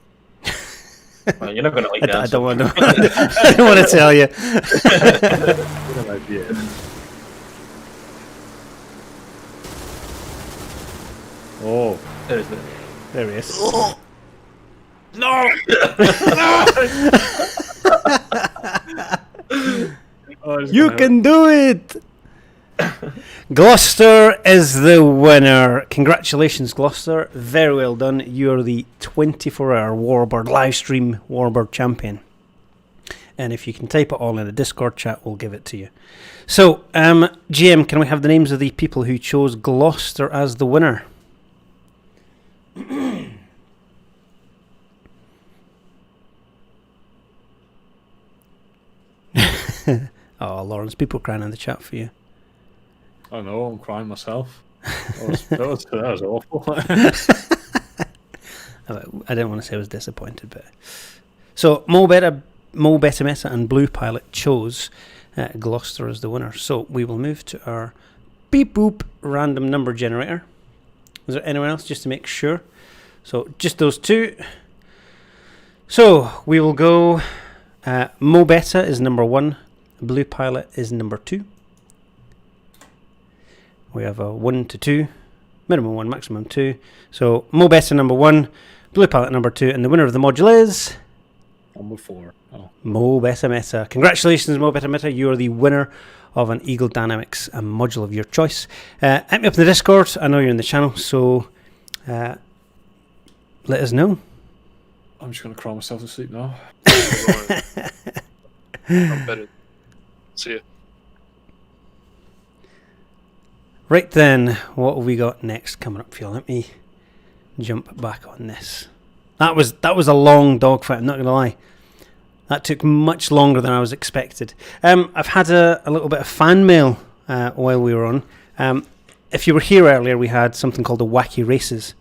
Well, you're not going to like that. I don't want to. I don't want to tell you. Good idea. Oh, there he is. No! You can do it! Gloucester is the winner. Congratulations, Gloucester. Very well done. You are the 24-hour Warbird livestream Warbird champion. And if you can type it all in the Discord chat, we'll give it to you. So, GM, can we have the names of the people who chose Gloucester as the winner? Oh, Lawrence, people crying in the chat for you. I know, I'm crying myself. That was awful. I didn't want to say I was disappointed, but so Mo Better Meta and Blue Pilot chose Gloucester as the winner. So we will move to our beep boop random number generator. Was there anyone else, just to make sure? So just those two. So we will go. Mo Beta is number 1. Blue Pilot is number 2. We have a 1 to 2, minimum 1, maximum 2. So Mo Beta number 1, Blue Pilot number 2, and the winner of the module is number 4. Oh. Mo Beta Meta. Congratulations, Mo Beta Meta. You are the winner of an Eagle Dynamics module of your choice. Hit me up in the Discord. I know you're in the channel, so let us know. I'm just going to cry myself to sleep now. I'm better. See ya. Right then, what have we got next coming up for you? Let me jump back on this. That was a long dogfight, I'm not going to lie. That took much longer than I was expected. I've had a little bit of fan mail while we were on. If you were here earlier, we had something called the Wacky Races.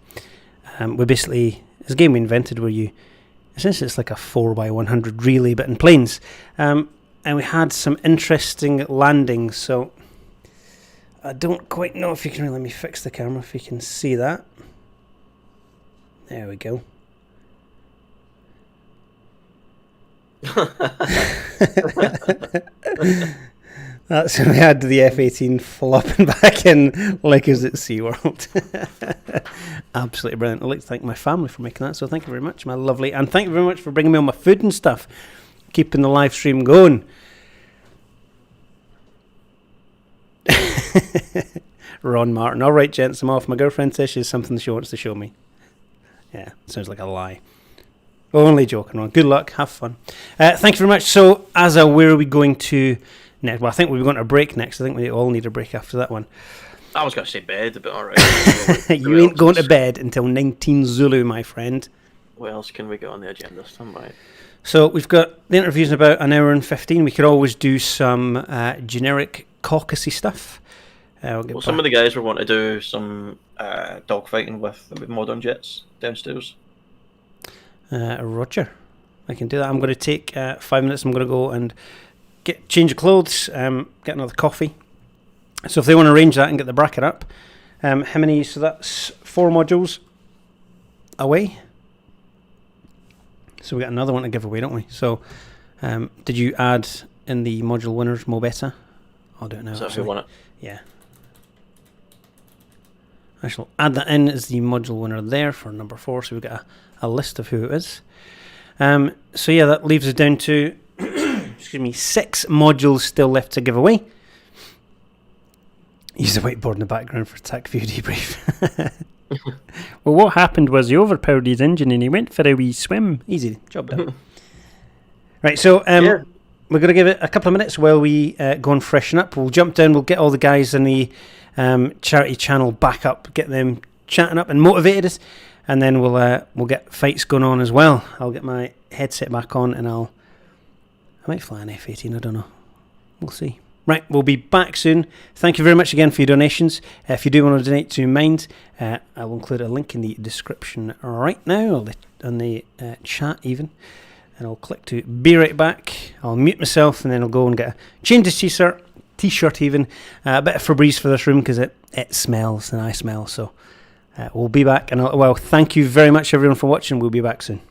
It's a game we invented where essentially it's like a 4x100 relay, but in planes. And we had some interesting landings, so I don't quite know if you can, let me fix the camera if you can see that. There we go. That's when we had the F-18 flopping back in like as at SeaWorld. Absolutely brilliant. I'd like to thank my family for making that, so thank you very much, my lovely. And thank you very much for bringing me all my food and stuff, keeping the live stream going. Ron Martin. All right, gents, I'm off. My girlfriend says she has something she wants to show me. Yeah, sounds like a lie. Only joking, Ron. Good luck. Have fun. Thank you very much. So, Asa, where are we going to next? Well, I think we're going to break next. I think we all need a break after that one. I was going to say bed, but alright. You ain't going to bed until 19 Zulu, my friend. What else can we get on the agenda? Stand by. So, we've got the interviews in about an hour and 15. We could always do some generic caucusy stuff. Some of the guys will want to do some dogfighting with modern jets downstairs. Roger. I can do that. I'm going to take 5 minutes. I'm going to go and change of clothes, get another coffee. So if they want to arrange that and get the bracket up, how many? So that's 4 modules away. So we got another one to give away, don't we? So did you add in the module winners Mo Better? I'll do it now. Is that who won it? Yeah. I shall add that in as the module winner there for number 4. So we've got a list of who it is. So yeah, that leaves us down to 6 modules still left to give away. Use the whiteboard in the background for TAC View debrief. Well, what happened was he overpowered his engine and he went for a wee swim. Easy, job done. Right, so we're going to give it a couple of minutes while we go and freshen up. We'll jump down, we'll get all the guys in the charity channel back up, get them chatting up and motivated, and then we'll get fights going on as well. I'll get my headset back on and I might fly an F-18, I don't know. We'll see. Right, we'll be back soon. Thank you very much again for your donations. If you do want to donate to Mind, I will include a link in the description right now, or on the chat even. And I'll click to be right back. I'll mute myself and then I'll go and get a change of t-shirt even. A bit of Febreze for this room because it smells and I smell. So we'll be back. And well, thank you very much everyone for watching. We'll be back soon.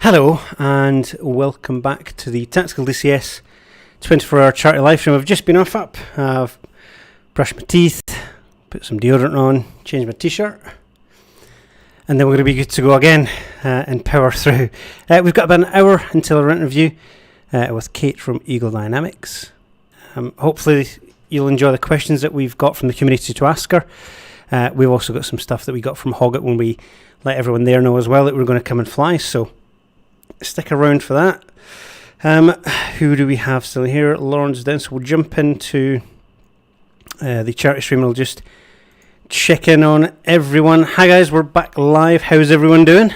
Hello and welcome back to the Tactical DCS 24-hour charity live stream. I've just been off up. I've brushed my teeth, put some deodorant on, changed my t-shirt, and then we're going to be good to go again and power through. We've got about an hour until our interview with Kate from Eagle Dynamics. Hopefully you'll enjoy the questions that we've got from the community to ask her. We've also got some stuff that we got from Hoggett when we let everyone there know as well that we're going to come and fly, so stick around for that. Who do we have still here? Lauren's down, so we'll jump into the charity stream. I'll just check in on everyone. Hi guys, we're back live. How's everyone doing?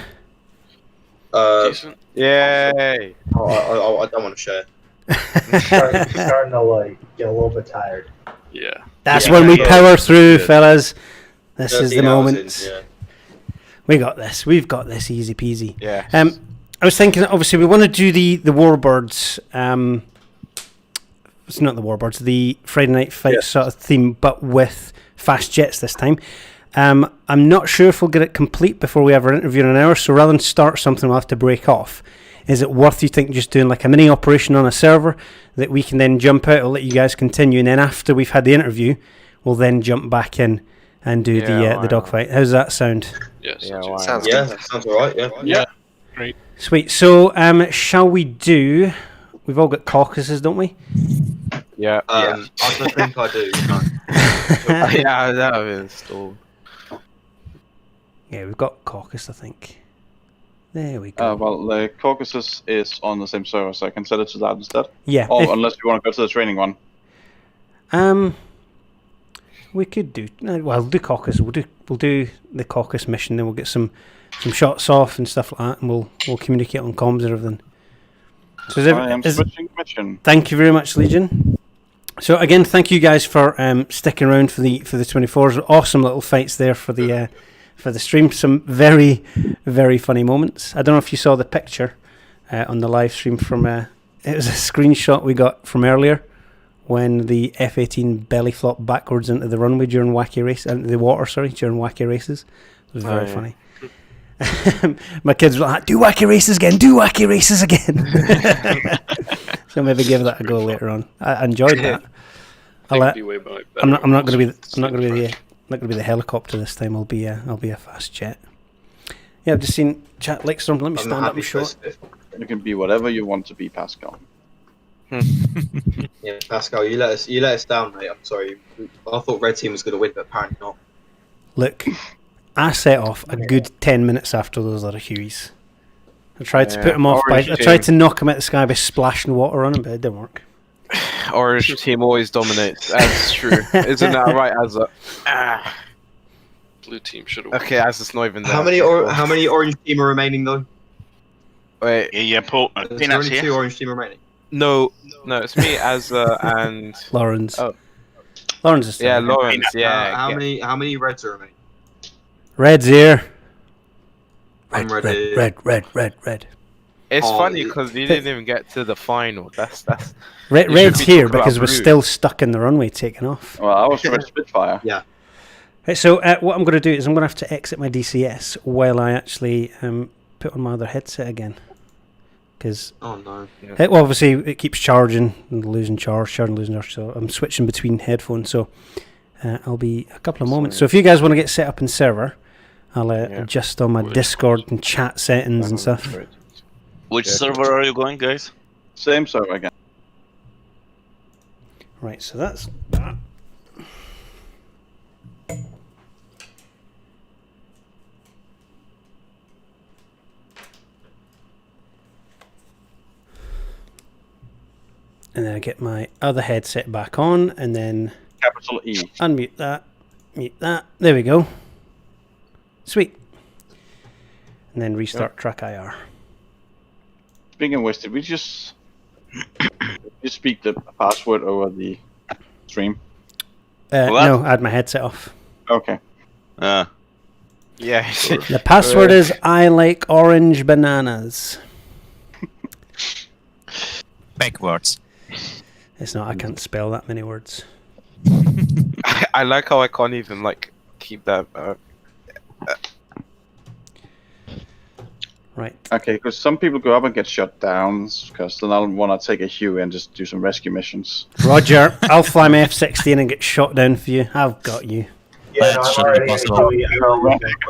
Decent. Yay! I don't want to share. Starting to like get a little bit tired. Yeah. That's when we power through, fellas. This is the 13 hours moment. in, yeah. We got this. We've got this easy peasy. Yeah. I was thinking, obviously, we want to do the Warbirds. It's not the Warbirds, the Friday Night Fight sort of theme, but with fast jets this time. I'm not sure if we'll get it complete before we have our interview in an hour, so rather than start something, we'll have to break off. Is it worth, you think, just doing like a mini operation on a server that we can then jump out? I'll let you guys continue, and then after we've had the interview, we'll then jump back in and do the dogfight. How's that sound? Yes. Sounds alright. Yeah. Great. Sweet. So, shall we do? We've all got caucuses, don't we? Yeah. I don't think I do. Yeah, that was installed. Yeah, we've got caucus, I think. There we go. Well, the Caucasus is on the same server, so I can set it to that instead. Yeah. Or unless you want to go to the training one. We could do. Well, do caucus. We'll do the caucus mission. Then we'll get some shots off and stuff like that, and we'll communicate on comms and everything. So I am switching mission. Thank you very much, Legion. So again, thank you guys for sticking around for the 24s. Awesome little fights there for the stream. Some very, very funny moments. I don't know if you saw the picture on the live stream from it was a screenshot we got from earlier when the F-18 belly flopped backwards into the runway during wacky race, into the water, during wacky races. It was very funny. My kids were like, do wacky races again, so maybe give that a go later on. I enjoyed that. I'm not going to be the helicopter this time. I'll be a fast jet. Yeah, I've just seen chat Lakestorm. Let me stand up and show it. You can be whatever you want to be, Pascal. Yeah, Pascal, you let us down, mate. I'm sorry. I thought Red Team was going to win, but apparently not. Look, I set off a good 10 minutes after those other Hueys. I tried to put him off I tried to knock him out of the sky by splashing water on him, but it didn't work. Orange team always dominates. That's true. Isn't that right, Azza? Blue team should have. Okay, Azza's not even there. How many orange team are remaining though? Wait. Yeah, Paul. There's only 2 orange team remaining. No, it's me, Azza, and Lawrence. Oh, Lawrence is still yeah, here. Lawrence. Yeah. How many reds are remaining? Red's here. I'm ready. Red. It's funny because you didn't even get to the final. That's. Red's here because we're still stuck in the runway taking off. Well, I was with Spitfire. Yeah. Right, so what I'm going to do is I'm going to have to exit my DCS while I actually put on my other headset again. Because well, obviously it keeps charging and losing charge, so I'm switching between headphones. So I'll be a couple of moments. So if you guys want to get set up in server, I'll adjust on my Discord and chat settings and stuff. Which server are you going, guys? Same server again. Right, so that's that. And then I get my other headset back on, and then Capital E. Unmute that, mute that. There we go. Sweet. And then restart track IR. Speaking of which, did we just speak the password over the stream? No, I had my headset off. Okay. Yeah. The password is I like orange bananas. Backwards. It's not. I can't spell that many words. I like how I can't even keep that. Right. Okay, because some people go up and get shot down, because then I'll want to take a Huey and just do some rescue missions. Roger, I'll fly my F-16 and get shot down for you. I've got you. Yeah, That should be possible.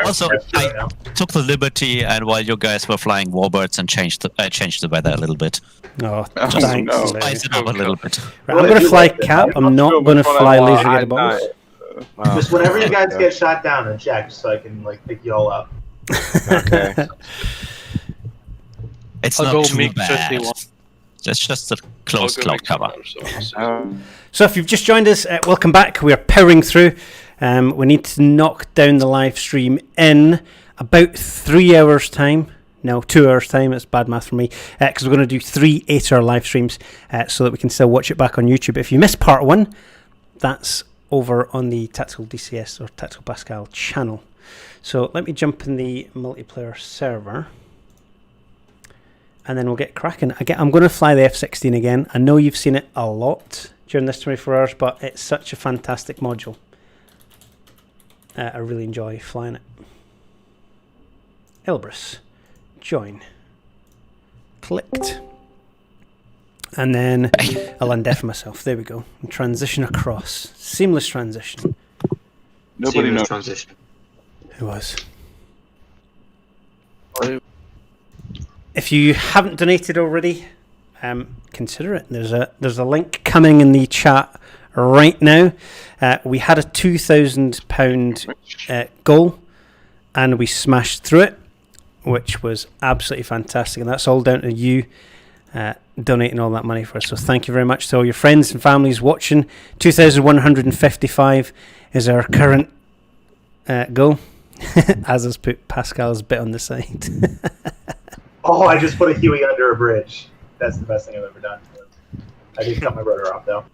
Also, I took the liberty, and while you guys were flying Warbirds, and changed the weather a little bit. Oh, Just thanks. to spice it up a little bit. Right, I'm going to fly Cap. I'm not going to fly Laser Gator Balls. Just whenever you guys get shot down and check, so I can like pick you all up. Okay. It's I'll not go too MiG bad. 51. It's just a close cloud cover. So if you've just joined us, welcome back. We are powering through. We need to knock down the live stream in about 3 hours' time. No, 2 hours' time. That's bad math for me. Because we're going to do 3 8-hour live streams so that we can still watch it back on YouTube. If you missed part 1, that's over on the Tactical DCS or Tactical Pascal channel. So let me jump in the multiplayer server. And then we'll get cracking. I'm going to fly the F-16 again. I know you've seen it a lot during this 24 hours, but it's such a fantastic module. I really enjoy flying it. Elbrus. Join. Clicked. And then I'll undeafen myself. There we go. And transition across. Seamless transition. Nobody knows. Transition. Who was? If you haven't donated already, consider it. There's a link coming in the chat right now. We had a £2,000 goal, and we smashed through it, which was absolutely fantastic. And that's all down to you donating all that money for us. So thank you very much to all your friends and families watching. 2,155 is our current goal. As has put Pascal's bit on the side. Oh, I just put a Huey under a bridge. That's the best thing I've ever done. I did cut my rotor off though.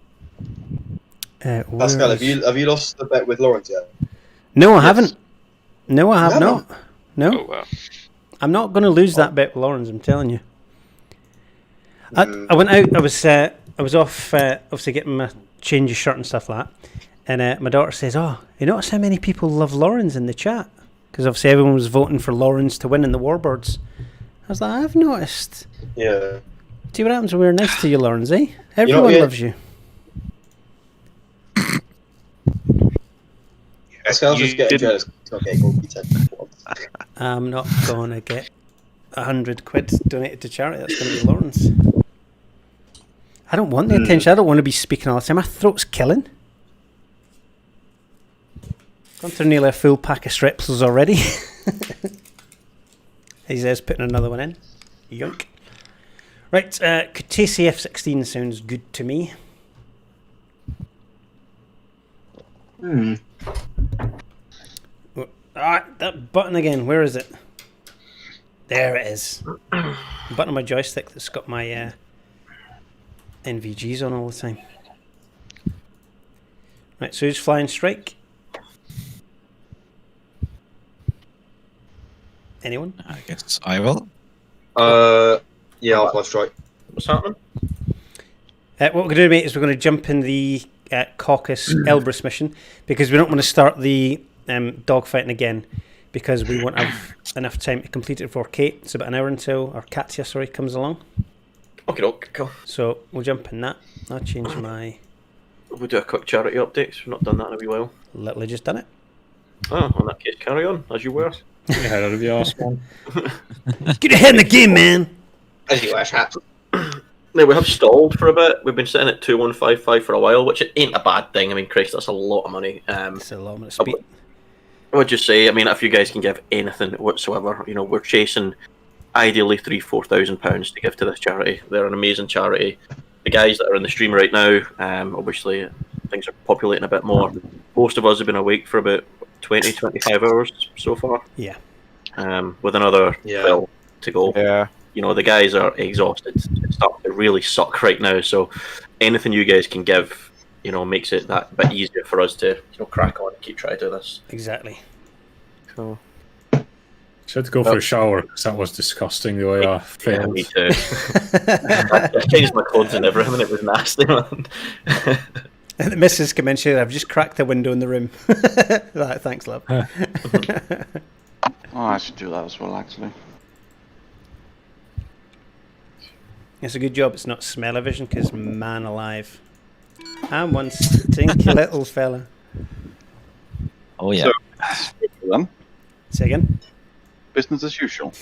Pascal, have you lost the bet with Lawrence yet? No, I haven't. No, I have not. No. Oh, wow. I'm not going to lose that bet with Lawrence, I'm telling you. I went out, I was off, obviously getting my change of shirt and stuff like that. And my daughter says, "Oh, you notice how many people love Lawrence in the chat?" Because obviously everyone was voting for Lawrence to win in the Warbirds. I was like, I've noticed. Yeah. See what happens when we're nice to you, Lawrence, eh? Everyone loves you. Pascal's just getting jealous. Okay, go be 10. I'm not going to get 100 quid donated to charity. That's going to be Lawrence. I don't want the attention. I don't want to be speaking all the time. My throat's killing. Gone through nearly a full pack of strepsils already. He's putting another one in. Yoink. Right, Kutasi F-16 sounds good to me. That button again, where is it? There it is. The button on my joystick that's got my NVGs on all the time. Right, so who's flying strike? Anyone? I guess I will. Yeah, I'll fly strike. What's happening? What we're going to do, mate, is we're going to jump in the Caucasus Elbrus mission, because we don't want to start the dogfighting again, because we won't have enough time to complete it before Kate. It's about an hour until, or Katya, sorry, comes along. Okay, cool. So we'll jump in that. I'll change my... We'll do a quick charity update, 'cause we've not done that in a wee while. Literally just done it. Oh, in that case, carry on, as you were. Get ahead of the arse, man. Get ahead in the game, man! As you ash hat. No, we have stalled for a bit. We've been sitting at 2155 for a while, which ain't a bad thing. I mean, Christ, that's a lot of money. It's a lot of money. Speed. I would just say, I mean, if you guys can give anything whatsoever, you know, we're chasing ideally £3,000-4,000 to give to this charity. They're an amazing charity. The guys that are in the stream right now, obviously things are populating a bit more. Most of us have been awake for about 20-25 hours so far. Yeah. With another 12 to go. Yeah. You know, the guys are exhausted. It's starting to really suck right now. So anything you guys can give, you know, makes it that bit easier for us to, you know, crack on and keep trying to do this. Exactly. Cool. Just had to go for a shower because that was disgusting the way I failed. Yeah, me too. I changed my clothes and everything, and it was nasty, man. The missus came in, she said, "I've just cracked the window in the room." Right, thanks, love. Oh, I should do that as well, actually. It's a good job it's not smell-o-vision, because man alive. I'm one stinky little fella. Oh yeah. So, Say again? Business as usual.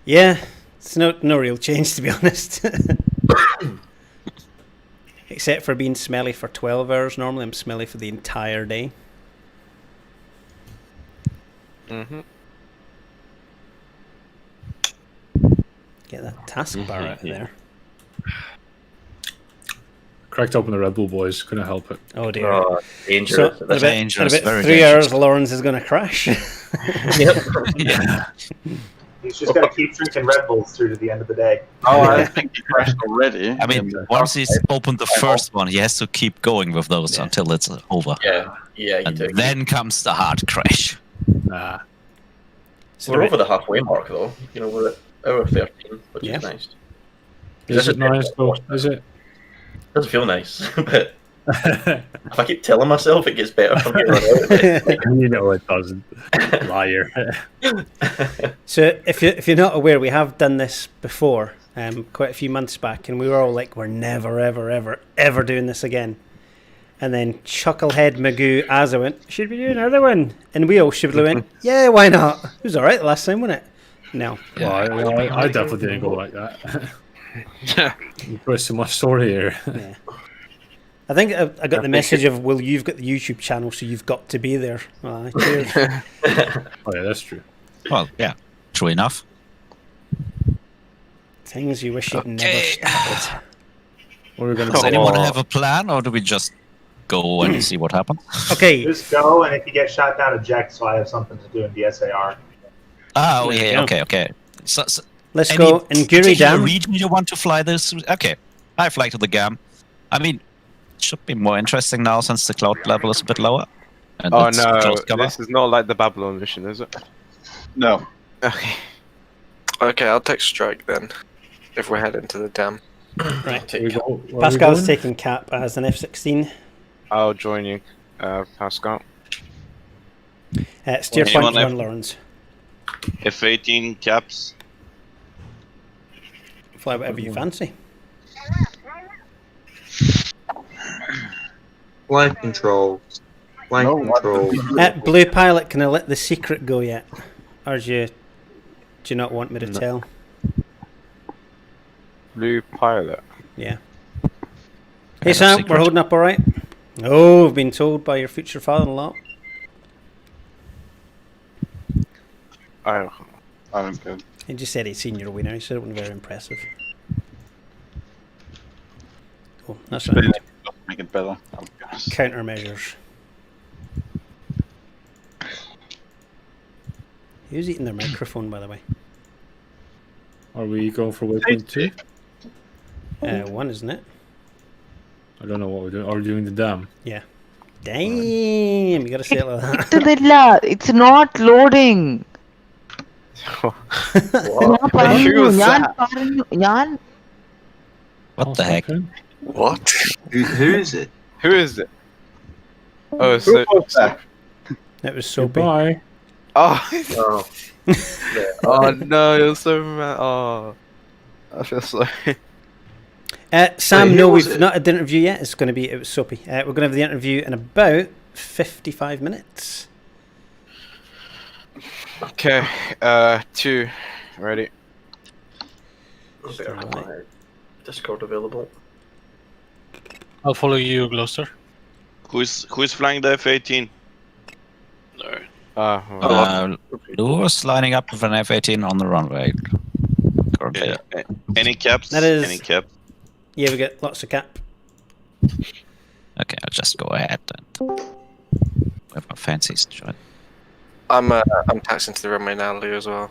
Yeah, it's no real change, to be honest. Except for being smelly for 12 hours. Normally I'm smelly for the entire day. Mm-hmm. Get that taskbar out of there. Cracked open the Red Bull, boys. Couldn't help it. Oh dear. Oh, dangerous. So, That's in about 3 hours, Lawrence is going to crash. Yep. Yeah. He's just got to keep drinking Red Bulls through to the end of the day. Oh, I think he crashed already. I mean, once he's opened the first one, he has to keep going with those until it's over. Yeah, and then comes the hard crash. Nah. So we're over the halfway mark, though. You know, we're at hour 13, which is nice. Is it nice, though? Is it? Doesn't feel nice, but if I keep telling myself it gets better from here on out. You know it doesn't. Liar. So if you're not aware, we have done this before, quite a few months back, and we were all like, we're never, ever, ever, ever doing this again. And then Chucklehead Magoo Azza went, should we do another one? And we all shively went, yeah, why not? It was alright the last time, wasn't it? No. Well, I definitely didn't go like that. You put so much story here. Yeah. I think I got the message of, well, you've got the YouTube channel, so you've got to be there. Cheers. Oh yeah, that's true. Well, yeah, true enough. Things you wish you'd never started. What are we gonna Does anyone have a plan, or do we just go and see what happens? Okay. Just go, and if you get shot down, eject, so I have something to do in the SAR. Oh, yeah, okay. So, let's go in Guri Dam. Region you want to fly this? Okay, I fly to the GAM. I mean, it should be more interesting now since the cloud level is a bit lower. And Oh it's no, close cover. this is not like the Babylon mission, is it? No. Okay. Okay, I'll take strike then, if we're heading to the dam. Right. Where Pascal's taking cap as an F-16. I'll join you, Pascal. Steer Anyone point left? one, Lawrence. F18 caps. Fly whatever you fancy. Flight controls. Flight controls. Blue Pilot, can I let the secret go yet? Or do you not want me to tell? Blue Pilot. Yeah. Hey Sam, we're holding up alright? Oh, I've been told by your future father-in-law. I'm good. He just said he'd seen your winner. He said it wasn't very impressive. Oh, that's right. Make it better. Countermeasures. Who's eating their microphone, by the way? Are we going for waypoint 2? 1, isn't it? I don't know what we're doing. Are we doing the dam? Yeah. Damn, you gotta say it like that. It's not loading. What the heck? What? Who is it? Who is it? Oh, so That was Soapy. Bye. Oh. Oh no, you're so mad. Oh, I feel sorry. Sam, Wait, no, who was we've it? not had the interview yet. It's going to be, it was Soapy. We're going to have the interview in about 55 minutes. Okay, 2, ready. Discord available. I'll follow you, Gloucester. Who is flying the F18? No. Lewis lining up with an F-18 on the runway. Currently. Yeah. Any caps? That is- Any cap? Yeah, we get lots of cap. Okay, I'll just go ahead and with my fancies join. I'm taxing to the runway now, Lou, as well.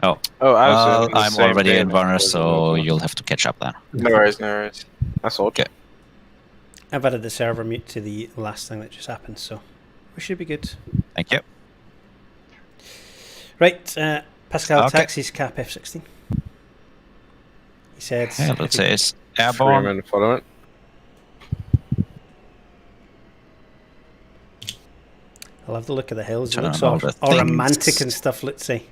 Oh, absolutely. I'm Same already thing. in runner, so you'll have to catch up then. No worries, no worries. That's all. Okay. I've added the server mute to the last thing that just happened, so we should be good. Thank you. Right, Pascal Okay. taxis cap F-16. He said... Yeah, let's say it's airborne. Freeman following. I love the look of the hills. It Turn looks on all, all the all things. romantic and stuff, let's say.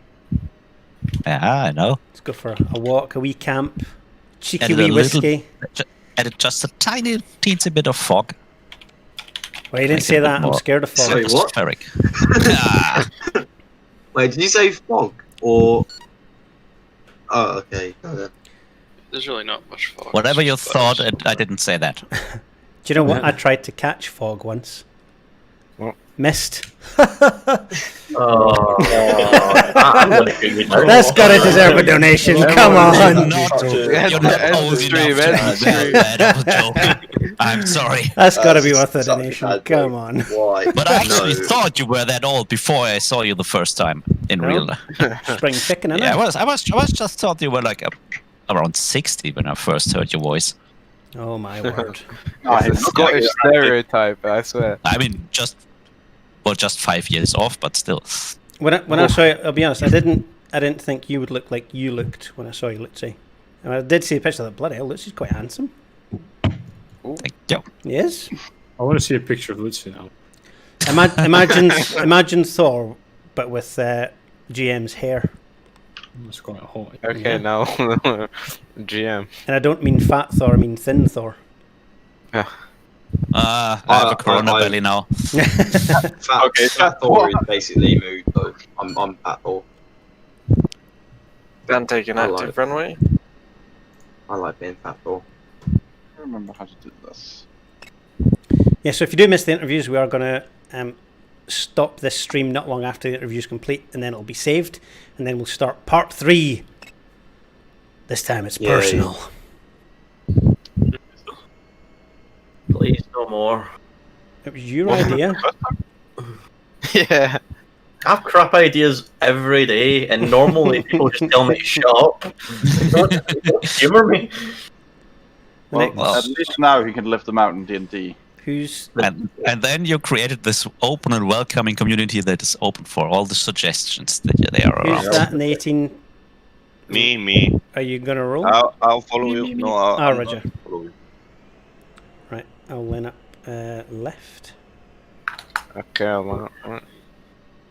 Yeah, I know. Let's go for a walk, a wee camp. Cheeky added wee a little, whiskey. added just a tiny, teensy bit of fog. Well, you didn't Make it say a bit that. I'm more scared of fog. Sorry, what? atmospheric. Wait, did you say fog or? Oh, okay. There's really not much fog. Whatever you It's just thought, clouds. I didn't say that. Do you know what? I tried to catch fog once. What? Missed. Oh, I'm gonna give you that. That's gotta deserve a donation. Come on. You're not old enough to do that of a joke. I'm sorry. That's gotta be worth a donation. Come on. Why? But I actually thought you were that old before I saw you the first time in real life. Spring chicken, Yeah, I was just thought you were like around 60 when I first heard your voice. Oh my word. It's a Scottish stereotype, I swear. I mean, just 5 years off, but still. When I saw you, I'll be honest, I didn't think you would look like you looked when I saw you, Lutzi. And I did see a picture of that. Bloody hell, Lutzi's quite handsome. Thank you. Yes. I want to see a picture of Lutzi now. Imagine Thor, but with GM's hair. That's quite hot. Okay, now GM. And I don't mean fat Thor, I mean thin Thor. Yeah. I have a corona belly now. Fat Thor is basically mood though. I'm Fat Thor. Dan taking active runway. I like being Fat Thor. I remember how to do this. Yeah, so if you do miss the interviews, we are going to stop this stream not long after the interview's complete, and then it'll be saved, and then we'll start part 3. This time it's personal. Please, no more. It was your idea. Yeah. I have crap ideas every day, and normally people just tell me to shut up. Don't humour me. Well, at least now he can lift them out in D&D. And then you created this open and welcoming community that is open for all the suggestions that they are around. Who's that in the 18? Me. Are you going to roll? I'll follow you. No, I'll Roger. not follow you. Right, I'll line up left. Okay, I'll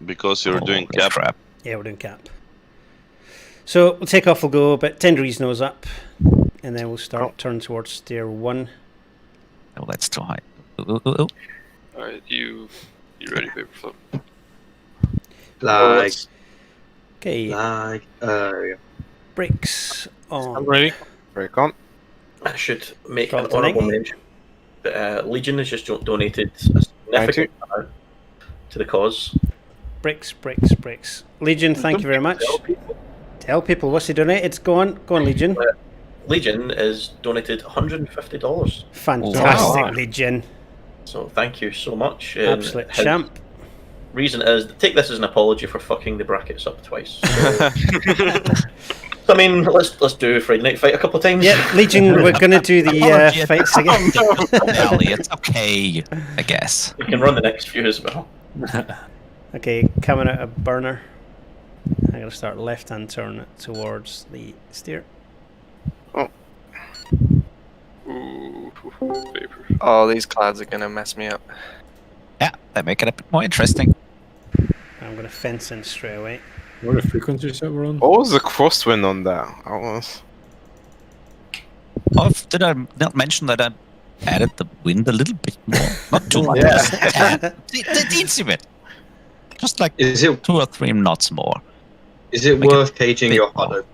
Because you're doing cap. Crap. Yeah, we're doing cap. So we'll take off, we'll go about 10 degrees nose up, and then we'll start turn towards stair 1. Oh, that's too high. Alright, you ready, Paperflip? Flag. Okay. Flag. Brakes on. I'm ready. Break on. I should make Drop an to honourable 90. mention. Legion has just donated a significant amount to the cause. Brakes. Legion, thank you very much. Tell people what's he donated. Go on, Legion. Legion has donated $150. Fantastic, Wow. Legion. So thank you so much. Absolute His champ. Reason is, take this as an apology for fucking the brackets up twice. So, I mean, let's do Friday Night Fight a couple of times. Yeah, Legion, we're going to do the fights again. Ellie, it's okay, I guess. We can run the next few as well. Okay, coming out of burner. I'm going to start left-hand turn towards the steer. Ooh, paper. Oh, these clouds are gonna mess me up. Yeah, they make it a bit more interesting. I'm going to fence in straight away. What are the frequencies that we're on? What was the crosswind on that? I was. Oh, did I not mention that I added the wind a little bit more? Not too much. Yeah. Just a tad. The teensy bit. Just like 2 or 3 knots more. Is it Make worth it caging bit your more.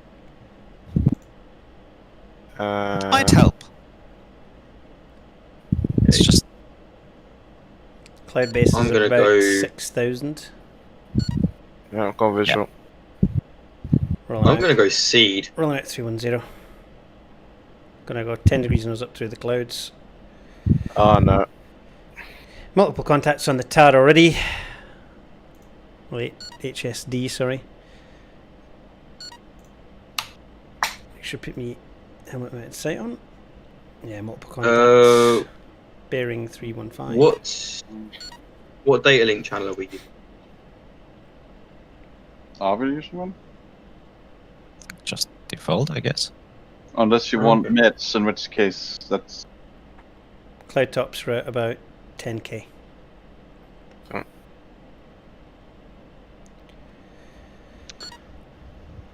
HUD? Might help. It's just Cloud base I'm is gonna about go- 6,000. Yeah, I've got visual. Rolling I'm out. gonna go seed. Rolling out 310. Gonna go 10 degrees nose up through the clouds. Oh no. Multiple contacts on the TAR already. Wait, HSD, sorry. Should put me helmet mounted sight on. Yeah, multiple contacts. Bearing 315. What data link channel are we using? Are we using one? just default, I guess. Unless you want meds, in which case that's... Cloud tops are at about 10k.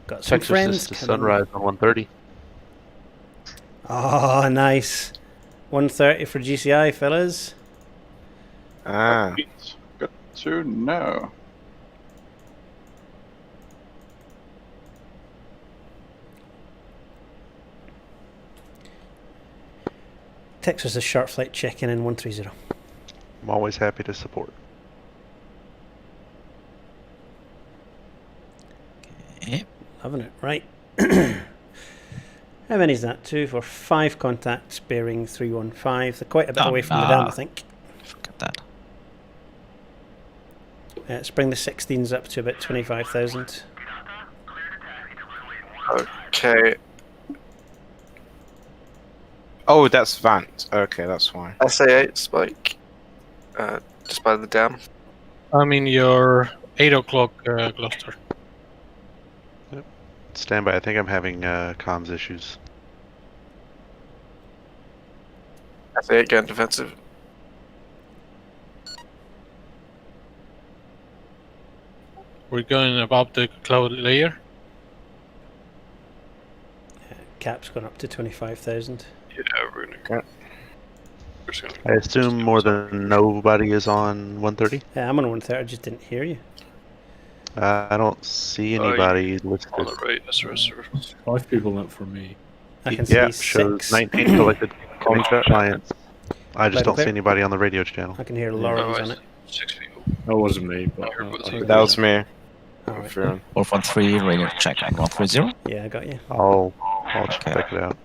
Got some Texas friends is to coming. sunrise on 1:30. Oh, nice. 130 for GCI, fellas. Ah. Good to know. Texas is short flight checking in 130. I'm always happy to support. Okay. Loving it. Right. How many is that? 2, 4, 5 contacts bearing 315. They're quite a bit away from the dam, I think. Forget that. Let's bring the 16s up to about 25,000. Okay. Oh, that's Vant. Okay, that's fine. SA8 spike. Just by the dam. I'm in your 8 o'clock cluster. Stand by. I think I'm having comms issues. SA8 getting defensive. We're going above the cloud layer. Cap's gone up to 25,000. Yeah, we're gonna. I assume more than nobody is on 130? Yeah, I'm on 130, I just didn't hear you. I don't see anybody listed. On the right, that's right, sir. 5 people went for me. I can Yeah, see shows 6. 19 collected clients. I just don't Clear. see anybody on the radio channel. I can hear Lawrence on it. 6 people. That wasn't me, but That was me. Alright. 413 radio check on 130. Yeah, I got you. I'll check it out.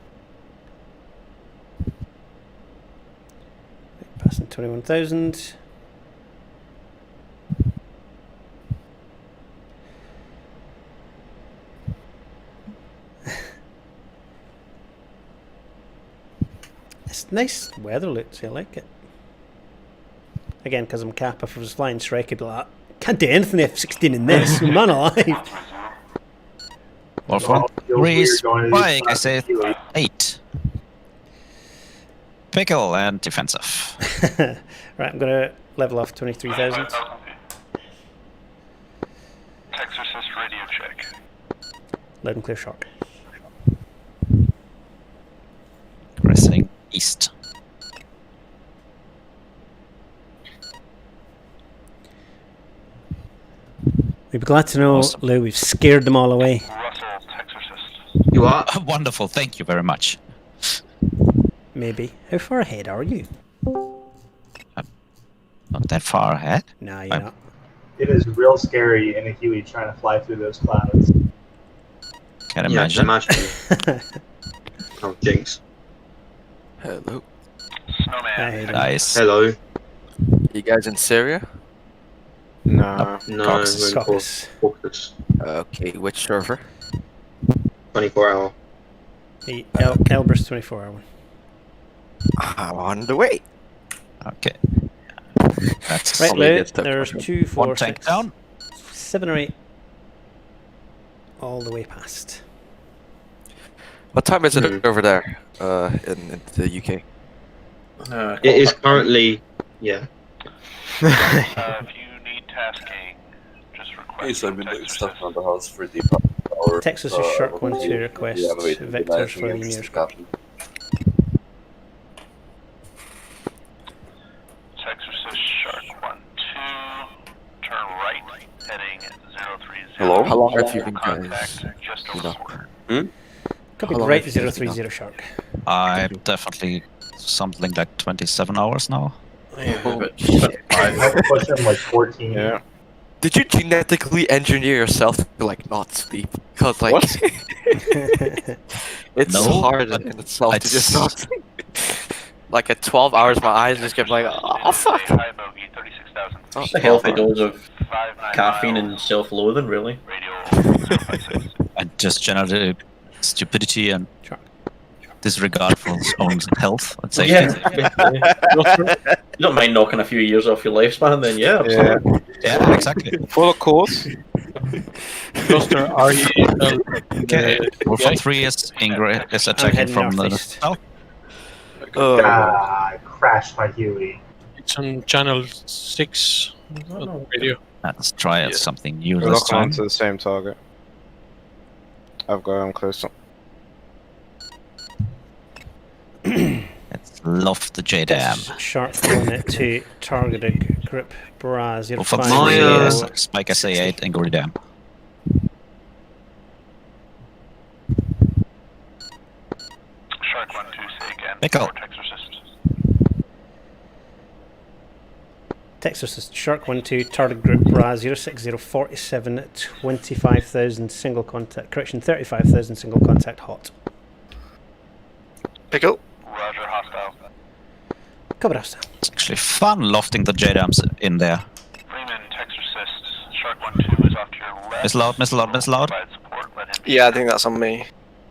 Passing 21,000. It's nice weather, Luke. I like it. Again, because I'm Cap, if I was flying strike, I'd be like, can't do anything F-16 in this. Man alive. Well, from three spike, I say 8. Pickle and defensive. Right, I'm going to level off 23,000. Exorcist radio check. Loud and clear shark. Progressing east. We'd be glad to know, Awesome. Lou, we've scared them all away. You are? Wonderful, thank you very much. Maybe. How far ahead are you? Not that far ahead. Nah, you're not. It is real scary in a Huey trying to fly through those clouds. Can Yeah, imagine. Oh, jinx. Hello. Snowman. Nice. Hello. You guys in Syria? No. No, Caucasus. we're in Caucasus. Caucasus. Okay, which server? 24 hour. The Elbrus 24-hour one. I'm on the way. Okay. That's Right, Only Lou, gets to there's push 2, 4, one tank 6, down. 7 or 8. All the way past. What time is it over there in the UK? It is currently, yeah. If you need tasking, just request. I've been Texas. stuff on the house for the hour. Texas is Shark 1 to request vectors for the nearest group. Texas Shark 1-2. Turn right, heading 030. Hello? How long have you been Contact guys? just You over know. border. Copy How long right have you guys been 030 Shark. I'm definitely something like 27 hours now. Oh, I have a question like 14. Yeah. Did you genetically engineer yourself to like not sleep? Because like it's No, hard but in itself to it's- just not sleep. Like at 12 hours, my eyes just get like, oh fuck. High bogey, 36,000. Oh, Just a healthy 12 dose of 59 caffeine miles. and self-loathing, really. Radio 056. And just general stupidity and Shark. disregard for his own health and safety. Yeah. You don't mind knocking a few years off your lifespan, then yeah, absolutely. Yeah, exactly. Full course. Cluster, are you? Okay, we're from 3 is checking heading from the northeast. south. I crashed my Huey. It's on channel 6 on the radio. Let's try out something new We're this locking time. onto the same target. I've got him close. Love the JDAM. Shark 1 to targeted group Braz. Well, for me, Spike SA8 and Gory Dam. Shark 1-2, say again. Pickle. Text assist. Text assist. Shark 1-2 target group Braz 06047 25,000 single contact. Correction, 35,000 single contact hot. Pickle. Roger, hostile. Cover hostile. It's actually fun lofting the JDAMs in there. Freeman, text assist. Shark 1-2 is off to your left. Miss loud. Provide support. Let him. Yeah, I think that's on me.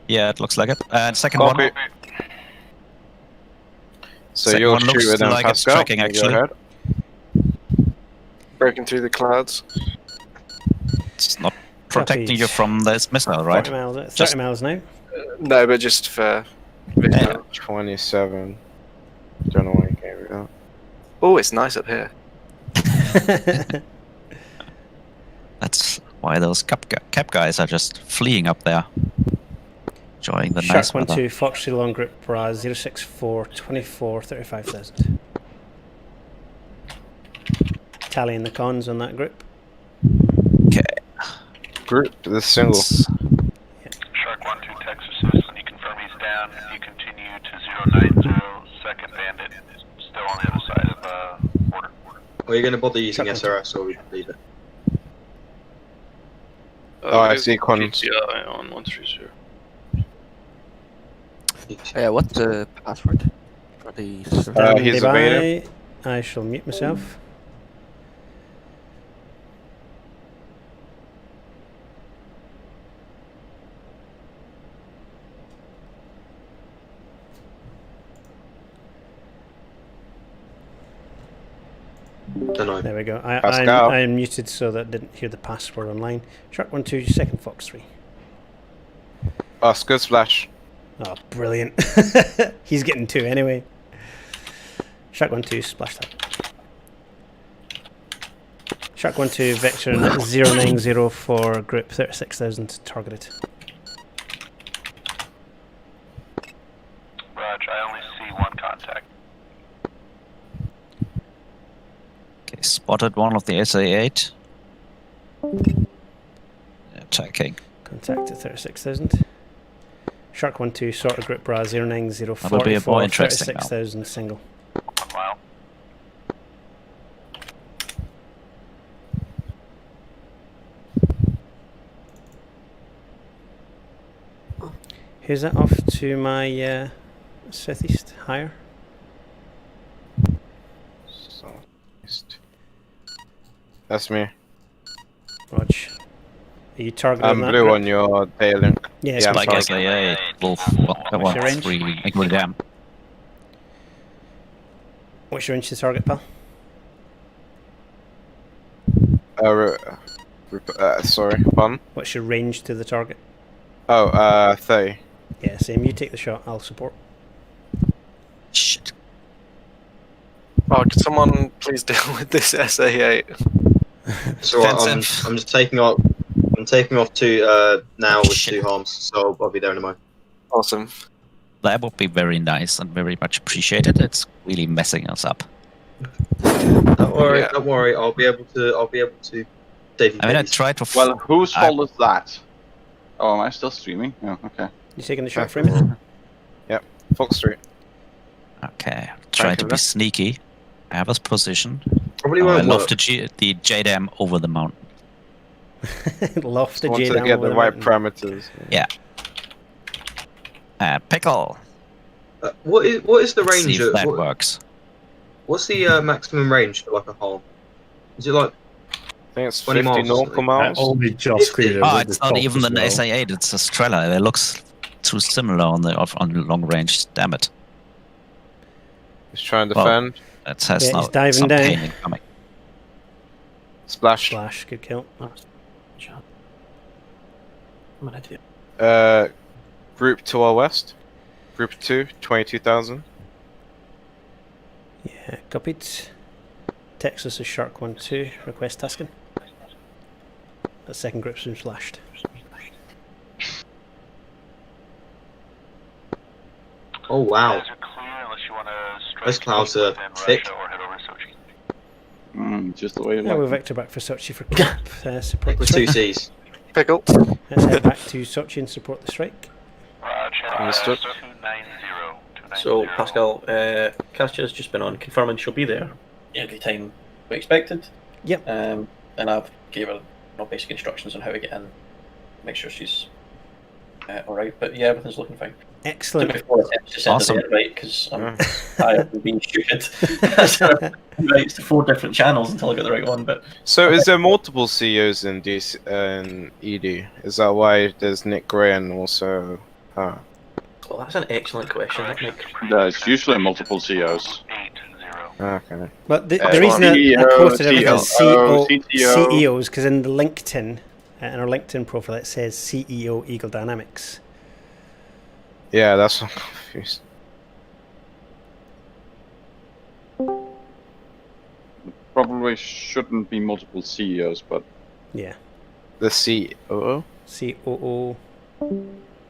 Yeah, it looks like it. And second one. So Second you're one looks shooting like it's tracking, actually. Go ahead. Breaking through the clouds. It's not protecting you from this missile, right? 30 miles now. No, but just for... Yeah. 27. Don't know why you came with that. Oh, it's nice up here. That's why those cap guys are just fleeing up there. Enjoying the Shark nice weather. 1-2 Fox 3 long group Braz 064 24 35,000. Tallying the cons on that group. Okay. Group, the single. Shark 1-2 text assist. When you confirm he's down, you continue to 090. Second bandit is still on the other side of border. Are you going to bother using SRS or we leave it? Oh, I see cons. GTI on 130. What's the password for the server? He's evading. I shall mute myself. There we go. I am muted so that I didn't hear the password online. Shark 1-2, second Fox 3. Oscar splash. Oh, brilliant. He's getting 2 anyway. Shark 1-2, splash that. Shark 1-2, Vector 090 for group 36,000 targeted. Roger, I only see one contact. Okay, spotted one of the SA8. Attacking. Contact at 36,000. Shark 1-2, sort of group Braz 090 That'll be a more interesting 36,000 single. Wow. Who's that off to my southeast? Higher? Southeast. That's me. Rog. Are you targeting I'm that blue group? on your tailink. Yeah, Yeah, I'm like sorry. SA8, Wolf, What's your range? 3, Gory Dam. What's your range to target, pal? Sorry, pardon? What's your range to the target? Oh, 30. Yeah, same. You take the shot, I'll support. Shit. Oh, could someone please deal with this SA8? So I'm just taking off. I'm taking off to now with 2 harms, so I'll be there in a moment. Awesome. That would be very nice and very much appreciated. It's really messing us up. Don't worry, don't worry. I'll be able to save you. I mean, I tried to. Well, whose fault is that? Oh, am I still streaming? Oh, okay. You taking the shot, Freeman? Yep, Fox Street. Okay, try to be sneaky. I have a position. Probably I won't love work. the JDAM over the mountain. Loft the Want J to down get over the right mountain. parameters. Yeah. Pickle. What is the Let's range? see if that What, works. what's the maximum range for like a harm? Is it like? I think it's 20 50 miles or nautical miles. Only just cleared Oh, with it's the not top even as an well. SA8, it's a Strela. It looks too similar on the long range. Damn it. He's trying to Well, defend. That has Yeah, now he's diving some down. pain incoming. Splash. Flash, good kill. Group to our west. Group 2, 22,000. Yeah, copied. Texas is Shark 1-2, request tasking. That second group's been flashed. Oh wow. Guys are clear unless you Those clouds are thick. Just the way you Yeah, like we're it. Vector back for Sochi for camp. Support the With two strike. C's. Pickle. Let's head back to Sochi and support the strike. Understood. So, Pascal, Kastia's just been on confirming she'll be there every time we expected. Yep. And I've gave her basic instructions on how to get in, make sure she's alright. But yeah, everything's looking fine. Excellent. Took me 4 attempts to send Awesome. it right because I have been being stupid. So, right, to 4 different channels until I got the right one. But So is there multiple CEOs in ED? Is that why there's Nick Gray and also her? Well, that's an excellent question. There's usually multiple CEOs. Okay. But the reason I quoted everything as CTO. CEOs, because in the LinkedIn, in our LinkedIn profile, it says CEO Eagle Dynamics. Yeah, that's what I'm confused. Probably shouldn't be multiple CEOs, but Yeah. The COO? COO.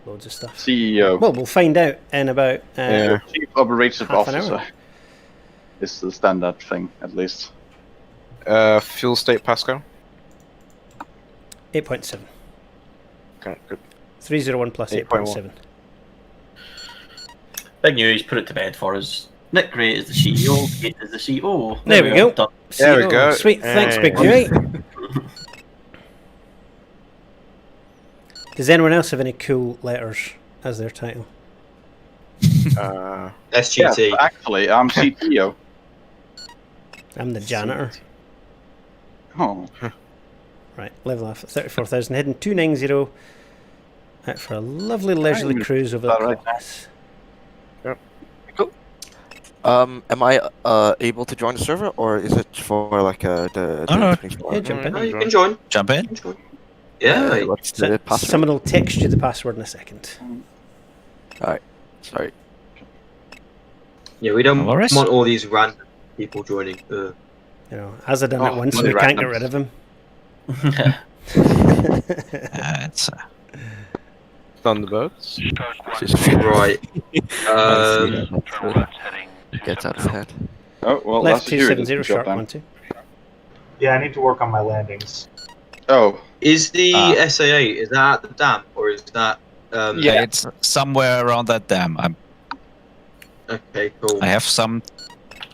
Loads of stuff. CEO. Well, we'll find out in about Chief Operative half an Officer hour. is the standard thing, at least. Fuel state Pascal? 8.7. Okay, good. 301 plus 8.7. big news, put it to bed for us. Nick Gray is the CEO, Kate is the COO. There we go. Done. There we CEO. go. Sweet. Thanks, Hey. Big Huey. Does anyone else have any cool letters as their title? SGT. Yeah, actually, I'm CTO. I'm the janitor. Oh. Right, level off at 34,000, heading 290 out for a lovely leisurely cruise over the Caucasus. Am I able to join the server, or is it for like the? Yeah, jump in. No, you can join. Jump in. Yeah. What's the password? Someone will text you the password in a second. Alright. Sorry. Yeah, we don't No worries. want all these random people joining. You know, as I done it Oh, once, bloody we can't get randoms. rid of him. It's Thunderbirds. Right. Gets out of hand. Oh, well, Left that's a Huey 270, job sharp done. 12. Yeah, I need to work on my landings. Oh. Is the SAA, is that at the dam, or is that... yeah, it's somewhere around that dam. Okay, cool. I have some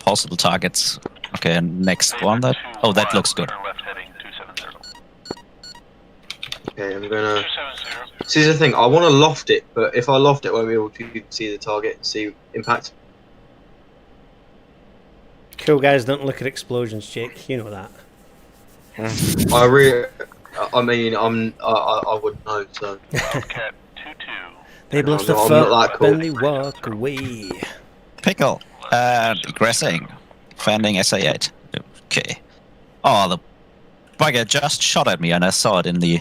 possible targets. Okay, and next one that. Oh, that looks good. Okay, I'm gonna... See, here's the thing, I want to loft it, but if I loft it, I won't be able to see the target and see impact. Cool guys don't look at explosions, Jake. You know that. I mean, I wouldn't know, so... They blast the I'm not that fuck cool. and they walk away. Pickle. Digressing. Fending SA8. Okay. Oh, the bugger just shot at me, and I saw it in the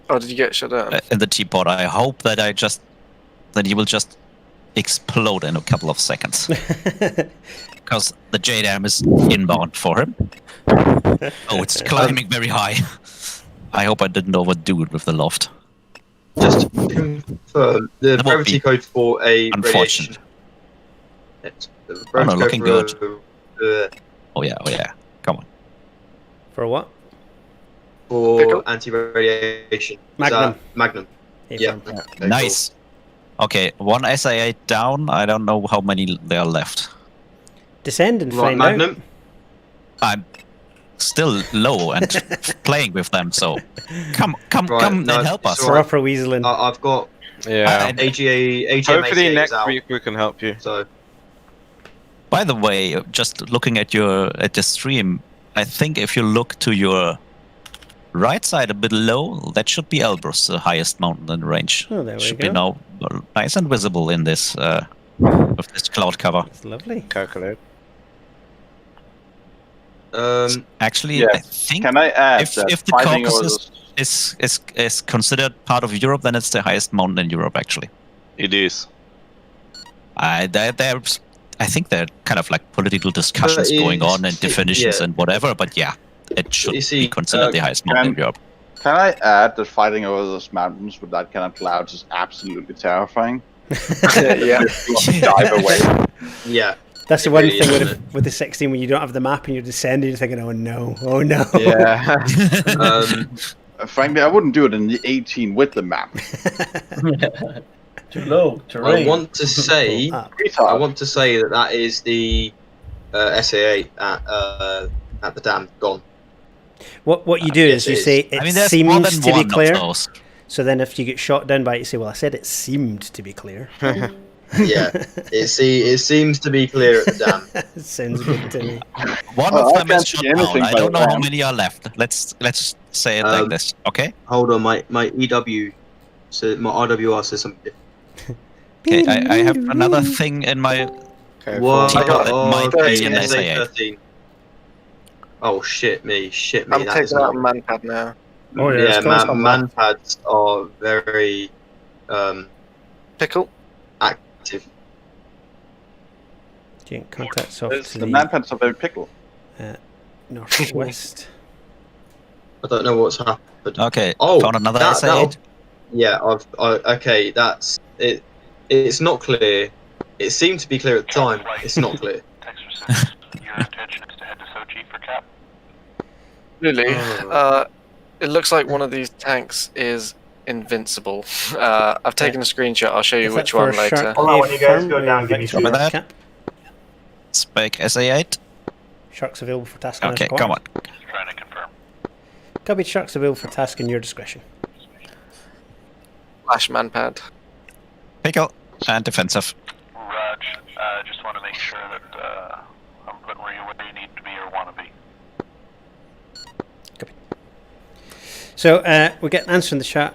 Oh, did you get shut down? in the teapot. I hope that he will just explode in a couple of seconds. Because the JDAM is inbound for him. Oh, it's climbing very high. I hope I didn't overdo it with the loft. Just to confirm, the That would gravity be code for a unfortunate. radiation... The Oh, no, gravity looking code good. for, Oh yeah. Come on. For what? for anti-radiation. Is Magnum. that Magnum. Yeah. Okay, Nice. Okay, one SIA down. I don't know how many there are left. Descend and Cool. Right, find Magnum. I'm still low and playing with them, so come Right, and no, help us. it's all right. Proper weaseling. I've got Yeah. AGM Hopefully 88 next is out, week we can help you. so By the way, just looking at the stream, I think if you look to your right side a bit low, that should be Elbrus, the highest mountain in range. Oh, there we should go. be now nice and visible in this with this cloud cover. It's lovely. Calculate. Actually, Yeah. I think Can I add if that the fighting Caucasus orders- is considered part of Europe, then it's the highest mountain in Europe. Actually, It is. I think there are kind of like political discussions going on and definitions yeah. and whatever. But yeah, it should You see, be considered the highest mountain in Europe. Can I add that fighting over those mountains with that kind of clouds is absolutely terrifying? Yeah. Dive away. Yeah. That's the It one really thing is, with the 16 when you don't have the map and you're descending, you're thinking, oh no. Yeah. Frankly, I wouldn't do it in the 18 with the map. Too low. Terrain. I want to say that is the SA8 at the dam gone. What you do is you say it there's more seems than to be one of clear. those. So then if you get shot down by it, you say, well, I said it seemed to be clear. Yeah, it seems to be clear at the dam. Sounds good to me. One of them is shut down. I don't know how many are left. Let's say it like this, okay? Hold on, my EW, so my RWR says something. Okay, I have another thing in my. What? My SA13. Oh shit me. I'm that taking is out not... manpad now. Oh yeah, manpads are very pickle active. Get contacts off to the manpads are very pickle. Northwest. I don't know what's happened. Okay, oh, found another SA8. Yeah, okay, that's it. It's not clear. It seemed to be clear at the time. It's not clear. Your intention is to head to Sochi for cap? Really? It looks like one of these tanks is invincible. I've taken a screenshot. I'll show you which one later. Hold on, when you guys go down, give me Copy that. Spec SA8. Sharks available for task. Okay, come on. Trying to confirm. Copied. Sharks available for task in your discretion. Flash manpad. Pickle and defensive. Raj, just want to make sure that I'm putting where you need to be or want to be. So we get an answer in the chat.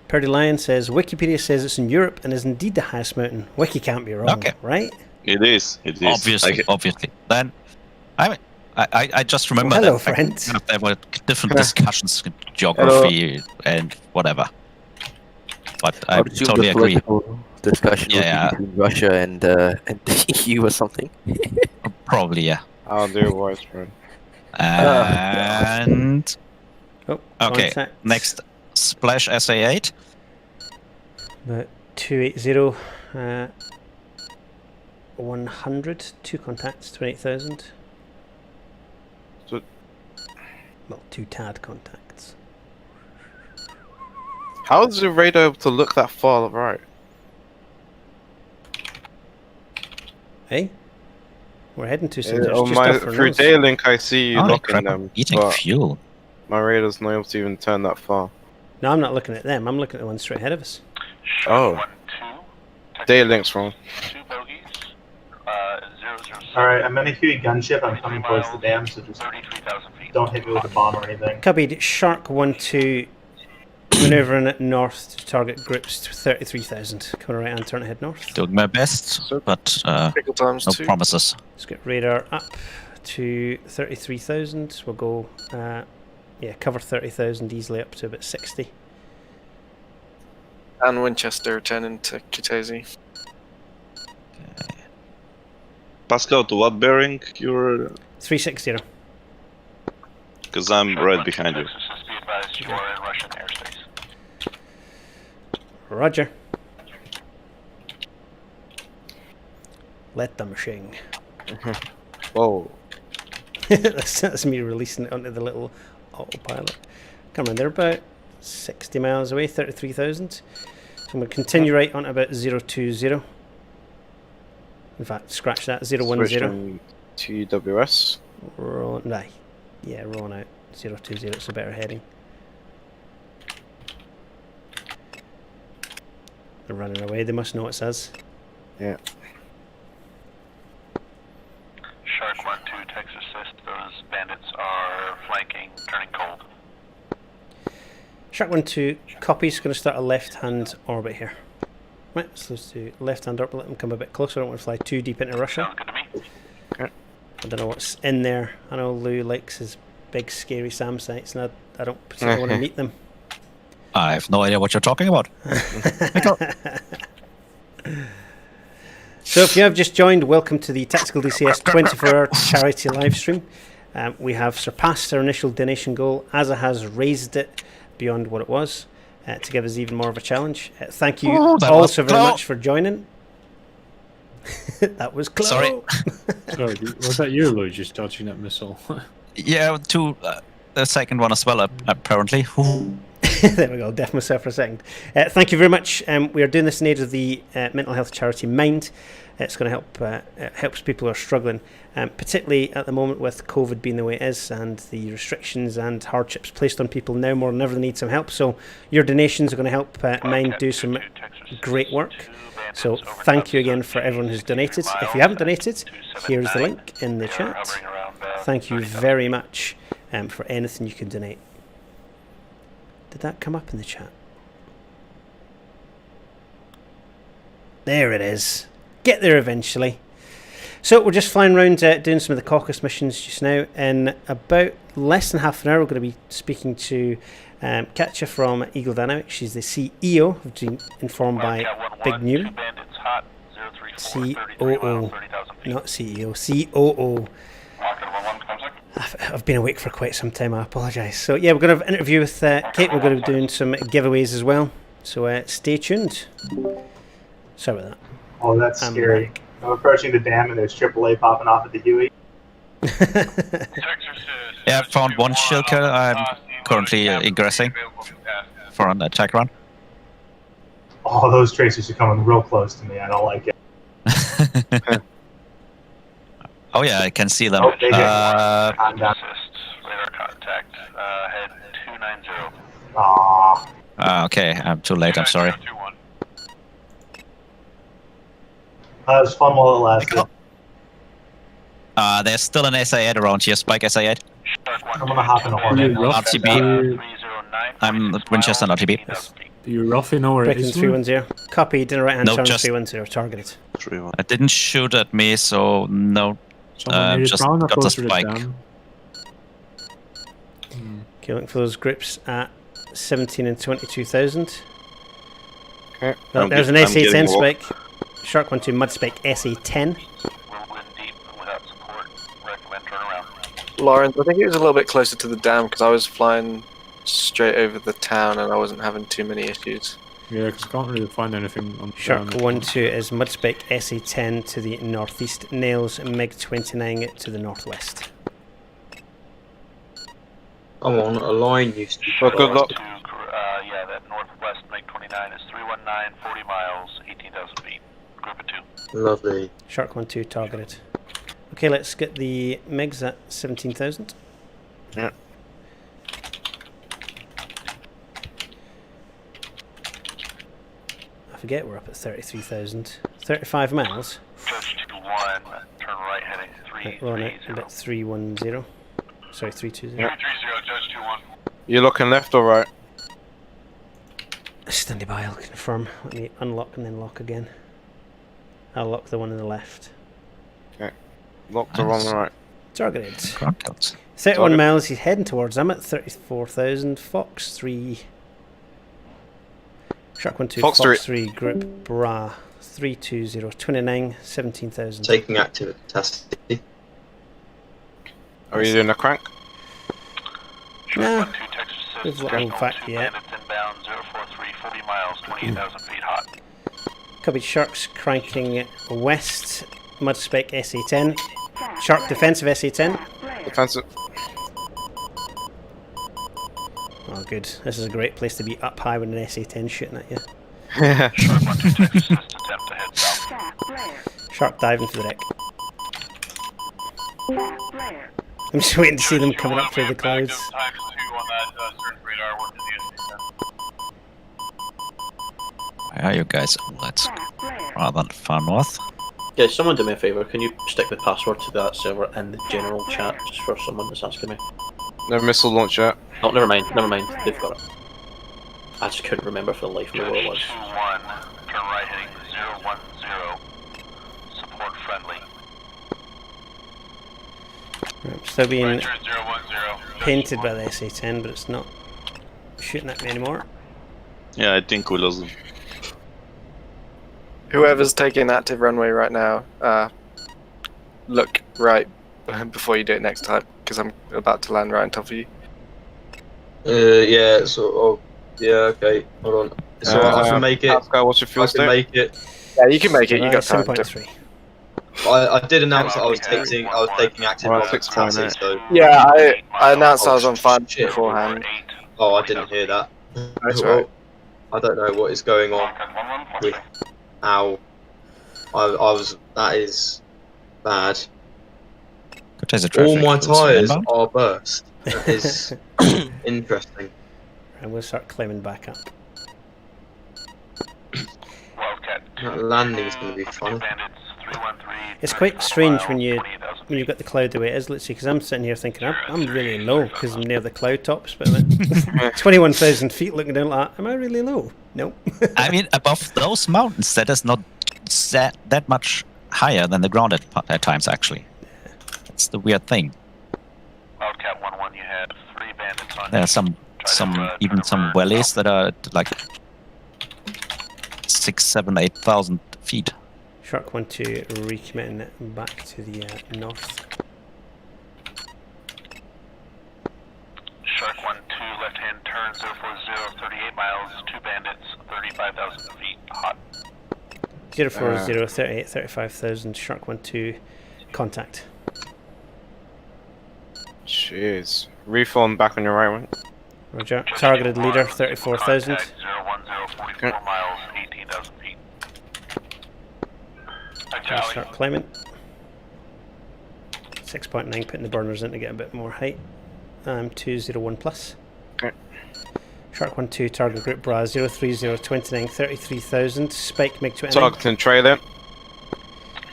Purdy Lion says Wikipedia says it's in Europe and is indeed the highest mountain. Wiki can't be wrong, right? It is. Obviously. Then, I just remember hello, that friend. there were different discussions in geography and whatever. But I totally agree. Discussion between Russia and the EU or something. Probably, yeah. I'll do voice, friend. And okay, contact. next Splash SA8. 280, 100, 2 contacts, 28,000. So, well, 2 TAD contacts. How is the radar able to look that far right? Hey, we're heading to some. Through Daylink, I see you looking them. Eating fuel. My radar's not able to even turn that far. No, I'm not looking at them. I'm looking at the one straight ahead of us. Oh. Daylink's wrong. Alright, I'm in a Huey gunship. I'm coming towards the dam, so just don't hit me with a bomb or anything. Copied. Shark 1-2, maneuvering it north to target groups to 33,000. Coming right and turn head north. Doing my best, but no promises. Let's get radar up to 33,000. We'll go, cover 30,000 easily up to about 60. And Winchester turning to Kutaisi. Pascal, to what bearing you're? 360. Because I'm right behind you. Be advised you are in Russian airspace. Roger. Let them sing. Whoa. That's me releasing it onto the little autopilot. Come on, they're about 60 miles away, 33,000. So I'm going to continue right on about 020. In fact, scratch that, 010. TWS. Rolling out. 020, it's a better heading. They're running away, they must know it's us. Yeah. Shark 1-2, text assist. Those bandits are flanking, turning cold. Shark 1-2, copy's going to start a left-hand orbit here. Right, so let's do left-hand orbit, let them come a bit closer. I don't want to fly too deep into Russia. Sounds good to me. Okay. I don't know what's in there. I know Lou likes his big, scary SAM sites, and I don't particularly want to meet them. I have no idea what you're talking about. So if you have just joined, welcome to the Tactical DCS 24-hour charity live stream. We have surpassed our initial donation goal. Asa has raised it beyond what it was. to give us even more of a challenge. Thank you Oh, that all was so very close. much for joining. That was close. Sorry. Sorry, was that you, Lou, just dodging that missile? Yeah, the second one as well, apparently. There we go, deaf myself for a second. Thank you very much. We are doing this in aid of the mental health charity Mind. It's going to help it helps people who are struggling, particularly at the moment with COVID being the way it is and the restrictions and hardships placed on people now more than ever. They need some help. So your donations are going to help Mind do some great work. So thank you again for everyone who's donated. If you haven't donated, here's the link in the chat. Thank you very much for anything you can donate. Did that come up in the chat? There it is. Get there eventually. So we're just flying around doing some of the caucus missions just now. In about less than half an hour, we're going to be speaking to Katja from Eagle Dynamics. She's the CEO. I've been informed by Big New. COO, not CEO, COO. I've been awake for quite some time, I apologise. So yeah, we're going to have an interview with Kate. We're going to be doing some giveaways as well. So stay tuned. Sorry about that. Oh, that's scary. I'm approaching the dam and there's AAA popping off at the Huey. Yeah, I found one shilker. I'm currently egressing for an attack run. Oh, those tracers are coming real close to me. I don't like it. Oh yeah, I can see them. Oh, they radar contact, head 290. Okay, I'm too late. I'm sorry. That was fun while it lasted. There's still an SA8 around here. Spike SA8. I'm gonna hop in a Hornet. RTB. I'm Winchester and RTB. Do you roughly know where it Breaking is? 310. Copy, dinner right hand No, turn just 310 targeted. It didn't shoot at me, so no. Just got the spike. Okay, looking for those groups at 17 and 22,000. Okay. Well, there's an SA10 spike. Shark 1-2 mud spike SA10. Lawrence, I think it was a little bit closer to the dam because I was flying straight over the town and I wasn't having too many issues. Yeah, because I can't really find anything on Shark 1-2 is mud spike SA10 to the northeast. Nails MiG-29 to the northwest. I'm on a line used to be. Well, good luck. Yeah, that northwest MiG-29 is 319, 40 miles, 18,000 feet. Group of 2. Lovely. Shark 1-2 targeted. Okay, let's get the MiGs at 17,000. Yeah. I forget we're up at 33,000. 35 miles. Judge 2-1, turn right heading 330. Right, we're on it about 310. Sorry, 320. 330, Judge 2-1. You're looking left or right? Standing by, I'll confirm. Let me unlock and then lock again. I'll lock the one on the left. Okay. Lock the one on the right. Targeted. 31 31 miles, he's heading towards them at 34,000. Fox 3. Shark 1-2, Fox Fox 3, Group Bra 320, 29, 17,000. Taking activity. Are you doing a crank? No. We've got in fact yet. Inbound 043, 40 miles, 28,000 feet hot. Copy, Sharks cranking west. Mud spec SA10. Shark defensive SA10. Defensive. Oh, good. This is a great place to be up high with an SA10 shooting at you. Yeah. Shark 1-2 Texas, attempt to head south. Shark diving for the deck. I'm just waiting to see them coming up through the clouds. Where are you guys? Let's rather far north. Yeah, someone do me a favour. Can you stick the password to that server in the general chat just for someone that's asking me? No missile launch yet. Oh, never mind. Never mind. They've got it. I just couldn't remember for the life of me what it was. 2-1, turn right heading 010. Support friendly. I'm still being Roger, 010. painted by the SA10, but it's not shooting at me anymore. Yeah, I think we lost them. Whoever's taking active runway right now, look right before you do it next time, because I'm about to land right on top of you. Yeah, so Yeah, okay. Hold on. So I can make it. Pascal, what's your fuel I can state? make it. Yeah, you can make it. You got time. 7.3. I did announce that I was taking active Well, Robert's chassis, so. Yeah, I announced I was on 5 beforehand. Oh, I didn't hear that. That's Well, right. I don't know what is going on with. Ow. That is bad. There's a All traffic. my Looks tyres inbound. are burst. That is interesting. And we'll start climbing back up. That landing's going to be fun. It's quite strange when you've got the cloud the way it is. Let's see, because I'm sitting here thinking I'm really low because I'm near the cloud tops, but I'm at 21,000 feet looking down like that. Am I really low? No. I mean, above those mountains, that is not that much higher than the ground at times, actually. That's the weird thing. Wildcat 1-1, you have 3 bandits on. There are some valleys that are like 6, 7, 8,000 feet. Shark 1-2 recommitting back to the north. Shark 1-2, left hand turn 040, 38 miles, 2 bandits, 35,000 feet, hot. 040, 38, 35,000, Shark 1-2, contact. Jeez. Reform back on your right one. Roger. Targeted leader, 34,000. 010, 44 miles, 18,000 feet. Okay, start climbing. 6.9, putting the burners in to get a bit more height. 201 plus. Okay. Shark 1-2, target group bra 030, 29, 33,000. Spike MiG 29. Targeting trailer.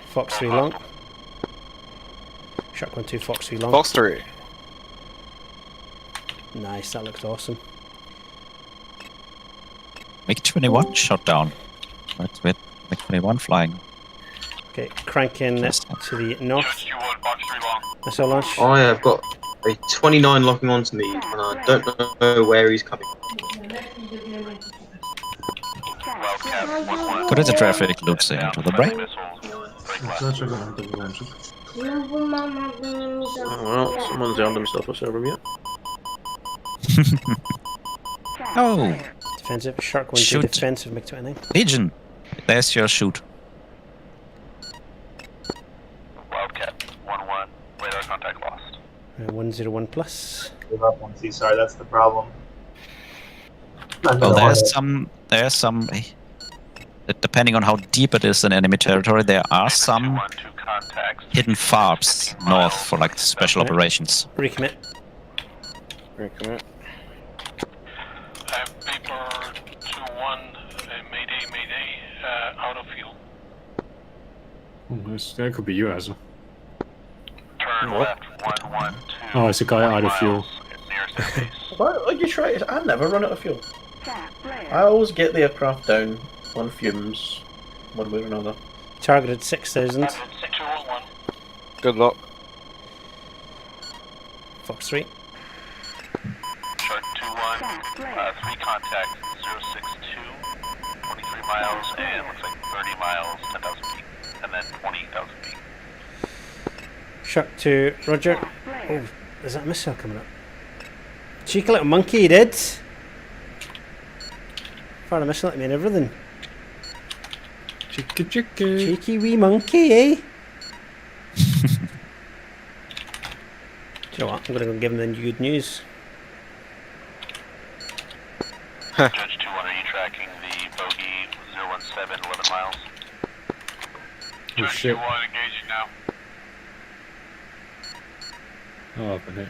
Fox 3 long. Shark 1-2, Fox 3 long. Fox 3. Nice, that looks awesome. MiG-21 shot down. Right, with MiG-21 flying. Okay, cranking to the north. Missile launch. I have got a 29 locking onto me, and I don't know where he's coming. Good as the traffic loops into the break. Well, someone's armed himself a server mute. Oh! Defensive, Shark 1-2, Shoot. defensive MiG-29. Legion, there's your shoot. Wildcat 1-1, radar contact lost. 101 plus. Give up one C. Sorry, that's the problem. Well, there's some, depending on how deep it is in enemy territory, there are some hidden farbs north for like special operations. Recommit. Recommit. Paper 2-1, mayday, out of fuel. That could be you, Azza. Turn left 112. Oh, it's a guy out of fuel. Why you try it? I never run out of fuel. I always get the aircraft down on fumes, one way or another. Targeted 6,000. Good luck. Fox 3. Shark 2-1, 3 contact 062, 23 miles, and looks like 30 miles, 10,000 feet, and then 20,000 feet. Shark 2, Roger. Oh, is that a missile coming up? Cheeky little monkey, he did. Fired a missile at me and everything. Cheeky wee monkey, eh? Do you know what? I'm gonna go give him the good news. Judge 2-1, are you tracking the bogey 017, 11 miles? Oh shit. 2-1, engaging now. Oh, up in it.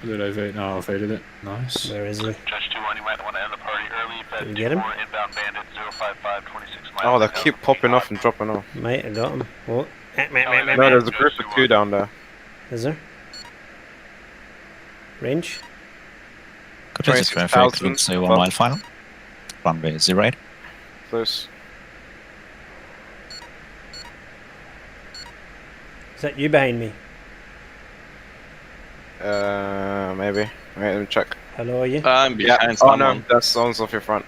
Did I fade? No, I faded it. Nice. Where is he? Judge 2-1, you might want to end the party early. Did we get him? Inbound bandit 055, 26 miles. Oh, they keep popping off and dropping off. Might have got him. What? No, there's a group of 2 down there. Is there? Range? Good as the traffic loops a 1 mile final. Runway 08. Close. Is that you behind me? Maybe. Wait, let me check. Hello, are you? I'm behind Oh someone. no, that's someone's off your front.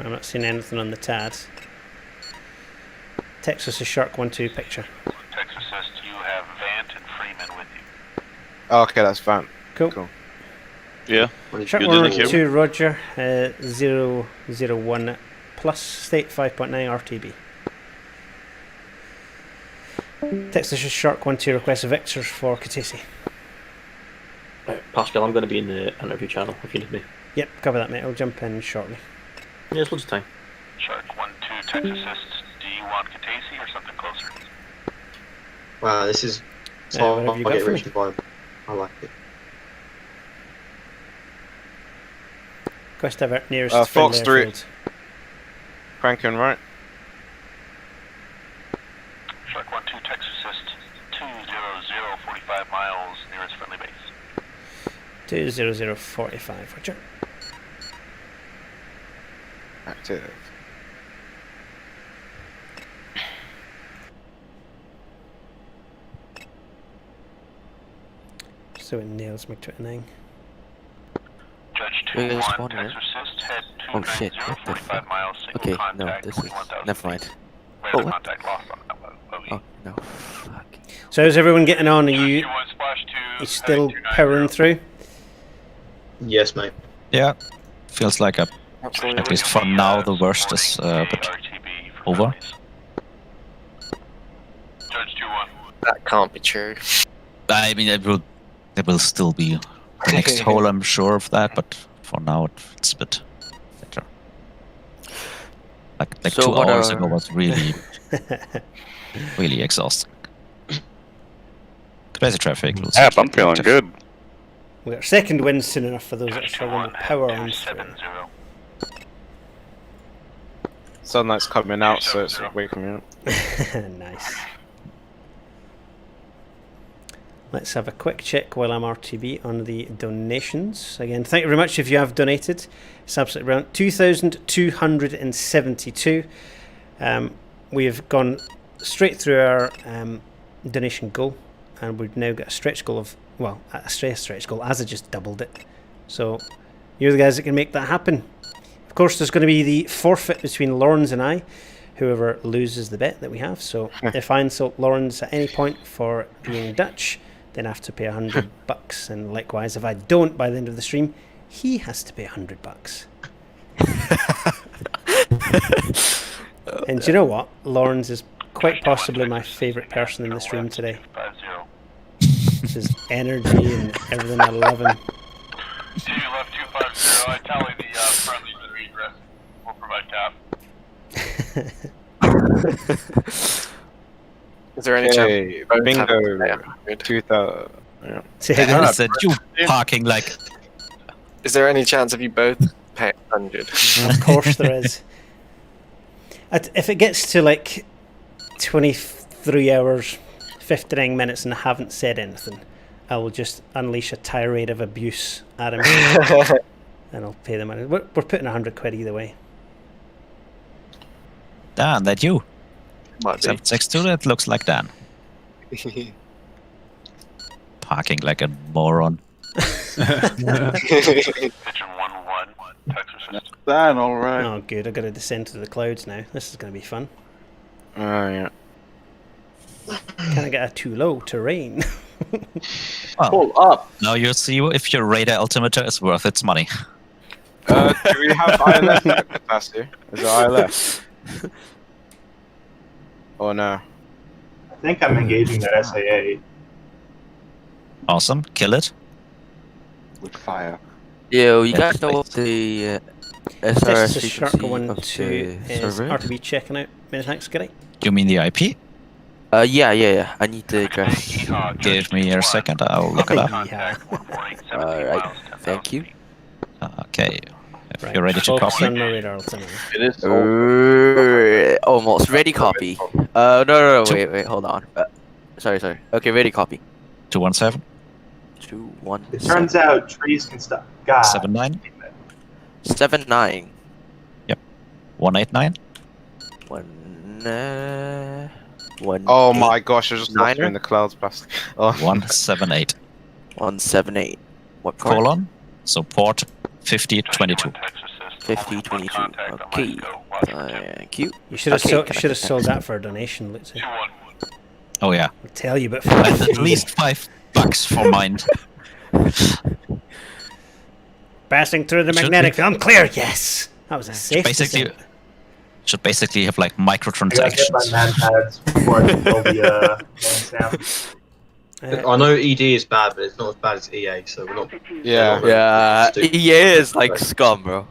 I'm not seeing anything on the TAD. Texas is Shark 1-2 picture. Texas assist, you have Vant and Freeman with you. Oh, okay, that's fine. Cool. Yeah. What You didn't hear to Roger, 001 plus state 5.9 RTB. Texas Shark 1 to request Victors for Katesi. Right, Pascal, I'm going to be in the interview channel if you need me. Yep, cover that, mate. I'll jump in shortly. Yeah, it's loads of time. Shark 1-2, text assist. Do you want Katesi or something closer? Wow, this is whatever you got for me. vibe. I like it. Quest ever nearest Fox friendly 3. airfield. Cranking right. Shark 1-2, text assist. 200, 45 miles, nearest friendly base. 20045, Roger. Active. So it nails me 29. Judge Wait, 2-1, there's text one here. assist. Head Oh shit, 290, what the 45 fuck? miles, single Okay, no, contact, this is... 21,000 Never mind. Radar Oh, what? contact lost on that one. Oh, no. Fuck. So how's everyone getting on? Are you still powering through? Yes, mate. Yeah, feels like at least for now the worst is a bit over. Judge 2-1. That can't be true. I mean, it will still be the next hole, I'm sure of that, but for now it's a bit better. Like So 2 what hours are- ago was really, really exhausting. Crazy traffic. loads Yeah, of I'm feeling active. good. We got a second win soon enough for those that are struggling to power on through. Sunlight's coming out, so it's waking me up. Nice. Let's have a quick check while I'm RTB on the donations. Again, thank you very much if you have donated. It's absolutely brilliant. 2,272. We've gone straight through our donation goal, and we've now got a stretch goal of, well, a stretch goal as I just doubled it. So you're the guys that can make that happen. Of course, there's going to be the forfeit between Lawrence and I, whoever loses the bet that we have. So if I insult Lawrence at any point for being Dutch, then I have to pay $100, and likewise, if I don't by the end of the stream, he has to pay $100. And do you know what? Lawrence is quite possibly my favourite person in the stream today. His energy and everything, I love him. Two left 250. I tally the friendly to the egress. We'll provide tap. Is there any Okay, chance? bingo. 2000. Yeah. I said you parking like. Is there any chance of you both pay 100? Of course there is. If it gets to like 23 hours, 59 minutes and I haven't said anything, I will just unleash a tirade of abuse at him. And I'll pay the money. We're putting £100 either way. Dan, that you. Might be. 762, that looks like Dan. Parking like a moron. Dan, alright. Oh, good. I've got to descend to the clouds now. This is going to be fun. Oh, yeah. Can I get a too low terrain? Well, Pull up. now you'll see if your radar altimeter is worth its money. Do we have ILS capacity? Is it ILS? Oh no. I think I'm engaging that SAA. Awesome, kill it. With fire. Yo, you guys know what the SRS This is Shark frequency 1 of 2 the is server? RTB checking out. Many thanks, Gary. You mean the IP? Yeah. I need the address. Give me a second, I'll look it up. Yeah. Alright, thank you. Okay, if Right. you're ready to Focus copy. on my radar altimeter. It is Almost. Ready copy. No, Two- wait, hold on. Sorry. Okay, ready copy. 217 217. It turns out trees can stop. God. 79 79. 189 1. Oh my gosh, I just lost you Niner? in the clouds, bastard. Oh. 178 178. What part? colon, so port 5022. 5022. Okay. Thank you. You should have Okay, sold, can I should have get sold that? that for a donation, Lucy. Oh yeah, I'll tell you, but at least $5 for mine. Passing through the Should magnetic be. field. I'm clear. Yes. That was a safe Basically, descent. should basically have like I gotta get my microtransactions. man pads before I can kill the man stamp. I know ED is bad, but it's not as bad as EA, so we're not. Yeah, we're not yeah. EA is like scum, bro.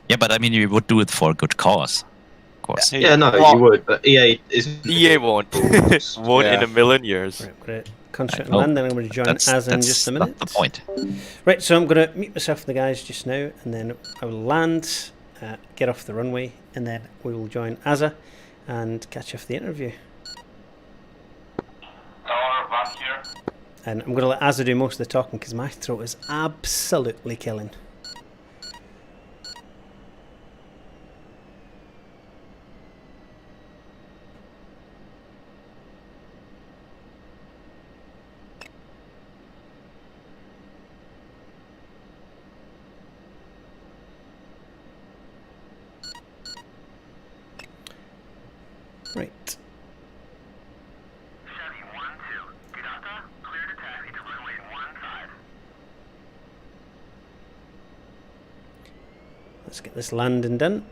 Yeah, but I mean, you would do it for a good cause, of course. Yeah, no, Well, you would, but EA isn't. EA won't. Won't in Yeah. a million years. Right, great. Concentrate I know. on land, then I'm going to join That's in just a minute. That's the point. Right, so I'm going to meet myself and the guys just now, and then I will land, get off the runway, and then we will join Azza and catch up for the interview. And I'm going to let Azza do most of the talking because my throat is absolutely killing. Right. Let's get this landing done.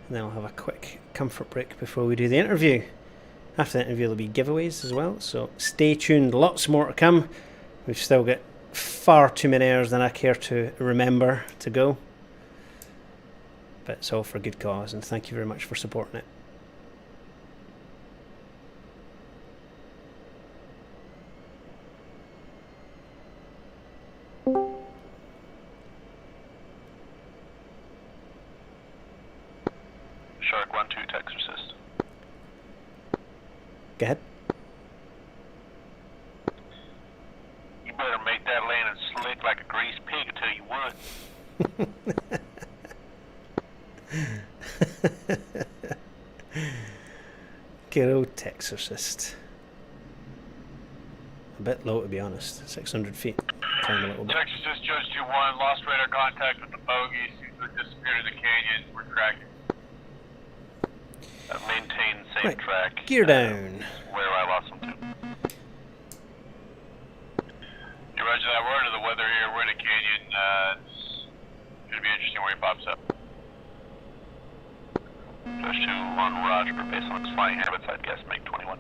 And then we'll have a quick comfort break before we do the interview. After the interview there'll be giveaways as well, so stay tuned, lots more to come. We've still got far too many hours than I care to remember to go. But it's all for a good cause, and thank you very much for supporting it. Shark 1-2, text assist. Go ahead. You better make that landing slick like a greased pig, I tell you what. Good old Texarcist. A bit low to be honest. 600 feet. Climb a little bit. Texas just Judge 2-1, lost radar contact with the bogey, seems to have disappeared in the canyon, we're tracking. Maintain same Right. track. Gear down. Where I lost them to. You roger that word of the weather here, we're in a canyon, it's gonna be interesting where he pops up. Judge 2 on Roger, based on his flying habits, I'd guess make 21.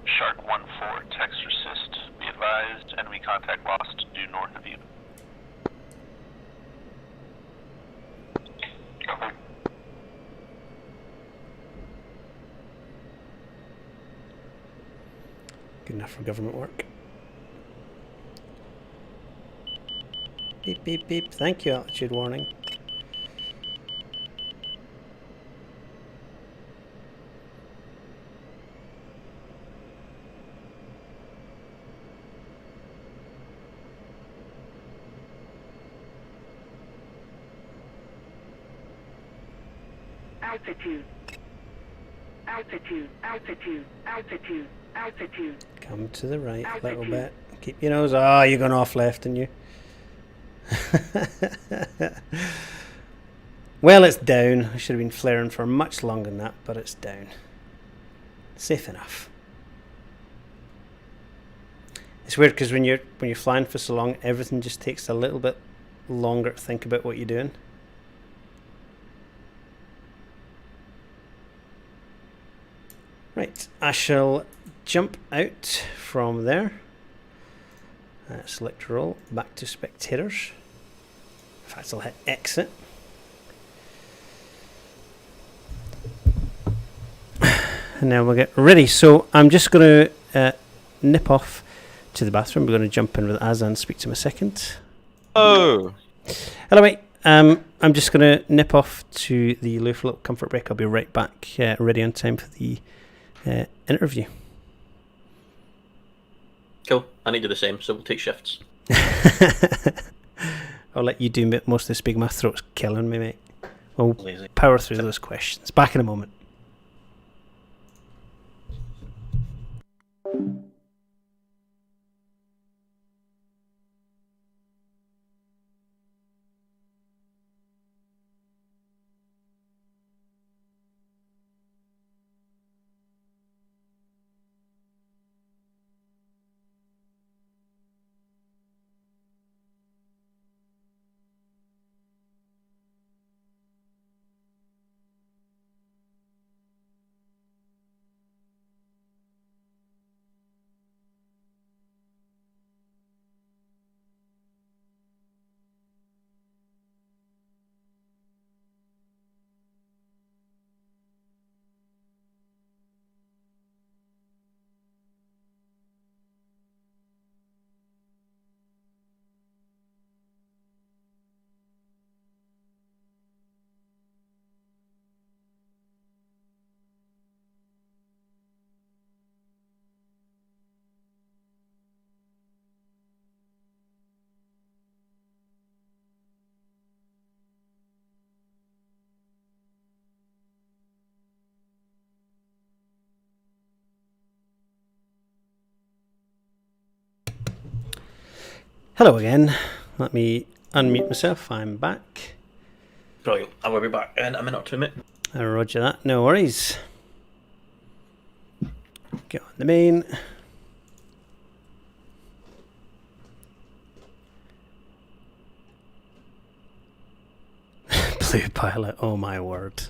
Shark 1-4, text assist. Be advised, enemy contact lost due north of you. Copy. Good enough for government work. Beep, beep, beep. Thank you, altitude warning. Altitude. Altitude. Altitude. Altitude. Altitude. Come to the right a little bit. Keep your nose. Ah, you're going off left, and you. Well, it's down. I should have been flaring for much longer than that, but it's down. Safe enough. It's weird because when you're flying for so long, everything just takes a little bit longer to think about what you're doing. Right, I shall jump out from there. Select roll, back to spectators. In fact, I'll hit exit. And now we'll get ready. So I'm just going to nip off to the bathroom. We're going to jump in with Azza and speak to him a second. Oh. Hello, mate. I'm just going to nip off to the loo for a little comfort break. I'll be right back, ready on time for the interview. Cool. I need to do the same, so we'll take shifts. I'll let you do most of this big. My throat's killing me, mate. We'll Lazy. power through those questions. Back in a moment. Hello again. Let me unmute myself. I'm back. Brilliant. I will be back in a minute or 2, mate. Roger that. No worries. Get on the main. Blue pilot. Oh my word.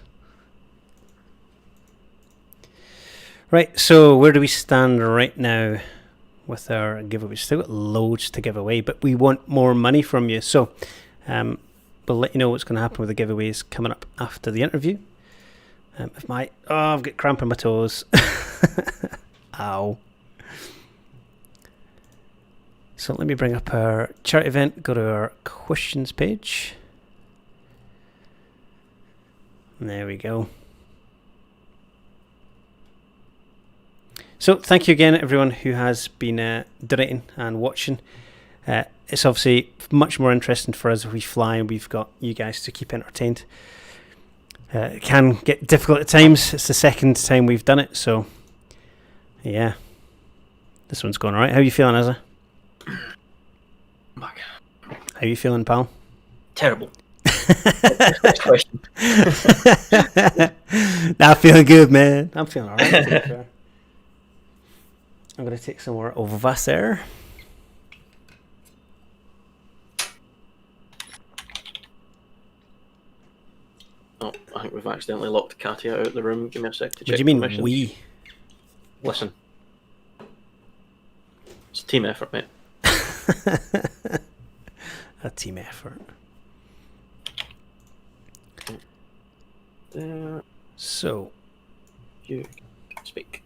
Right, so where do we stand right now with our giveaway? We've still got loads to give away, but we want more money from you. So we'll let you know what's going to happen with the giveaways coming up after the interview. I've got cramp in my toes. Ow. So let me bring up our charity event, go to our questions page. And there we go. So thank you again everyone who has been donating and watching. It's obviously much more interesting for us if we fly and we've got you guys to keep entertained. It can get difficult at times. It's the second time we've done it, so yeah. This one's going alright. How are you feeling, Azza? How are you feeling, pal? Terrible. Next question. Nah, feeling good, man. I'm feeling alright. I'm going to take some more of Wasser. Oh, I think we've accidentally locked Katia out of the room. Give me a sec to check. What do you mean, permissions. we? Listen. It's a team effort, mate. A team effort. There. So. You can speak.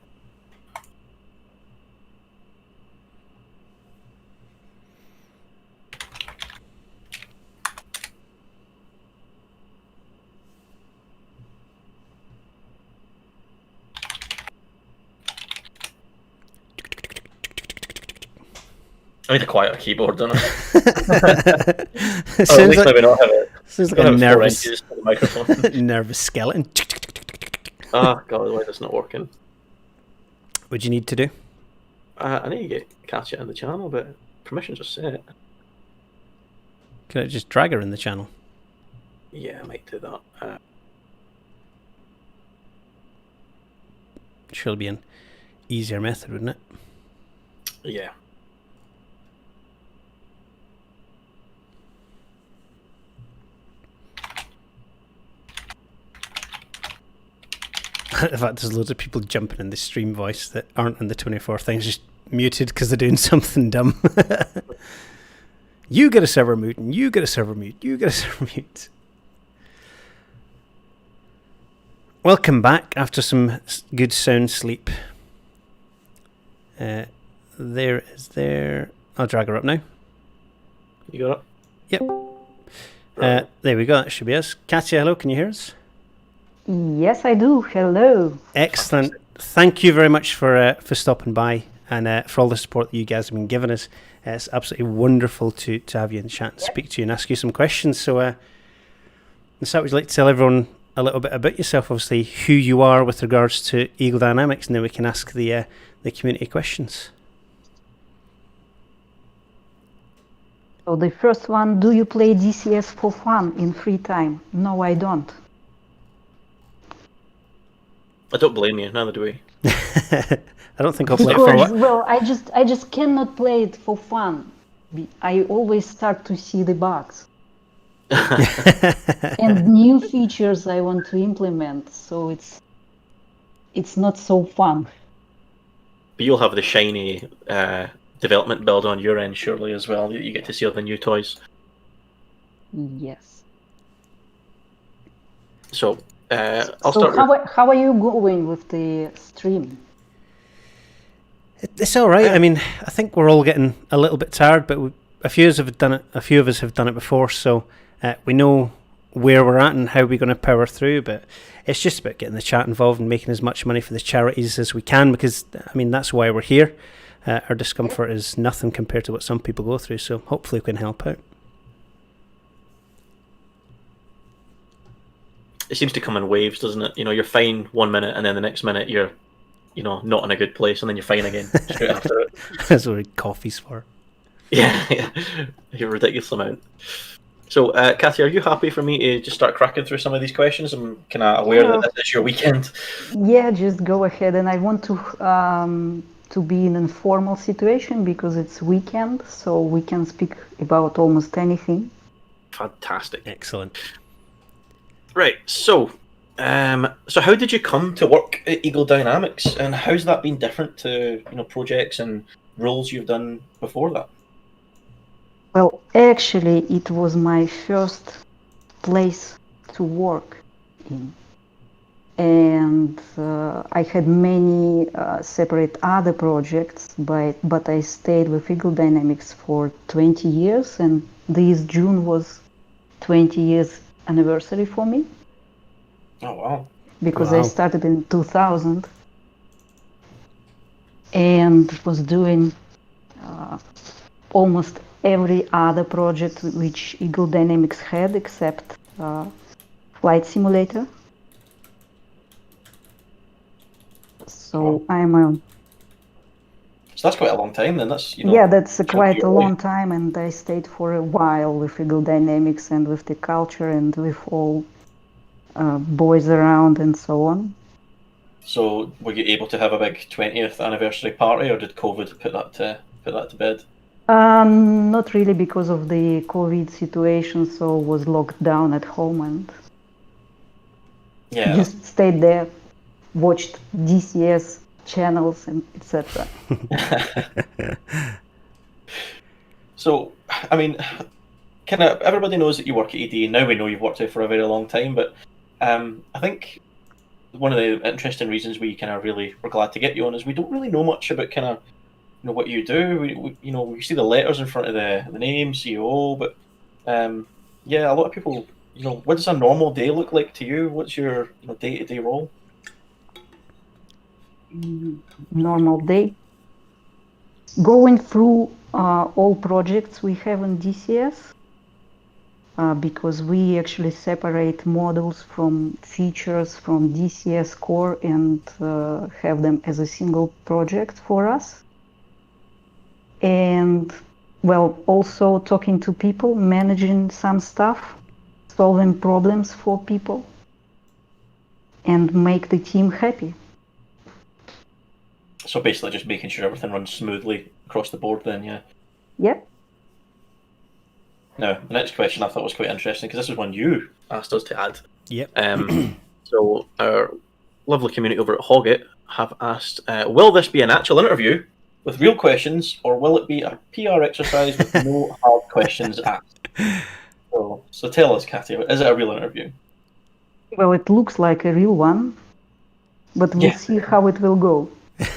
I need a quieter keyboard, don't I? It at least maybe not have it. Sounds like a nervous microphone. nervous skeleton. Oh god, why that's not working? What do you need to do? I need to get Katia in the channel, but permissions are set. Can I just drag her in the channel? Yeah, I might do that. Should be an easier method, wouldn't it? Yeah. In fact, there's loads of people jumping in the stream voice that aren't in the 24 things, just muted because they're doing something dumb. You get a server mute, and you get a server mute, you get a server mute. Welcome back after some good sound sleep. There is there. I'll drag her up now. You got it? Yep. There we go. That should be us. Katia, hello. Can you hear us? Yes, I do. Hello. Excellent. Thank you very much for stopping by and for all the support that you guys have been giving us. It's absolutely wonderful to have you in the chat and speak to you and ask you some questions. So, would you like to tell everyone a little bit about yourself? Obviously, who you are with regards to Eagle Dynamics, and then we can ask the community questions. So the first one: do you play DCS for fun in free time? No, I don't. I don't blame you. Neither do we. I don't think I'll play it for what. Well, I just cannot play it for fun. I always start to see the bugs and new features I want to implement. So it's not so fun. But you'll have the shiny development build on your end, surely, as well. You get to see all the new toys. Yes. So, I'll so start. How are you going with the stream? It's all right. I mean, I think we're all getting a little bit tired, but a few of us have done it. A few of us have done it before, so we know where we're at and how we're going to power through. But it's just about getting the chat involved and making as much money for the charities as we can, because I mean that's why we're here. Our discomfort is nothing compared to what some people go through. So hopefully we can help out. It seems to come in waves, doesn't it? You know, you're fine 1 minute, and then the next minute you're, you know, not in a good place, and then you're fine again straight after it. That's what coffee's for. Yeah, a ridiculous amount. So, Kathy, are you happy for me to just start cracking through some of these questions? I'm kind of aware Yeah. that this is your weekend. Yeah, just go ahead. And I want to be in an informal situation because it's weekend, so we can speak about almost anything. Fantastic. Excellent. Right, so how did you come to work at Eagle Dynamics, and how's that been different to projects and roles you've done before that? Well, actually, it was my first place to work in. And I had many separate other projects, but I stayed with Eagle Dynamics for 20 years, and this June was 20 years anniversary for me. Oh, wow. Because I started in 2000 and was doing almost every other project which Eagle Dynamics had except Flight Simulator. So I'm a... So that's quite a long time then. That's Yeah, that's quite a long time, and I stayed for a while with Eagle Dynamics and with the culture and with all boys around and so on. So were you able to have a big 20th anniversary party, or did COVID put that to bed? Not really, because of the COVID situation, so was locked down at home and just stayed there, watched DCS channels and etc. So, I mean, kind of everybody knows that you work at ED. Now we know you've worked there for a very long time, but I think one of the interesting reasons we kind of really were glad to get you on is we don't really know much about kind of what you do. We see the letters in front of the name CEO, but yeah, a lot of people, what does a normal day look like to you? What's your day-to-day role? Normal day. Going through all projects we have in DCS, because we actually separate models from features from DCS core and have them as a single project for us. And well, also talking to people, managing some stuff, solving problems for people, and make the team happy. So basically just making sure everything runs smoothly across the board then, yeah? Yep. Now, the next question I thought was quite interesting, because this was one you asked us to add. Yep. So our lovely community over at Hoggit have asked, will this be an actual interview with real questions, or will it be a PR exercise with no hard questions asked? So tell us, Kathy, is it a real interview? Well, it looks like a real one, but we'll see how it will go.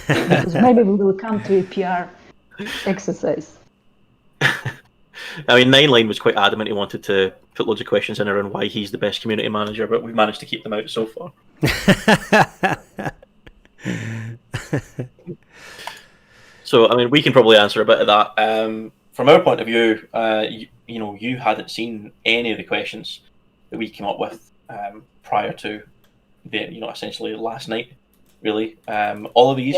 Because maybe we will come to a PR exercise. I mean, Nineline was quite adamant he wanted to put loads of questions in around why he's the best community manager, but we've managed to keep them out so far. So, I mean, we can probably answer a bit of that. From our point of view, you hadn't seen any of the questions that we came up with prior to essentially last night, really. All of these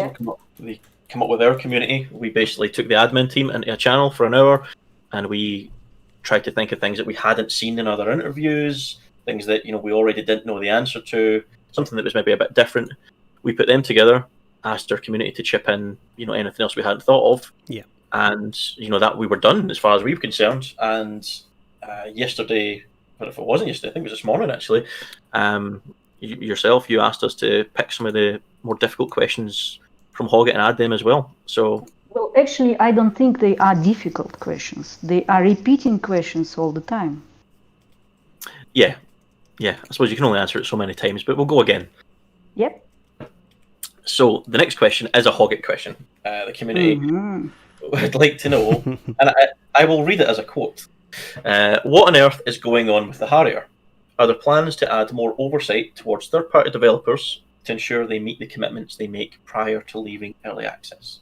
they come up with our community. We basically took the admin team into a channel for an hour, and we tried to think of things that we hadn't seen in other interviews, things that we already didn't know the answer to, something that was maybe a bit different. We put them together, asked our community to chip in, anything else we hadn't thought of. Yeah. And that we were done as far as we were concerned. And yesterday, but if it wasn't yesterday, I think it was this morning actually. You asked us to pick some of the more difficult questions from Hoggit and add them as well. So. Well, actually, I don't think they are difficult questions. They are repeating questions all the time. Yeah. I suppose you can only answer it so many times, but we'll go again. Yep. So the next question is a Hoggit question. The community would like to know, and I will read it as a quote. What on earth is going on with the Harrier? Are there plans to add more oversight towards third-party developers to ensure they meet the commitments they make prior to leaving early access?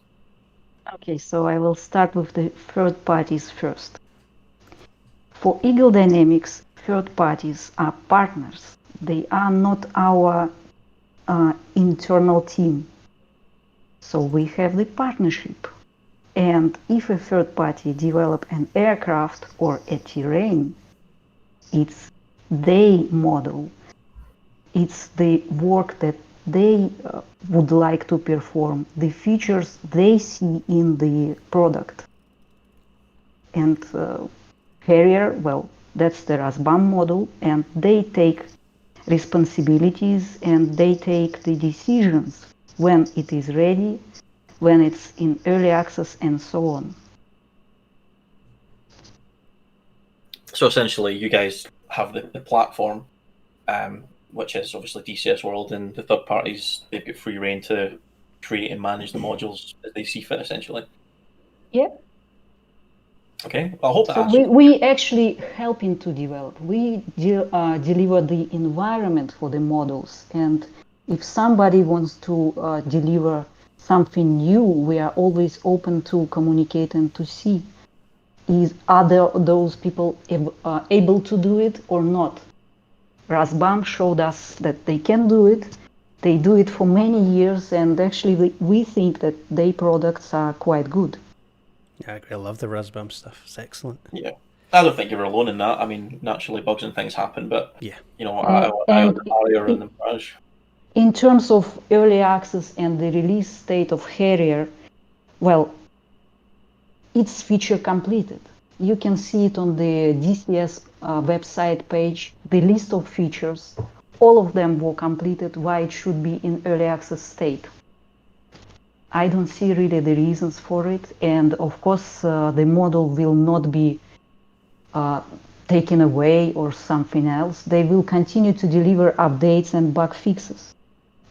Okay, so I will start with the third parties first. For Eagle Dynamics, third parties are partners. They are not our internal team. So we have the partnership. And if a third party develop an aircraft or a terrain, it's their model. It's the work that they would like to perform, the features they see in the product. And Harrier, well, that's the RASBAM model, and they take responsibilities and they take the decisions when it is ready, when it's in early access, and so on. So essentially, you guys have the platform, which is obviously DCS World, and the third parties, they've got free reign to create and manage the modules as they see fit, essentially. Yeah. Okay, well, I hope that So answers. we actually helping to develop. We deliver the environment for the models, and if somebody wants to deliver something new, we are always open to communicate and to see are those people able to do it or not. RASBAM showed us that they can do it. They do it for many years, and actually we think that their products are quite good. Yeah, I agree. I love the RASBAM stuff. It's excellent. Yeah, I don't think you're alone in that. I mean, naturally, bugs and things happen, but yeah, you know, I own the Harrier and the Mirage. In terms of early access and the release state of Harrier, well, it's feature completed. You can see it on the DCS website page, the list of features. All of them were completed, why it should be in early access state. I don't see really the reasons for it, and of course the model will not be taken away or something else. They will continue to deliver updates and bug fixes.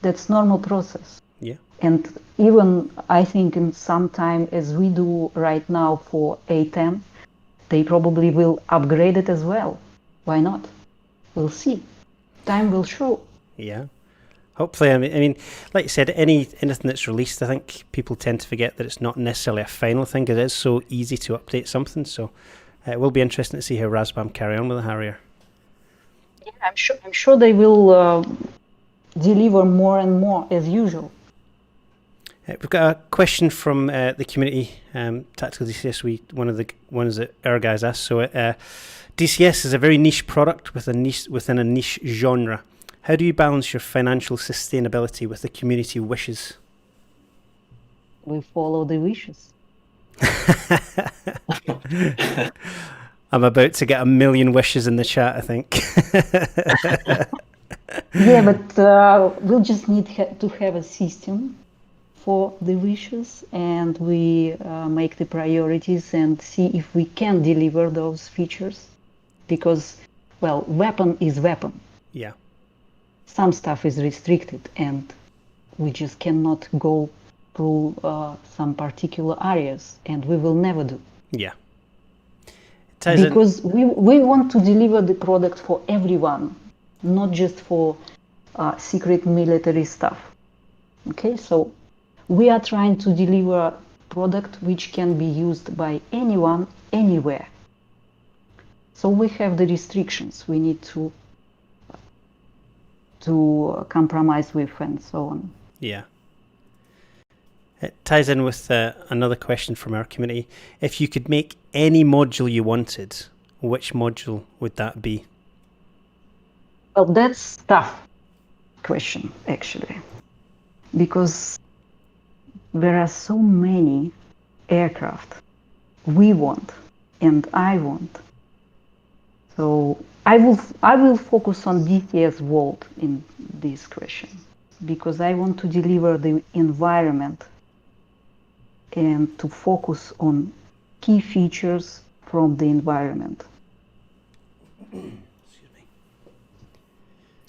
That's normal process. Yeah. And even I think in some time, as we do right now for A10, they probably will upgrade it as well. Why not? We'll see. Time will show. Yeah. Hopefully, I mean, like you said, anything that's released, I think people tend to forget that it's not necessarily a final thing. It is so easy to update something. So it will be interesting to see how RASBAM carry on with the Harrier. Yeah, I'm sure they will deliver more and more as usual. We've got a question from the community, Tactical DCS. One of the ones that our guys asked. So, DCS is a very niche product within a niche genre. How do you balance your financial sustainability with the community wishes? We follow the wishes. I'm about to get 1 million wishes in the chat, I think. Yeah, but we'll just need to have a system for the wishes, and we make the priorities and see if we can deliver those features. Because, well, weapon is weapon. Yeah. Some stuff is restricted, and we just cannot go through some particular areas, and we will never do. Yeah. Because we want to deliver the product for everyone, not just for secret military stuff. Okay, so we are trying to deliver a product which can be used by anyone, anywhere. So we have the restrictions we need to compromise with and so on. Yeah. It ties in with another question from our community. If you could make any module you wanted, which module would that be? Well, that's a tough question, actually. Because there are so many aircraft we want and I want. So I will focus on DCS World in this question, because I want to deliver the environment and to focus on key features from the environment.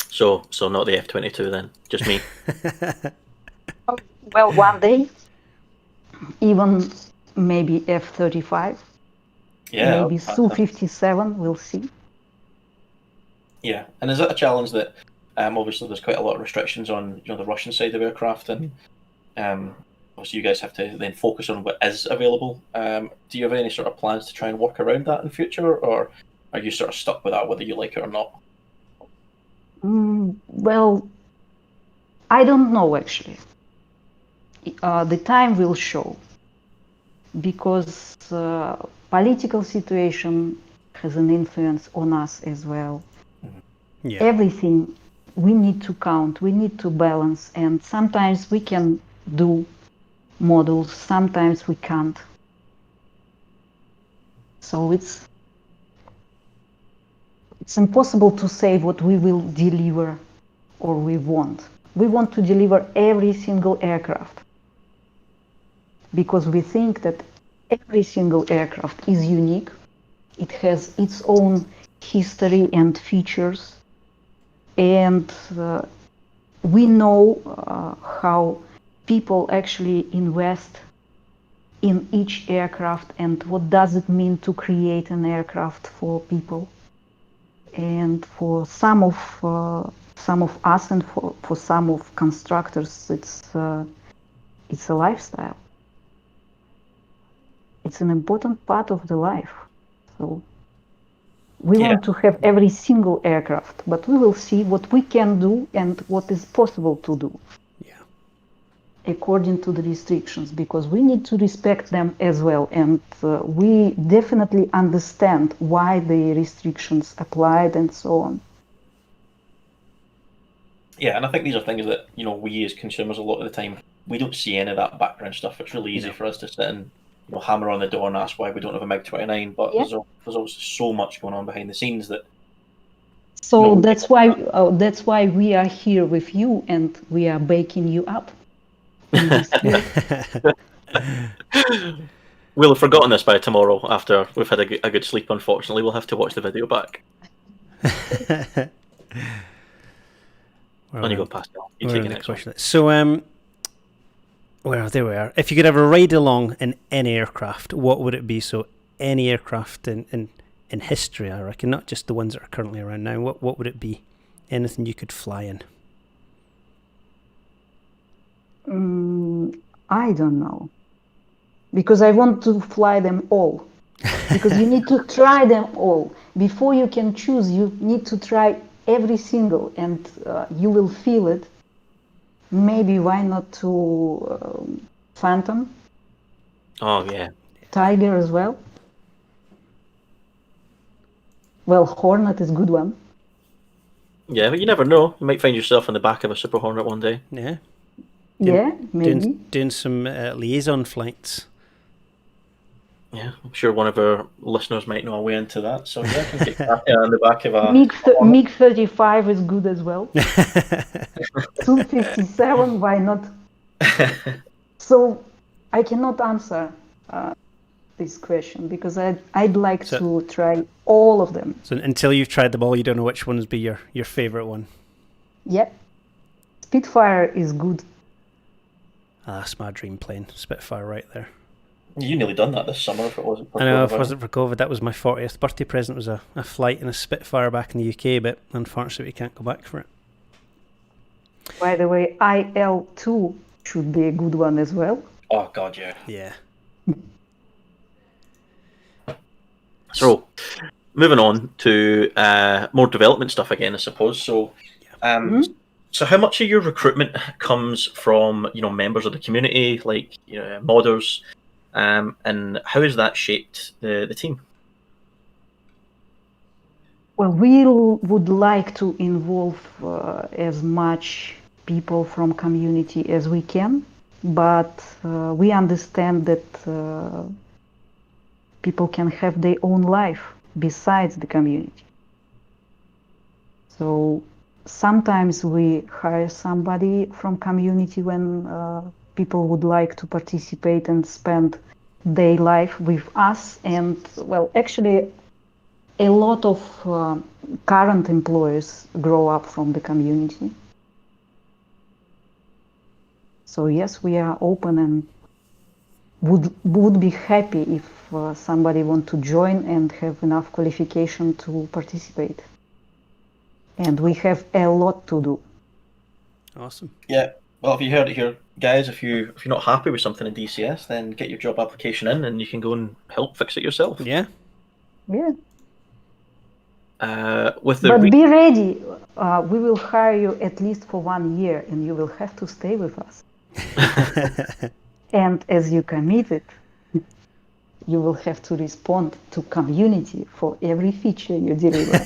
So not the F-22 then, just me. Well, one day, even maybe F-35, maybe Su-57, we'll see. Yeah, and is that a challenge that obviously there's quite a lot of restrictions on the Russian side of aircraft, and obviously you guys have to then focus on what is available. Do you have any sort of plans to try and work around that in future, or are you sort of stuck with that whether you like it or not? Well, I don't know actually. The time will show. because political situation has an influence on us as well. Yeah. Everything we need to count, we need to balance, and sometimes we can do models, sometimes we can't. So it's impossible to say what we will deliver or we want. We want to deliver every single aircraft because we think that every single aircraft is unique. It has its own history and features, and we know how people actually invest in each aircraft and what does it mean to create an aircraft for people. And for some of us and for some of constructors, it's a lifestyle. It's an important part of the life. So we want to have every single aircraft, but we will see what we can do and what is possible to do. Yeah. According to the restrictions, because we need to respect them as well, and we definitely understand why the restrictions applied and so on. Yeah, and I think these are things that, you know, we as consumers a lot of the time, we don't see any of that background stuff. It's really easy for us to sit and, you know, hammer on the door and ask why we don't have a MiG-29, but there's also so much going on behind the scenes that. So that's why we are here with you and we are baking you up. We'll have forgotten this by tomorrow after we've had a good sleep, unfortunately. We'll have to watch the video back. On you go, Pascal. You take the next one. So, well, there we are. If you could ever ride along in any aircraft, what would it be? So, any aircraft in history, I reckon, not just the ones that are currently around now. What would it be? Anything you could fly in? I don't know. Because I want to fly them all. Because you need to try them all. Before you can choose, you need to try every single, and you will feel it. Maybe why not to Phantom? Oh, yeah. Tiger as well. Well, Hornet is a good one. Yeah, but you never know. You might find yourself in the back of a Super Hornet one day. Yeah. Yeah, maybe. Doing some liaison flights. Yeah, I'm sure one of our listeners might know a way into that. So yeah, I can get back in the back of a MiG-35 is good as well. Su-57, why not? So I cannot answer this question because I'd like to try all of them. So until you've tried them all, you don't know which one would be your favourite one. Yep. Spitfire is good. That's my dream plane. Spitfire right there. You nearly done that this summer if it wasn't for I know, COVID. if it wasn't for COVID, that was my 40th birthday present, was a flight in a Spitfire back in the UK, but unfortunately we can't go back for it. By the way, IL-2 should be a good one as well. Oh god, yeah. Yeah. So, moving on to more development stuff again, I suppose. So, so how much of your recruitment comes from, you know, members of the community, like, you know, modders, and how has that shaped the team? Well, we would like to involve as much people from community as we can, but we understand that people can have their own life besides the community. So sometimes we hire somebody from community when people would like to participate and spend their life with us. And well, actually, a lot of current employees grow up from the community. So yes, we are open and would be happy if somebody want to join and have enough qualification to participate. And we have a lot to do. Awesome. Yeah. Well, if you heard it here, guys, if you're not happy with something in DCS, then get your job application in and you can go and help fix it yourself. Yeah. Yeah. But be ready. We will hire you at least for 1 year, and you will have to stay with us. And as you committed, you will have to respond to community for every feature you deliver.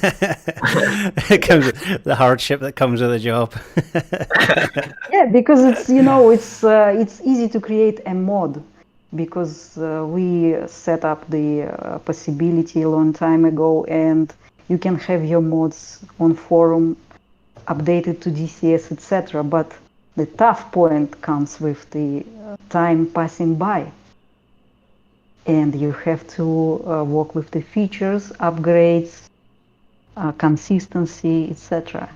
It comes with the hardship that comes with a job. Yeah, because it's easy to create a mod, because we set up the possibility a long time ago, and you can have your mods on forum updated to DCS, etc. But the tough point comes with the time passing by, and you have to work with the features, upgrades, consistency, etc.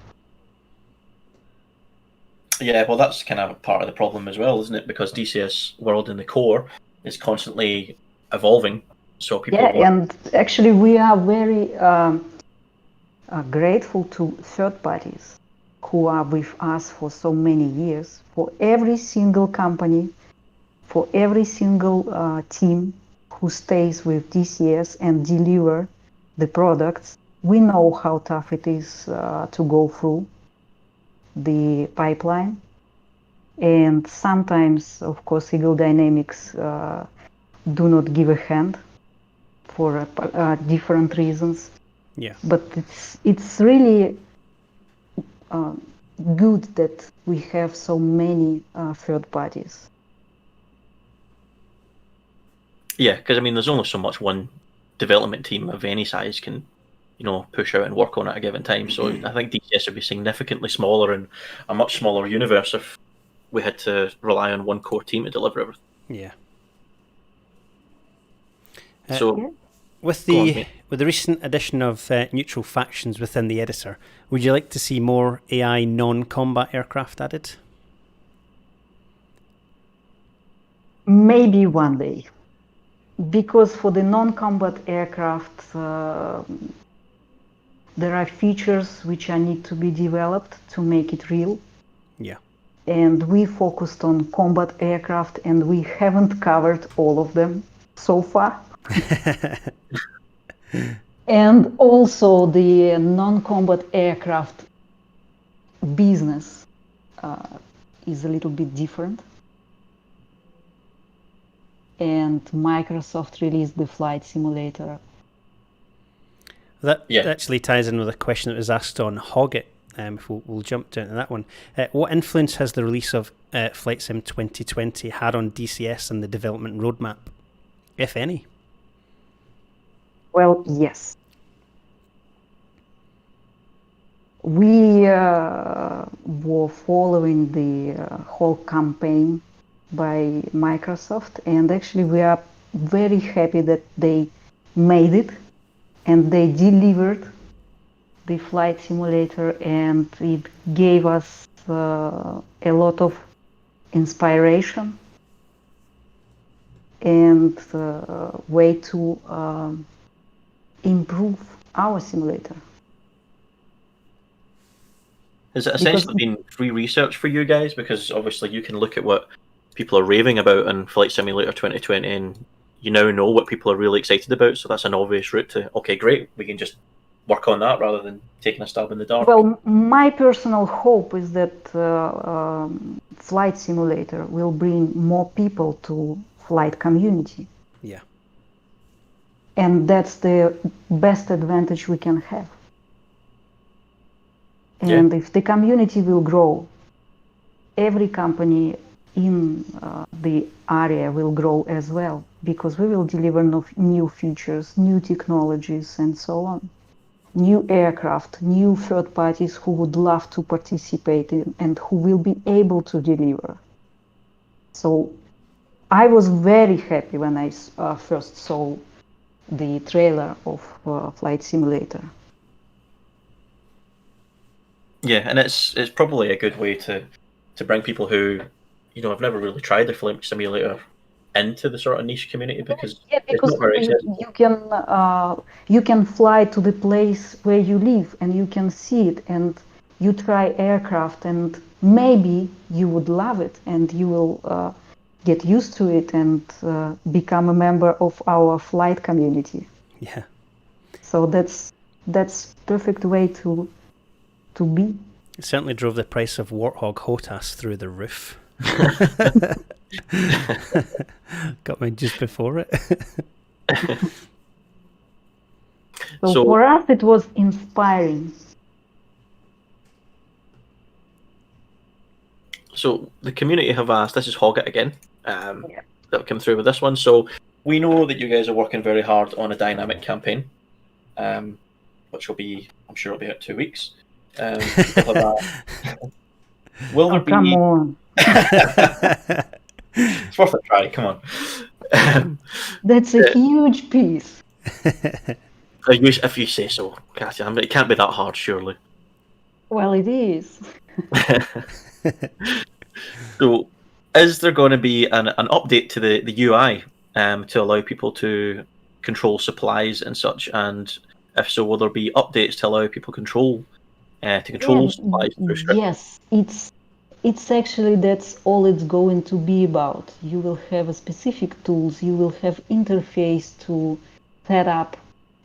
Yeah, well, that's kind of part of the problem as well, isn't it? Because DCS World in the core is constantly evolving, so people. Yeah, and actually we are very grateful to third parties who are with us for so many years. For every single company, for every single team who stays with DCS and deliver the products, we know how tough it is to go through the pipeline. And sometimes, of course, Eagle Dynamics do not give a hand for different reasons. Yeah. But it's really good that we have so many third parties. Yeah, because I mean, there's only so much one development team of any size can, push out and work on at a given time. So I think DCS would be significantly smaller and a much smaller universe if we had to rely on one core team to deliver everything. Yeah. So, with the recent addition of neutral factions within the editor, would you like to see more AI non-combat aircraft added? Maybe one day, because for the non-combat aircraft, there are features which need to be developed to make it real. Yeah. And we focused on combat aircraft, and we haven't covered all of them so far. And also the non-combat aircraft business is a little bit different. And Microsoft released the flight simulator. That actually ties in with a question that was asked on Hoggit. If we'll jump down to that one. What influence has the release of Flight Sim 2020 had on DCS and the development roadmap, if any? Well, yes. We were following the whole campaign by Microsoft, and actually we are very happy that they made it and they delivered the flight simulator, and it gave us a lot of inspiration and way to improve our simulator. Has it essentially been free research for you guys? Because obviously you can look at what people are raving about in Flight Simulator 2020, and you now know what people are really excited about, so that's an obvious route to, okay, great, we can just work on that rather than taking a stab in the dark. Well, my personal hope is that Flight Simulator will bring more people to flight community. Yeah. And that's the best advantage we can have. And if the community will grow, every company in the area will grow as well, because we will deliver new features, new technologies, and so on. New aircraft, new third parties who would love to participate in and who will be able to deliver. So I was very happy when I first saw the trailer of Flight Simulator. Yeah, and it's probably a good way to bring people who, have never really tried the Flight Simulator into the sort of niche community, because it's not very accessible. You can fly to the place where you live and you can see it, and you try aircraft, and maybe you would love it and you will get used to it and become a member of our flight community. Yeah. So that's perfect way to be. It certainly drove the price of Warthog HOTAS through the roof. Got me just before it. So for us, it was inspiring. So the community have asked, this is Hoggett again, that came through with this one. So we know that you guys are working very hard on a dynamic campaign, which will be, I'm sure it'll be out 2 weeks. Will there be... Come on. It's worth a try, come on. That's a huge piece. If you say so, Katya. It can't be that hard, surely. Well, it is. So, is there going to be an update to the UI to allow people to control supplies and such? And if so, will there be updates to allow people control supplies through script? Yes, it's actually that's all it's going to be about. You will have a specific tools. You will have interface to set up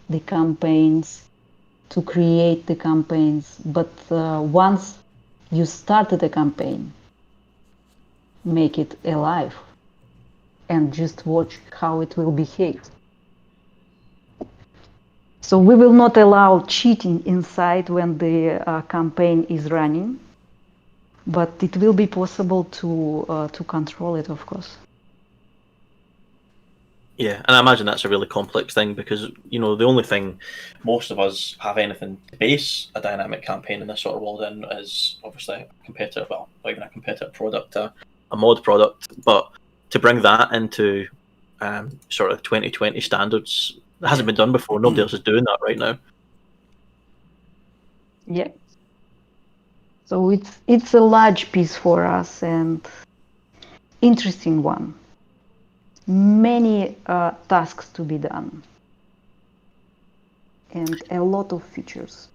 the campaigns, to create the campaigns. But once you started a campaign, make it alive and just watch how it will behave. So we will not allow cheating inside when the campaign is running, but it will be possible to control it, of course. Yeah, and I imagine that's a really complex thing because, the only thing most of us have anything to base a dynamic campaign in this sort of world in is obviously a competitor, well, not even a competitor product, a mod product, but to bring that into sort of 2020 standards, it hasn't been done before. Nobody else is doing that right now. Yeah. So it's a large piece for us and interesting one. Many tasks to be done and a lot of features.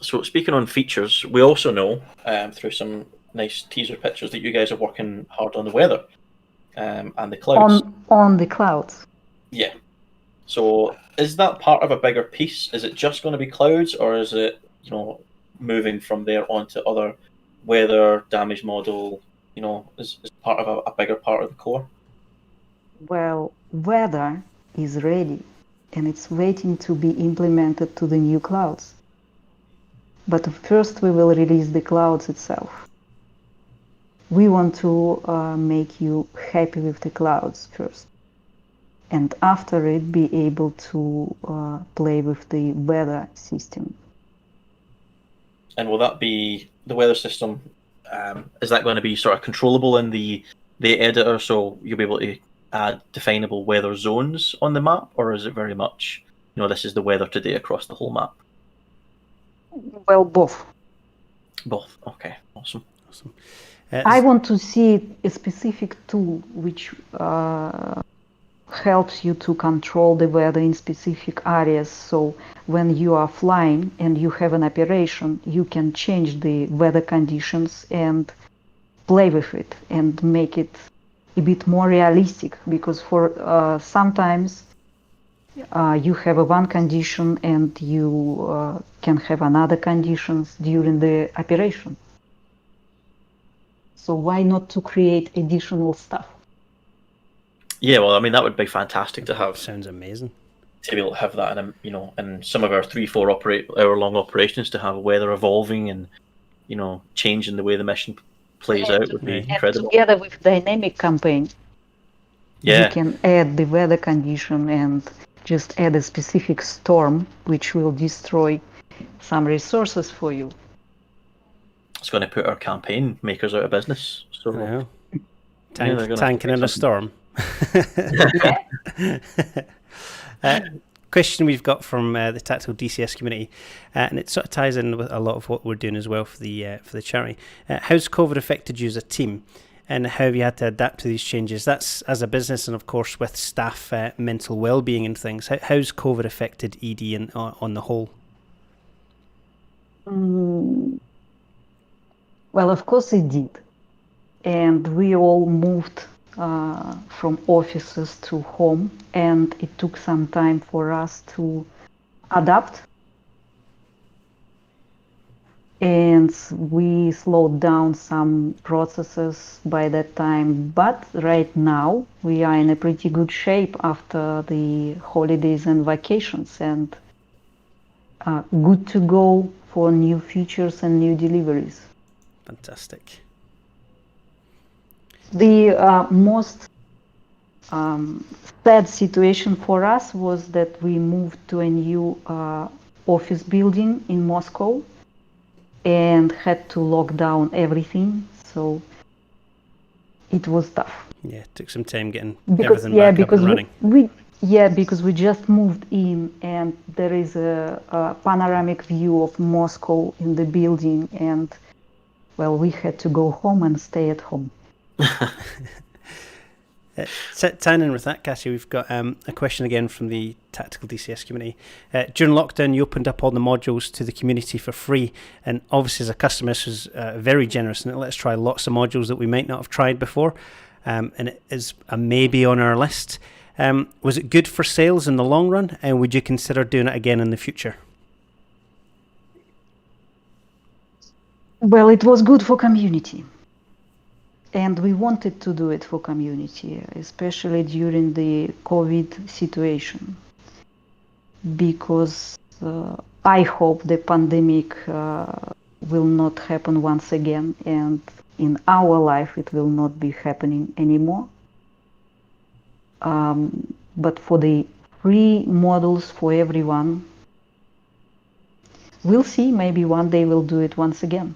So speaking on features, we also know through some nice teaser pictures that you guys are working hard on the weather and the clouds. On the clouds. Yeah. So is that part of a bigger piece? Is it just going to be clouds, or is it, moving from there onto other weather, damage model, is part of a bigger part of the core? Well, weather is ready and it's waiting to be implemented to the new clouds. But first we will release the clouds itself. We want to make you happy with the clouds first. And after it, be able to play with the weather system. And will that be the weather system? Is that going to be sort of controllable in the editor, so you'll be able to add definable weather zones on the map, or is it very much, this is the weather today across the whole map? Well, both. Both. Okay. Awesome. I want to see a specific tool which helps you to control the weather in specific areas. So when you are flying and you have an operation, you can change the weather conditions and play with it and make it a bit more realistic, because for sometimes you have one condition and you can have another conditions during the operation. So why not to create additional stuff? Yeah, well, I mean, that would be fantastic to have. Sounds amazing. To be able to have that in some of our 3-4 hour long operations, to have weather evolving and, changing the way the mission plays out would be incredible. And together with dynamic campaign, you can add the weather condition and just add a specific storm which will destroy some resources for you. It's going to put our campaign makers out of business. So tanking in a storm. Question we've got from the Tactical DCS community, and it sort of ties in with a lot of what we're doing as well for the charity. How's COVID affected you as a team, and how have you had to adapt to these changes? That's as a business, and of course with staff mental well-being and things. How's COVID affected ED on the whole? Well, of course it did, and we all moved from offices to home, and it took some time for us to adapt. and we slowed down some processes by that time. But right now we are in a pretty good shape after the holidays and vacations, and good to go for new features and new deliveries. Fantastic. The most sad situation for us was that we moved to a new office building in Moscow and had to lock down everything, so it was tough. Yeah, it took some time getting Because everything back up and running. because we just moved in, and there is a panoramic view of Moscow in the building, and well, we had to go home and stay at home. Tying in with that, Cassie, we've got a question again from the Tactical DCS community. During lockdown, you opened up all the modules to the community for free, and obviously as a customer, this was very generous, and it let us try lots of modules that we might not have tried before, and it is a maybe on our list. Was it good for sales in the long run, and would you consider doing it again in the future? Well, it was good for community. And we wanted to do it for community, especially during the COVID situation, because I hope the pandemic will not happen once again, and in our life it will not be happening anymore. But for the free models for everyone, we'll see, maybe one day we'll do it once again.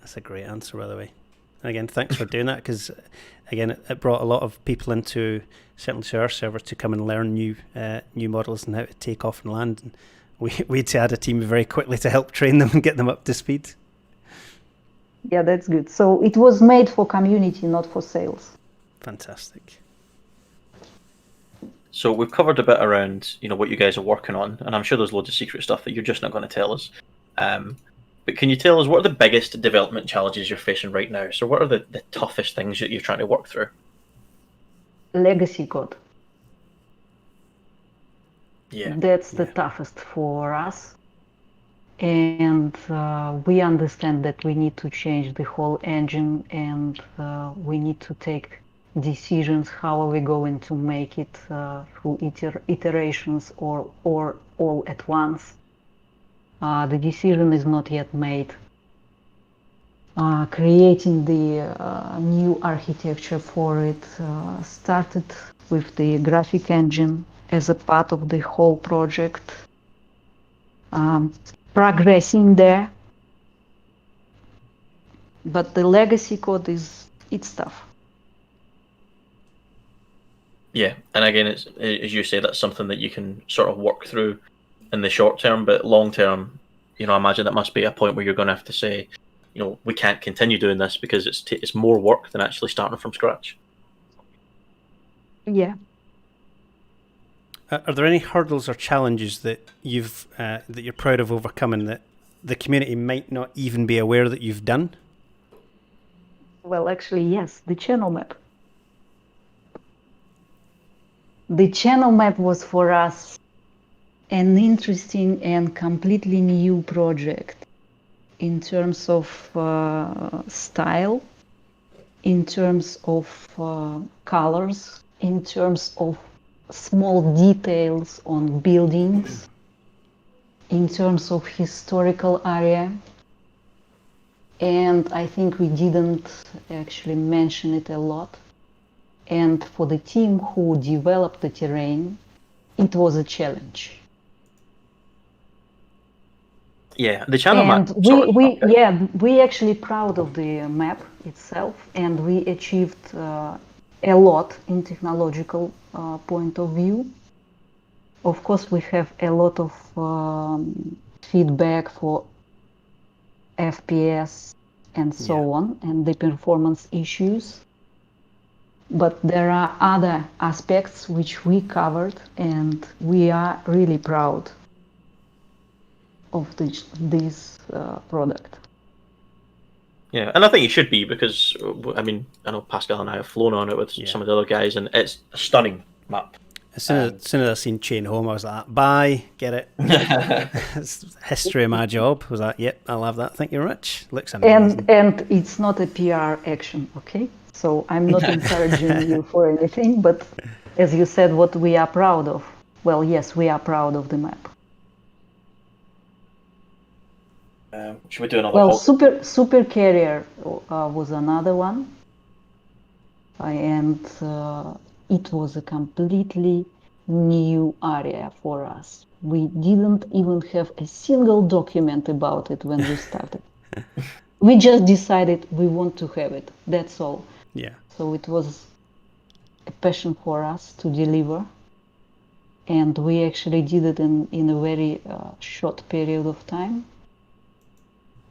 That's a great answer, by the way. And again, thanks for doing that, because again, it brought a lot of people into, certainly to our server, to come and learn new models and how to take off and land. And we had to add a team very quickly to help train them and get them up to speed. Yeah, that's good. So it was made for community, not for sales. Fantastic. So we've covered a bit around, what you guys are working on, and I'm sure there's loads of secret stuff that you're just not going to tell us. But can you tell us what are the biggest development challenges you're facing right now? So what are the toughest things that you're trying to work through? Legacy code. Yeah. That's the toughest for us. And we understand that we need to change the whole engine, and we need to take decisions. How are we going to make it through iterations or all at once? The decision is not yet made. Creating the new architecture for it started with the graphic engine as a part of the whole project. Progressing there, but the legacy code it's tough. Yeah, and again, it's, as you say, that's something that you can sort of work through in the short term, but long term, I imagine that must be a point where you're going to have to say, we can't continue doing this because it's more work than actually starting from scratch. Yeah. Are there any hurdles or challenges that that you're proud of overcoming that the community might not even be aware that you've done? Well, actually, yes, the channel map. The channel map was for us an interesting and completely new project in terms of style, in terms of colors, in terms of small details on buildings, in terms of historical area. And I think we didn't actually mention it a lot. And for the team who developed the terrain, it was a challenge. Yeah, the channel and map. We actually proud of the map itself, and we achieved a lot in technological point of view. Of course, we have a lot of feedback for FPS and so on, and the performance issues. But there are other aspects which we covered, and we are really proud of this product. Yeah, and I think you should be, because I know Pascal and I have flown on it with some of the other guys, and it's a stunning map. As soon as I seen Chain Home, I was like, bye, get it. It's history of my job. I was like, yep, I'll have that. Thank you very much. Looks amazing. And it's not a PR action, okay? So I'm not encouraging you for anything, but as you said, what we are proud of. Well, yes, we are proud of the map. Should we do another? Well, Super Carrier was another one, and it was a completely new area for us. We didn't even have a single document about it when we started. We just decided we want to have it. That's all. Yeah. So it was a passion for us to deliver, and we actually did it in a very short period of time.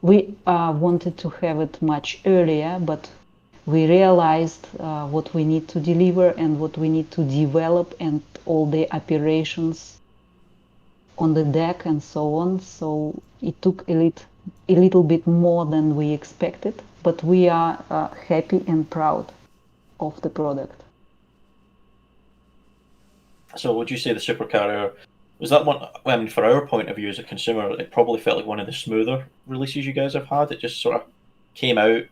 We wanted to have it much earlier, but we realized what we need to deliver and what we need to develop and all the operations on the deck and so on. So it took a little bit more than we expected, but we are happy and proud of the product. So would you say the Super Carrier, was that one, I mean, for our point of view as a consumer, it probably felt like one of the smoother releases you guys have had. It just sort of came out,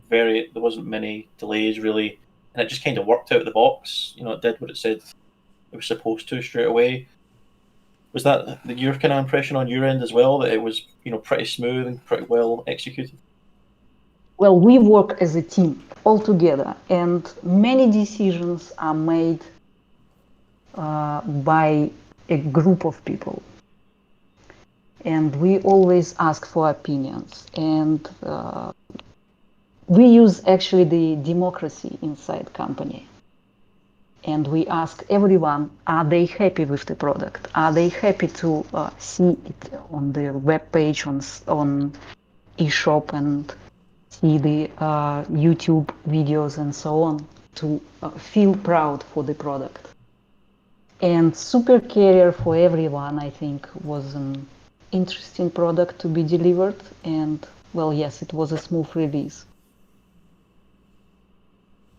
there wasn't many delays really, and it just kind of worked out of the box. It did what it said it was supposed to straight away. Was that your kind of impression on your end as well, that it was, pretty smooth and pretty well executed? Well, we work as a team all together, and many decisions are made by a group of people. And we always ask for opinions. And we use actually the democracy inside company. And we ask everyone, are they happy with the product? Are they happy to see it on their webpage, on eShop, and see the YouTube videos and so on, to feel proud for the product? And Super Carrier for everyone, I think, was an interesting product to be delivered. And, well, yes, it was a smooth release.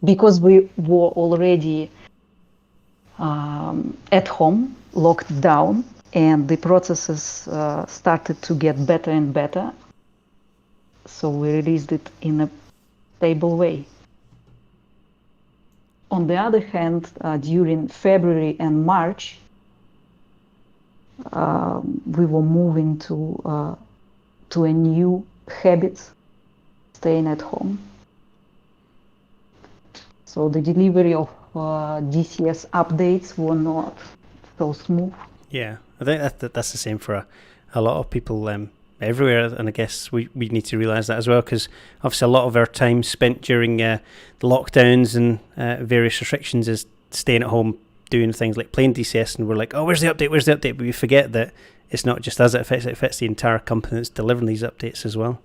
Because we were already at home, locked down, and the processes started to get better and better. So we released it in a stable way. On the other hand, during February and March, we were moving to a new habit, staying at home. So the delivery of DCS updates were not so smooth. Yeah, I think that's the same for a lot of people everywhere, and I guess we need to realise that as well, because obviously a lot of our time spent during the lockdowns and various restrictions is staying at home doing things like playing DCS, and we're like, oh, where's the update, but we forget that it's not just us, it affects the entire company that's delivering these updates as well.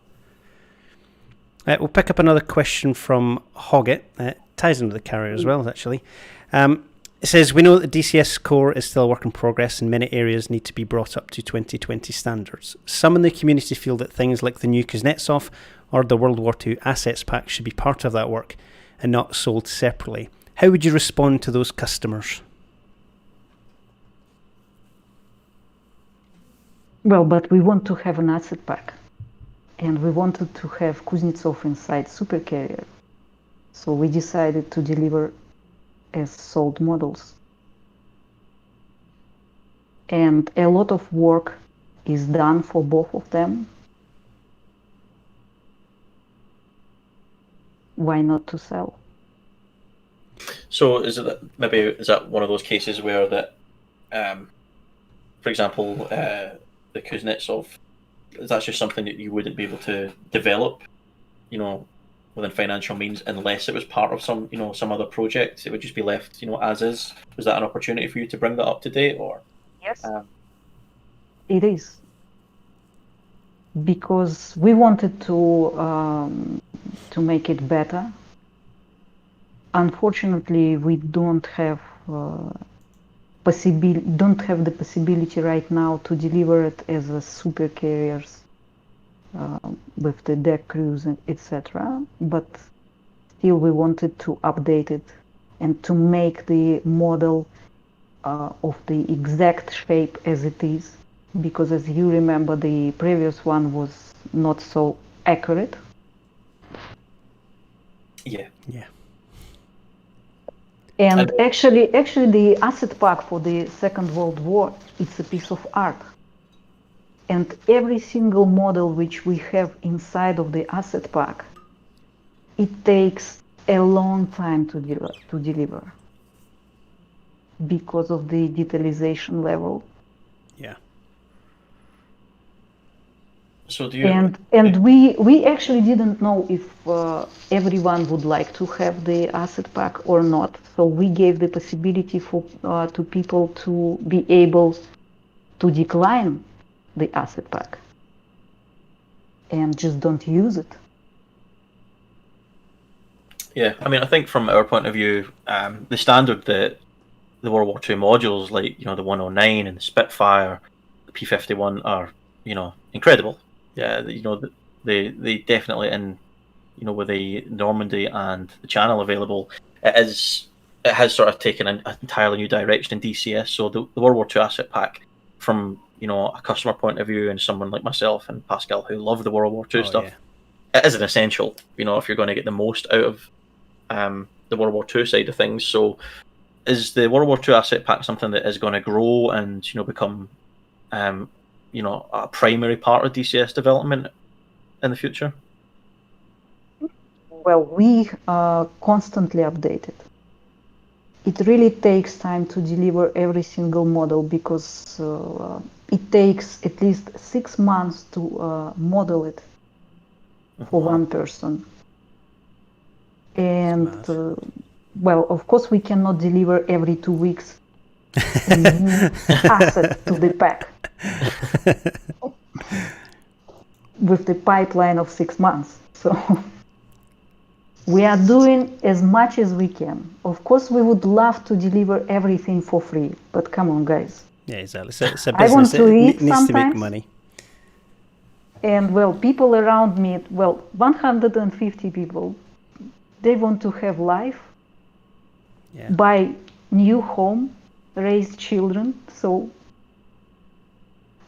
We'll pick up another question from Hoggett. Ties into the carrier as well, actually. It says, we know that the DCS core is still a work in progress and many areas need to be brought up to 2020 standards. Some in the community feel that things like the new Kuznetsov or the World War II assets pack should be part of that work and not sold separately. How would you respond to those customers? Well, but we want to have an asset pack, and we wanted to have Kuznetsov inside Super Carrier. So we decided to deliver as sold models. And a lot of work is done for both of them. Why not to sell? So is that one of those cases where that, for example, the Kuznetsov, that's just something that you wouldn't be able to develop, within financial means, unless it was part of some other project? It would just be left, as is. Was that an opportunity for you to bring that up to date, or? Yes, it is, because we wanted to make it better. Unfortunately, we don't have the possibility right now to deliver it as a Super Carriers. With the deck crews, etc. But still we wanted to update it and to make the model of the exact shape as it is, because as you remember, the previous one was not so accurate. Yeah. Yeah. And actually, the asset pack for the Second World War, it's a piece of art. And every single model which we have inside of the asset pack, it takes a long time to deliver because of the detalization level. Yeah. So do you? And we actually didn't know if everyone would like to have the asset pack or not. So we gave the possibility for to people to be able to decline the asset pack and just don't use it. Yeah, I mean, I think from our point of view, the standard that the World War II modules, like the 109 and the Spitfire, the P-51, are incredible. Yeah, they definitely with the Normandy and the Channel available, it has sort of taken an entirely new direction in DCS. So the World War II asset pack, from a customer point of view and someone like myself and Pascal who love the World War II stuff, it is an essential. If you're going to get the most out of the World War II side of things. So is the World War II asset pack something that is going to grow and become a primary part of DCS development in the future? Well, we constantly update it. It really takes time to deliver every single model because it takes at least 6 months to model it for one person. And well, of course, we cannot deliver every 2 weeks a new asset to the pack with the pipeline of 6 months. So we are doing as much as we can. Of course, we would love to deliver everything for free, but come on, guys. Yeah, exactly. So it's a I want business. to eat It needs to make sometimes. money. And well, people around me, 150 people, they want to have life, buy new home, raise children. So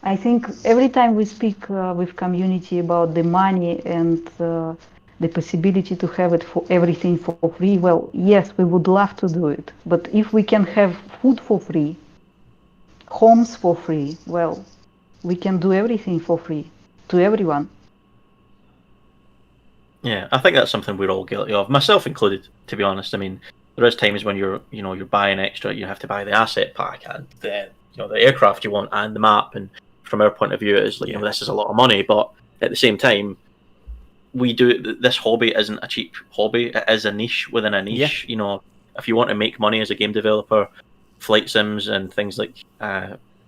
I think every time we speak with community about the money and the possibility to have it for everything for free, well, yes, we would love to do it. But if we can have food for free, homes for free, well, we can do everything for free to everyone. Yeah, I think that's something we're all guilty of, myself included, to be honest. I mean, there is times when you're buying extra, you have to buy the asset pack and the aircraft you want and the map. And from our point of view, it is like, this is a lot of money, but at the same time, this hobby isn't a cheap hobby. It is a niche within a niche. If you want to make money as a game developer, flight sims and things like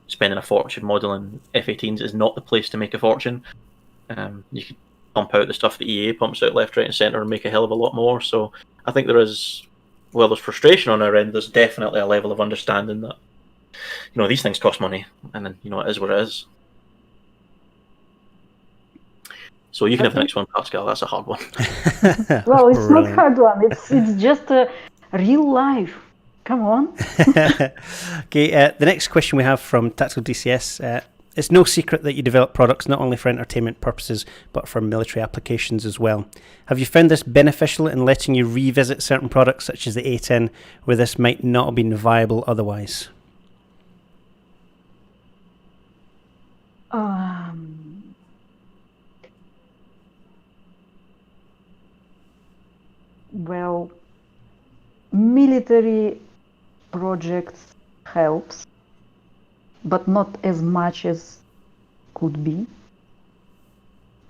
spending a fortune modeling F-18s is not the place to make a fortune. You could pump out the stuff that EA pumps out left, right, and centre and make a hell of a lot more. So I think there's frustration on our end. There's definitely a level of understanding that these things cost money, and then it is what it is. So you can have the next one, Pascal. That's a hard one. Well, it's not a hard one. It's just a real life. Come on. Okay, the next question we have from Tactical DCS. It's no secret that you develop products not only for entertainment purposes, but for military applications as well. Have you found this beneficial in letting you revisit certain products, such as the A10, where this might not have been viable otherwise? Well, military projects helps, but not as much as could be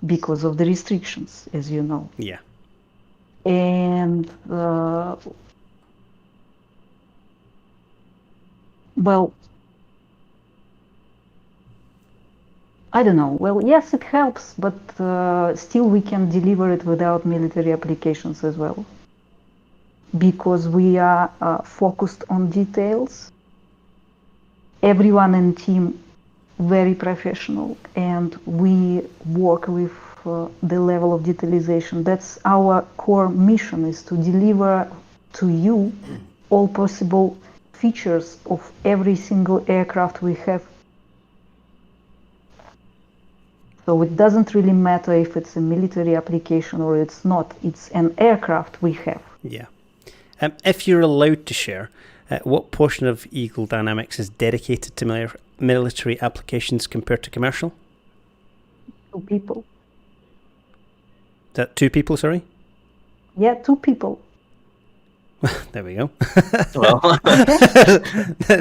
because of the restrictions, as you know. Yeah. And well, I don't know. Well, yes, it helps, but still we can deliver it without military applications as well. Because we are focused on details. Everyone in team very professional, and we work with the level of detalization. That's our core mission, is to deliver to you all possible features of every single aircraft we have. So it doesn't really matter if it's a military application or it's not. It's an aircraft we have. Yeah. If you're allowed to share, what portion of Eagle Dynamics is dedicated to military applications compared to commercial? 2 people. Is that 2 people, sorry? Yeah, 2 people. There we go. Well,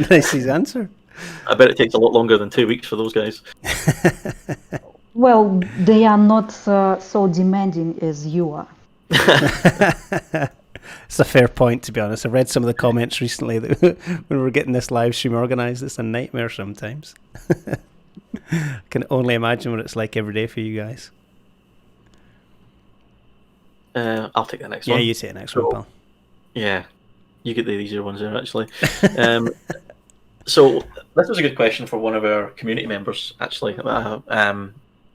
nice easy answer. I bet it takes a lot longer than 2 weeks for those guys. Well, they are not so demanding as you are. It's a fair point, to be honest. I read some of the comments recently that when we were getting this live stream organised, it's a nightmare sometimes. I can only imagine what it's like every day for you guys. I'll take the next Yeah, one. you take the next one, pal. Yeah, you get the easier ones there, actually. So this was a good question for one of our community members, actually, that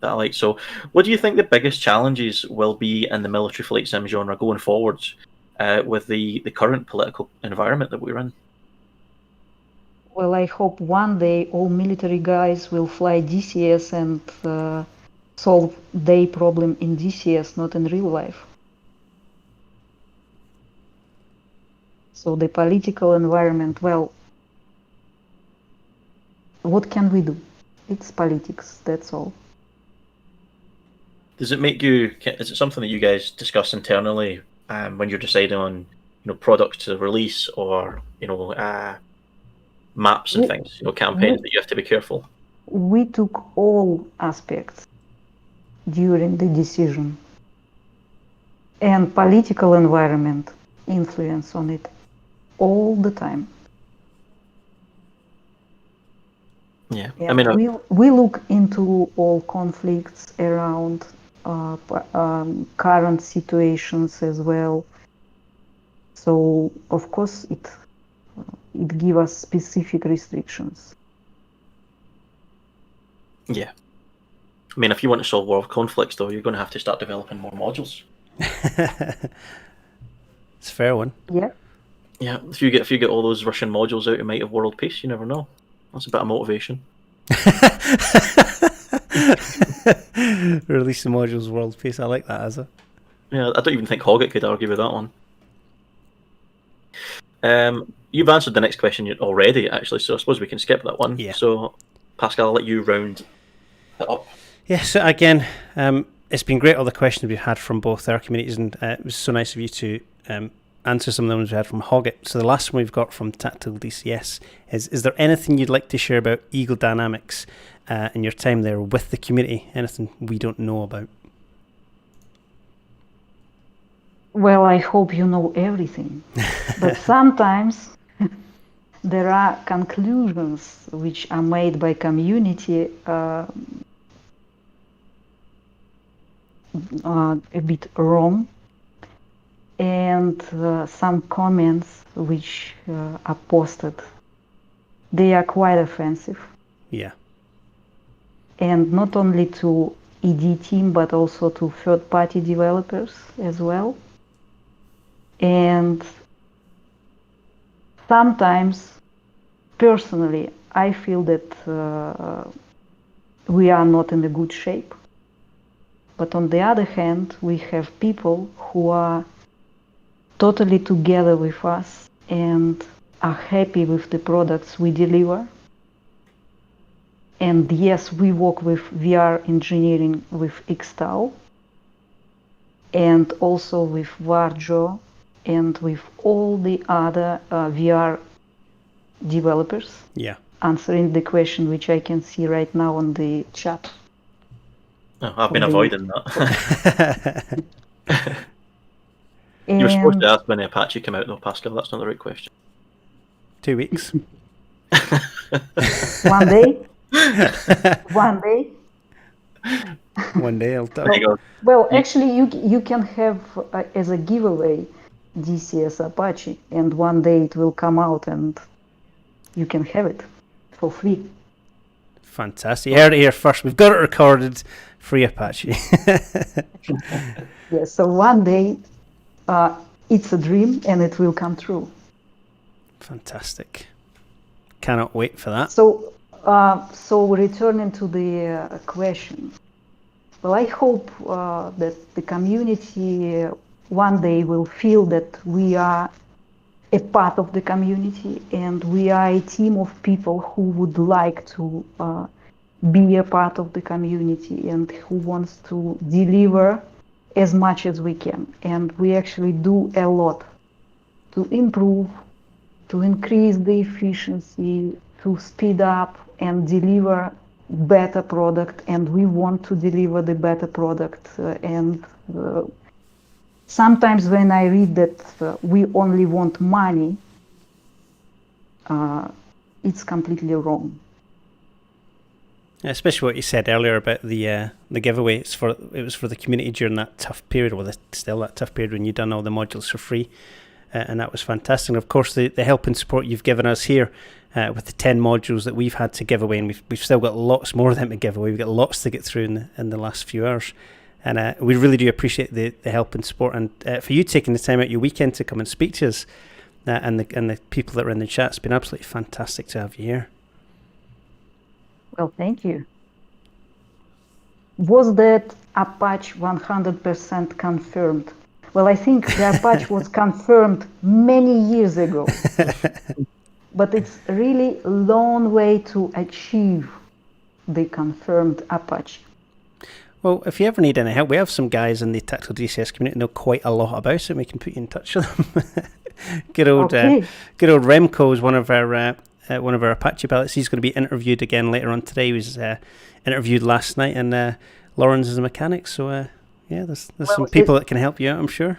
I like. So what do you think the biggest challenges will be in the military flight sim genre going forwards with the current political environment that we're in? Well, I hope one day all military guys will fly DCS and solve their problem in DCS, not in real life. So the political environment, well, what can we do? It's politics, that's all. Does it make you? Is it something that you guys discuss internally when you're deciding on, products to release or maps and things, campaigns that you have to be careful? We took all aspects during the decision, and political environment influence on it all the time. Yeah, Yeah, I mean, we look into all conflicts around current situations as well. So of course it gives us specific restrictions. yeah. I mean, if you want to solve world conflicts, though, you're going to have to start developing more modules. It's a fair one. Yeah. Yeah, if you get all those Russian modules out, you might have world peace. You never know. That's a bit of motivation. Release the modules world peace. I like that, Asa. Yeah, I don't even think Hoggett could argue with that one. You've answered the next question already, actually, so I suppose we can skip that one. Yeah. So, Pascal, I'll let you round it up. Yeah, so again, it's been great all the questions we've had from both our communities, and it was so nice of you to answer some of the ones we had from Hoggett. So the last one we've got from Tactical DCS is there anything you'd like to share about Eagle Dynamics in your time there with the community? Anything we don't know about? Well, I hope you know everything. But sometimes there are conclusions which are made by community a bit wrong, and some comments which are posted, they are quite offensive. Yeah. And not only to ED team, but also to third-party developers as well. And sometimes, personally, I feel that we are not in a good shape. But on the other hand, we have people who are totally together with us and are happy with the products we deliver. And yes, we work with VR engineering with Xtal and also with Varjo and with all the other VR developers. Yeah. Answering the question which I can see right now on the chat. Oh, I've been avoiding that. You were supposed to ask when the Apache came out, though, Pascal. That's not the right question. 2 weeks. One day. One day. One day I'll tell you. Well, actually, you can have as a giveaway DCS Apache, and one day it will come out and you can have it for free. Fantastic. You heard it here first. We've got it recorded. Free Apache. Yes, so one day it's a dream and it will come true. Fantastic. Cannot wait for that. So, returning to the question. Well, I hope that the community one day will feel that we are a part of the community and we are a team of people who would like to be a part of the community and who wants to deliver as much as we can. And we actually do a lot to improve, to increase the efficiency, to speed up and deliver better product, and we want to deliver the better product. Sometimes when I read that we only want money, it's completely wrong. Especially what you said earlier about the giveaway. It was for the community during that tough period, or still that tough period when you've done all the modules for free, and that was fantastic. And of course, the help and support you've given us here with the 10 modules that we've had to give away, and we've still got lots more of them to give away. We've got lots to get through in the last few hours, and we really do appreciate the help and support, and for you taking the time out your weekend to come and speak to us, and the people that are in the chat. It's been absolutely fantastic to have you here. Well, thank you. Was that Apache 100% confirmed? Well, I think the Apache was confirmed many years ago. But it's really a long way to achieve the confirmed Apache. Well, if you ever need any help, we have some guys in the Tactical DCS community know quite a lot about it, and we can put you in touch with them. Good old Remco is one of our Apache pilots. He's going to be interviewed again later on today. He was interviewed last night, and Lawrence is a mechanic. So there's some people that can help you out, I'm sure.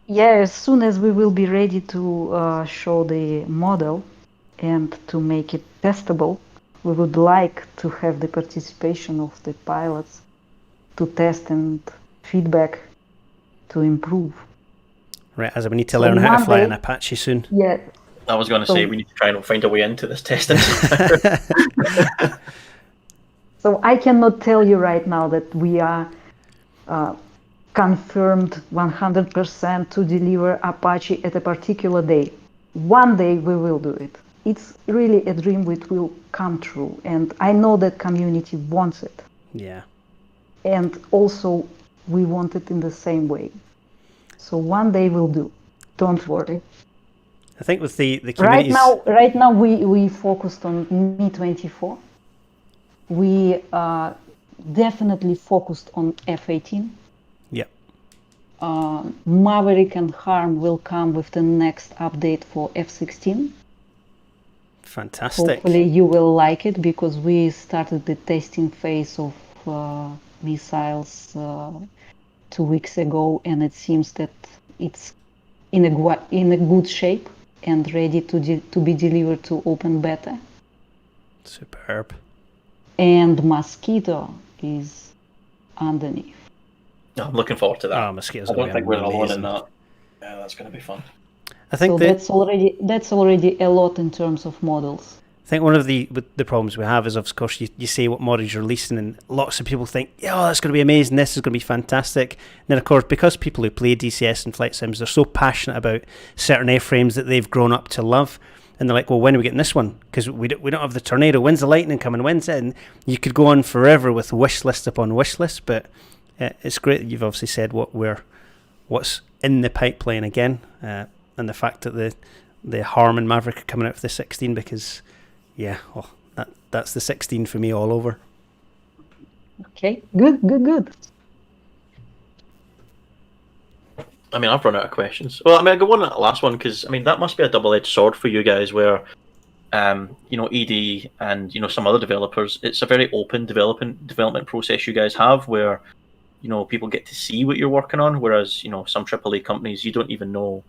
Yeah, as soon as we will be ready to show the model and to make it testable, we would like to have the participation of the pilots to test and feedback to improve. Right, as we need to learn how to fly an Apache soon. Yeah. I was going to say we need to try and find a way into this testing. So I cannot tell you right now that we are confirmed 100% to deliver Apache at a particular day. One day we will do it. It's really a dream which will come true, and I know that community wants it. Yeah. And also we want it in the same way. So one day we'll do. Don't worry. I think with the communities... Right now we focused on Mi-24. We definitely focused on F-18. Yep. Maverick and Harm will come with the next update for F-16. Fantastic. Hopefully you will like it, because we started the testing phase of missiles 2 weeks ago, and it seems that it's in a good shape and ready to be delivered to open beta. Superb. And Mosquito is underneath. I'm looking forward to that. Oh, Mosquito's I don't think we're alone amazing in that. Yeah, that's going to be fun. I think so that's already a lot in terms of models. I think one of the problems we have is, of course, you say what models you're releasing, and lots of people think, yeah, that's going to be amazing, this is going to be fantastic. And then, of course, because people who play DCS and flight sims, they're so passionate about certain airframes that they've grown up to love, and they're like, well, when are we getting this one? Because we don't have the Tornado. When's the Lightning coming? When's it? And you could go on forever with wish list upon wish list, but it's great that you've obviously said what's in the pipeline again, and the fact that the Harm and Maverick are coming out for the 16, because... yeah, that's the 16 for me all over. Okay, good. I mean, I've run out of questions. Well, I mean, I'll go on to that last one, because, I mean, that must be a double-edged sword for you guys, where, ED and, some other developers, it's a very open development process you guys have, where, people get to see what you're working on, whereas, some AAA companies, you don't even know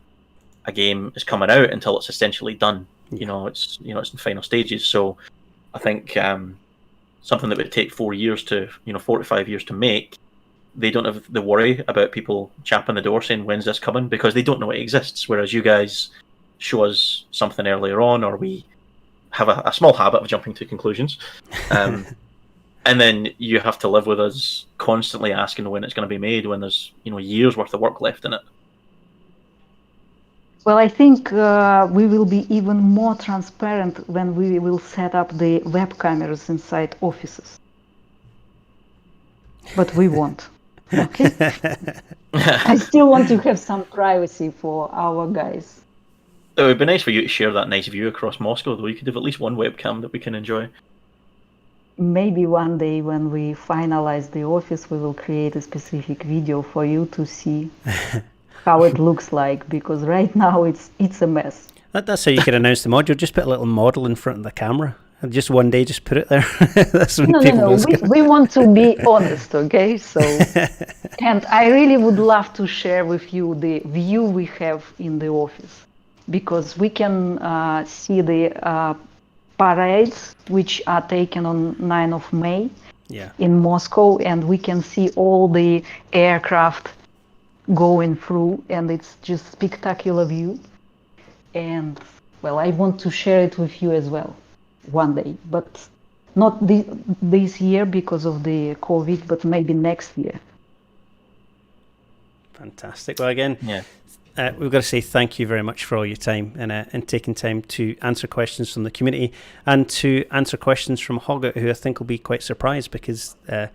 a game is coming out until it's essentially done. It's in final stages. So I think something that would take 4 years to 4 to 5 years to make, they don't have the worry about people chapping the door saying, when's this coming, because they don't know it exists. Whereas you guys show us something earlier on, or we have a small habit of jumping to conclusions, and then you have to live with us constantly asking when it's going to be made, when there's years worth of work left in it. Well, I think we will be even more transparent when we will set up the web cameras inside offices. But we won't. Okay. I still want to have some privacy for our guys. It would be nice for you to share that nice view across Moscow, though. You could have at least one webcam that we can enjoy. Maybe one day when we finalize the office, we will create a specific video for you to see how it looks like, because right now it's a mess. That's how you can announce the module. Just put a little model in front of the camera. And just one day, just put it there. That's when No. We want to be honest, okay? So, and I really would love to share with you the view we have in the office, because we can see the parades which are taken on 9th of May in Moscow, and we can see all the aircraft going through, and it's just spectacular view. And well, I want to share it with you as well one day, but not this year because of the COVID, but maybe next year. Fantastic. Well, again, we've got to say thank you very much for all your time and taking time to answer questions from the community and to answer questions from Hogget, who I think will be quite surprised, because I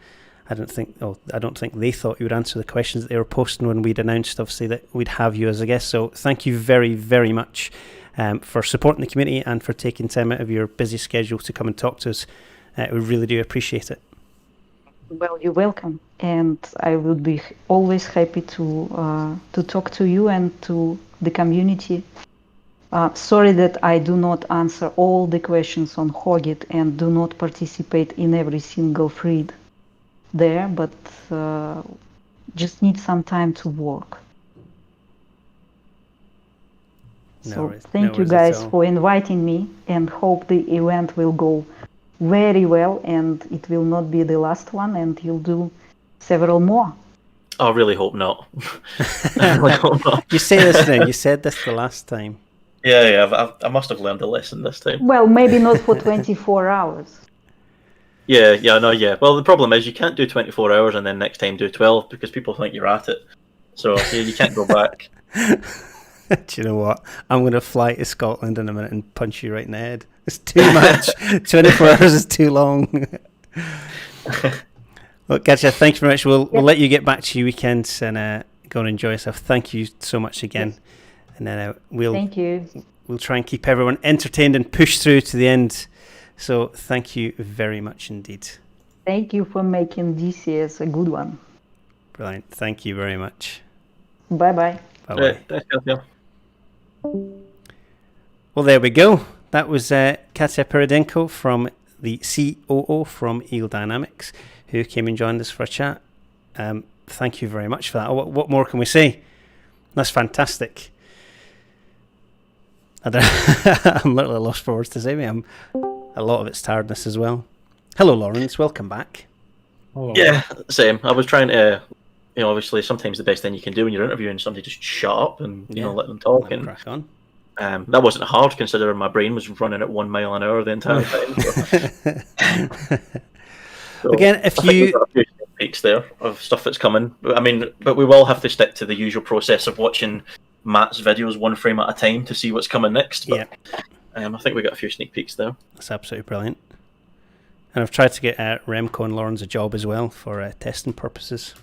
don't think they thought you would answer the questions that they were posting when we'd announced, obviously, that we'd have you as a guest. So thank you very, very much for supporting the community and for taking time out of your busy schedule to come and talk to us. We really do appreciate it. Well, you're welcome, and I would be always happy to talk to you and to the community. Sorry that I do not answer all the questions on Hogget and do not participate in every single thread there, but just need some time to work. Thank you guys for inviting me, and hope the event will go very well and it will not be the last one, and you'll do several more. I really hope not. I really hope not. You say this now. You said this the last time. Yeah. I must have learned a lesson this time. Well, maybe not for 24 hours. Yeah. Well, the problem is you can't do 24 hours and then next time do 12 because people think you're at it. So you can't go back. Do you know what? I'm going to fly to Scotland in a minute and punch you right in the head. It's too much. 24 hours is too long. Well, Katja, thank you very much. We'll let you get back to your weekends and go and enjoy yourself. Thank you so much again. And then Thank you. We'll try and keep everyone entertained and push through to the end. So thank you very much indeed. Thank you for making DCS a good one. Brilliant. Thank you very much. Bye-bye. Bye-bye. Well, there we go. That was Katja Peredenko, from the COO from Eagle Dynamics, who came and joined us for a chat. Thank you very much for that. What more can we say? That's fantastic. I'm a little lost for words to say. A lot of it's tiredness as well. Hello, Lawrence. Welcome back. Hello. Yeah, same. I was trying to, obviously sometimes the best thing you can do when you're interviewing somebody, just shut up and let them talk and crack on. That wasn't hard considering my brain was running at 1 mile an hour the entire time. So again, if you got a few peaks there of stuff that's coming, but we will have to stick to the usual process of watching Matt's videos one frame at a time to see what's coming next. But, I think we got a few sneak peeks there. That's absolutely brilliant. And I've tried to get Remco and Lawrence a job as well for testing purposes.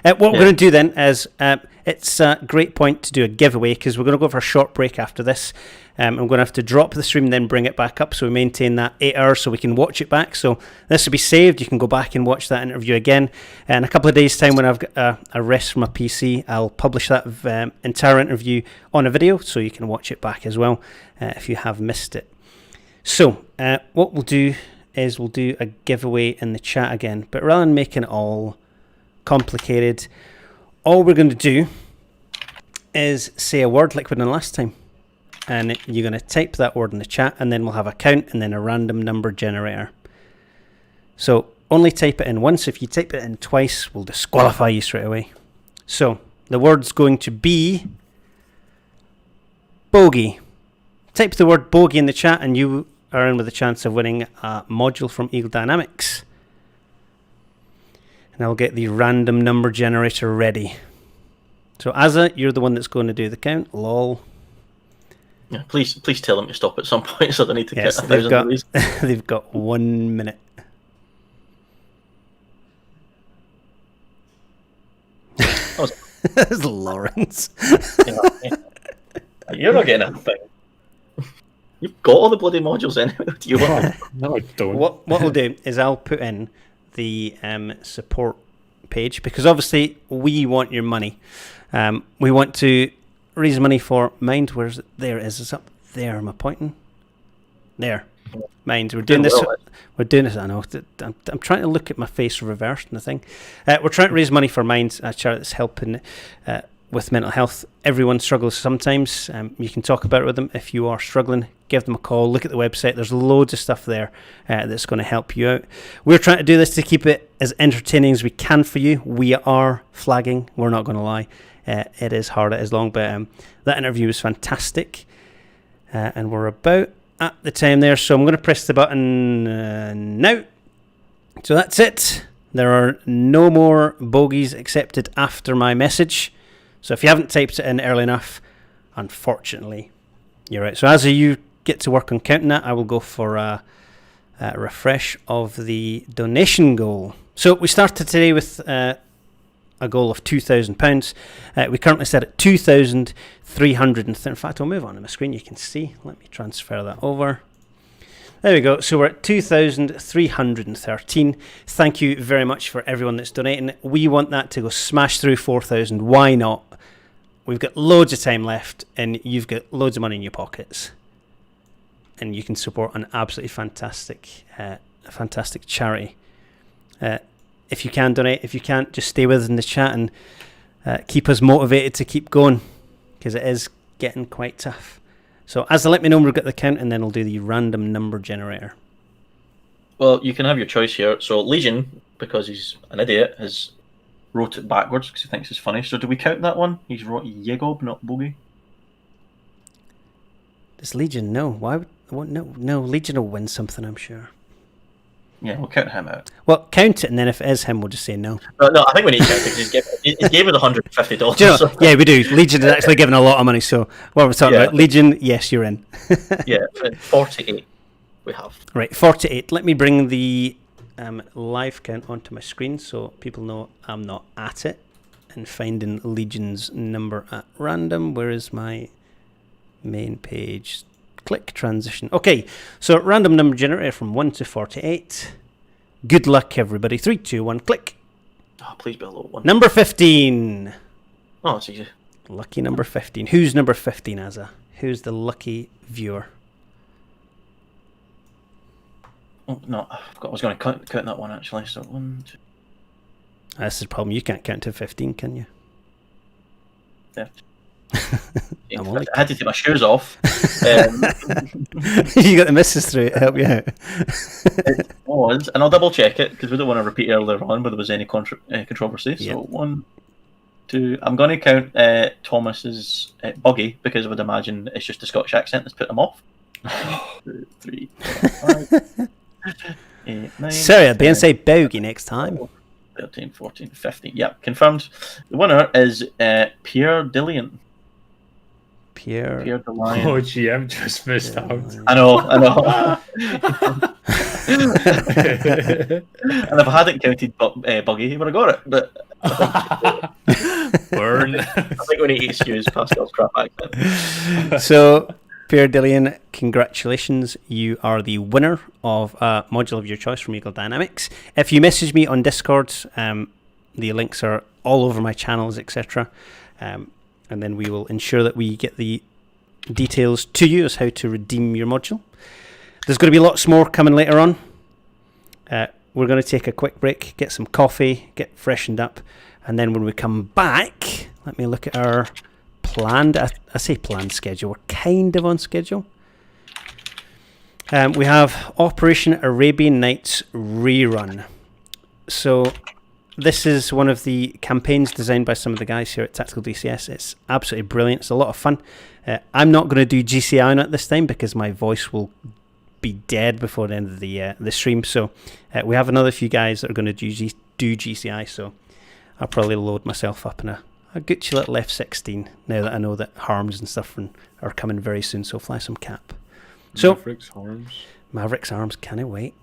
What we're going to do then is it's a great point to do a giveaway, because we're going to go for a short break after this. I'm going to have to drop the stream and then bring it back up, so we maintain that 8 hours so we can watch it back. So this will be saved. You can go back and watch that interview again. In a couple of days' time, when I've got a rest from my PC, I'll publish that entire interview on a video, so you can watch it back as well if you have missed it. So what we'll do is we'll do a giveaway in the chat again, but rather than making it all complicated, all we're going to do is say a word like we did last time, and you're going to type that word in the chat, and then we'll have a count and then a random number generator. So only type it in once. If you type it in twice, we'll disqualify you straight away. So the word's going to be bogey. Type the word bogey in the chat and you are in with a chance of winning a module from Eagle Dynamics. And I'll get the random number generator ready. So Azza, you're the one that's going to do the count. Lol. Yeah, please tell them to stop at some point so they need to Yes, count 1,000 of these. they've got 1 minute. That's Lawrence. You're not getting a thing. You've got all the bloody modules anyway. Do you want them? No, I don't. What I'll do is I'll put in the support page, because obviously we want your money. We want to raise money for Mind. Where's it? There it is. It's up there. Am I pointing? There. Mind. We're doing this. We're doing this. I know. I'm trying to look at my face reversed in the thing. We're trying to raise money for Mind, a charity that's helping with mental health. Everyone struggles sometimes. You can talk about it with them. If you are struggling, give them a call. Look at the website. There's loads of stuff there that's going to help you out. We're trying to do this to keep it as entertaining as we can for you. We are flagging. We're not going to lie. It is hard. It is long. But that interview was fantastic. And we're about at the time there. So I'm going to press the button now. So that's it. There are no more bogeys accepted after my message. So if you haven't typed it in early enough, unfortunately, you're out. So as you get to work on counting that, I will go for a refresh of the donation goal. So we started today with a goal of £2,000. We currently set at 2,300. In fact, I'll move on to my screen. You can see. Let me transfer that over. There we go. So we're at 2,313. Thank you very much for everyone that's donating. We want that to go smash through 4,000. Why not? We've got loads of time left, and you've got loads of money in your pockets, and you can support an absolutely fantastic charity. If you can donate, if you can't, just stay with us in the chat and keep us motivated to keep going, because it is getting quite tough. So as let me know when we've got the count, and then I'll do the random number generator. Well, you can have your choice here. So Legion, because he's an idiot, has wrote it backwards because he thinks it's funny. So do we count that one? He's wrote Yegob, not Bogey. Does Legion no? Why would no? Legion will win something, I'm sure. Yeah, we'll count him out. Well, count it, and then if it is him, we'll just say no. No, I think we need to count it because he gave us $150. Do you know, yeah, we do. Legion is actually giving a lot of money. So what we're talking about, Legion, yes, you're in. Yeah, 48 we have. Right, 48. Let me bring the live count onto my screen so people know I'm not at it and finding Legion's number at random. Where is my main page? Click transition. Okay, so random number generator from 1 to 48. Good luck, everybody. 3, 2, 1, click. Oh, please be a low one. Number 15. Oh, it's easy. Lucky number 15. Who's number 15, Azza? Who's the lucky viewer? Oh, no, I forgot I was going to count that one actually. So 1, 2. That's the problem. You can't count to 15, can you? Yeah. I had to take my shoes off. You got the missus through it to help you out. It was, and I'll double check it because we don't want to repeat earlier on where there was any controversy. So 1, 2. I'm going to count Thomas's buggy because I would imagine it's just the Scottish accent that's put him off. 2, 3, 4, 5, 8, 9. Sorry, I'll be and say bogey next time. 13, 14, 15. Yep, confirmed. The winner is Pierre Dillian. Pierre Dillian. Oh, GM just missed out. I know. And if I hadn't counted Buggy, he would have got it. But burn. I think we need to excuse Pascal's crap accent. So, Pierre Dillian, congratulations. You are the winner of a module of your choice from Eagle Dynamics. If you message me on Discord, the links are all over my channels, etc. And then we will ensure that we get the details to you as how to redeem your module. There's going to be lots more coming later on. We're going to take a quick break, get some coffee, get freshened up, and then when we come back, let me look at our planned, I say planned schedule, we're kind of on schedule. We have Operation Arabian Nights rerun. So this is one of the campaigns designed by some of the guys here at Tactical DCS. It's absolutely brilliant. It's a lot of fun. I'm not going to do GCI on it this time because my voice will be dead before the end of the stream. So we have another few guys that are going to do GCI. So I'll probably load myself up in a A Gucci little F-16, now that I know that Harms and stuff are coming very soon, so fly some cap. So, Mavericks, Harms. Mavericks, Arms, can I wait?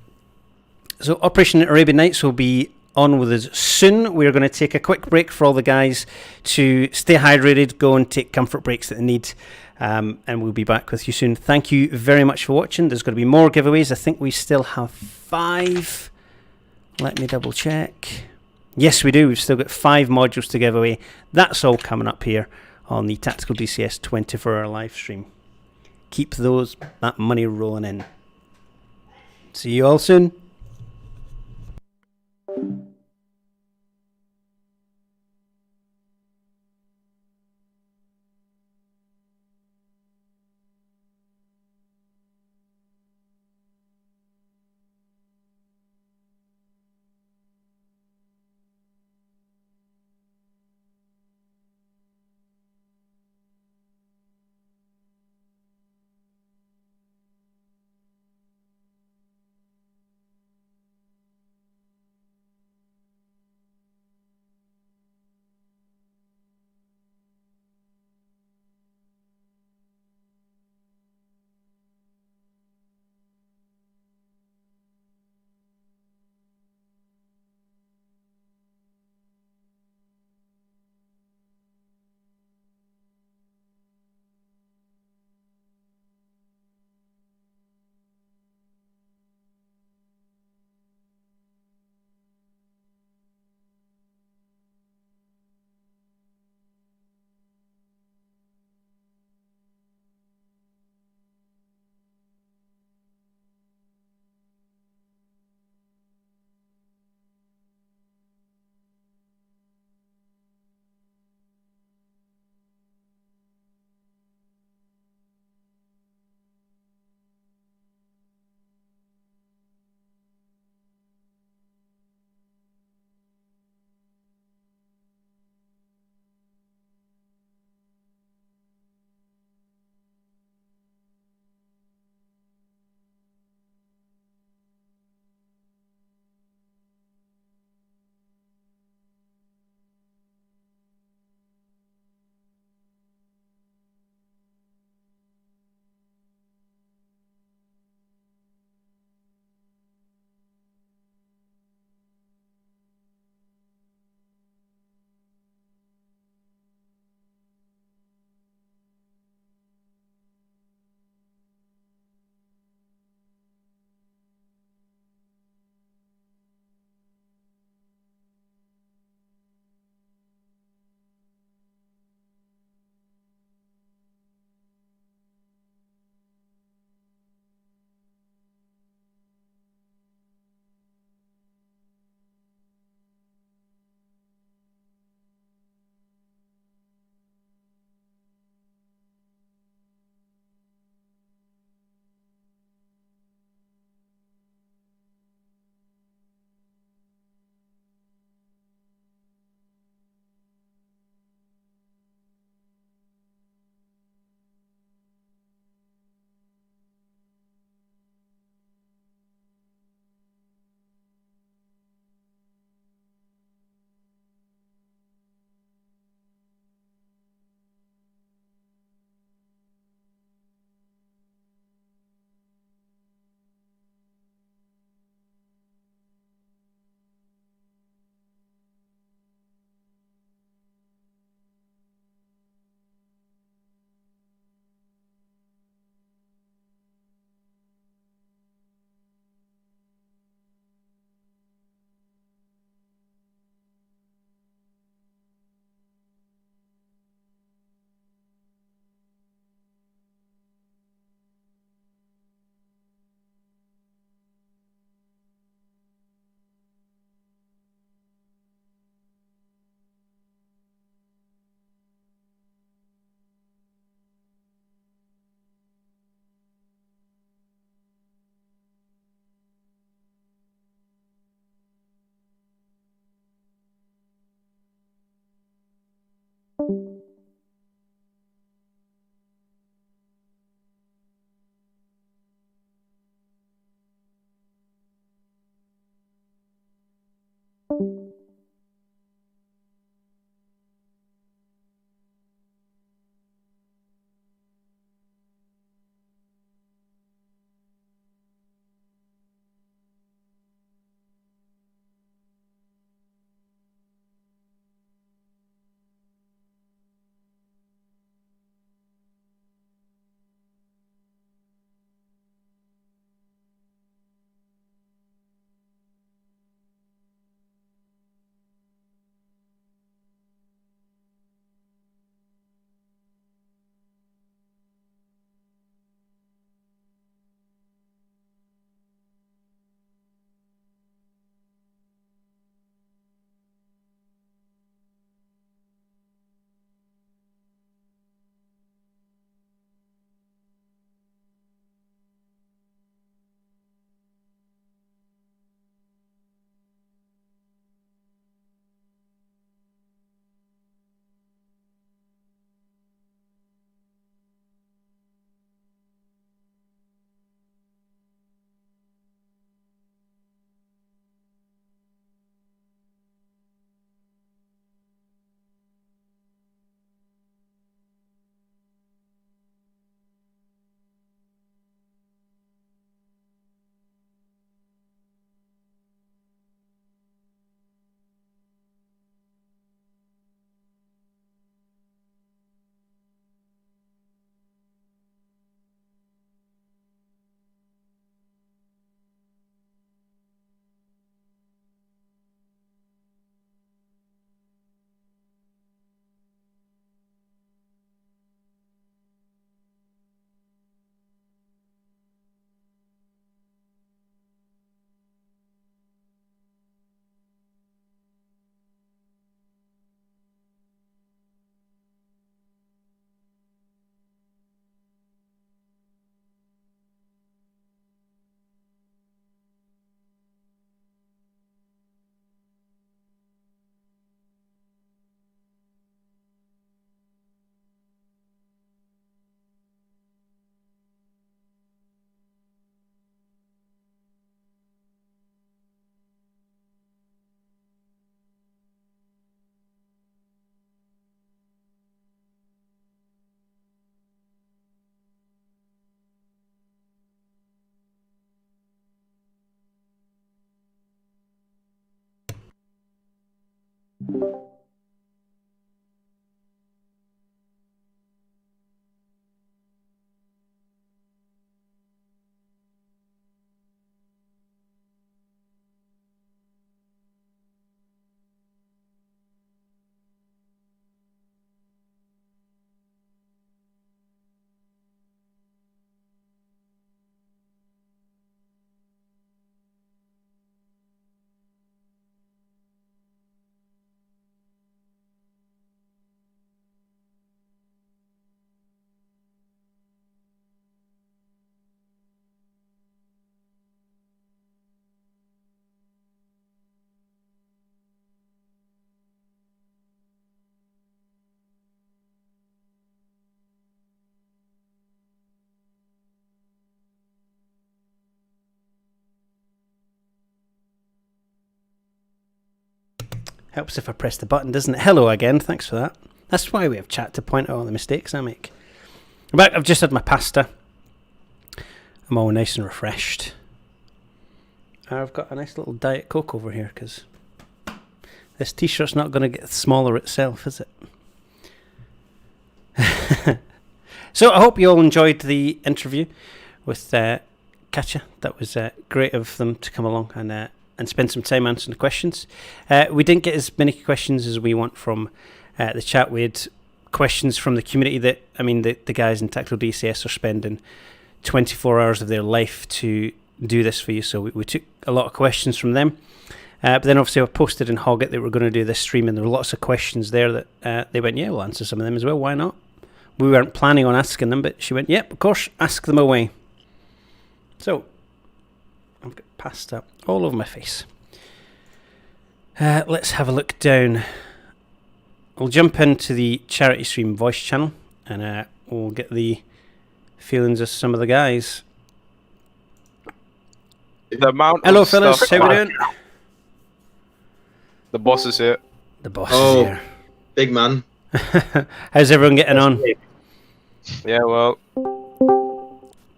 So Operation Arabian Nights will be on with us soon. We're going to take a quick break for all the guys to stay hydrated, go and take comfort breaks that they need, and we'll be back with you soon. Thank you very much for watching. There's going to be more giveaways. I think we still have 5. Let me double check. Yes, we do. We've still got 5 modules to give away. That's all coming up here on the Tactical DCS 24-hour live stream. Keep that money rolling in. See you all soon. Helps if I press the button, doesn't it? Hello again, thanks for that. That's why we have chat to point out all the mistakes I make. But I've just had my pasta. I'm all nice and refreshed. I've got a nice little Diet Coke over here because this t-shirt's not going to get smaller itself, is it? So I hope you all enjoyed the interview with Katja. That was great of them to come along and spend some time answering the questions. We didn't get as many questions as we want from the chat. We had questions from the community that, I mean, the guys in Tactical DCS are spending 24 hours of their life to do this for you, so we took a lot of questions from them. But then obviously I posted in Hoggit that we're going to do this stream, and there were lots of questions there that they went, yeah, we'll answer some of them as well, why not? We weren't planning on asking them, but she went, yep, of course, ask them away. So, I've got pasta all over my face. Let's have a look down. We'll jump into the charity stream voice channel, and we'll get the feelings of some of the guys. The amount Hello, of fellas, stuff- how we doing? The boss is here. The boss Oh, is here. big man. How's everyone getting on? Yeah, well,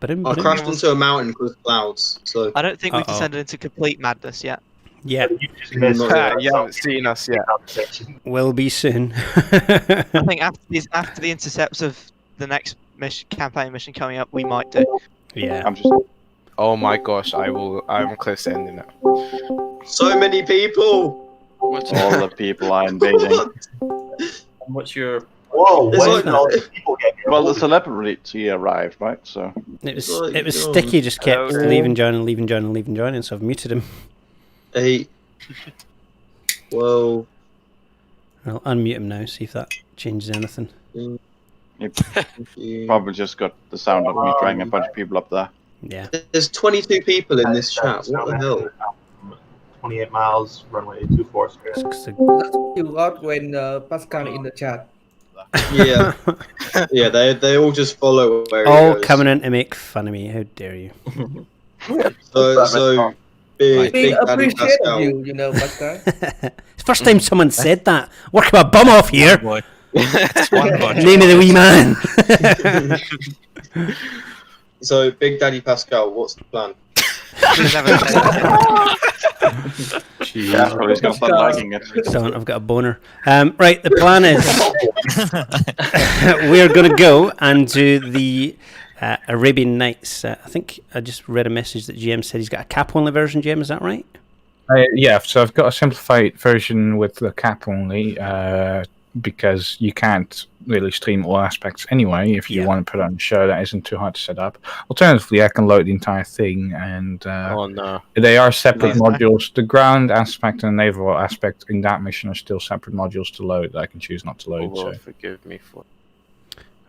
I crashed into a mountain with clouds, so I don't think we've descended into complete madness yet. Yeah. you haven't seen us yet. Will be soon. I think after the intercepts of the next campaign mission coming up, we might do. Yeah. I'm just. Oh my gosh, I'm close to ending it. so many people. All the people are invading. What's your... Whoa, It's when like- did all these people get here? Well, the celebrity arrived, right? So It was Like, it was oh. Sticky just kept Hello. leaving joining, so I've muted him. Hey. Whoa. I'll unmute him now, see if that changes anything. you probably just got the sound of me dragging a bunch of people up there. Yeah. There's 22 people in this chat. What the hell? 28 miles, runway 24 square. That's what you got when Pascal in the chat. Yeah. Yeah, they all just follow where he All goes. coming in to make fun of me. How dare you? So big We Daddy appreciate Pascal. you know, Pascal. It's the first time someone said that. Work my bum off here. Boy. It's one bunch. Name of the wee man. So Big Daddy Pascal, what's the plan? Yeah, so he's gonna start liking it. So I've got a boner. Right, the plan is we're going to go and do the Arabian Nights. I think I just read a message that GM said he's got a cap-only version, GM, is that right? Yeah, so I've got a simplified version with the cap only, because you can't really stream all aspects anyway. If you want to put on a show, that isn't too hard to set up. Alternatively, I can load the entire thing, and Oh no. they are separate Nice. modules. The ground aspect and the naval aspect in that mission are still separate modules to load that I can choose not to load. Oh, Lord, So. forgive me for.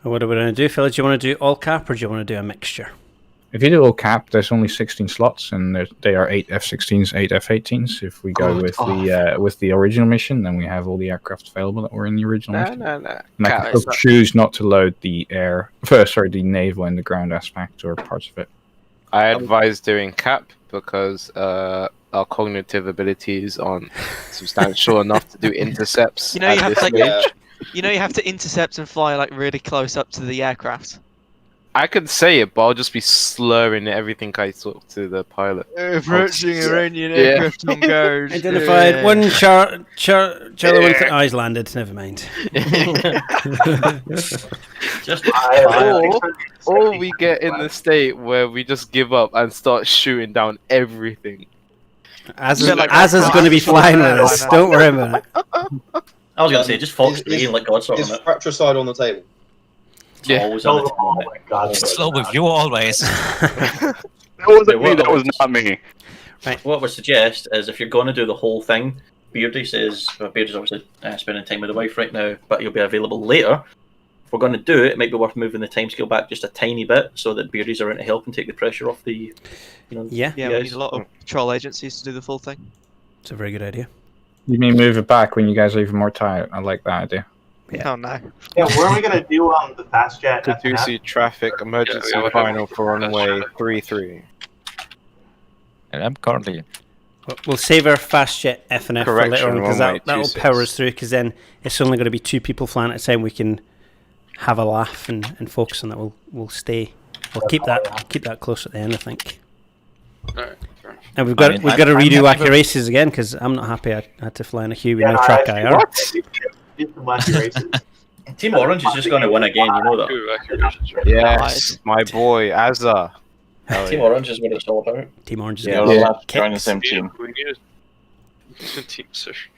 What are we going to do, fellas? Do you want to do all cap or do you want to do a mixture? If you do all cap, there's only 16 slots, and they are 8 F-16s, 8 F-18s. If we go with the original mission, then we have all the aircraft available that were in the original mission. And I Cap can is still choose not to load the the naval and the ground aspect or parts of it. I advise doing cap because our cognitive abilities aren't substantial enough to do intercepts. You know, you at have this to, stage. you know, you have to intercept and fly like really close up to the aircraft. I could say it, but I'll just be slurring everything I talk to the pilot. Approaching Iranian aircraft on guard. Identified one Charlie. Oh, he's landed. Never mind. Just or we get in the state where we just give up and start shooting down everything. Azza's going to be flying with us. Don't worry about it. I was going to say, just Fox 3 and let God sort Is on it. fratricide on the table? Yeah. Always on the table. Oh my god. Slow with you always. That wasn't me. That was not me. Right. What I would suggest is if you're going to do the whole thing, Beardy says, well, Beardy's obviously spending time with the wife right now, but he'll be available later. If we're going to do it, it might be worth moving the timescale back just a tiny bit so that Beardy's around to help and take the pressure off the, Yeah, we need a lot of patrol agencies to do the full thing. It's a very good idea. You mean move it back when you guys are even more tired? I like that idea. Yeah. Oh no. Yeah, where are we gonna do the fast jet? Contingency traffic emergency final for runway 33. And I'm currently. We'll save our fast jet F and F for later on because that'll power us through. Because then it's only going to be 2 people flying at a time. We can have a laugh and focus on that. We'll stay. We'll keep that close at the end, I think. Alright, fair enough. And we've got to redo Wacky Races again because I'm not happy I had to fly in a Huey no track IR. Team Orange is just going to win again, you know that. Yes, my boy Azza. Team Orange is what it's all about. Team Orange is Yeah, we'll join the same team. We need a team session.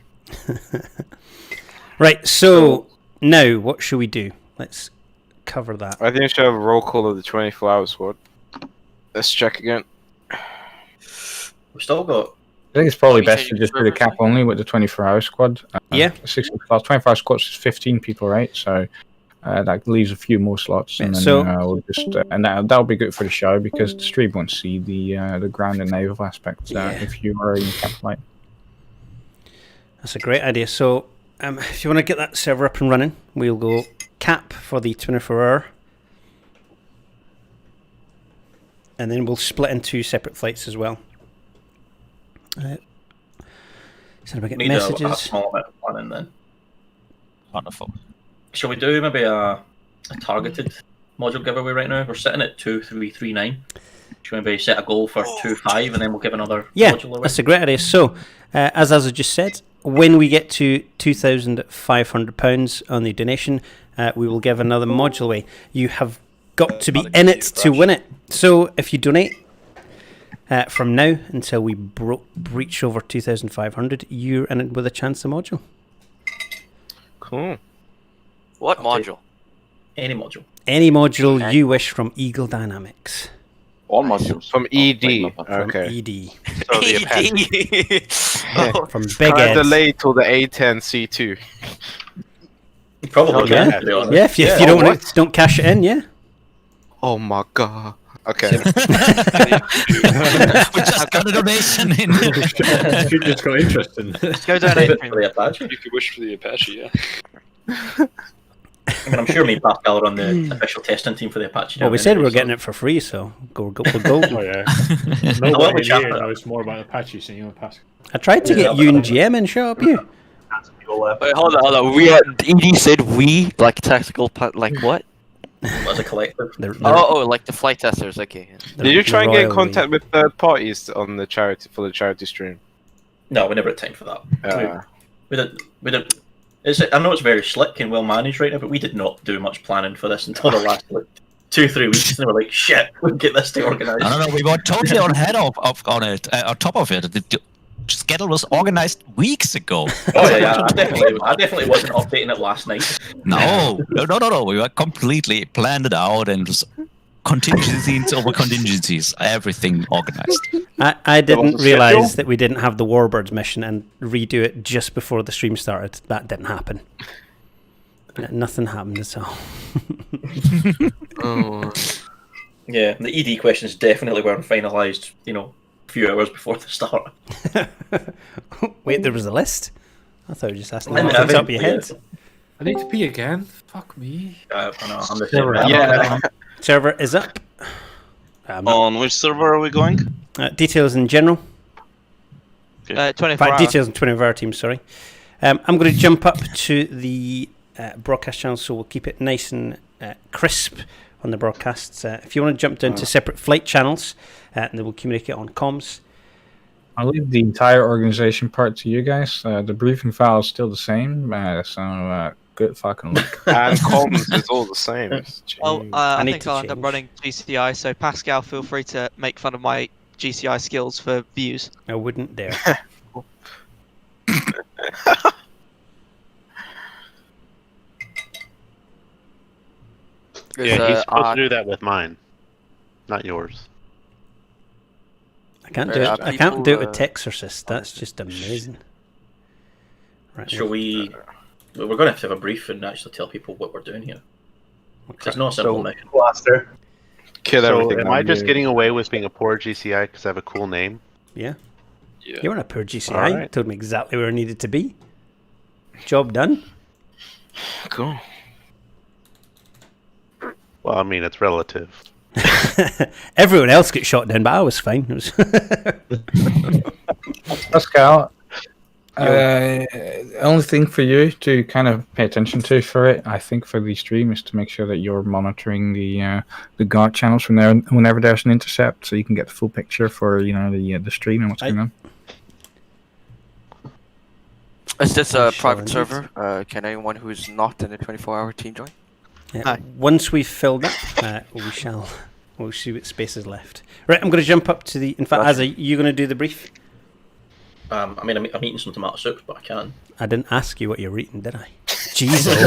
Right, so now what should we do? Let's cover that. I think we should have a roll call of the 24-hour squad. Let's check again. We've still got. I think it's probably best to just do the cap only with the 24-hour squad. Yeah. 24-hour squad is 15 people, right? So that leaves a few more slots, and then we'll just and that'll be good for the show because the stream won't see the ground and naval aspects if you are in cap flight. That's a great idea. So if you want to get that server up and running, we'll go cap for the 24-hour, and then we'll split into separate flights as well. So we get messages. A small bit of planning then. Wonderful. Shall we do maybe a targeted module giveaway right now? We're sitting at 2339. Should we maybe set a goal for 25 and then we'll give another module away? That's a great idea. So, as Azza just said, when we get to £2,500 on the donation, we will give another module away. You have got to be in it to win it. So, if you donate from now until we breach over 2,500, you're in it with a chance of module. Cool. What module? Any module. Any module you wish from Eagle Dynamics. All modules. From ED. From Okay. ED. So the Apache. From Big Ed. Delay till the A10C2. Probably Yeah, can, to be honest. yeah. If you don't cash it in, yeah. Oh my god. Okay. We just got a donation in. You just got interesting. Let's go donate for the Apache. You could wish for the Apache, yeah. I mean, I'm sure me and Pascal are on the official testing team for the Apache. Well, we said we were getting it for free, so go. Oh yeah. Nobody here knows more about Apache than you and Pascal. I tried to get you and GM in. Shut up, you. Wait, hold on. We ED said we like tactical, like what? As a collective. Oh, like the flight testers. Okay. Did you try and get in contact with third parties on the charity for the charity stream? No, we never had time for that. We didn't. I know it's very slick and well managed right now, but we did not do much planning for this until the last 2-3 weeks, and we were like, "Shit, we'll get this thing organised." No, we were totally on top of it. The schedule was organised weeks ago. Oh yeah, I definitely wasn't updating it last night. No. We were completely planned it out and just contingencies over contingencies, everything organised. I didn't realise that we didn't have the Warbirds mission and redo it just before the stream started. That didn't happen. Nothing happened at all. Yeah, the ED questions definitely weren't finalised, a few hours before the start. Wait, there was a list? I thought you were just asking off the top of your head. I need to pee again. Fuck me. I know, I'm the server. Server is up. On which server are we going? Details in general. 24 details in 24-hour team, sorry. I'm going to jump up to the broadcast channel, so we'll keep it nice and crisp on the broadcasts. If you want to jump down to separate flight channels, and they will communicate on comms. I'll leave the entire organization part to you guys. The briefing file is still the same, so good fucking luck. And comms is all the same. Well, I think I'll end up running GCI, so Pascal, feel free to make fun of my GCI skills for views. I wouldn't dare. Yeah, he's supposed to do that with mine, not yours. I can't do it. I can't do it with Texorcist. That's just amazing. Right. Shall we? We're going to have a brief and actually tell people what we're doing here. It's not a simple mission. Blaster. Kill So everything. am I just getting away with being a poor GCI because I have a cool name? Yeah. Yeah. You weren't a poor GCI. All right. You told me exactly where I needed to be. Job done. Cool. Well, I mean, it's relative. Everyone else gets shot down, but I was fine. It was Pascal, only thing for you to kind of pay attention to for it, I think, for the stream is to make sure that you're monitoring the guard channels from there whenever there's an intercept, so you can get the full picture for the stream and what's going on. Is this a private server? Can anyone who's not in the 24-hour team join? Yeah, once we've filled up, we'll see what space is left. Right, I'm going to jump up to the. In fact, Azza, you going to do the brief? I mean, I'm eating some tomato soup, but I can. I didn't ask you what you're eating, did I? Jesus.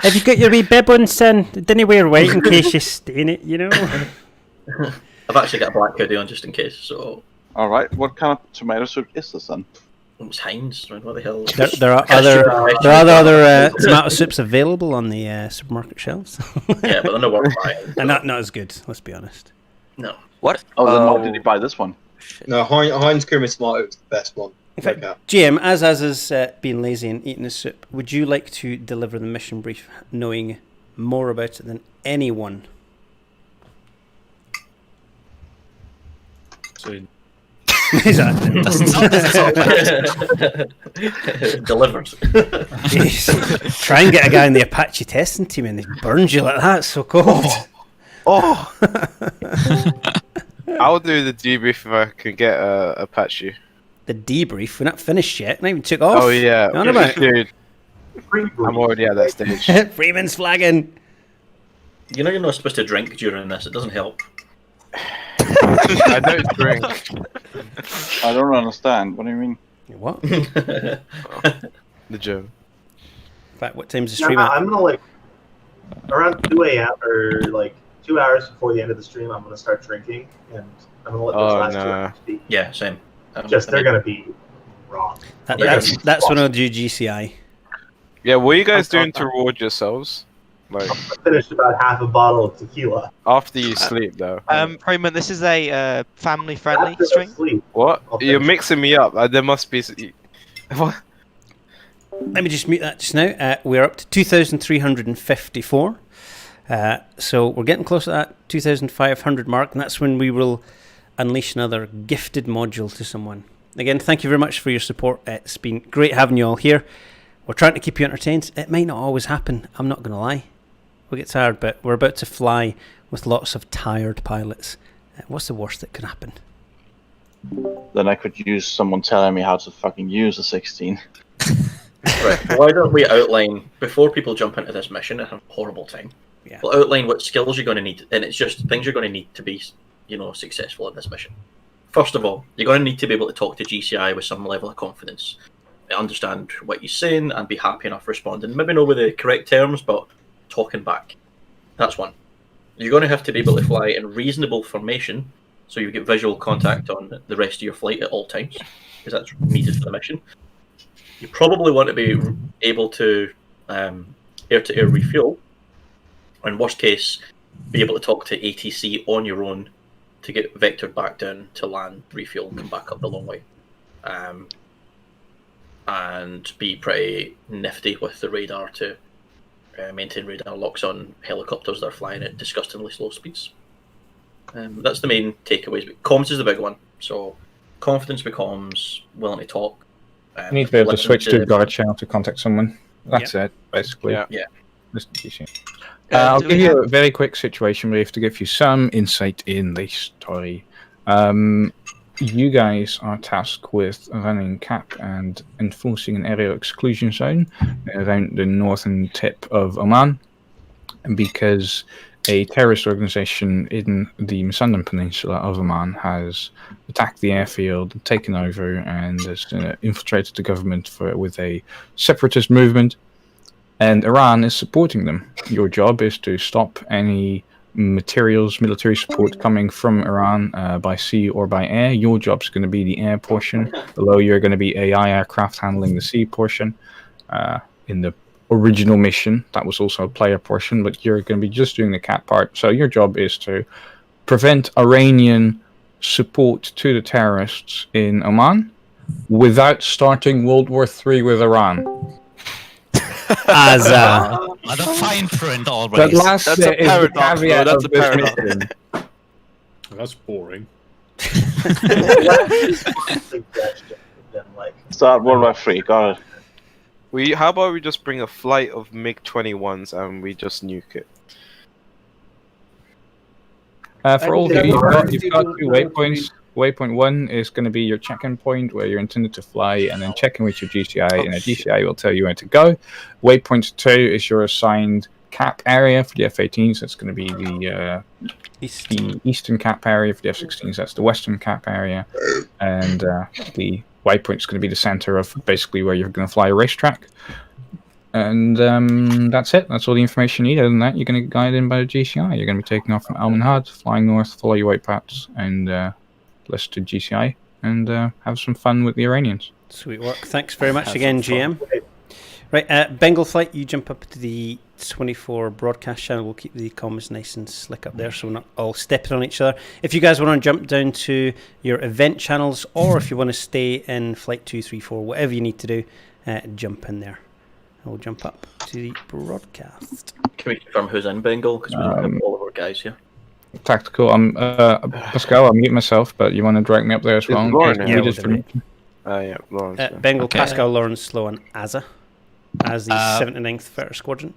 Have you got your wee bib son? Didn't wear white in case you stain it, you know? I've actually got a black hoodie on just in case, so... Alright, what kind of tomato soup is this then? It's Heinz, I mean, what the hell? There are other tomato soups available on the supermarket shelves. Yeah, but they're not worth buying. And not as good, let's be honest. No. What? Oh, then why did you buy this one? No, Heinz Cream and Tomato is the best one. In fact, GM, as has been lazy and eating his soup, would you like to deliver the mission brief knowing more about it than anyone? So Delivered. Try and get a guy in the Apache testing team and he burns you like that. It's so cold. Oh. I'll do the debrief if I can get Apache. The debrief? We're not finished yet. Not even took off. Oh yeah, What about? dude. I'm already at that stage. Freeman's flagging. You know you're not supposed to drink during this. It doesn't help. I don't drink. I don't understand. What do you mean? What? The joke. In fact, what time's the stream at? I'm gonna around 2 a.m. or 2 hours before the end of the stream. I'm gonna start drinking, and I'm gonna let those last 2 hours be. Yeah, same. They're gonna be wrong. That's when I'll do GCI. Yeah, what are you guys doing to reward yourselves? I finished about half a bottle of tequila. After you sleep, though. Freeman, this is a family-friendly stream. What? You're mixing me up. There must be. What? Let me just mute that just now. We're up to 2,354. So we're getting close to that 2,500 mark, and that's when we will unleash another gifted module to someone. Again, thank you very much for your support. It's been great having you all here. We're trying to keep you entertained. It might not always happen. I'm not going to lie. We get tired, but we're about to fly with lots of tired pilots. What's the worst that could happen? Then I could use someone telling me how to fucking use a 16. Right, why don't we outline, before people jump into this mission and have a horrible time, we'll outline what skills you're going to need, and it's just things you're going to need to be, successful in this mission. First of all, you're going to need to be able to talk to GCI with some level of confidence. Understand what he's saying and be happy enough responding. Maybe not with the correct terms, but talking back. That's one. You're going to have to be able to fly in reasonable formation, so you get visual contact on the rest of your flight at all times, because that's needed for the mission. You probably want to be able to air-to-air refuel, or in worst case, be able to talk to ATC on your own to get vectored back down to land, refuel, and come back up the long way. And be pretty nifty with the radar to maintain radar locks on helicopters that are flying at disgustingly slow speeds. That's the main takeaways. But comms is the big one. So confidence with comms, willing to talk. You need to be able to switch to a guard channel to contact someone. That's it, basically. Yeah. Listen to DCS. I'll do give we you have- a very quick situation brief to give you some insight in the story. You guys are tasked with running cap and enforcing an area exclusion zone around the northern tip of Oman, because a terrorist organization in the Masandam Peninsula of Oman has attacked the airfield, taken over, and has infiltrated the government with a separatist movement. And Iran is supporting them. Your job is to stop any military support coming from Iran by sea or by air. Your job's going to be the air portion. Below, you're going to be AI aircraft handling the sea portion. In the original mission, that was also a player portion, but you're going to be just doing the cap part. So your job is to prevent Iranian support to the terrorists in Oman without starting World War III with Iran. As the fine print always. That last That's a is the paradox, caveat bro, that's of a this paradox. mission. That's boring. Start World War III, got it. How about we just bring a flight of MiG-21s and we just nuke it? For all of you, you've got 2 waypoints. Waypoint 1 is going to be your check-in point where you're intended to fly, and then check in with your GCI, and a GCI will tell you where to go. Waypoint 2 is your assigned cap area for the F-18s. That's going to be the eastern cap area. For the F-16s, that's the western cap area. And the waypoint is going to be the center of basically where you're going to fly a racetrack. And that's it. That's all the information you need. Other than that, you're going to get guided in by the GCI. You're going to be taking off from Al Manhad, flying north, follow your white paths, and listen to GCI, and have some fun with the Iranians. Sweet work. Thanks very much again, GM. Right, Bengal Flight, you jump up to the 24 broadcast channel. We'll keep the comms nice and slick up there so we're not all stepping on each other. If you guys want to jump down to your event channels, or if you want to stay in Flight 234, whatever you need to do, jump in there. I'll jump up to the broadcast. Can we confirm who's in Bengal? Because we don't have all of our guys here. Tactical. I'm Pascal. I'll mute myself, but you want to drag me up there as well? Yeah, Lawrence. Bengal, Okay. Pascal, Lawrence, Slow, and Azza as the 79th Fighter Squadron.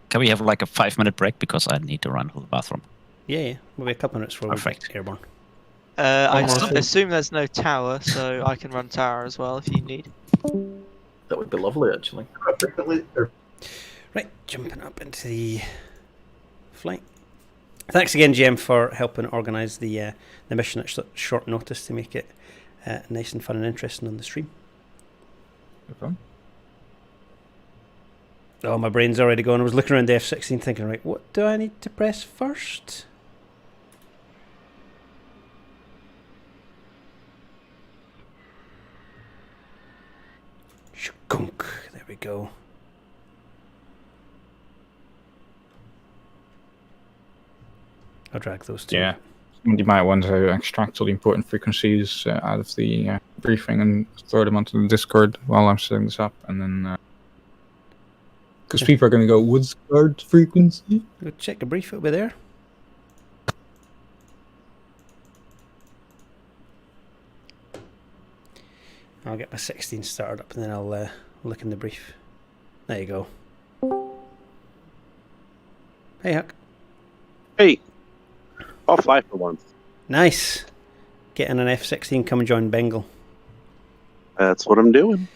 Can we have like a 5-minute break because I need to run to the bathroom? Yeah, we'll be a couple minutes before we Perfect. get airborne. I assume there's no tower, so I can run tower as well if you need. That would be lovely, actually. Right, jumping up into the flight. Thanks again, GM, for helping organise the mission at short notice to make it nice and fun and interesting on the stream. Okay. Oh, my brain's already going. I was looking around the F-16 thinking, right, what do I need to press first? Shkunk. There we go. I'll drag those two. Yeah. You might want to extract all the important frequencies out of the briefing and throw them onto the Discord while I'm setting this up, and then because people are going to go, "What's guard frequency?" Go check a brief over there. I'll get my 16 started up and then I'll look in the brief. There you go. Hey, Huck. Hey, I'll fly for once. Nice. Get in an F-16, come and join Bengal. That's what I'm doing.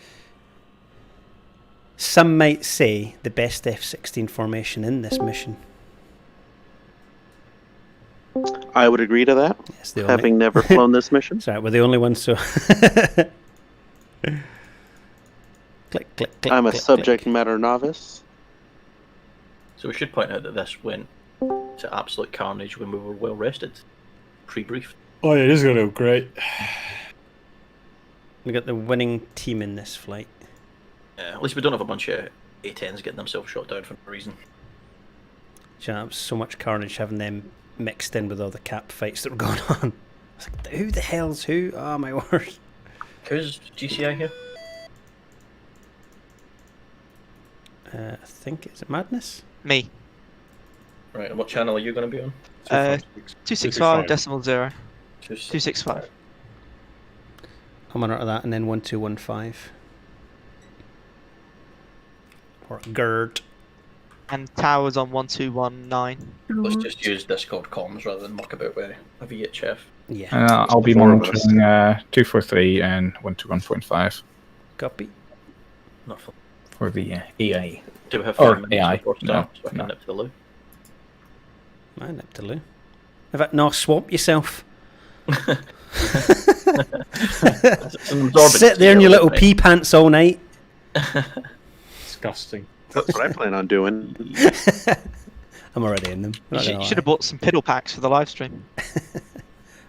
Some might say the best F-16 formation in this mission. I would agree to that. Yes, the having never flown this mission. Sorry, we're the only ones, so... Click, click, click. I'm a click, subject click. matter novice. So we should point out that this went to absolute carnage when we were well rested, pre-briefed. Oh, yeah, it is going to go great. We got the winning team in this flight. At least we don't have a bunch of A-10s getting themselves shot down for no reason. It was so much carnage having them mixed in with all the cap fights that were going on. I was like, who the hell's who? Oh my word. Who's GCI here? I think, is it Madness? Me. Right, and what channel are you going to be on? 265.0. 265. I'm on out of that, and then 1215. Or GERD. And Tower's on 1219. Let's just use Discord comms rather than muck about with a VHF. Yeah. I'll be Four of us. monitoring 243 and 121.5 Copy. Not for. for the EA. Do we have or 5 minutes AI? before No, start so I can no. nip to the loo? I nip to loo. In fact, no, swamp yourself. Sit there in your little pea pants all night. Disgusting. That's what I plan on doing. I'm already in them. You should have bought some piddle packs for the live stream.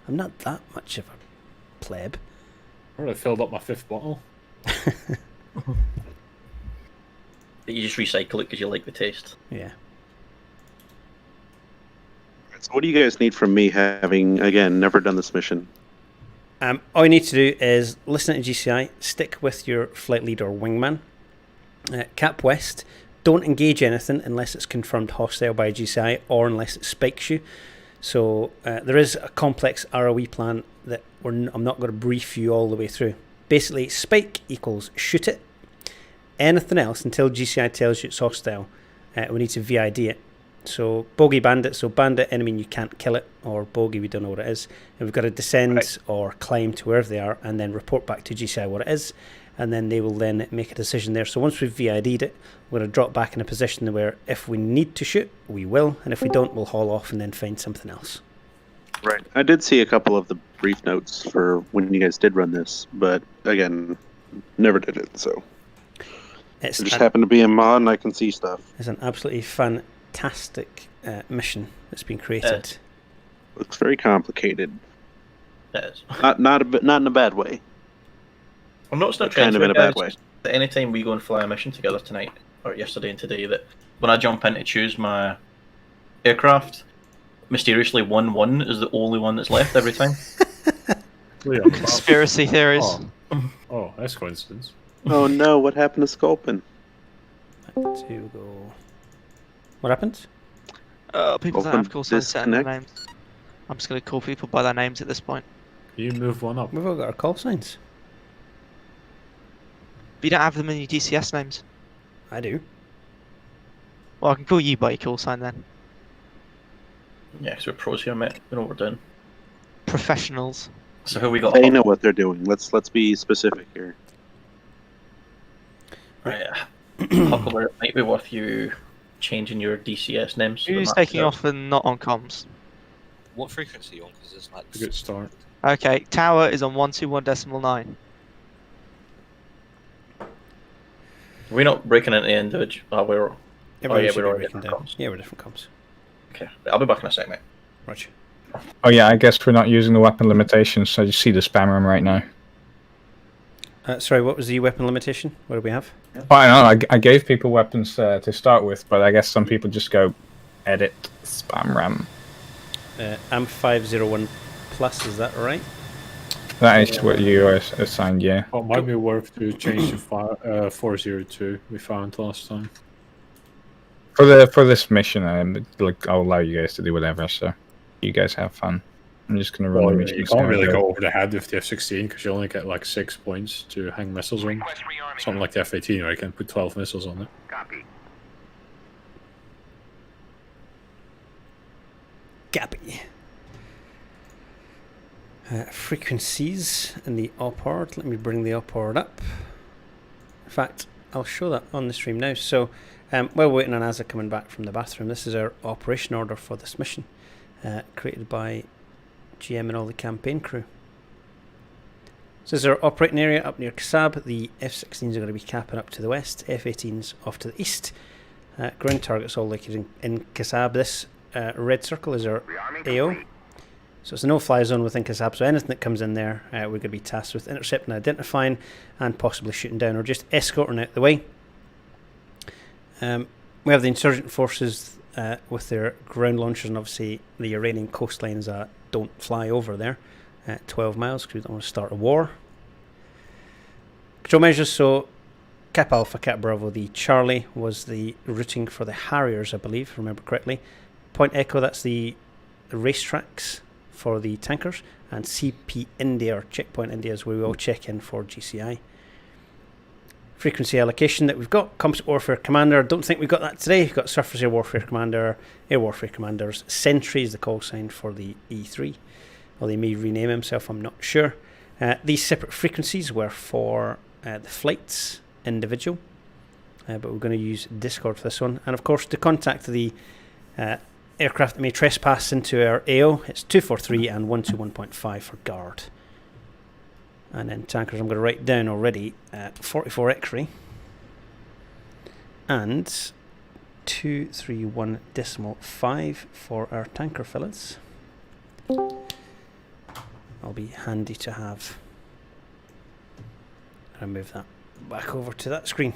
I'm not that much of a pleb. I already filled up my 5th bottle. You just recycle it because you like the taste. Yeah. So what do you guys need from me, having, again, never done this mission? All you need to do is listen to GCI, stick with your flight lead or wingman. Cap West, don't engage anything unless it's confirmed hostile by GCI or unless it spikes you. So there is a complex ROE plan that I'm not going to brief you all the way through. Basically, spike equals shoot it. Anything else until GCI tells you it's hostile, we need to VID it. So bogey bandit, so bandit enemy and you can't kill it, or bogey we don't know what it is. And we've got to descend or climb to wherever they are and then report back to GCI what it is. And then they will then make a decision there. So once we've VID'd it, we're going to drop back in a position where if we need to shoot, we will. And if we don't, we'll haul off and then find something else. Right. I did see a couple of the brief notes for when you guys did run this, but again, never did it, so. It just happened to be in mod and I can see stuff. It's an absolutely fantastic mission that's been created. Looks very complicated. It is. Not in a bad way. I'm not still kind of in a bad way. That anytime we go and fly a mission together tonight, or yesterday and today, that when I jump in to choose my aircraft, mysteriously 1-1 is the only one that's left every time. Conspiracy theories. Oh, that's coincidence. Oh no, what happened to Sculpin? To go. What happened? People don't have call signs set in their names. I'm just going to call people by their names at this point. You move one up. We've all got our call signs. But you don't have them in your DCS names. I do. Well, I can call you by your call sign then. Yeah, because we're pros here, mate. We know what we're doing. Professionals. So who we got? They know what they're doing. Let's be specific here. Right. Huckleberry, it might be worth you changing your DCS names. So Who's taking off and not on comms? What frequency on? Because it's like a good start. Okay, Tower is on 121.9. We're not breaking into individual. Everyone yeah, should we're be already breaking different down. comms. Yeah, we're different comms. Okay, I'll be back in a sec, mate. Roger. Oh yeah, I guess we're not using the weapon limitations, so you see the spam room right now. Sorry, what was the weapon limitation? What do we have? Oh, I know, I gave people weapons to start with, but I guess some people just go edit spam RAM. AM501 plus, is that right? That is what you are assigned, yeah. Well, it might be worth to change to 402 we found last time. For this mission, like I'll allow you guys to do whatever, so you guys have fun. I'm just gonna run the mission. You can't really go over the head with the F-16 because you only get like 6 points to hang missiles on. Something like the F-18 where you can put 12 missiles on it. Copy. Gappy. Frequencies in the OPORD. Let me bring the OPORD up. In fact, I'll show that on the stream now. So, while we're waiting on Asa coming back from the bathroom, this is our operation order for this mission, created by GM and all the campaign crew. So this is our operating area up near Kasab. The F-16s are going to be capping up to the west, F-18s off to the east. Ground targets all located in Kasab. This red circle is our AO. So it's a no-fly zone within Kasab, so anything that comes in there, we're going to be tasked with intercepting, identifying, and possibly shooting down, or just escorting out the way. We have the insurgent forces with their ground launchers, and obviously the Iranian coastlines don't fly over there at 12 miles because we don't want to start a war. Control measures, so Cap Alpha, Cap Bravo, the Charlie was the routing for the Harriers, I believe, if I remember correctly. Point Echo, that's the racetracks for the tankers, and CP India, or Checkpoint India, is where we all check in for GCI. frequency allocation that we've got. Composite Warfare Commander, don't think we've got that today. We've got Surface Air Warfare Commander, Air Warfare Commander's Sentry is the call sign for the E3. Well, they may rename himself, I'm not sure. These separate frequencies were for the flights individual, but we're going to use Discord for this one. And of course, to contact the aircraft that may trespass into our AO, it's 243 and 121.5 for guard. And then tankers, I'm going to write down already 44 X-ray and 231.5 for our tanker fellas. I'll be handy to have. I'll move that back over to that screen.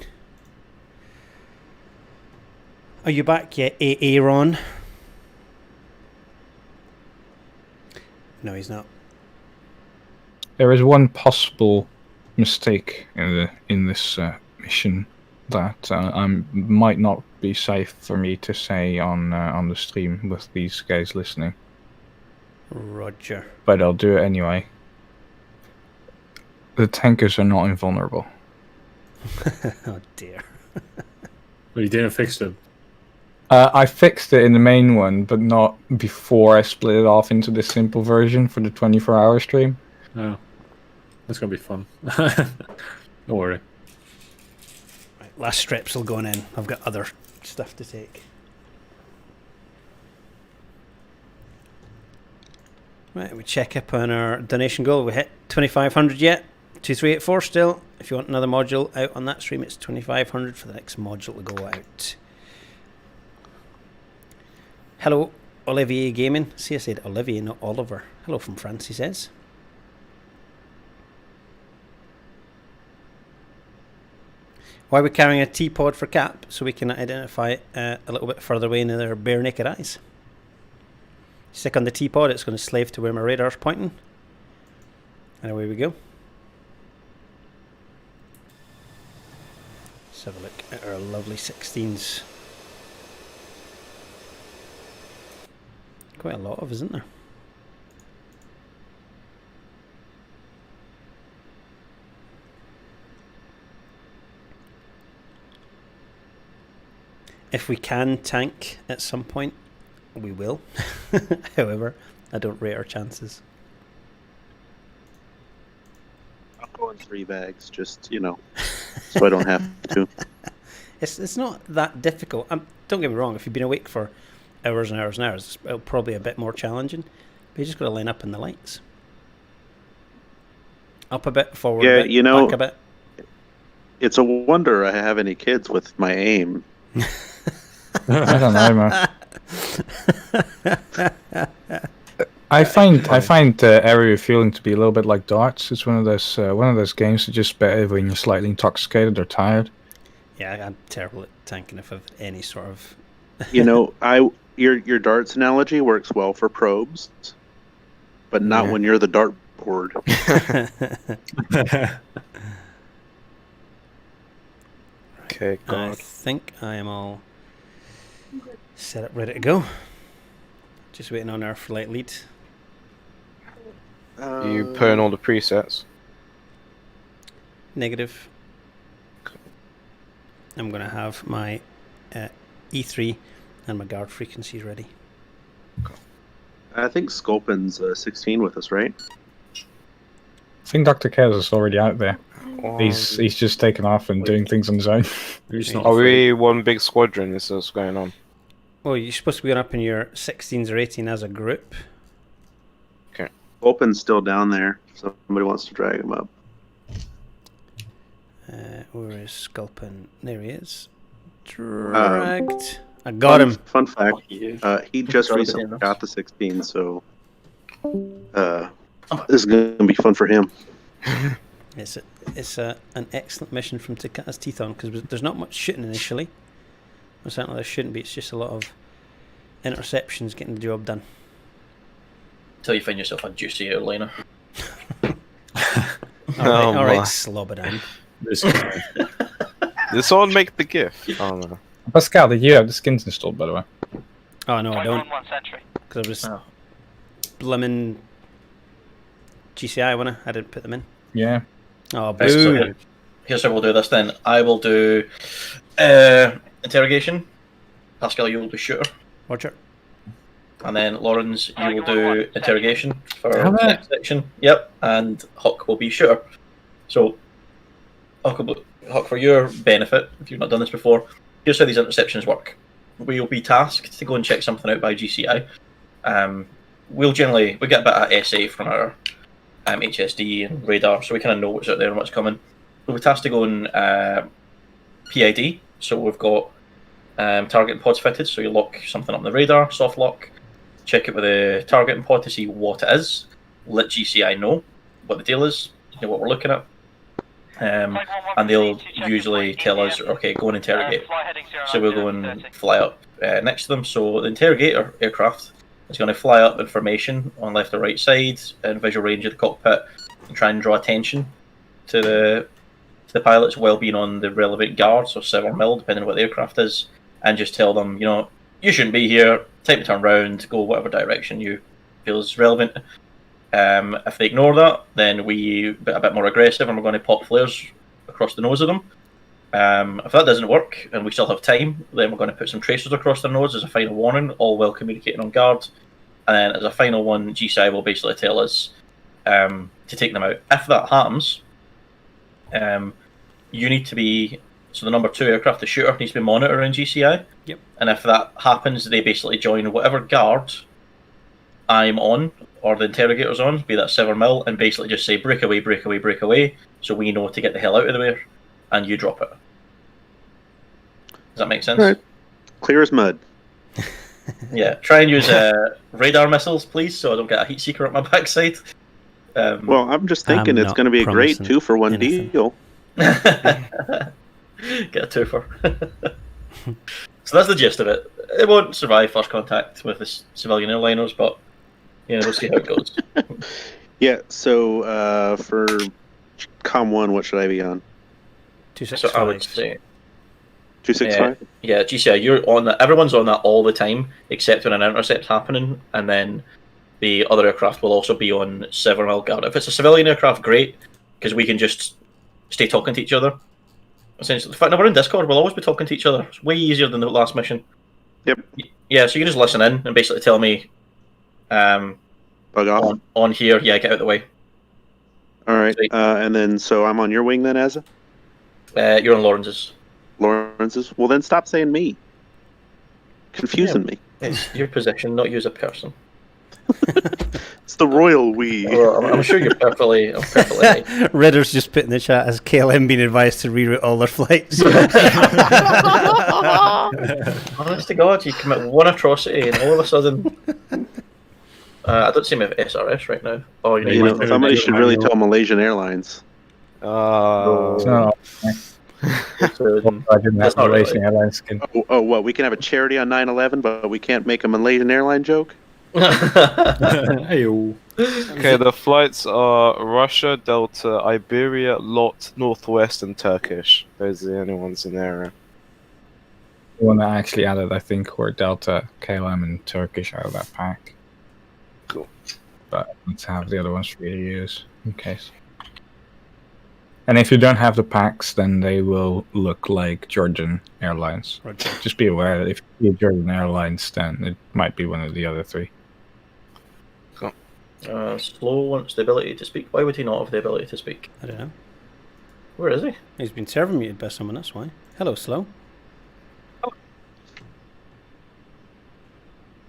Are you back yet, Aaron? No, he's not. There is one possible mistake in this mission that might not be safe for me to say on the stream with these guys listening. Roger. But I'll do it anyway. The tankers are not invulnerable. Oh dear. But you didn't fix them. I fixed it in the main one, but not before I split it off into the simple version for the 24-hour stream. Oh. That's going to be fun. Don't worry. Right, last strepsil going in. I've got other stuff to take. Right, we check up on our donation goal. We hit 2,500 yet. 2384 still. If you want another module out on that stream, it's 2,500 for the next module to go out. Hello, Olivier Gaming. See, I said Olivier, not Oliver. Hello from France, he says. Why are we carrying a T-pod for Cap? So we can identify a little bit further away in their bare naked eyes. Stick on the T-pod, it's going to slave to where my radar's pointing. And away we go. Let's have a look at our lovely 16s. Quite a lot of, isn't there? If we can tank at some point, we will. However, I don't rate our chances. I'm going 3 bags, just, so I don't have to. It's not that difficult. Don't get me wrong, if you've been awake for hours and hours and hours, it's probably a bit more challenging. But you just got to line up in the lights. Up a bit, forward a bit, back a bit. It's a wonder I have any kids with my aim. I don't know, man. I find area refueling to be a little bit like darts. It's one of those games that just better when you're slightly intoxicated or tired. Yeah, I'm terrible at tanking if I've any sort of. Your darts analogy works well for probes, but not when you're the dartboard. Okay, I think I am all set up, ready to go. Just waiting on our flight lead. You put in all the presets? Negative. I'm going to have my E3 and my guard frequencies ready. I think Sculpin's 16 with us, right? I think Dr. Kez is already out there. He's just taken off and doing things on his own. Are we one big squadron? This is what's going on. Well, you're supposed to be going up in your 16s or 18 as a group. Okay. Sculpin's still down there. Somebody wants to drag him up. Where is Sculpin? There he is. Dragged. I got him. Fun fact, he just recently got the 16, so this is going to be fun for him. It's an excellent mission from to cut his teeth on, because there's not much shooting initially. Well, certainly there shouldn't be. It's just a lot of interceptions getting the job done. Until you find yourself a juicy airliner. All right, Slobodan. This all make the GIF. Oh no. Pascal, did you have the skins installed, by the way? Oh no, I don't. Because I was blimmin' GCI, wasn't I? I didn't put them in. Yeah. Oh, boo. here's how we'll do this then. I will do interrogation. Pascal, you will do shooter. Roger. And then Lawrence, you will do interrogation for the next section. Yep. And Huck will be shooter. So, Huck, for your benefit, if you've not done this before, here's how these interceptions work. We'll be tasked to go and check something out by GCI. We get a bit of SA from our HSD and radar, so we kind of know what's out there and what's coming. We'll be tasked to go and PID. So we've got targeting pods fitted, so you lock something up on the radar, soft lock, check it with a targeting pod to see what it is, let GCI know what the deal is, what we're looking at. And they'll usually tell us, okay, go and interrogate. So we'll go and fly up next to them. So the interrogator aircraft is going to fly up in formation on left or right side in visual range of the cockpit and try and draw attention to the pilots while being on the relevant guard, so 7 mil, depending on what the aircraft is, and just tell them, you shouldn't be here, time to turn around, go whatever direction you feel is relevant. If they ignore that, then we get a bit more aggressive and we're going to pop flares across the nose of them. If that doesn't work and we still have time, then we're going to put some tracers across their nose as a final warning, all while communicating on guard. And then as a final one, GCI will basically tell us to take them out. If that happens, you need to be... So the number 2 aircraft, the shooter, needs to be monitoring GCI. Yep. And if that happens, they basically join whatever guard I'm on, or the interrogator's on, be that 7 mil, and basically just say break away, break away, break away, so we know to get the hell out of the way, and you drop it. Does that make sense? All right. Clear as mud. Yeah, try and use radar missiles, please, so I don't get a heat seeker up my backside. Well, I'm just thinking it's going to be a great 2-for-1 deal. Get a twofer. So that's the gist of it. It won't survive first contact with the civilian airliners, but we'll see how it goes. Yeah. So for Com 1, what should I be on? 265. So I would say 265. Yeah, GCI, you're on that. Everyone's on that all the time, except when an intercept's happening, and then the other aircraft will also be on 7 mil guard. If it's a civilian aircraft, great, because we can just stay talking to each other. Essentially, in fact, no, we're in Discord. We'll always be talking to each other. It's way easier than the last mission. Yep. Yeah, so you can just listen in and basically tell me, bug off on here. Yeah, get out of the way. All right. And then, so I'm on your wing then, Azza? You're on Lawrence's. Lawrence's. Well, then stop saying me. Confusing me. It's your position, not you as a person. It's the royal we. Well, I'm sure you're perfectly right. Ridder's just put in the chat, has KLM been advised to reroute all their flights? Honest to God, you commit one atrocity and all of a sudden... I don't see me with SRS right now. Oh, somebody should really tell Malaysian Airlines. So, I didn't have Malaysian Airlines skin. Oh, what? We can have a charity on 9/11, but we can't make a Malaysian airline joke? Hey-o. Okay, the flights are Russia, Delta, Iberia, LOT, Northwest, and Turkish. Those are the only ones in there. The one that I actually added, I think, were Delta, KLM, and Turkish out of that pack. Cool. But let's have the other ones for you to use, in case. And if you don't have the packs, then they will look like Georgian Airlines. Roger. Just be aware that if you see Georgian Airlines, then it might be one of the other 3. Cool. Slow wants the ability to speak. Why would he not have the ability to speak? I don't know. Where is he? He's been server muted by someone, that's why. Hello, Slow.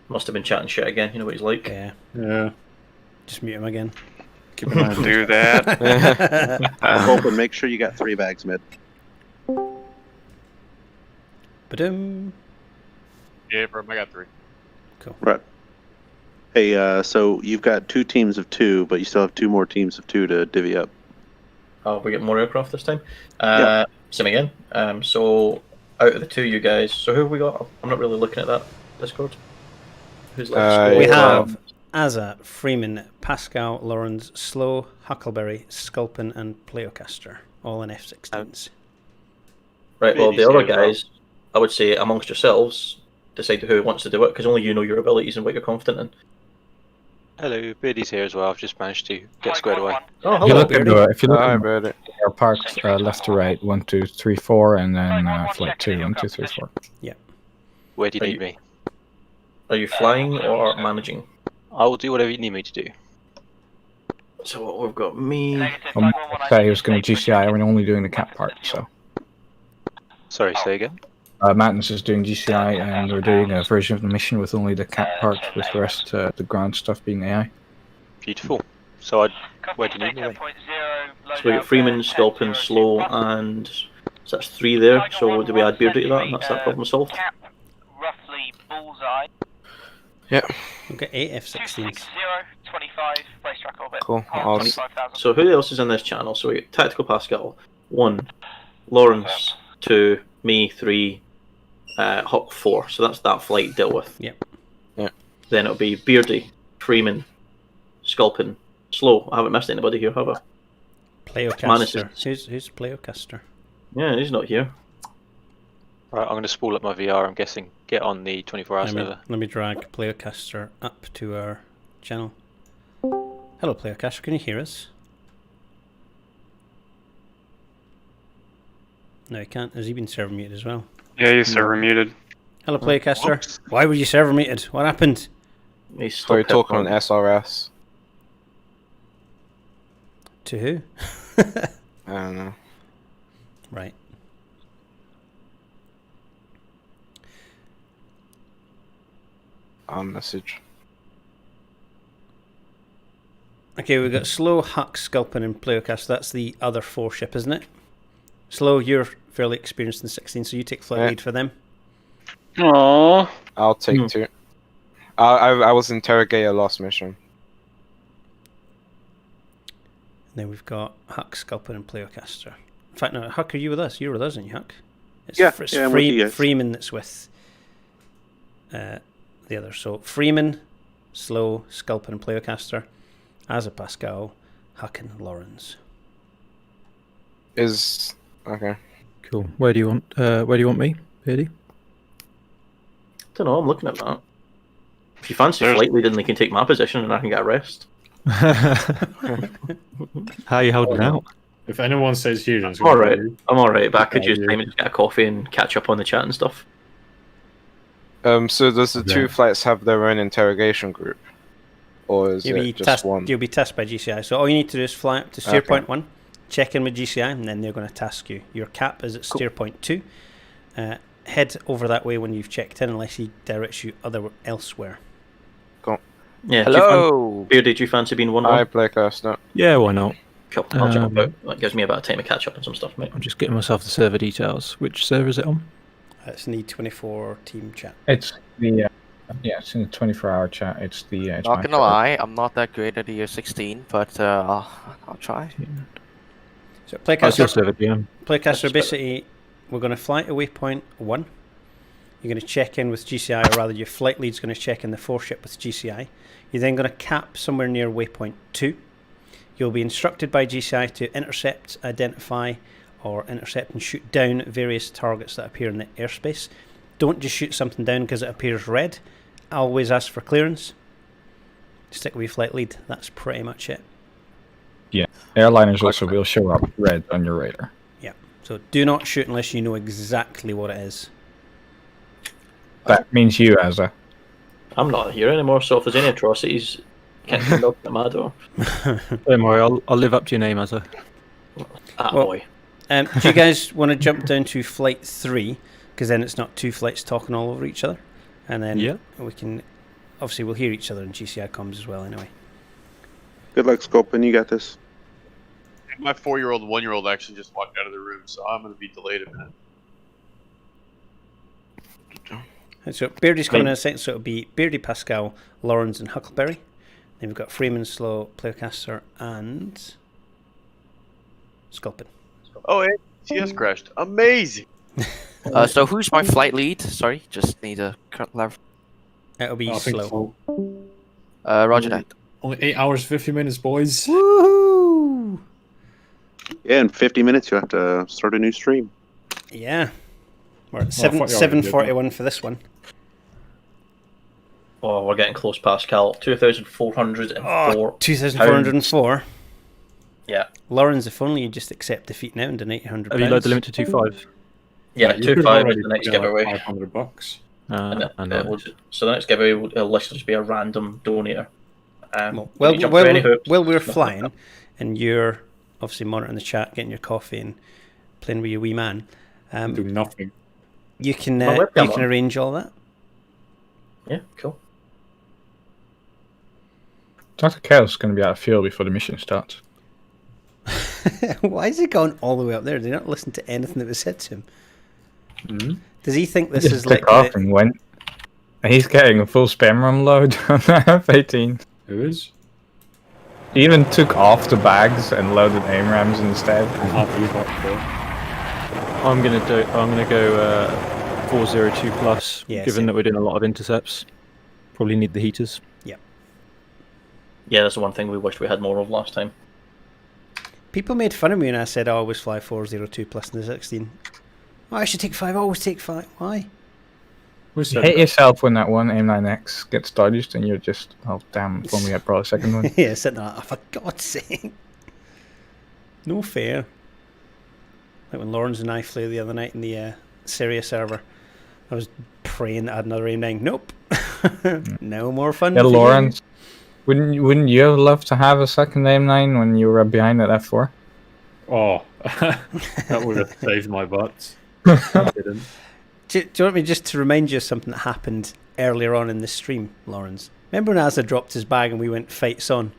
Must have been chatting shit again, you know what he's like. Yeah. Just mute him again. Keep an eye on Do that. I'm hoping, make sure you got 3 bags mid. Ba-dum. Yeah, bro, I got 3. Cool. Right. Hey, so you've got 2 teams of 2, but you still have 2 more teams of 2 to divvy up. Oh, we get more aircraft this time? Yep. Same again. So, out of the 2 you guys, so who have we got? I'm not really looking at that Discord. Who's left? We have Azza, Freeman, Pascal, Lawrence, Slow, Huckleberry, Sculpin, and Pleocaster, all in F-16s. Right, well, the other guys, I would say amongst yourselves, decide who wants to do it, because only you know your abilities and what you're confident in. Hello, Beardy's here as well. I've just managed to get squared away. Oh, If you look at the, if you look Hi, at Beardy. our parks left to right, 1, 2, 3, 4, and then flight 2, 1, 2, 3, 4. Yeah. Where do you need me? Are you flying or managing? I will do whatever you need me to do. So what we've got me. Well, say he was going to GCI, we're only doing the cap part, so. Sorry, say again? Madness is doing GCI, and we're doing a version of the mission with only the cap part, with the rest, the ground stuff being AI. Beautiful. So where do you need me then? So we got Freeman, Sculpin, Slow, and so that's 3 there. So do we add Beardy to that, and that's that problem solved? Roughly bullseye. Yeah. We've got 8 F-16s. 25, place track orbit. Cool. So who else is in this channel? So we got Tactical Pascal, 1, Lawrence, 2, me, 3, Huck, 4. So that's that flight dealt with. Yep. Yeah. Then it'll be Beardy, Freeman, Sculpin, Slow. I haven't missed anybody here, have I? Pleocaster. Who's Pleocaster? Yeah, he's not here. Right, I'm going to spool up my VR, I'm guessing. Get on the 24-hour server. Let me drag Pleocaster up to our channel. Hello, Pleocaster, can you hear us? No, he can't. Has he been server muted as well? Yeah, you're server muted. Hello, Pleocaster. Why were you server muted? What happened? So you're talking on SRS. To who? I don't know. Right. Message. Okay, we've got Slow, Huck, Sculpin, and Pleocast. That's the other 4 ship, isn't it? Slow, you're fairly experienced in 16, so you take flight lead for them. Aww. I'll take 2. I was interrogator last mission. And then we've got Huck, Sculpin, and Pleocaster. In fact, no, Huck, are you with us? You're with us, aren't you, Huck? It's I'm with you guys. Freeman that's with the other. So Freeman, Slow, Sculpin, and Pleocaster. As a Pascal, Huck, and Lawrence. Is okay. Cool. Where do you want me, Beardy? Don't know. I'm looking at that. If you fancy flight lead, then they can take my position, and I can get a rest. How are you holding out? If anyone says huge, I'm alright. I'm alright, but I could use time and just get a coffee and catch up on the chat and stuff. So does the 2 flights have their own interrogation group, or is it just one? You'll be tasked by GCI. So all you need to do is fly up to steer point 1, check in with GCI, and then they're going to task you. Your cap is at steer point 2. Head over that way when you've checked in, unless he directs you elsewhere. Cool. Yeah. Hello. Did you fancy being 1-1? I play Caster. Yeah, why not? Cool. I'll jump out. That gives me about a time to catch up on some stuff, mate. I'm just getting myself the server details. Which server is it on? It's in the 24 team chat. It's the it's in the 24-hour chat. It's the. It's Not gonna lie, I'm not that great at the year 16, but I'll try. So Playcaster, basically, we're going to fly to waypoint 1. You're going to check in with GCI, or rather your flight lead's going to check in the 4 ship with GCI. You're then going to cap somewhere near waypoint 2. You'll be instructed by GCI to intercept, identify, or intercept and shoot down various targets that appear in the airspace. Don't just shoot something down because it appears red. Always ask for clearance. Stick with your flight lead. That's pretty much it. Yeah, airliners also will show up red on your radar. Yeah, so do not shoot unless you know exactly what it is. That means you, Azza. I'm not here anymore, so if there's any atrocities, can't come knock at my door. Don't worry, I'll live up to your name, Azza. Boy. Do you guys want to jump down to flight 3? Because then it's not 2 flights talking all over each other. And then we can... Obviously, we'll hear each other in GCI comms as well, anyway. Good luck, Sculpin. You got this. My 4-year-old and 1-year-old actually just walked out of the room, so I'm going to be delayed a minute. And so Beardy's coming in a second, so it'll be Beardy, Pascal, Lawrence, and Huckleberry. Then we've got Freeman, Slow, Pleocaster, and Sculpin. Oh, DCS crashed. Amazing! So who's my flight lead? Sorry, just need a clarify. It'll be Slow. Roger that. Only 8 hours 50 minutes, boys. Woohoo! Yeah, in 50 minutes you have to start a new stream. Yeah. We're at 7:41 for this one. Oh, we're getting close, Pascal. 2,404. Oh, 2,404. Yeah. Lawrence, if only you just accept defeat now and donate £100. Have you lowered the limit to 2.5? Yeah, you could have 2.5 is already the next put in, giveaway. like, $500. So the next giveaway will literally just be a random donator. Well, we're flying, and you're obviously monitoring the chat, getting your coffee, and playing with your wee man. Doing nothing. You can arrange all that. Yeah, cool. Dr. Chaos is going to be out of fuel before the mission starts. Why is he going all the way up there? Did he not listen to anything that was said to him? Does he think this is like off and went? He's getting a full spam run load on the F-18. Who is? He even took off the bags and loaded AIM-rams instead. I'm gonna go 402 plus. Yeah, given that we're doing a lot of intercepts, probably need the heaters. Yeah. Yeah, that's the one thing we wished we had more of last time. People made fun of me when I said I always fly 402 plus in the 16. Oh, I should take 5. I always take 5. Why? You hate yourself when that one AIM-9X gets dodged and you're just, oh damn, if only I brought a second one. Yeah, sitting there, oh, for God's sake. No fair. Like when Lawrence and I flew the other night in the Syria server, I was praying that I had another AIM-9. Nope. No more fun. Yeah, Lawrence, wouldn't you have loved to have a second AIM-9 when you were behind at F4? Oh, that would have saved my butts. I didn't. Do you want me just to remind you of something that happened earlier on in the stream, Lawrence? Remember when Asa dropped his bag and we went fights on?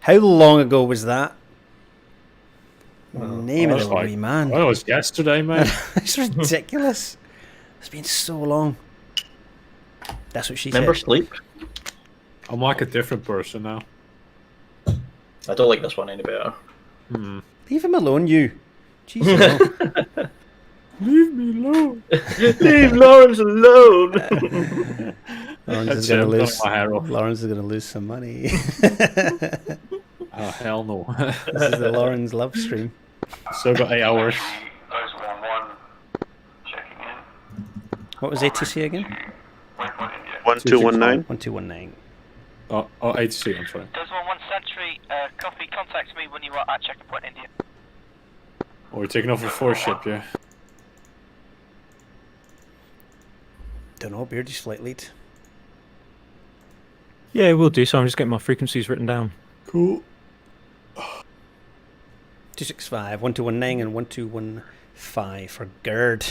How long ago was that? Name of the wee man. Well, it was yesterday, man. It's ridiculous. It's been so long. That's what she Remember said. sleep? I'm like a different person now. I don't like this one any better. Leave him alone, you. Jesus. Leave me alone. Leave Lawrence alone. Lawrence is going to lose. Lawrence is going to lose some money. Oh hell no! This is the Lawrence love stream. Still got 8 hours. What was ATC again? 1219. 1219. Oh, ATC. I'm sorry. Does 11 Sentry copy? Contact me when you are at checkpoint India. Oh, we're taking over 4 ship, yeah. Don't know, Beardy's flight lead. Yeah, we'll do. So I'm just getting my frequencies written down. Cool. 265, 1219, and 1215 for GERD.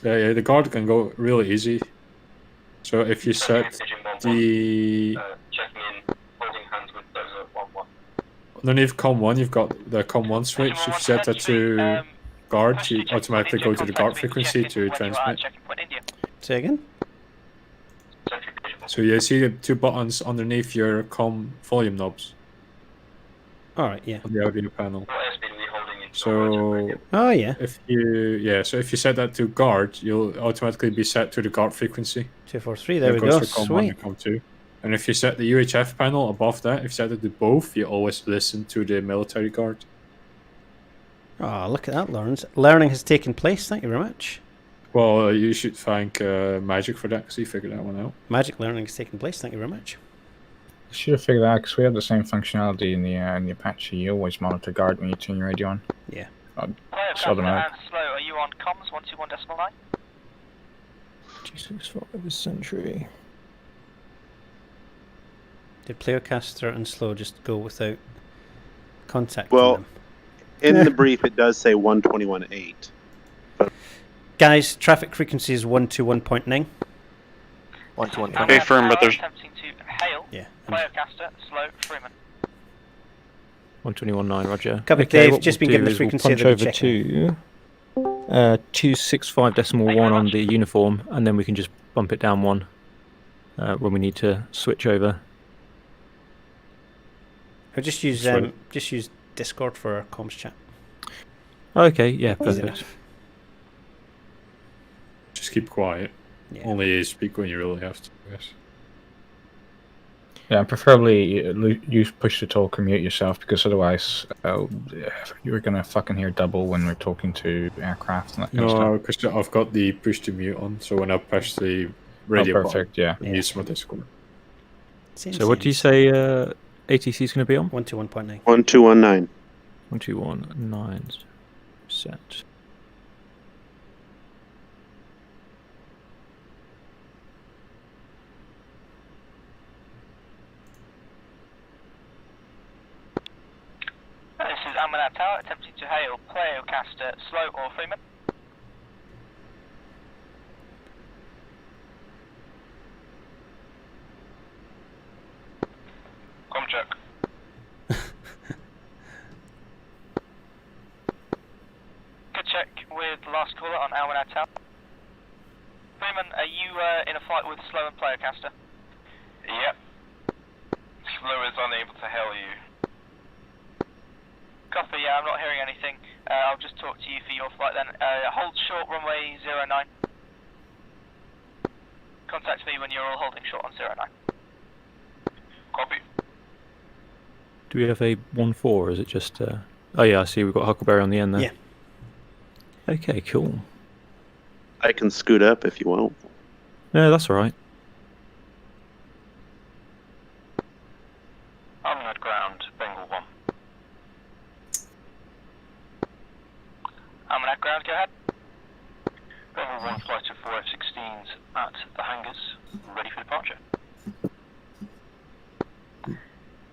Yeah, the guard can go really easy. So if you set the underneath COM1, you've got the COM1 switch. If you set that to guard, you automatically go to the guard frequency to transmit. Say again? So you see the 2 buttons underneath your COM volume knobs. Alright, yeah. On the audio panel. So oh yeah. If you set that to guard, you'll automatically be set to the guard frequency. 243, there we go. Sweet. And COM2. And if you set the UHF panel above that, if you set it to both, you always listen to the military guard. Oh, look at that, Lawrence. Learning has taken place, thank you very much. Well, you should thank Magic for that, because he figured that one out. Magic learning has taken place, thank you very much. Should have figured that out because we have the same functionality in the Apache. You always monitor guard when you turn your radio on. Yeah. Slow, are you on comms 121.9? G65 Sentry. Did Playercaster and Slow just go without contacting them? In the brief, it does say 121.8. Guys, traffic frequency is 121.9. 121. Okay, firm, but there's... Hail, yeah. Playercaster, Slow, Freeman. 121.9, roger. Copy, Okay, Dave, just been given the frequency we'll punch over to 265.1 on the uniform, and then we can just bump it down 1 when we need to switch over. I'll just use Discord for our comms chat. Okay, yeah, perfect. Just keep quiet. Yeah. Only speak when you really have to, I guess. Yeah, preferably use push to talk or mute yourself, because otherwise you're gonna fucking hear double when we're talking to aircraft and that kind of stuff. No, because I've got the push to mute on, so when I push the radio perfect, button yeah. and use my Discord. So what do you say ATC is going to be on? 121.9. 1219. 1219 set. This is Amanat Tower, attempting to hail Pleocaster, Slow or Freeman. Com check. Good check with the last caller on Amanat Tower. Freeman, are you in a fight with Slow and Pleocaster? Yep. Slow is unable to hail you. Copy, yeah, I'm not hearing anything. I'll just talk to you for your flight then. Hold short runway 09. Contact me when you're all holding short on 09. Copy. Do we have a 1-4 or is it just... Oh yeah, I see we've got Huckleberry on the end there. Yeah. Okay, cool. I can scoot up if you want. No, that's alright. I'm at ground, Bengal 1. I'm at ground, go ahead. Bengal 1 flight of 4 F-16s at the hangars, ready for departure.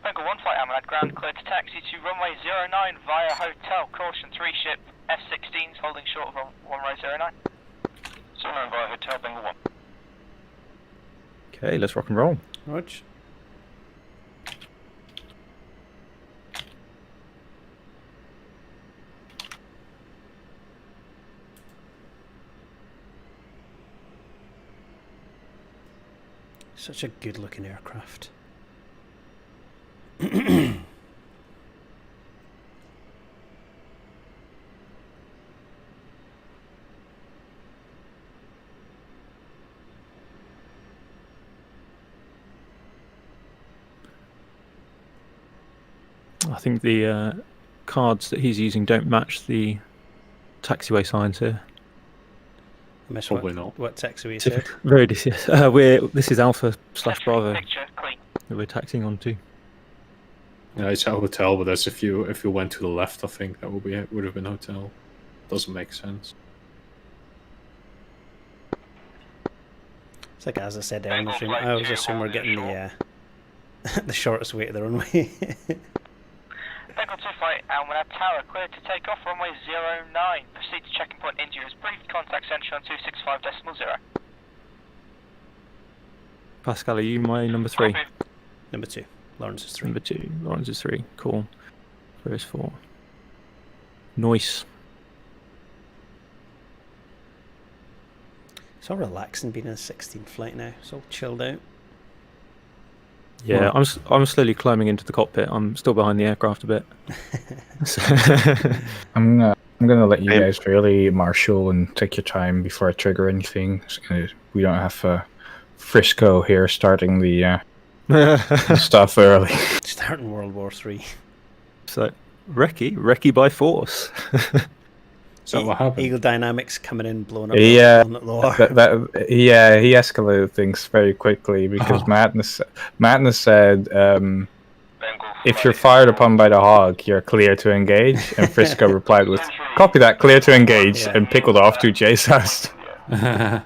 Bengal 1 flight, I'm at ground, clear to taxi to runway 09 via hotel. Caution 3 ship F-16s holding short of runway 09. 09 via hotel, Bengal 1. Okay, let's rock and roll. Roger. Such a good looking aircraft. I think the cards that he's using don't match the taxiway signs here. Probably not. What taxiway is it? Very DCS. This is Alpha / Bravo that we're taxiing onto. Yeah, it's a hotel, but that's if you went to the left, I think that would have been hotel. Doesn't make sense. It's like as I said, I always assume we're getting the the shortest way to the runway. Bengal 2 flight, Almanat Tower, cleared to take off runway 09. Proceed to checking point India as briefed. Contact central on 265.0. Pascal, are you my number 3? Number 2. Lawrence is 3. Number 2. Lawrence is 3. Cool. Where is 4? Nice. It's all relaxing being in a 16 flight now. It's all chilled out. Yeah, I'm slowly climbing into the cockpit. I'm still behind the aircraft a bit. I'm gonna let you guys really marshal and take your time before I trigger anything. We don't have Frisco here starting the stuff early. Starting World War 3. So, Recce by force. So what happened? Eagle Dynamics coming in, blowing up. Yeah, the war. Yeah, he escalated things very quickly because Madness said, "If you're fired upon by the Hawk, you're clear to engage." And Frisco replied with, "Copy that, clear to engage," and pickled off to Jay's house. Delta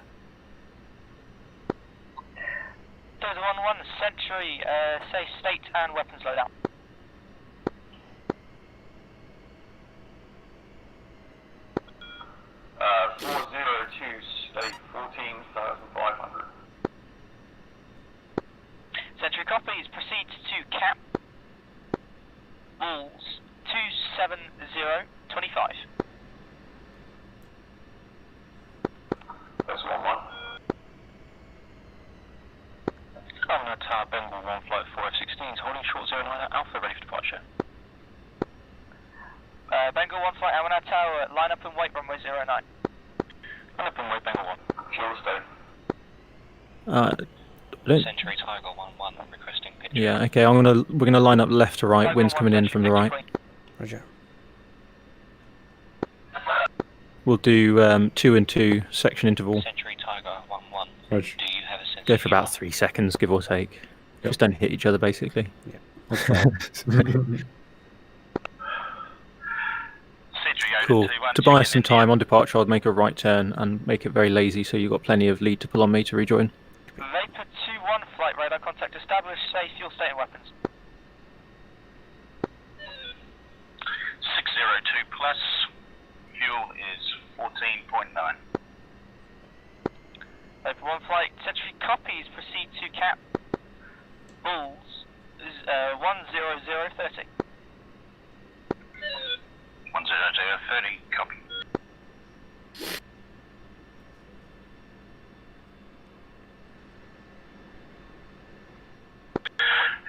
1-1 Century, say state and weapons loadout. Uh, 402 state 14,500. Century copies. Proceed to cap. Walls 27025. That's 1-1. Almanat Tower, Bengal 1 flight 4 F-16s, holding short 09 at Alpha, ready for departure. Bengal 1 flight, Almanat Tower, line up and wait runway 09. Line up and wait, Bengal 1. Short stay. Century Tiger 1-1 requesting pitch. Yeah, okay. We're gonna line up left to right. Wind's coming in from the right. Roger. We'll do 2 and 2 section interval. Century Tiger 1-1. Roger. Do you have a Go for about 3 seconds, give or take. Just don't hit each other, basically. Yeah. Cool. To buy us some time on departure, I'd make a right turn and make it very lazy so you've got plenty of lead to pull on me to rejoin. Vapor 2-1, flight radar contact established, safe fuel state and weapons. 602 plus, fuel is 14.9. Vapor 1 flight, Century copies, proceed to cap. Bulls, 10030. 10030, copy.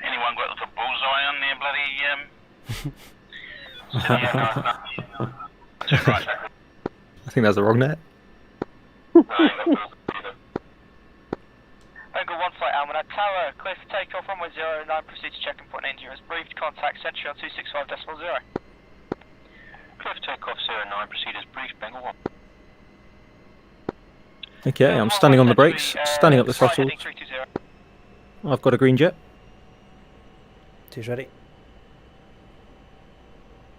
Anyone got the bullseye on their bloody I think that's the wrong net. Angle 1 flight, Almanac Tower, clear for takeoff, runway 09, proceed to check-in point India as briefed, contact Century on 265.0. Clear for takeoff 09, proceed as briefed, Bengal 1. Okay, I'm standing on the brakes, standing up the throttles. I've got a green jet. Two's ready.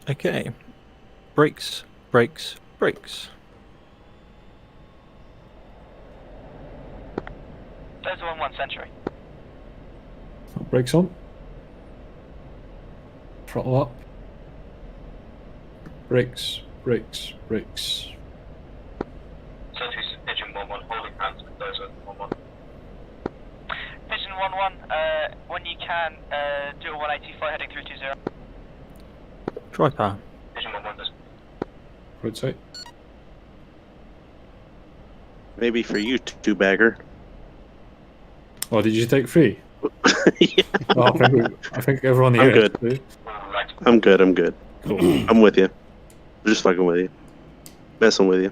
Okay. Brakes, brakes, brakes. There's the 1-1 Century. Brakes on. Throttle up. Brakes, brakes, brakes. Century's Pigeon 1-1, holding hands with those 1-1. Pigeon 1-1, when you can, do a 180 flight heading 320. Try power. Pigeon 1-1 does. Roadside. Maybe for you, two-bagger. Oh, did you take 3? Yeah. Oh, I think everyone here. I'm good. I'm good. I'm good. Cool. I'm with you. I'm just fucking with you. Messing with you.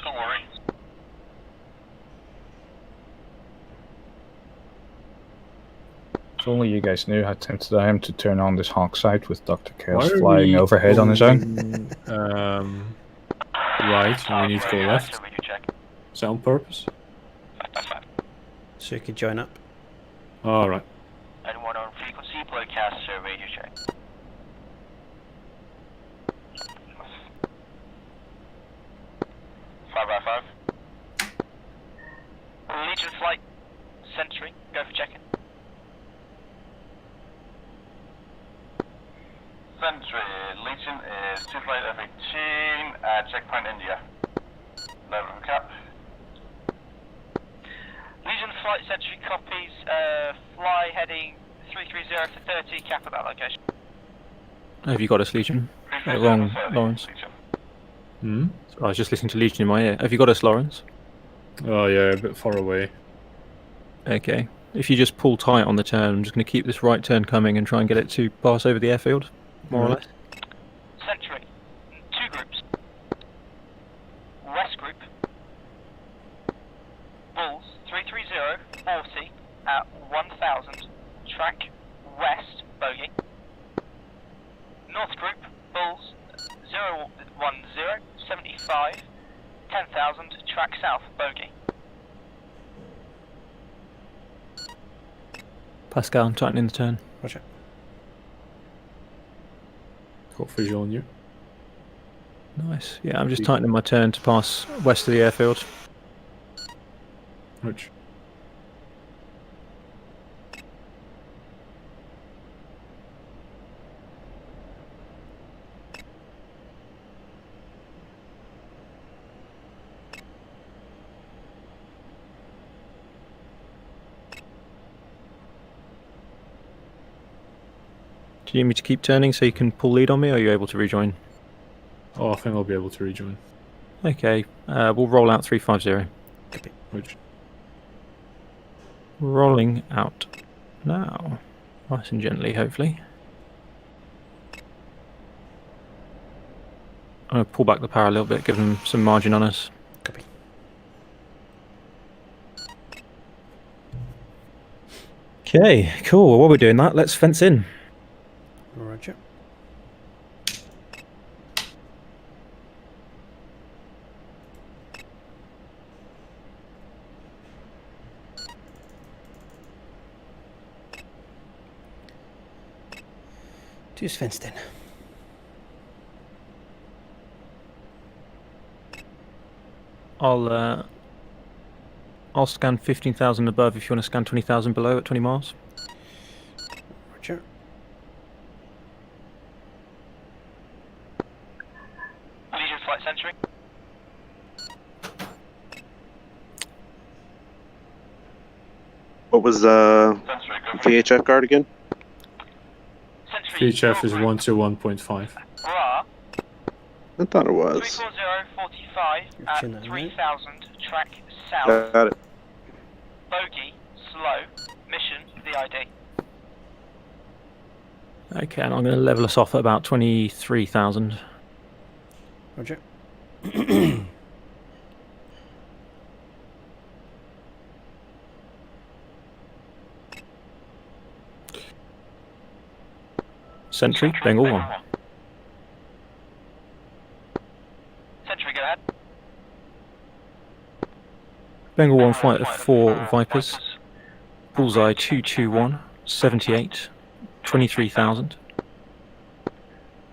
Don't worry. If only you guys knew how tempted I am to turn on this hawk sight with Dr. Chaos flying overhead on his own. Right, and we need to go left. Is that on purpose? So you could join up. Alright. Anyone on frequency, broadcast, radio check. Five by 5. Legion flight, Century, go for check-in. Century, Legion is 2 flight F-18 at checkpoint India. Level cap. Legion flight, Century copies, fly heading 330 for 30, cap at that location. Have you got us, Legion? Wrong, Lawrence. Hmm? I was just listening to Legion in my ear. Have you got us, Lawrence? Oh yeah, a bit far away. Okay. If you just pull tight on the turn, I'm just going to keep this right turn coming and try and get it to pass over the airfield, more or less. Century, 2 groups. West group, Bulls, 330, 40 at 1000, track west, bogey. North group, Bulls, 010, 75, 10,000, track south, bogey. Pascal, I'm tightening the turn. Roger. Got visual on you. Nice. Yeah, I'm just tightening my turn to pass west of the airfield. Which? Do you need me to keep turning so you can pull lead on me, or are you able to rejoin? Oh, I think I'll be able to rejoin. Okay, we'll roll out 350. Which? Rolling out now. Nice and gently, hopefully. I'm going to pull back the power a little bit, give them some margin on us. Copy. Okay, cool. Well, while we're doing that, let's fence in. Roger. Two's fenced in. I'll scan 15,000 above if you want to scan 20,000 below at 20 miles. Roger. Legion Flight Sentry. What was VHF guard again? VHF is 1 to 1.5. Bra. I thought it was. 34045 at 3000, track south. Got it. Bogey, slow, mission, VID. Okay, and I'm going to level us off at about 23,000. Roger. Sentry, Bengal 1. Sentry, go ahead. Bengal 1 flight of 4 Vipers. Bullseye 221, 78, 23,000.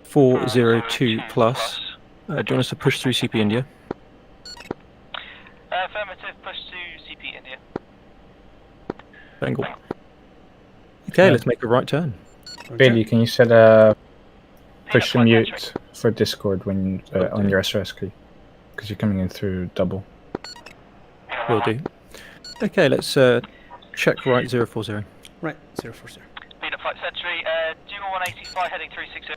402 plus. Do you want us to push through CP India? Affirmative, push to CP India. Bengal. Okay, let's make a right turn. Billy, can you set a push and mute for Discord when on your SOS key? Because you're coming in through double. Will do. Okay, let's check right 040. Right, 040. Being a flight sentry, dual 185 heading 360.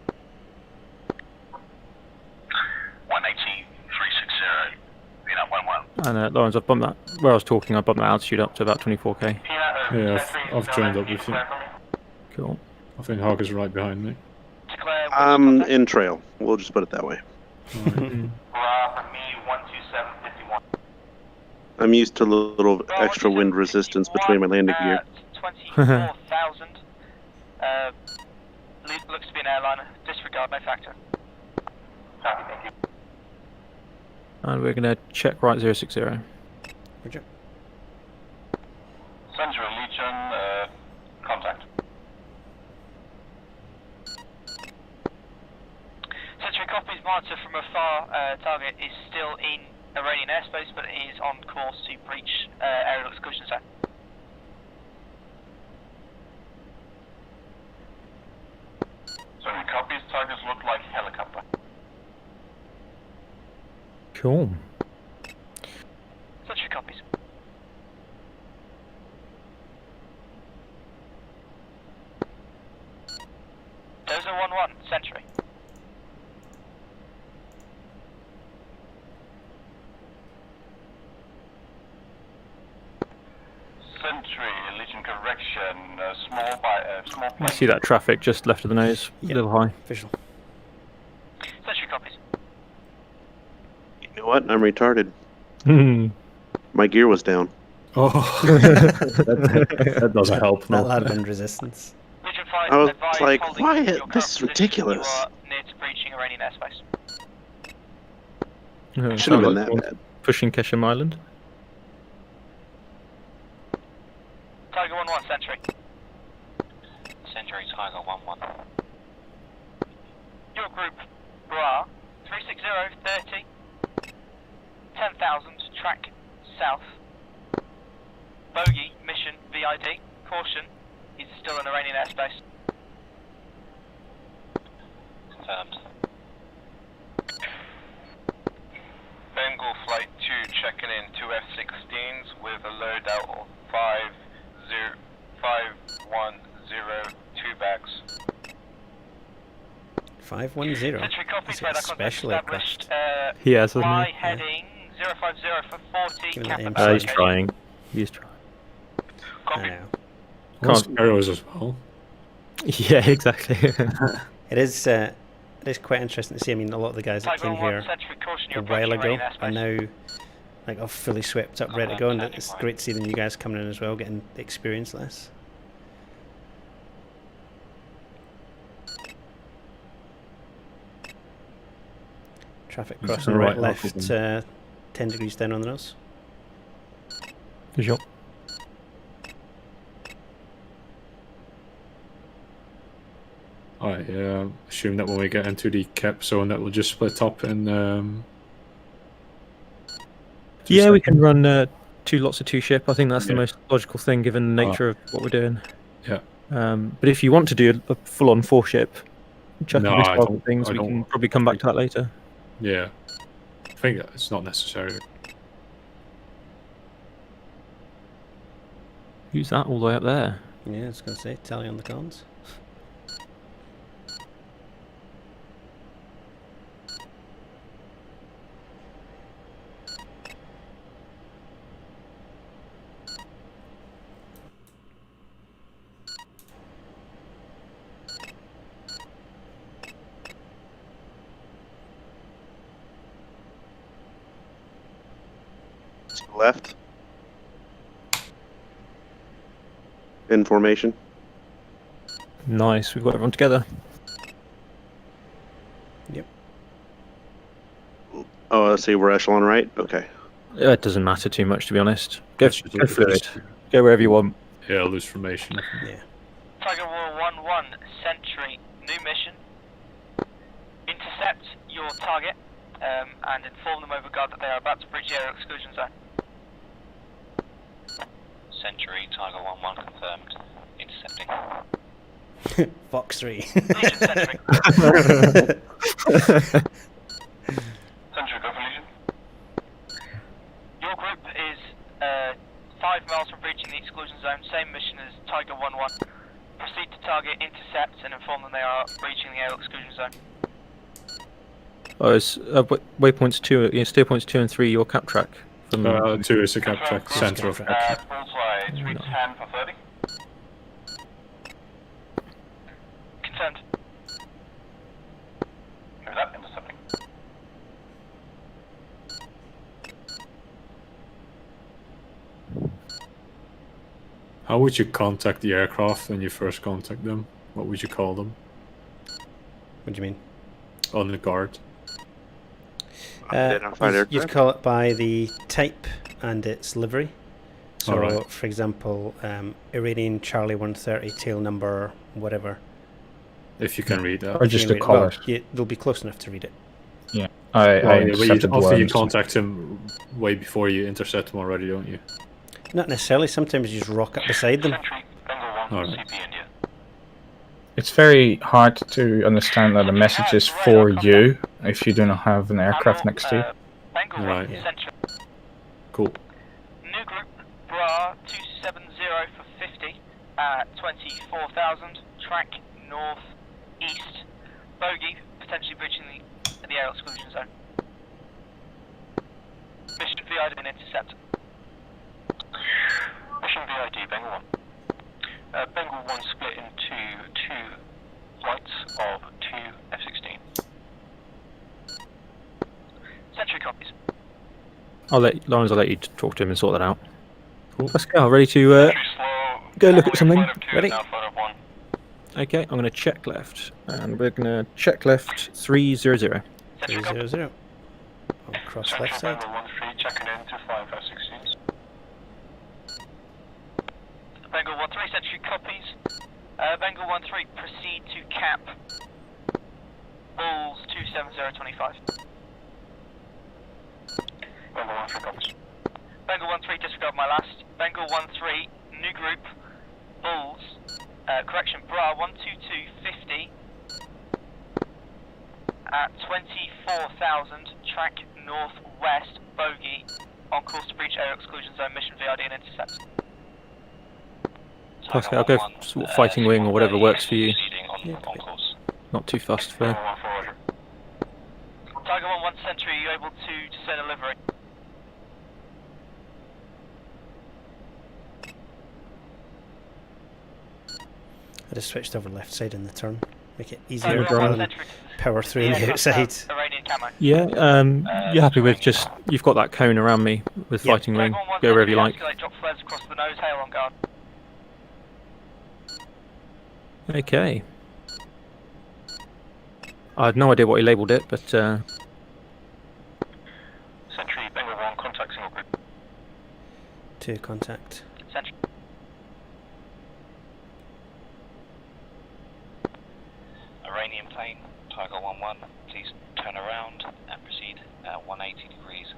180, 360, being up 11. And Lawrence, I've bumped that, where I was talking, I bumped that altitude up to about 24k. Yeah, I've joined up with you. Cool. I think Hog is right behind me. I'm in trail. We'll just put it that way. I'm used to a little extra wind resistance between my landing gear. 24,000. Looks to be an airliner. Disregard, no factor. Copy, thank you. And we're going to check right 060. Roger. Central Legion, contact. Century copies, monitor from afar. Target is still in Iranian airspace, but it is on course to breach aerial exclusion zone. Century copies, targets look like helicopter. Cool. Century copies. Dozer 1-1, Century. Century, Legion correction, small You see that traffic just left of the nose, a little high. Visual. Century copies. You know what? I'm retarded. My gear was down. Oh, that doesn't help. That'll add wind resistance. I was like, Wyatt, this is ridiculous. Near to breaching Iranian airspace. Should have been that bad. Pushing Kesham Island. Tiger 1-1, Century. Century, Tiger 1-1. Your group, Bra, 360, 30, 10,000, track south. Bogey, mission, VID, caution, he's still in Iranian airspace. Confirmed. Bengal Flight 2 checking in 2 F-16s with a loadout of 510, 2 bags. 510. Is it a special aircraft? He has, hasn't Fly he? heading 050 for 40, Give me that cap info. He's trying. He's trying. I know. Can't arrows as well. Yeah, exactly. It is quite interesting to see. I mean, a lot of the guys that came here a while ago are now like all fully swept up, ready to go, and it's great to see the new guys coming in as well, getting the experience less. Traffic crossing right, left, 10 degrees down on the nose. Good job. I assume that when we get into the cap zone, that will just split up and. Yeah, we can run 2 lots of 2 ship. I think that's the most logical thing given the nature of what we're doing. Yeah. But if you want to do a full-on 4 ship, chucking No, I don't- things, I we don't- can probably come back to that later. Yeah. I think it's not necessary. Who's that all the way up there? Yeah, I was going to say, tally on the cons. Left. In formation. Nice, we've got everyone together. Yep. Oh, let's see, we're echelon right? Okay. It doesn't matter too much, to be honest. Go fluid. Go wherever you want. Yeah, loose formation. Yeah. Tiger War 1-1, Sentry, new mission. Intercept your target and inform them over guard that they are about to breach the aerial exclusion zone. Sentry, Tiger 1-1 confirmed. Intercepting. Fox 3. Legion Sentry. Sentry, go for Legion. Your group is 5 miles from breaching the exclusion zone, same mission as Tiger 1-1. Proceed to target, intercept, and inform them they are breaching the aerial exclusion zone. Oh, it's waypoints 2, steer points 2 and 3, your cap track. From 2 is a cap track, center of cap. Bullseye, 310 for 30. Confirmed. Hear that, intercepting. How would you contact the aircraft when you first contact them? What would you call them? What do you mean? On the guard. You'd call it by the type and its livery. So, Alright. for example, Iranian Charlie 130 tail number whatever. If you can read that. Or just the colours. Well, they'll be close enough to read it. Yeah. Often you contact him way before you intercept him already, don't you? Not necessarily. Sometimes you just rock up beside them. Alright. It's very hard to understand that a message is for you if you do not have an aircraft next to you. Right. Cool. New group, Bra 270 for 50 at 24,000, track north east, bogey, potentially breaching the aerial exclusion zone. Mission VID and intercept. Mission VID, Bengal 1. Bengal 1 split into 2 flights of 2 F-16. Sentry copies. Lawrence, I'll let you talk to him and sort that out. Cool. Pascal, ready to go look at something? Ready? Okay, I'm going to check left. And we're going to check left 300. 300. I'll cross left side. Bengal 1-3 checking in to 5 F-16s. Bengal 1-3, Sentry copies. Bengal 1-3, proceed to cap. Bulls 27025. Bengal 1-3 copies. Bengal 1-3, disregard my last. Bengal 1-3, new group. Bulls. Correction, Bra 12250 at 24,000, track northwest, bogey, on course to breach air exclusion zone, mission VID and intercept. Pascal, I'll go for fighting wing or whatever works for you. Yeah, Not too fussed for. Tiger 1-1 Sentry, are you able to discern a livery? I just switched over left side in the turn. Make it So easier you're rather on than power through on the outside. Iranian camo. Yeah, you're happy with just, you've got that cone around me with Yep. fighting ring. Go wherever you like. Drop flares across the nose, hail on guard. Okay. I had no idea what he labelled it, but Sentry, Bengal 1, contact single group. 2 contact. Sentry. Iranian plane, Tiger 1-1, please turn around and proceed at 180 degrees.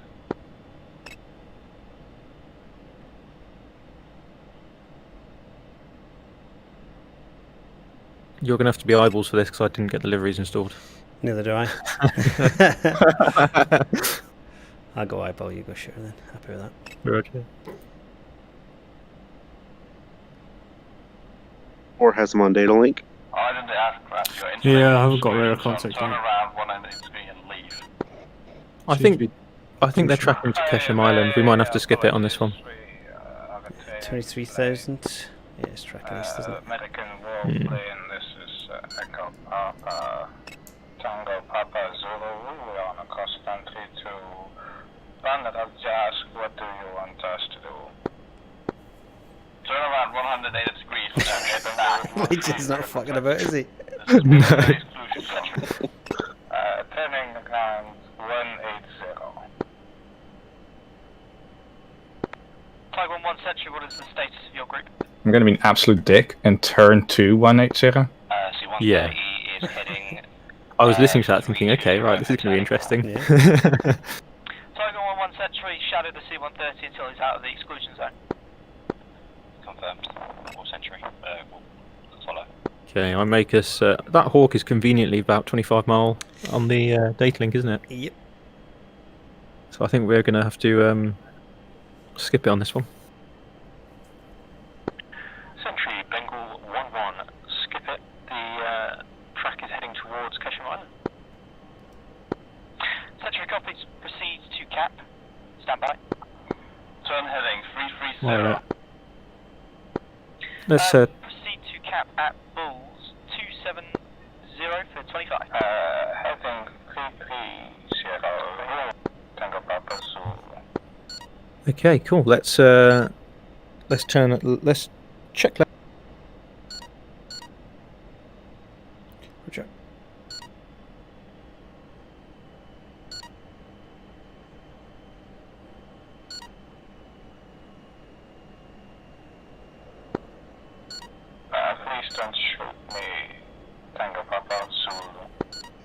you're going to have to be eyeballs for this because I didn't get the liveries installed. Neither do I. I'll go eyeball, you go shooter then. Happy with that. Okay. Or has them on data link. I didn't ask that. Yeah, I haven't got radar contact Turn yet. around 180 and leave. I think they're tracking to Kesham Island. We might have to skip it on this one. 23,000. Yeah, it's tracking east, isn't it? American World Plane, this is Echo Papa, Tango Papa Zulu. We are on a cross country to Bandit of Jask. What do you want us to do? Turn around 180 degrees. Legion's not fucking about, is he? Turning around 180. Tiger 1-1 Sentry, what is the status of your group? I'm going to be an absolute dick and turn to 180. Yeah. Is heading, I was listening to that thinking, okay, right, this is going to be interesting. Tiger 1-1 Sentry, shadow the C-130 until he's out of the exclusion zone. Confirmed. Or Sentry. We'll follow. Okay, I make us... that Hawk is conveniently about 25 mile on the data link, isn't it? Yep. So I think we're going to have to skip it on this one. Sentry, Bengal 1-1, skip it. The track is heading towards Kesham Island. Sentry copies, proceed to cap. Stand by. Turn heading 330. Alright. Let's proceed to cap at Bulls 270 for 25. Heading 330. Tango Papa Zulu. Okay, cool. Let's check. Roger. Please don't shoot me. Tango Papa Zulu.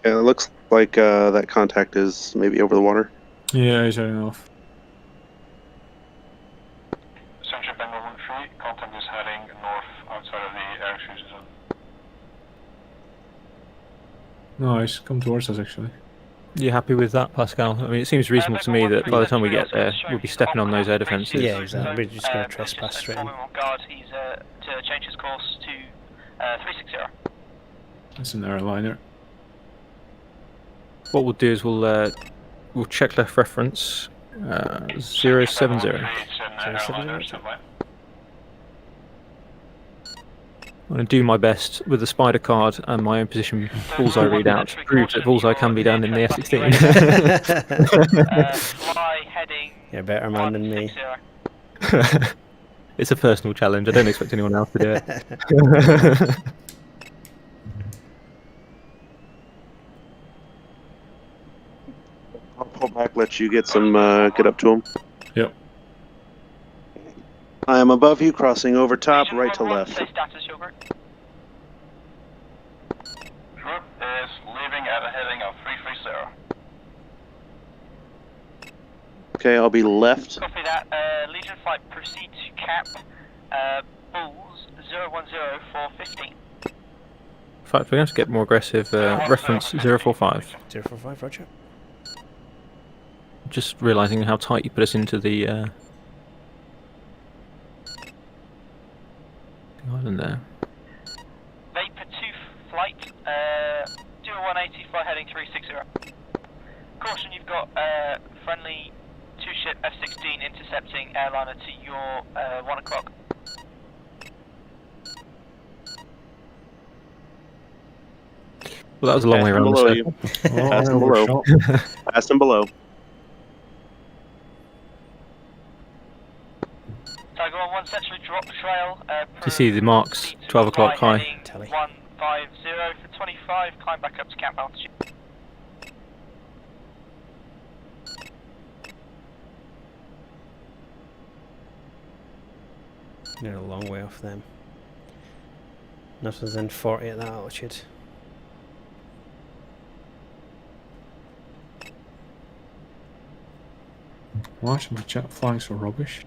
Yeah, it looks like that contact is maybe over the water. Yeah, he's heading off. Central Bengal 1-3, contact is heading north outside of the airspace zone. Nice, come towards us actually. You happy with that, Pascal? I mean, it seems reasonable to me that by the time we get there, we'll be stepping on those air defences. Yeah, exactly. We're just going to trespass straight in. On guard, he's to change his course to 360. That's an airliner. What we'll do is we'll check left reference 070. I'm going to do my best with the spider card and my own position bullseye readout to prove that bullseye can be done in the F-16. Fly heading. You're a better man than me. It's a personal challenge. I don't expect anyone else to do it. I'll pull back, let you get some, get up to him. Yep. I am above you, crossing over top, right to left. Say status, your group. Group is leaving at a heading of 330. Okay, I'll be left. Copy that. Legion flight proceed to cap. Bulls 010 for 15. In fact, we're going to have to get more aggressive. Reference 045. 045, roger. Just realising how tight you put us into the island there. Vapor 2 flight, do a 180, fly heading 360. Caution, you've got friendly 2-ship F-16 intercepting airliner to your 1 o'clock. Well, that was a long way around below the you. circle. Oh, Pass I them below. overshot. Pass them below. Tiger 1 centrally drop trail. Do you see the marks? 12 o'clock high. Heading 150 for 25. Climb back up to camp altitude. You're a long way off them. Not within 40 at that altitude. Why should my jet flying so rubbish?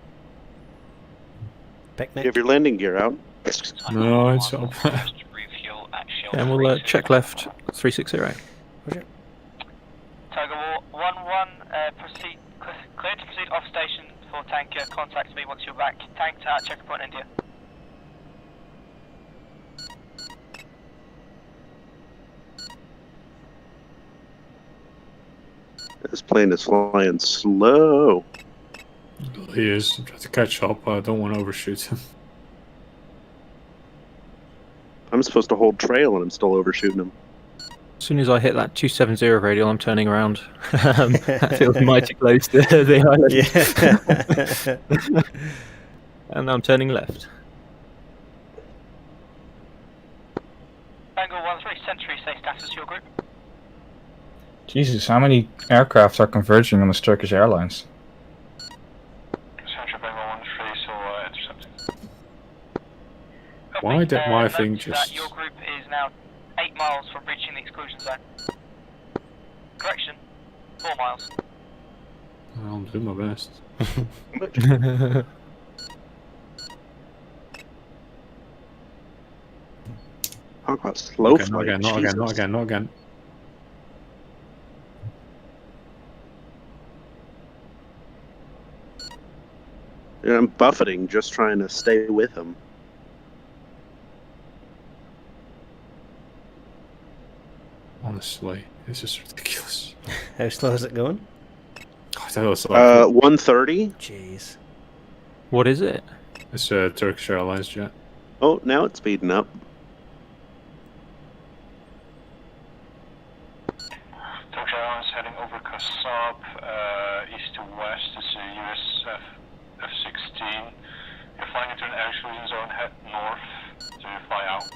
Picnic. You have your landing gear out. No, it's up. And we'll check left 360. Roger. Tiger 1-1, proceed, clear to proceed off station for tanker. Contact me once you're back. Tank at checkpoint India. This plane is flying slow. He is. I'm trying to catch up. I don't want to overshoot him. I'm supposed to hold trail and I'm still overshooting him. As soon as I hit that 270 radial, I'm turning around. That feels mighty close to the island. Yeah. And I'm turning left. Bengal 1-3, Century, say status to your group. Jesus, how many aircraft are converging on the Turkish Airlines? Central Bengal 1-3, so intercepting. Why did my thing just... Your group is now 8 miles from reaching the exclusion zone. Correction, 4 miles. I'll do my best. Talk about slow Okay, flight. not again. Yeah, I'm buffeting, just trying to stay with him. Honestly, this is ridiculous. How slow is it going? I thought it was like 130. Jeez. What is it? It's a Turkish Airlines jet. Oh, now it's speeding up. Turkish Airlines heading over Kasab, east to west. It's a US F-16. You're flying into an air exclusion zone, head north to fly out.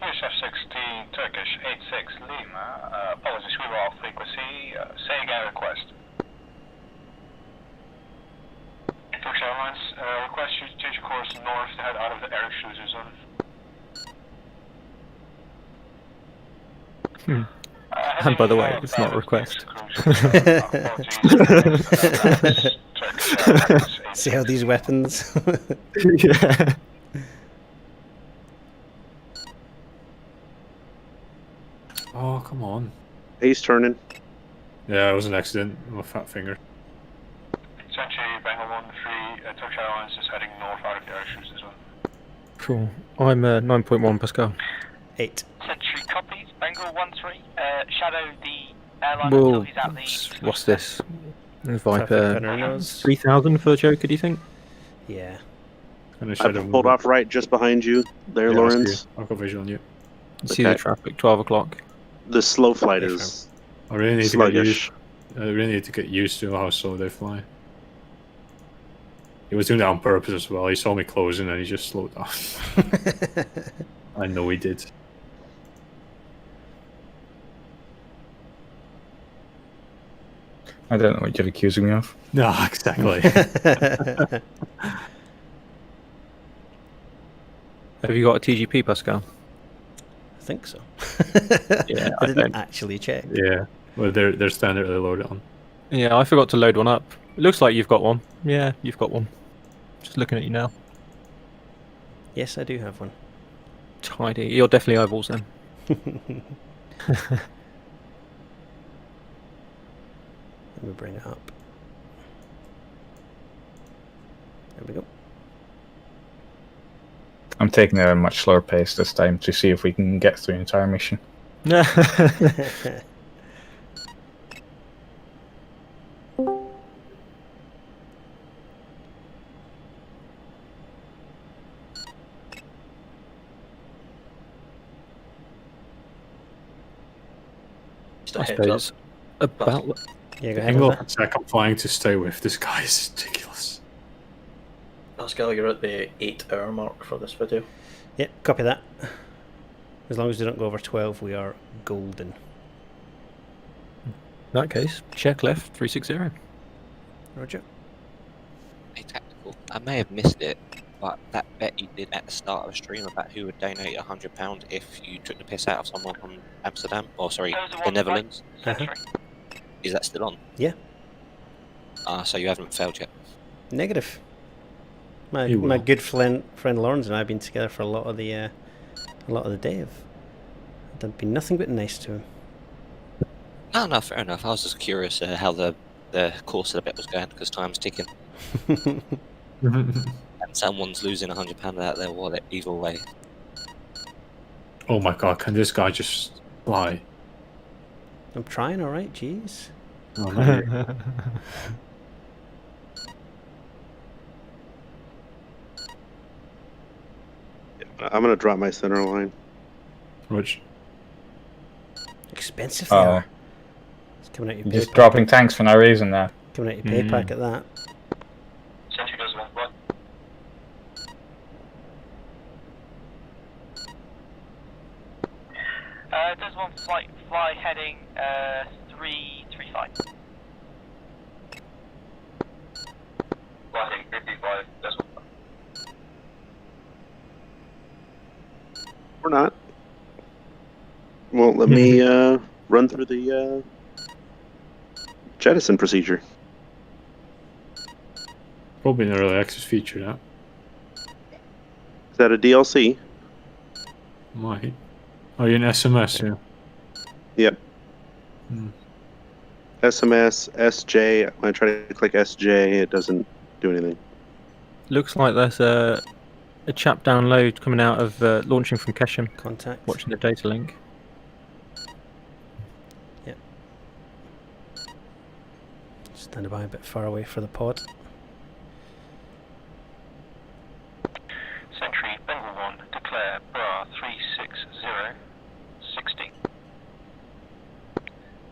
US F-16, Turkish 86 Lima. Apologies, we were off frequency. Say again request. Turkish Airlines, request you to change your course north to head out of the air exclusion zone. And by the way, it's not a request. See how these weapons. Yeah. Oh, come on. He's turning. Yeah, it was an accident. My fat finger. Century, Bengal 1-3, Turkish Airlines is heading north out of the air exclusion zone. Cool. I'm 9.1 Pascal. 8. Century copies, Bengal 1-3, shadow the airline Well, until he's at the... what's this? Traffic Viper pattern knows. 3000 for Joker, do you think? Yeah. And I pulled off right just behind you there, Lawrence. I've got visual on you. See the traffic, 12 o'clock. The slow flight is I really need sluggish. I really need to get used to how slow they fly. He was doing that on purpose as well. He saw me closing and he just slowed down. I know he did. I don't know what you're accusing me of. No, exactly. Have you got a TGP, Pascal? I think so. Yeah, I didn't actually check. Yeah, well, they're standardly loaded on. Yeah, I forgot to load one up. It looks like you've got one. Yeah, you've got one. Just looking at you now. Yes, I do have one. Tidy. You're definitely eyeballs then. Let me bring it up. There we go. I'm taking it at a much slower pace this time to see if we can get through the entire mission. Just a I heads suppose up. about. Yeah, go ahead. Angle with that. check I'm flying to stay with. This guy is ridiculous. Pascal, you're at the 8-hour mark for this video. Yep, copy that. As long as we don't go over 12, we are golden. In that case, check left 360. Roger. Hey, Tactical. I may have missed it, but that bet you did at the start of the stream about who would donate £100 if you took the piss out of someone from Amsterdam, or sorry, the Netherlands. Is that still on? Yeah. So you haven't failed yet. Negative. My good friend Lawrence and I have been together for a lot of the day. I've been nothing but nice to him. No, fair enough. I was just curious how the course of the bet was going, because time's ticking. And someone's losing £100 out of their wallet either way. Oh my god, can this guy just fly? I'm trying, alright, jeez. Oh, no. I'm gonna drop my center line. Which? Expensive they are. It's coming out your Just pay dropping pack. tanks for no reason there. Coming out your pay pack at that. Sentry goes left, right. There's one fly heading 335. Fly heading 335, there's one. Or not. Well, let me run through the jettison procedure. Probably an early access feature, that. Is that a DLC? Might. Oh, you're in SMS, yeah. Yep. Hmm. SMS, SJ. When I try to click SJ, it doesn't do anything. Looks like there's a chap download coming out of launching from Keshem. Contact. Watching the data link. Yep. Stand by a bit far away for the pod. Sentry, Bengal 1, declare bra 360, 60.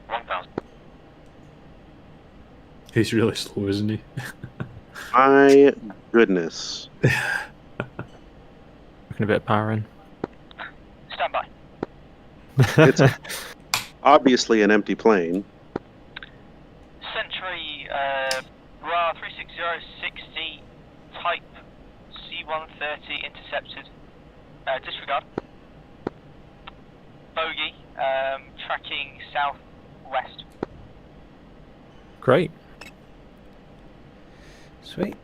1000. He's really slow, isn't he? My goodness. Looking a bit of power in. Stand by. It's obviously an empty plane. Sentry, bra 360, 60, type C-130 intercepted. Disregard. Bogey, tracking southwest. Great. Sweet.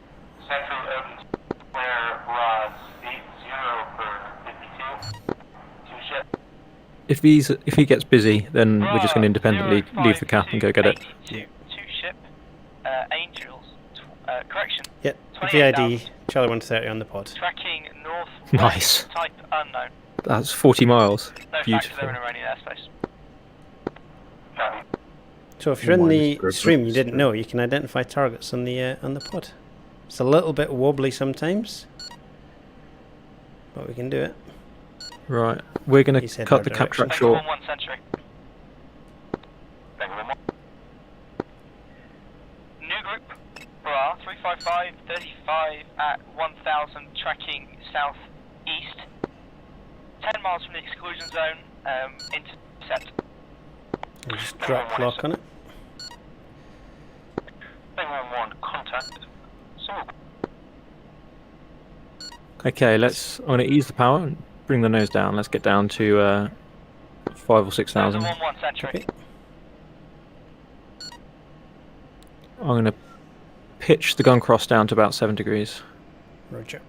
Central open. Clear rods 80 for 52. 2 ship. If he gets busy, then we're just going to independently leave the cap and go get it. 2 ship. Angels. Correction. Yep. VID Charlie 130 on the pod. Tracking northwest. Nice. Type unknown. That's 40 miles. No factor, Beautiful. they're in Iranian airspace. So if you're in the stream, you didn't know, you can identify targets on the pod. It's a little bit wobbly sometimes, but we can do it. Right, we're going to He's heading cut our the cap direction. track short. 1 Sentry. New group. Bra 355, 35 at 1000, tracking southeast. 10 miles from the exclusion zone. Intercept. We'll just drop lock on it. 1 contact. Okay, I'm going to ease the power and bring the nose down. Let's get down to 5,000 or 6,000. 1 Sentry. I'm going to pitch the gun cross down to about 7 degrees. Roger.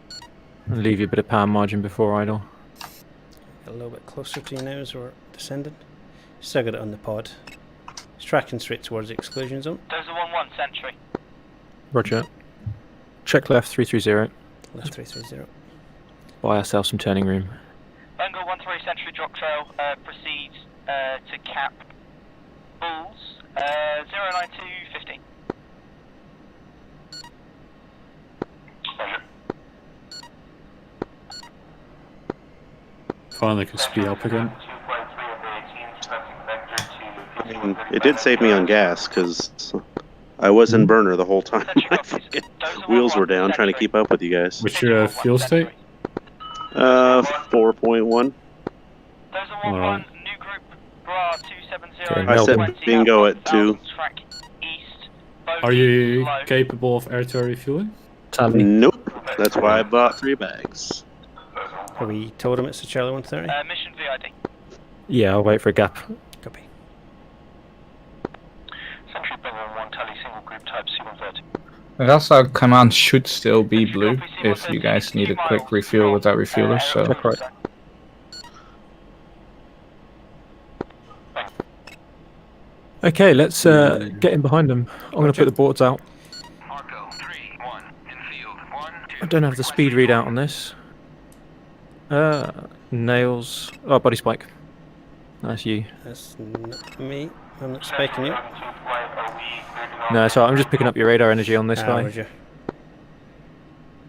And leave you a bit of power margin before idle. Get a little bit closer to you now as we're descending. Still got it on the pod. It's tracking straight towards the exclusion zone. There's a 1 Sentry. Roger. Check left 330. Left 330. Buy ourselves some turning room. Bengal 1-3 Sentry drop trail proceeds to cap Bulls 09215. Finally can speed up again. mean, it did save me on gas because I was in burner the whole time. My fucking wheels were down trying to keep up with you guys. What's your fuel state? 4.1. Alright. Okay, I said bingo at 2. Are you capable of air-to-air refueling? Nope. That's why I bought 3 bags. Have we told him it's a Charlie 130? Mission VID. Yeah, I'll wait for a gap. Copy. Sentry Bingo 1 Tally single group type C130. Rasa command should still be blue if you guys need a quick refuel without refuelers. So right. Okay, let's get in behind them. I'm going to put the boards out. I don't have the speed readout on this. Nails. Oh, body spike. That's you. That's not me. I'm not spiking you. No, so I'm just picking up your radar energy on this guy. Roger.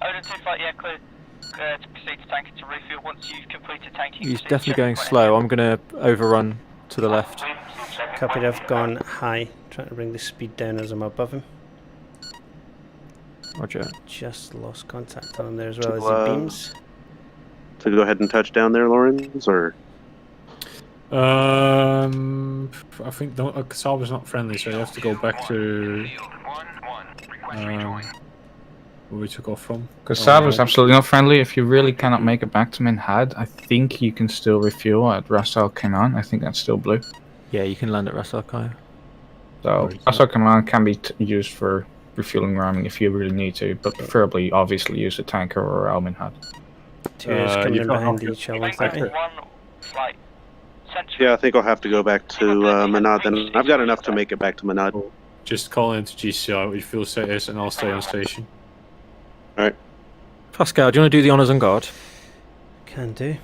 Odin 2 flight, yeah, clear. To proceed to tank to refuel once you've completed tanking. He's definitely going slow. I'm going to overrun to the left. Copied, I've gone high. Trying to bring the speed down as I'm above him. Roger. Just lost contact on him there as well as the beams. To go ahead and touch down there, Lawrence, or? I think Saab is not friendly, so you have to go back to where we took off from. Because Saab is absolutely not friendly. If you really cannot make it back to Minhad, I think you can still refuel at Ras Al Khaimah. I think that's still blue. Yeah, you can land at Ras Al Khaimah. So Ras Al Khaimah can be used for refueling ramming if you really need to, but preferably, obviously, use a tanker or Al Minhad. Two is coming in behind the L130. Yeah, I think I'll have to go back to Manad then. I've got enough to make it back to Manad. Just call into GCI what your fuel state is, and I'll stay on station. Alright. Pascal, do you want to do the honours on guard? Can do.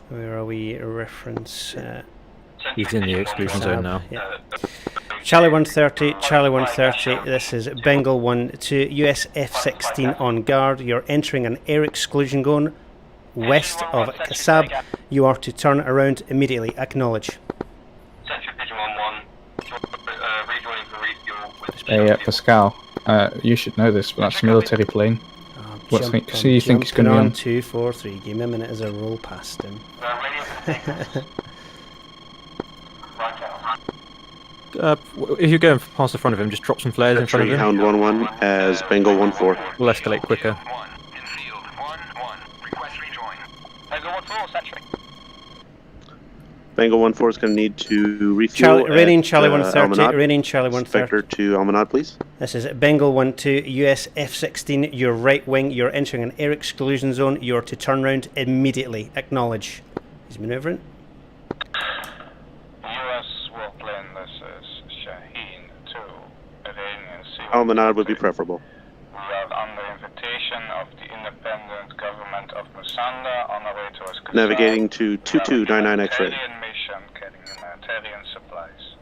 Where are we? Reference. He's in the exclusion zone now. Yeah. Charlie 130, Charlie 130. This is Bengal 1-2, US F-16 on guard. You're entering an air exclusion zone west of Kasab. You are to turn around immediately. Acknowledge. Hey, Pascal, you should know this, but that's a military plane. What do you think he's going to be on? 243. Give me a minute as I roll past him. If you're going past the front of him, just drop some flares in front of him. Hound 1-1 as Bengal 1-4. We'll escalate quicker. Bengal 1-4 is going to need to refuel. Raining Charlie 130. Raining Charlie 130. Spectre to Almanad, please. This is Bengal 1-2, US F-16. Your right wing. You're entering an air exclusion zone. You're to turn round immediately. Acknowledge. He's manoeuvring. US warplane, this is Shaheen 2, Iranian Sea. Almanad would be preferable. We are under invitation of the independent government of Musanda on our way to Ascazar. Navigating to 2299 X-ray. Mission carrying humanitarian supplies.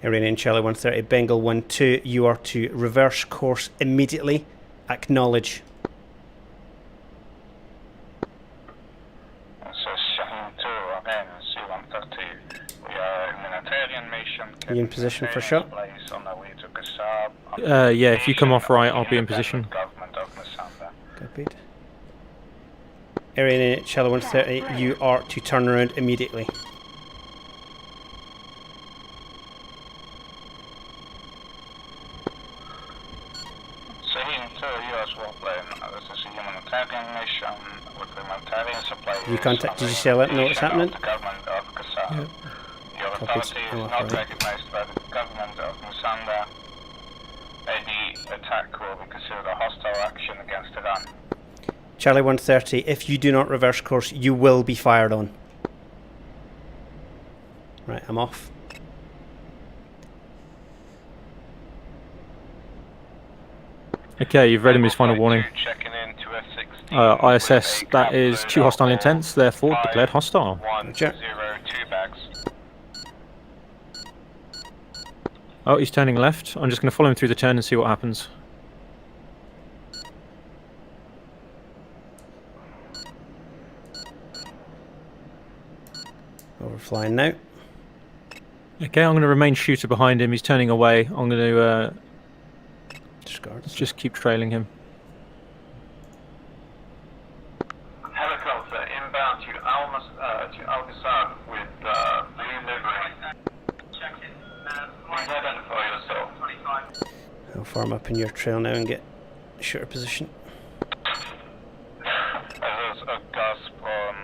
Iranian Charlie 130, Bengal 1-2. You are to reverse course immediately. Acknowledge. Are you in position for shot? Yeah, if you come off right, I'll be in position. Copied. Area Charlie 130, you are to turn around immediately. Shaheen 2, US warplane. This is a humanitarian mission with humanitarian supplies. You contact DCS, let me know what's happening. Yep. Your authority is not recognized by the government of Musanda. Any attack will be considered a hostile action against Iran. Charlie 130, if you do not reverse course, you will be fired on. Right, I'm off. Okay, you've read him his final warning. ISS, that is 2 hostile intents, therefore declared hostile. Oh, he's turning left. I'm just going to follow him through the turn and see what happens. Overflying now. Okay, I'm going to remain shooter behind him. He's turning away. I'm going to just keep trailing him. Helicopter inbound to Al-Ghazal with blue livery. Please identify yourself. I'll farm up in your trail now and get shooter position. This is a Gazprom.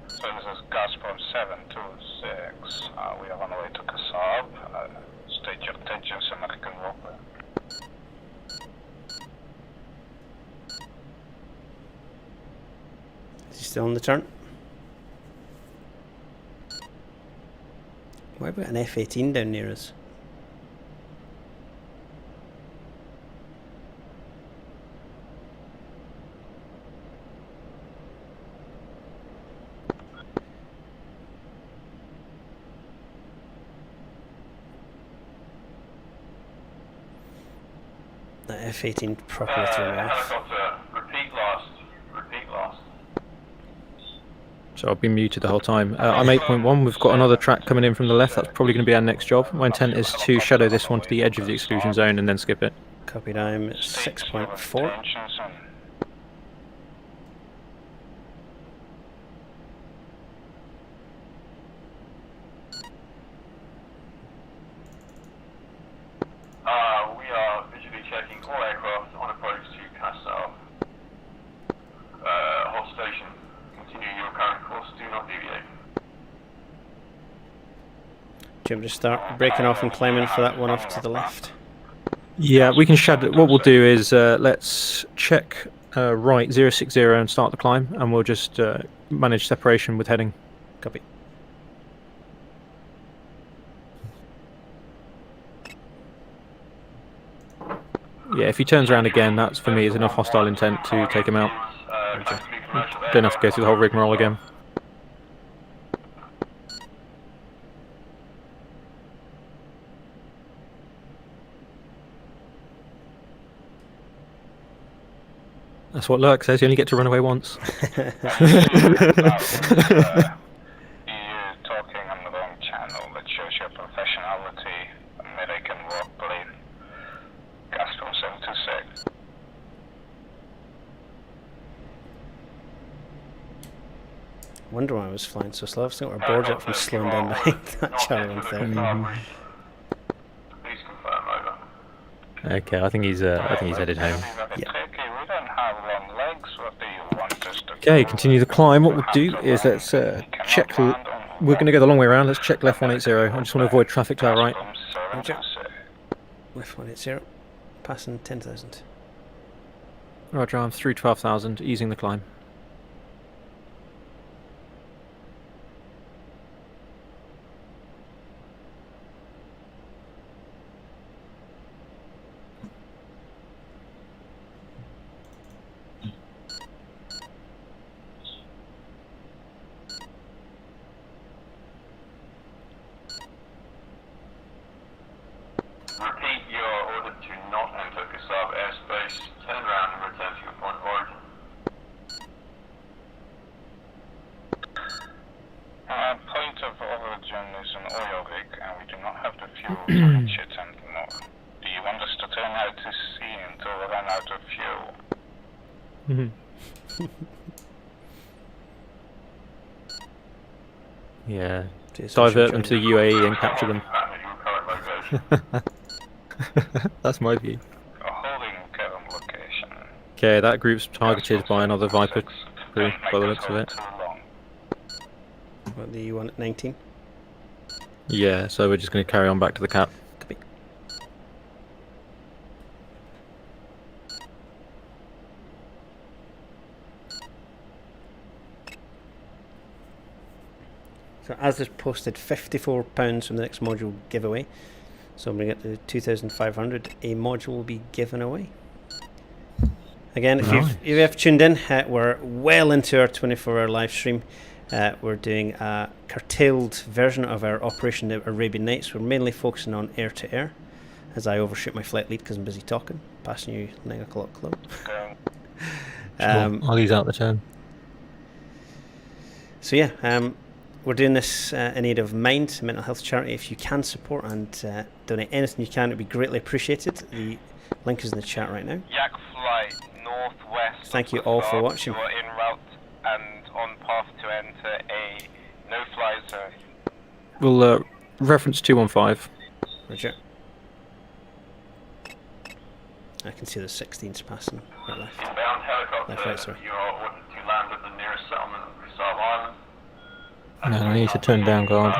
So this is Gazprom 726. We are on the way to Kasab. State your attention, American Warbird. Is he still on the turn? Why about an F-18 down near us? That F-18 properly threw me off. Helicopter, repeat last. Repeat last. So I've been muted the whole time. I'm 8.1. We've got another track coming in from the left. That's probably going to be our next job. My intent is to shadow this one to the edge of the exclusion zone and then skip it. Copied, I'm at 6.4. We are visually checking all aircraft on approach to Kassel. Hold station. Continue your current course. Do not deviate. Do you want me to start breaking off and climbing for that one off to the left? Yeah, we can shadow. What we'll do is let's check right 060 and start the climb, and we'll just manage separation with heading. Copy. Yeah, if he turns around again, that's for me is enough hostile intent to take him out. Don't have to go through the whole rigmarole again. That's what Lurk says, you only get to run away once. You're talking on the wrong channel. That shows your professionality. American warplane. Gazprom 726. Wonder why I was flying so slow. I think we're bored up from slowing down behind that Charlie 130. Please confirm over. Okay, I think he's headed home. Yeah. We don't have long legs. What do you want us to Okay, continue the climb. What we'll do is let's check. We're going to go the long way around. Let's check left 180. I just want to avoid traffic to our right. Left 180. Passing 10,000. Roger, I'm through 12,000, easing the climb. Repeat your order to not enter Kasab airspace. Turn around and return to your point of origin. Point of origin is an oil rig, and we do not have the fuel to reach it anymore. Do you want us to turn out to sea until we run out of fuel? Yeah, divert them to the UAE and capture them. That's my view. Holding current location. Okay, that group's targeted by another Viper crew, by the looks of it. What, the one at 19? Yeah, so we're just going to carry on back to the cap. Copy. So as is posted, £54 from the next module giveaway. So when we get to 2,500, a module will be given away. Again, if you have tuned in, we're well into our 24-hour live stream. We're doing a curtailed version of our Operation Arabian Nights. We're mainly focusing on air-to-air, as I overshoot my flight lead because I'm busy talking. Passing you 9 o'clock club. Ollie's out the turn. So yeah, we're doing this in aid of Mind, mental health charity. If you can support and donate anything you can, it'd be greatly appreciated. The link is in the chat right now. Yak flight northwest. Thank you all for watching. You are en route and on path to enter a no-fly zone. We'll reference 215. Roger. I can see the 16s passing right left. Inbound helicopter. Left, right, sorry. You are ordered to land at the nearest settlement, Reserve Island. No, I need to turn down guard.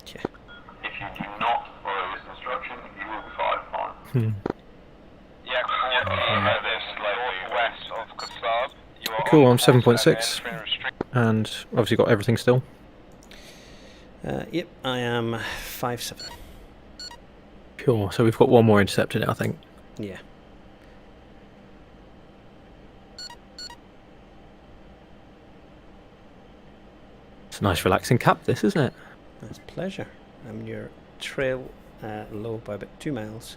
Okay. If you do not follow this instruction, you will be fired upon. Yak 14 this northwest of Kasab. You are Cool, on I'm 7.6. And obviously got everything still. Yep, I am 5-7. Cool, so we've got one more intercepted, I think. Yeah. It's a nice relaxing cap, this, isn't it? That's a pleasure. Your trail low by about 2 miles.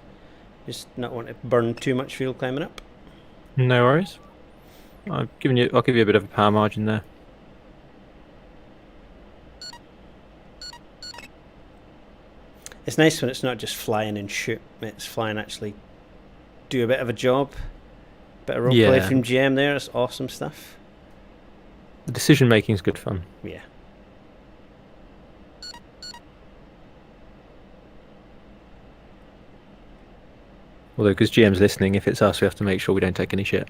Just not want to burn too much fuel climbing up. No worries. I'll give you a bit of a power margin there. It's nice when it's not just flying and shoot, it's flying actually do a bit of a job. Bit of roleplay from GM there, it's awesome stuff. The decision making is good fun. Yeah. Although, because GM's listening, if it's us, we have to make sure we don't take any shit.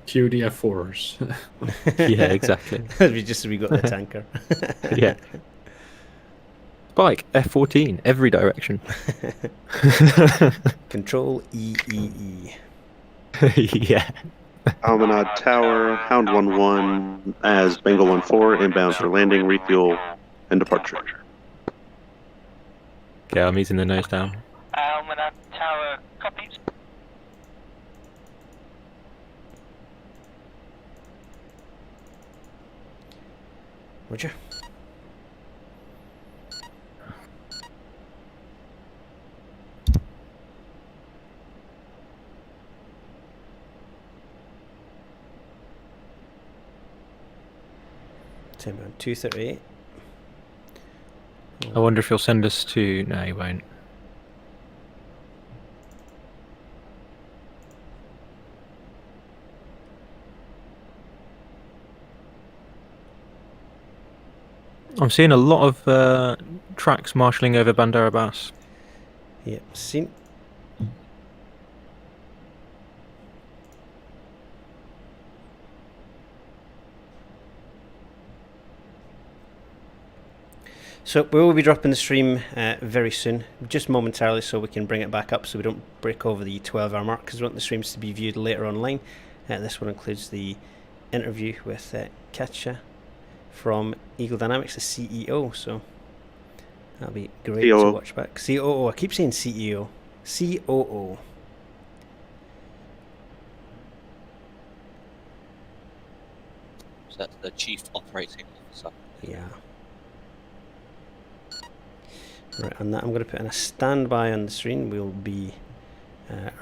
Cue the F4s. Yeah, exactly. Just as we got the tanker. Yeah. Spike, F14, every direction. Control E. Yeah. Almanad Tower, Hound 1-1, as Bengal 1-4, inbound for landing, refuel, and departure. Okay, I'm easing the nose down. Almanad Tower, copies. Roger. Same on 238. I wonder if he'll send us to... No, he won't. I'm seeing a lot of tracks marshalling over Bandar Abbas. Yep, seen. So we will be dropping the stream very soon, just momentarily, so we can bring it back up so we don't break over the 12-hour mark, because we want the streams to be viewed later online. This one includes the interview with Katja from Eagle Dynamics, the CEO, so that'll be great to watch back. COO, I keep saying CEO. COO. So that's the Chief Operating Officer. Yeah. Right, on that I'm going to put in a standby on the screen. We'll be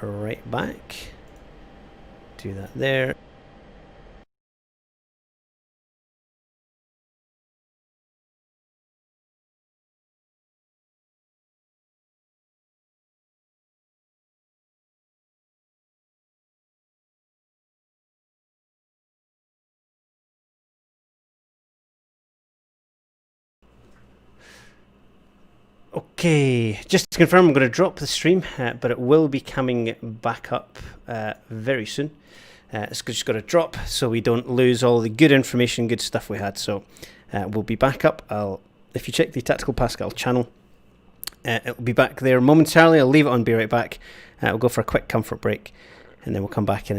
right back. Do that there. Okay, just to confirm, I'm going to drop the stream, but it will be coming back up very soon. It's just got to drop so we don't lose all the good information, good stuff we had. So we'll be back up. If you check the Tactical Pascal channel, it'll be back there momentarily. I'll leave it on, be right back. We'll go for a quick comfort break, and then we'll come back in